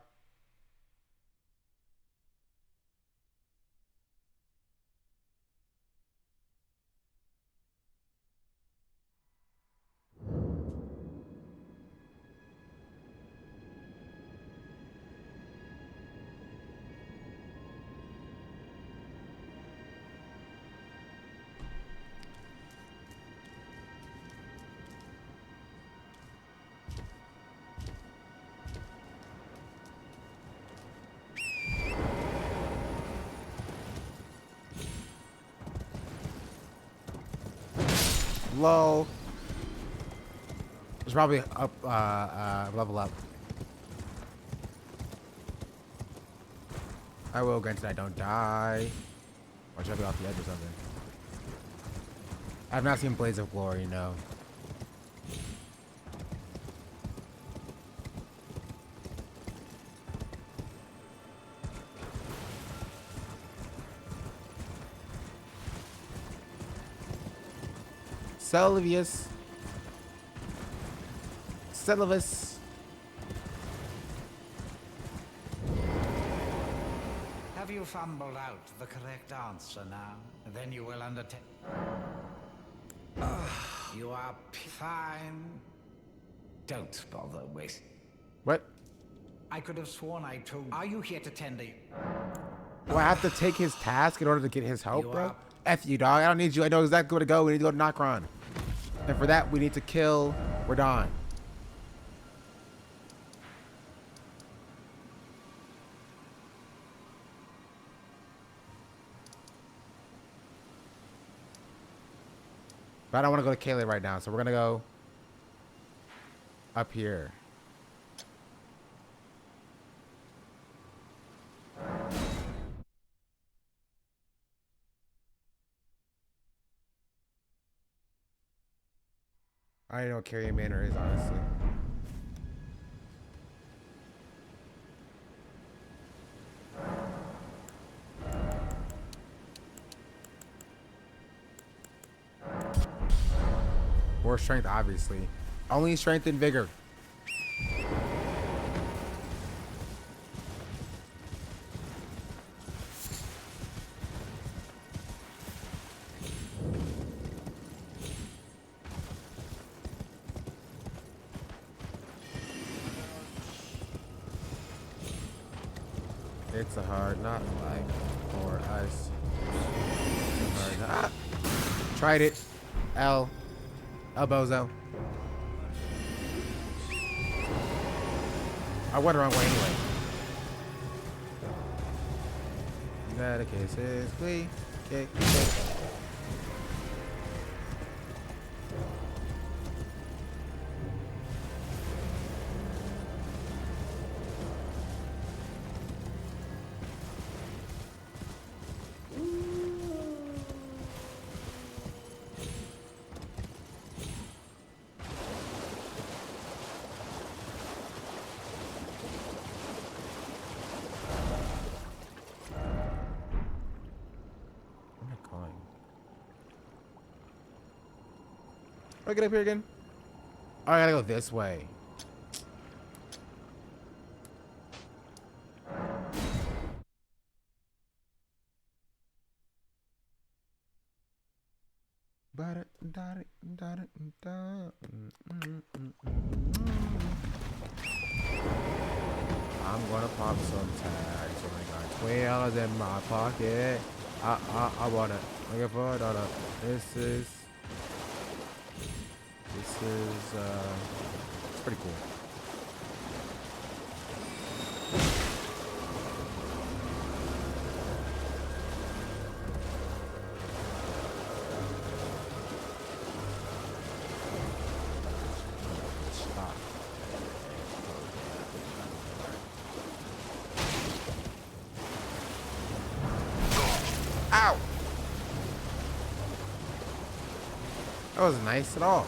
Low. It's probably up, level up. I will, granted I don't die. Or should I be off the edge or something? I have not seen Blades of Glory, no. Sylvius. Sylvis. Have you fumbled out the correct answer now? Then you will undertake. You are fine. Don't bother with. What? I could have sworn I told. Are you here to tend a? Do I have to take his task in order to get his help, You bro? are- F you, dog. I don't need you. I know exactly where to go. We need to go to Nokron. And for that, we need to kill Radon. But I don't want to go to Kaylee right now, so we're going to go up here. I don't know what Carrier Manor is, honestly. More strength, obviously. Only strength and vigor. It's a hard not life for us. It's a hard Tried it. El bozo. I went the wrong way anyway. That case is we. Okay. Do I get up here again? Oh, I gotta go this way. I'm gonna pop some tags. Oh my god, $20 in my pocket. I want it. Looking for $1. This is it's pretty cool. Stop. Ow! That wasn't nice at all.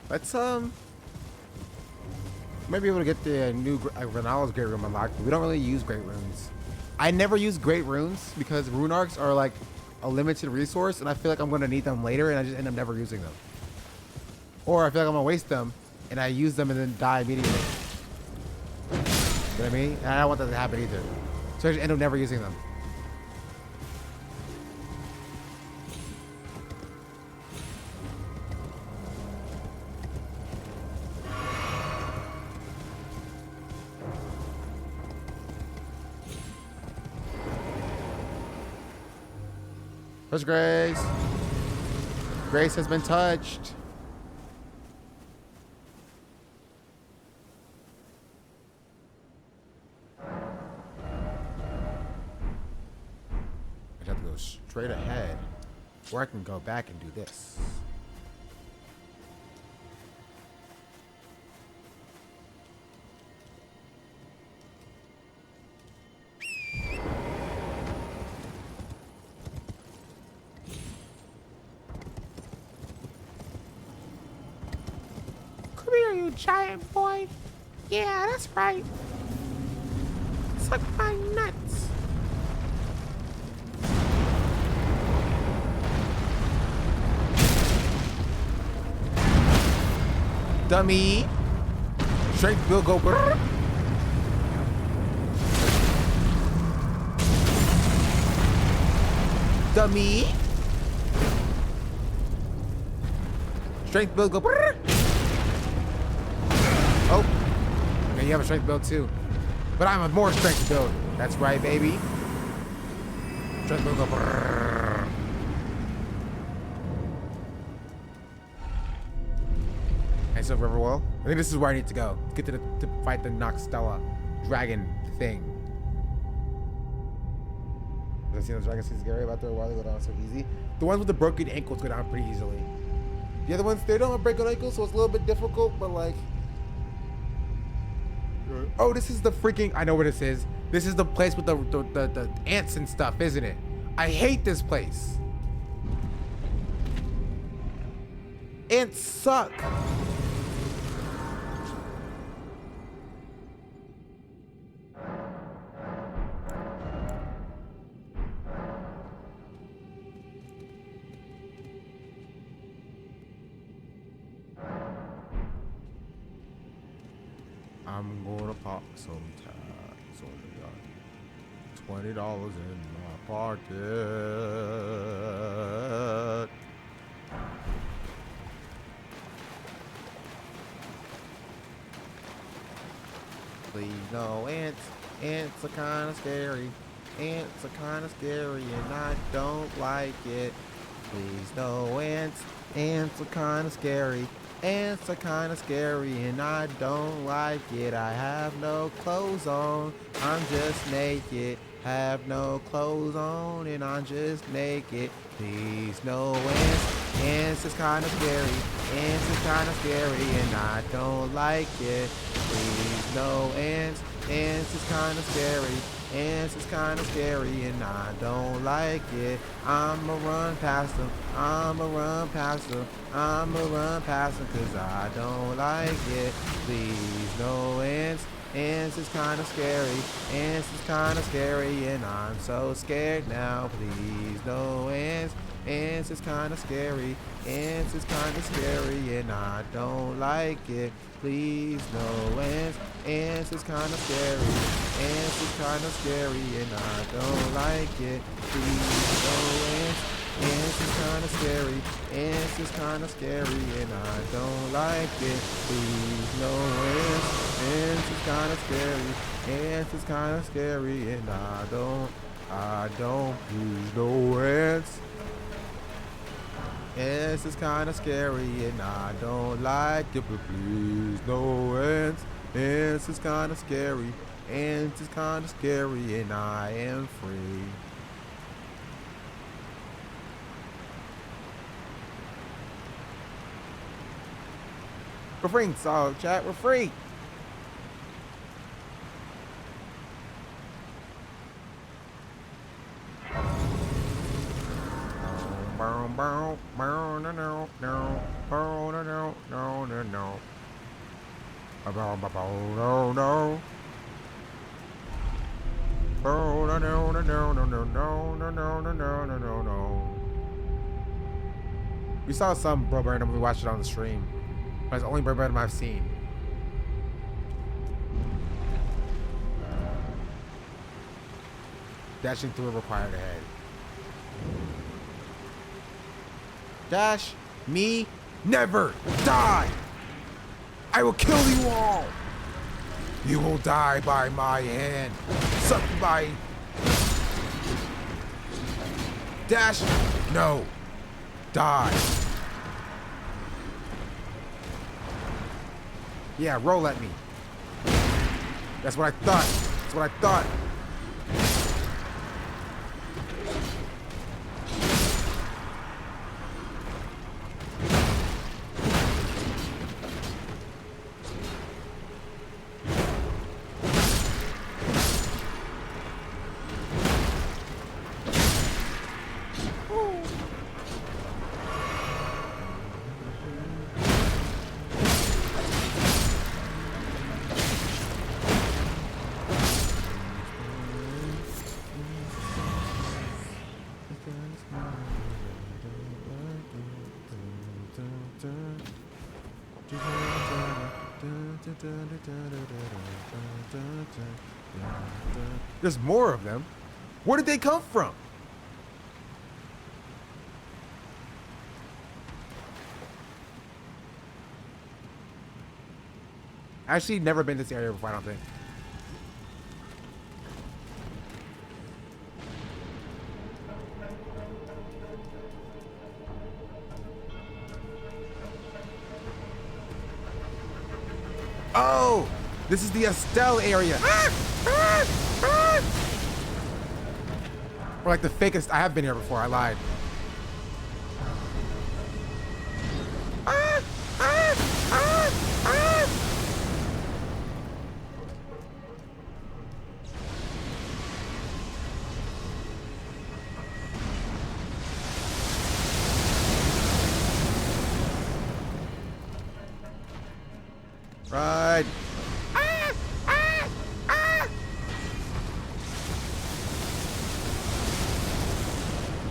Let's might be able to get the new Renala's Great Room unlocked. We don't really use Great Runes. I never use Great Runes because Rune Arcs are like a limited resource, and I feel like I'm going to need them later, and I just end up never using them. Or I feel like I'm going to waste them, and I use them and then die immediately. You know what I mean? And I don't want that to happen either. So I just end up never using them. Where's Grace? Grace has been touched. I have to go straight ahead, or I can go back and do this. Come here, you giant boy. Yeah, that's right. Suck my nuts. Dummy. Strength will go. Brrr. Dummy. Strength build go. Brrr. Oh, and you have a strength build too. But I'm a more strength build. That's right, baby. Strength build go. Brrr. Nice of Riverwell. I think this is where I need to go. Get to fight the Noxtella dragon thing. I've seen those dragons seem scary about there a while. They go down so easy. The ones with the broken ankles go down pretty easily. The other ones, they don't have broken ankles, so it's a little bit difficult, but like... Oh, this is the freaking... I know where this is. This is the place with the ants and stuff, isn't it? I hate this place. Ants suck. I'm gonna pop some tags on the gun. $20 in my pocket. Please no ants. Ants are kind of scary. Ants are kind of scary and I don't like it. Please no ants. Ants are kind of scary. Ants are kind of scary and I don't like it. I have no clothes on, I'm just naked. Have no clothes on and I'm just naked. Please no ants. Ants is kind of scary. Ants is kind of scary and I don't like it. Please no ants. Ants is kind of scary. Ants is kind of scary and I don't like it. I'ma run past them. I'ma run past them. I'ma run past them cause I don't like it. Please no ants. Ants is kind of scary. Ants is kind of scary and I'm so scared now. Please no ants. Ants is kind of scary. Ants is kind of scary and I don't like it. Please no ants. Ants is kind of scary. Ants is kind of scary and I don't like it. Please no ants. Ants is kind of scary. Ants is kind of scary and I don't like it. Please no ants. Ants is kind of scary. Ants is kind of scary and I don't. Please no ants. Yes, it's kind of scary and I don't like it, but please no ants. Yes, it's kind of scary. Ants is kind of scary and I am free. We're free, so chat, we're free. We saw some Bro Burnham, we watched it on the stream. But it's the only Bro Burnham I've seen. Dashing through it required ahead. Dash, me, never die. I will kill you all. You will die by my hand. Suck by. Dash, no. Die. Yeah, roll at me. That's what I thought. That's what I thought. There's more of them. Where did they come from? Actually, never been to this area before, I don't think. Oh, this is the Estelle area. Or like the fakest. I have been here before. I lied. Right.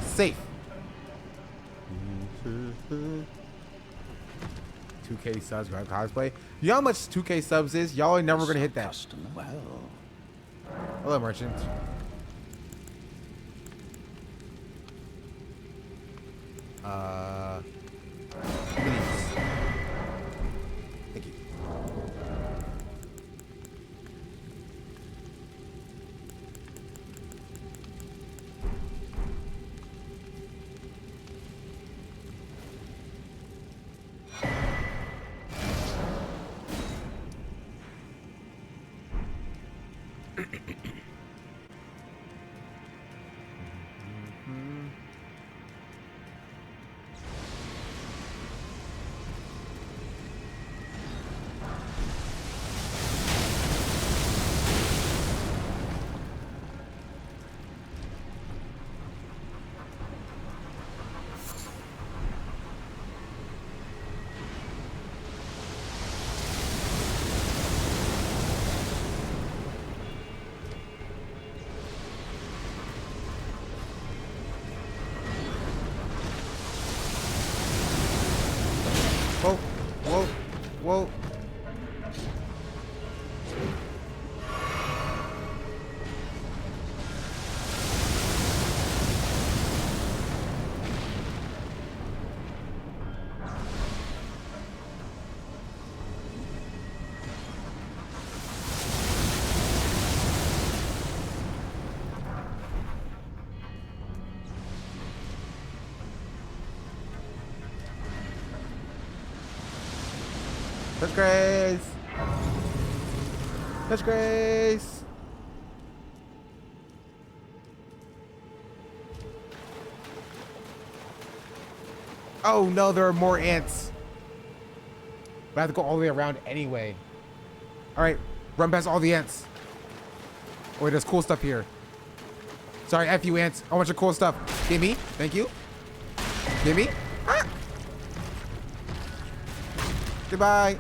Safe. 2K subs, Grug cosplay. You know how much 2K subs is? Y'all are never gonna hit that. Hello, merchant. Minis. Thank you. Whoa, whoa, whoa. Touch Grace. Touch Grace. Oh no, there are more ants. But I have to go all the way around anyway. All right, run past all the ants. Oh, wait, there's cool stuff here. Sorry, F you ants. A bunch of cool stuff. Give me. Thank you. Give me. Ah. Goodbye.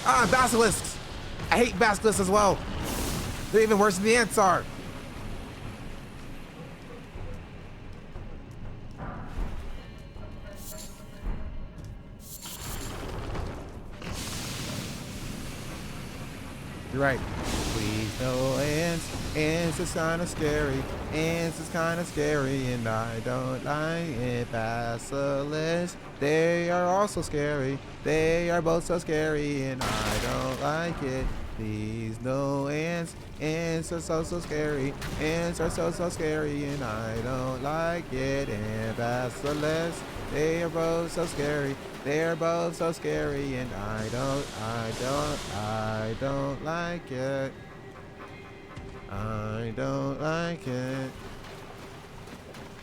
Ah, basilisks. I hate basilisks as well. They're even worse than the ants are. You're right. Please no ants. Ants is kind of scary. Ants is kind of scary, and I don't like it. Basilisks, they are also scary. They are both so scary, and I don't like it. Please no ants. Ants are so scary. Ants are so scary, and I don't like it. And basilisks, they are both so scary. They are both so scary, and I don't like it. I don't like it.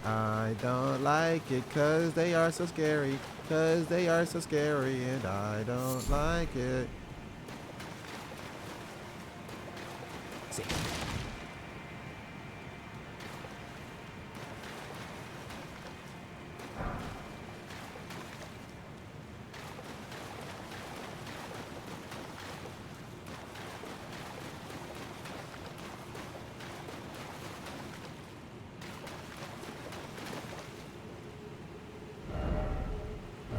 I don't like it, 'cause they are so scary. 'Cause they are so scary, and I don't like it. See.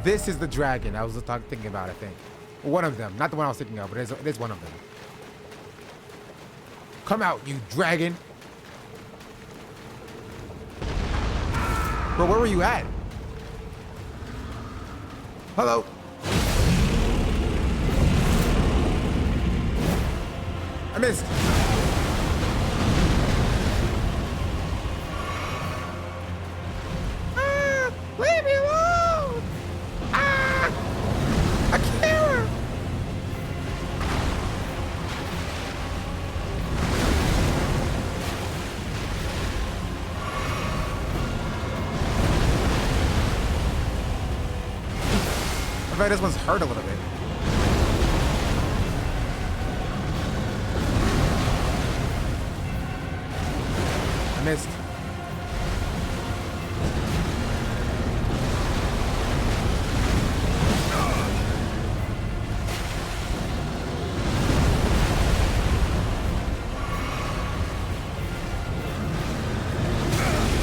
This is the dragon I was thinking about, I think. One of them. Not the one I was thinking of, but it is one of them. Come out, you dragon. Bro, where were you at? Hello. I missed. Ah, leave me alone. Ah, I can't. I bet this one's hurt a little bit. I missed.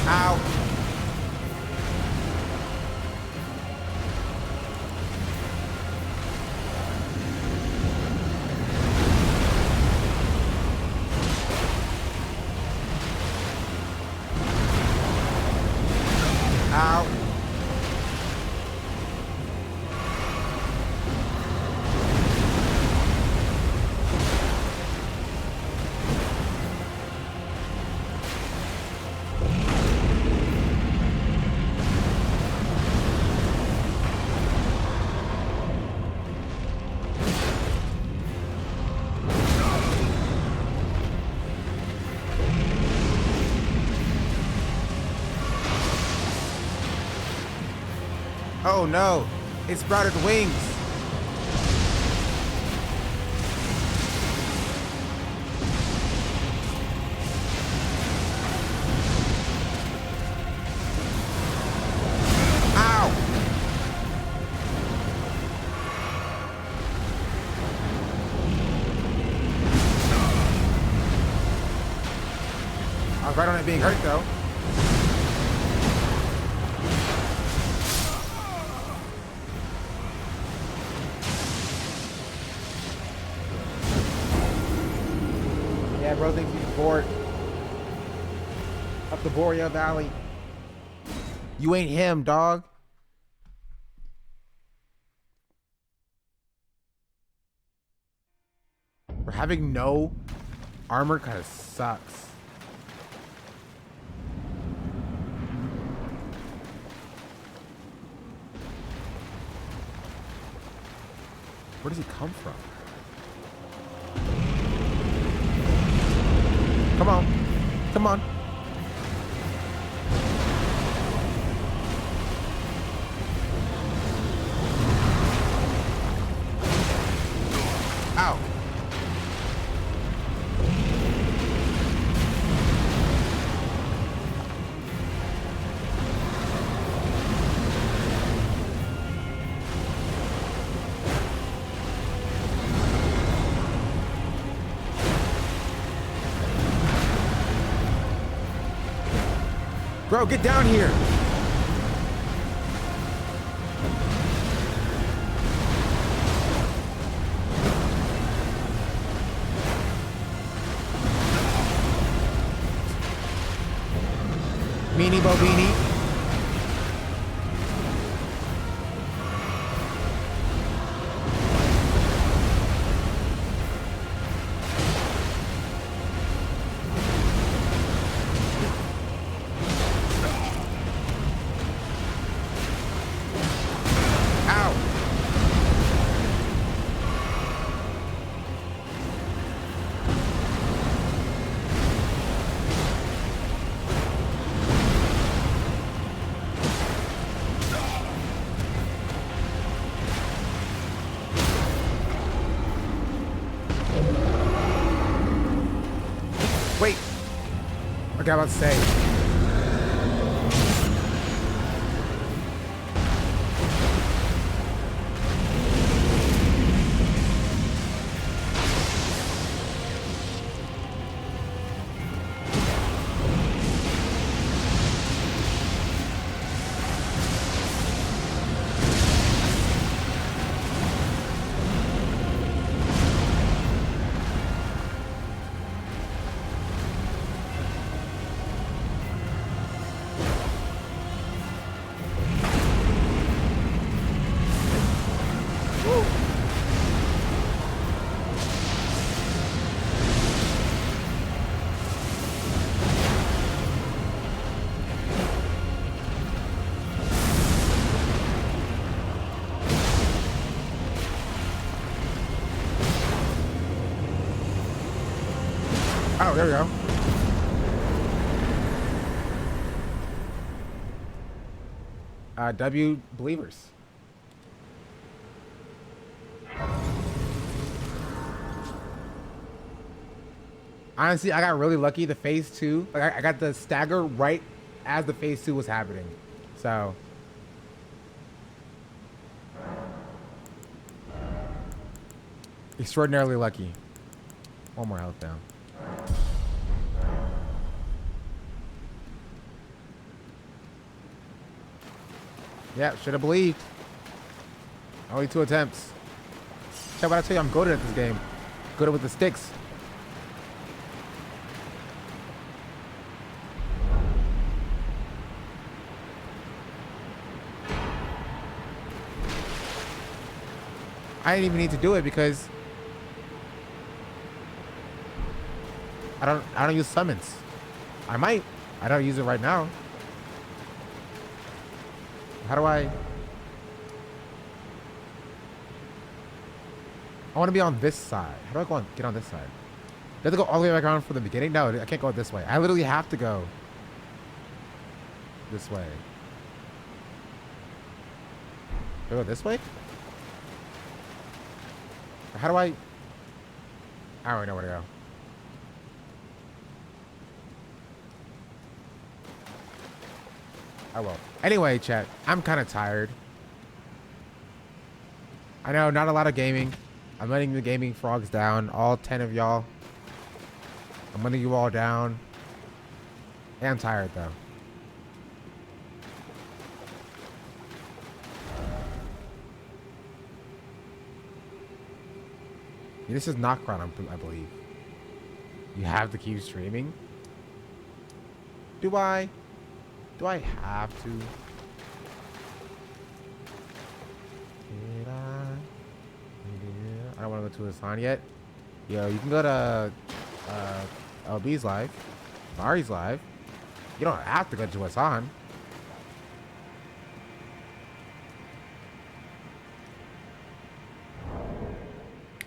Ow. Ow. Oh no, it sprouted wings. Ow. I was right on it being hurt though. Yeah, bro thinks he's bored. Up the Boreal Valley. You ain't him, dog. For having no armor kind of sucks. Where does he come from? Come on. Come on. Ow. Bro, get down here. Meanie Bobini. Wait. Okay, I'm about to say. Oh, there we go. W believers. Honestly, I got really lucky. The phase 2, like I got the stagger right as the phase 2 was happening. So extraordinarily lucky. One more health down. Yeah, should have believed. Only 2 attempts. Check what I tell you, I'm goated at this game. Goated with the sticks. I didn't even need to do it because I don't use summons. I might. I don't use it right now. How do I want to be on this side. How do I get on this side? Do I have to go all the way back around from the beginning? No, I can't go this way. I literally have to go this way. Do I go this way? How do I don't really know where to go. I will. Anyway, chat, I'm kind of tired. I know, not a lot of gaming. I'm letting the gaming frogs down, all 10 of y'all. I'm letting you all down. And I'm tired, though. This is knockground, I believe. You have to keep streaming? Do I? Do I have to? I don't want to go to Hassan yet. Yo, you can go to LB's live, Mari's live. You don't have to go to Hassan.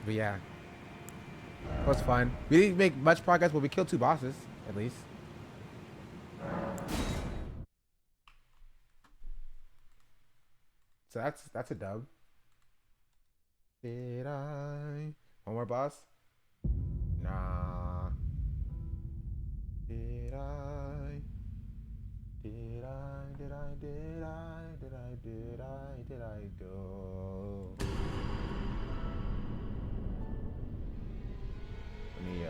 But yeah, it was fun. We didn't make much progress, but we killed 2 bosses at least. So that's a dub. Did I? One more boss? Nah. Did I? Did I? Did I? Did I? Did I? Did I? Did I go? Let me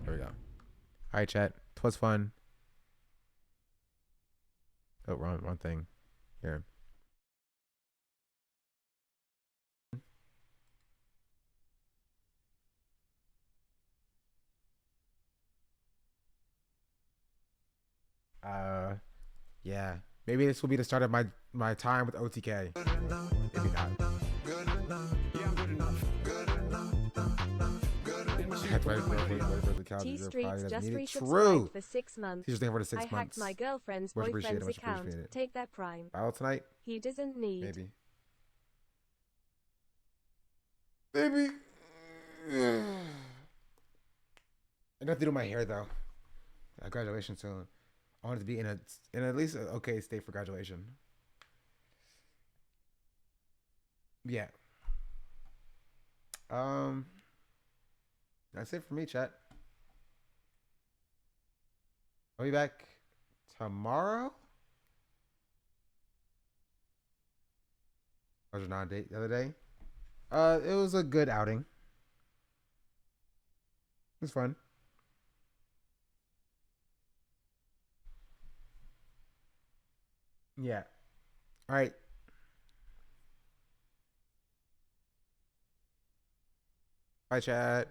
there we go. Alright, chat. 'Twas fun. Oh, wrong thing. Here. Yeah. Maybe this will be the start of my time with OTK. Maybe not. T Streets just True. resubscribed for 6 months. He's just thinking for the 6 I months. hacked my girlfriend's Much appreciated, boyfriend's much account. appreciated. Take that Prime. Battle tonight? He doesn't need. Maybe. Maybe. I have to do my hair though. Graduation soon. I wanted to be in at least an okay state for graduation. Yeah. That's it for me, chat. I'll be back tomorrow. I was on a date the other day. It was a good outing. It was fun. Yeah. All right. Bye, chat.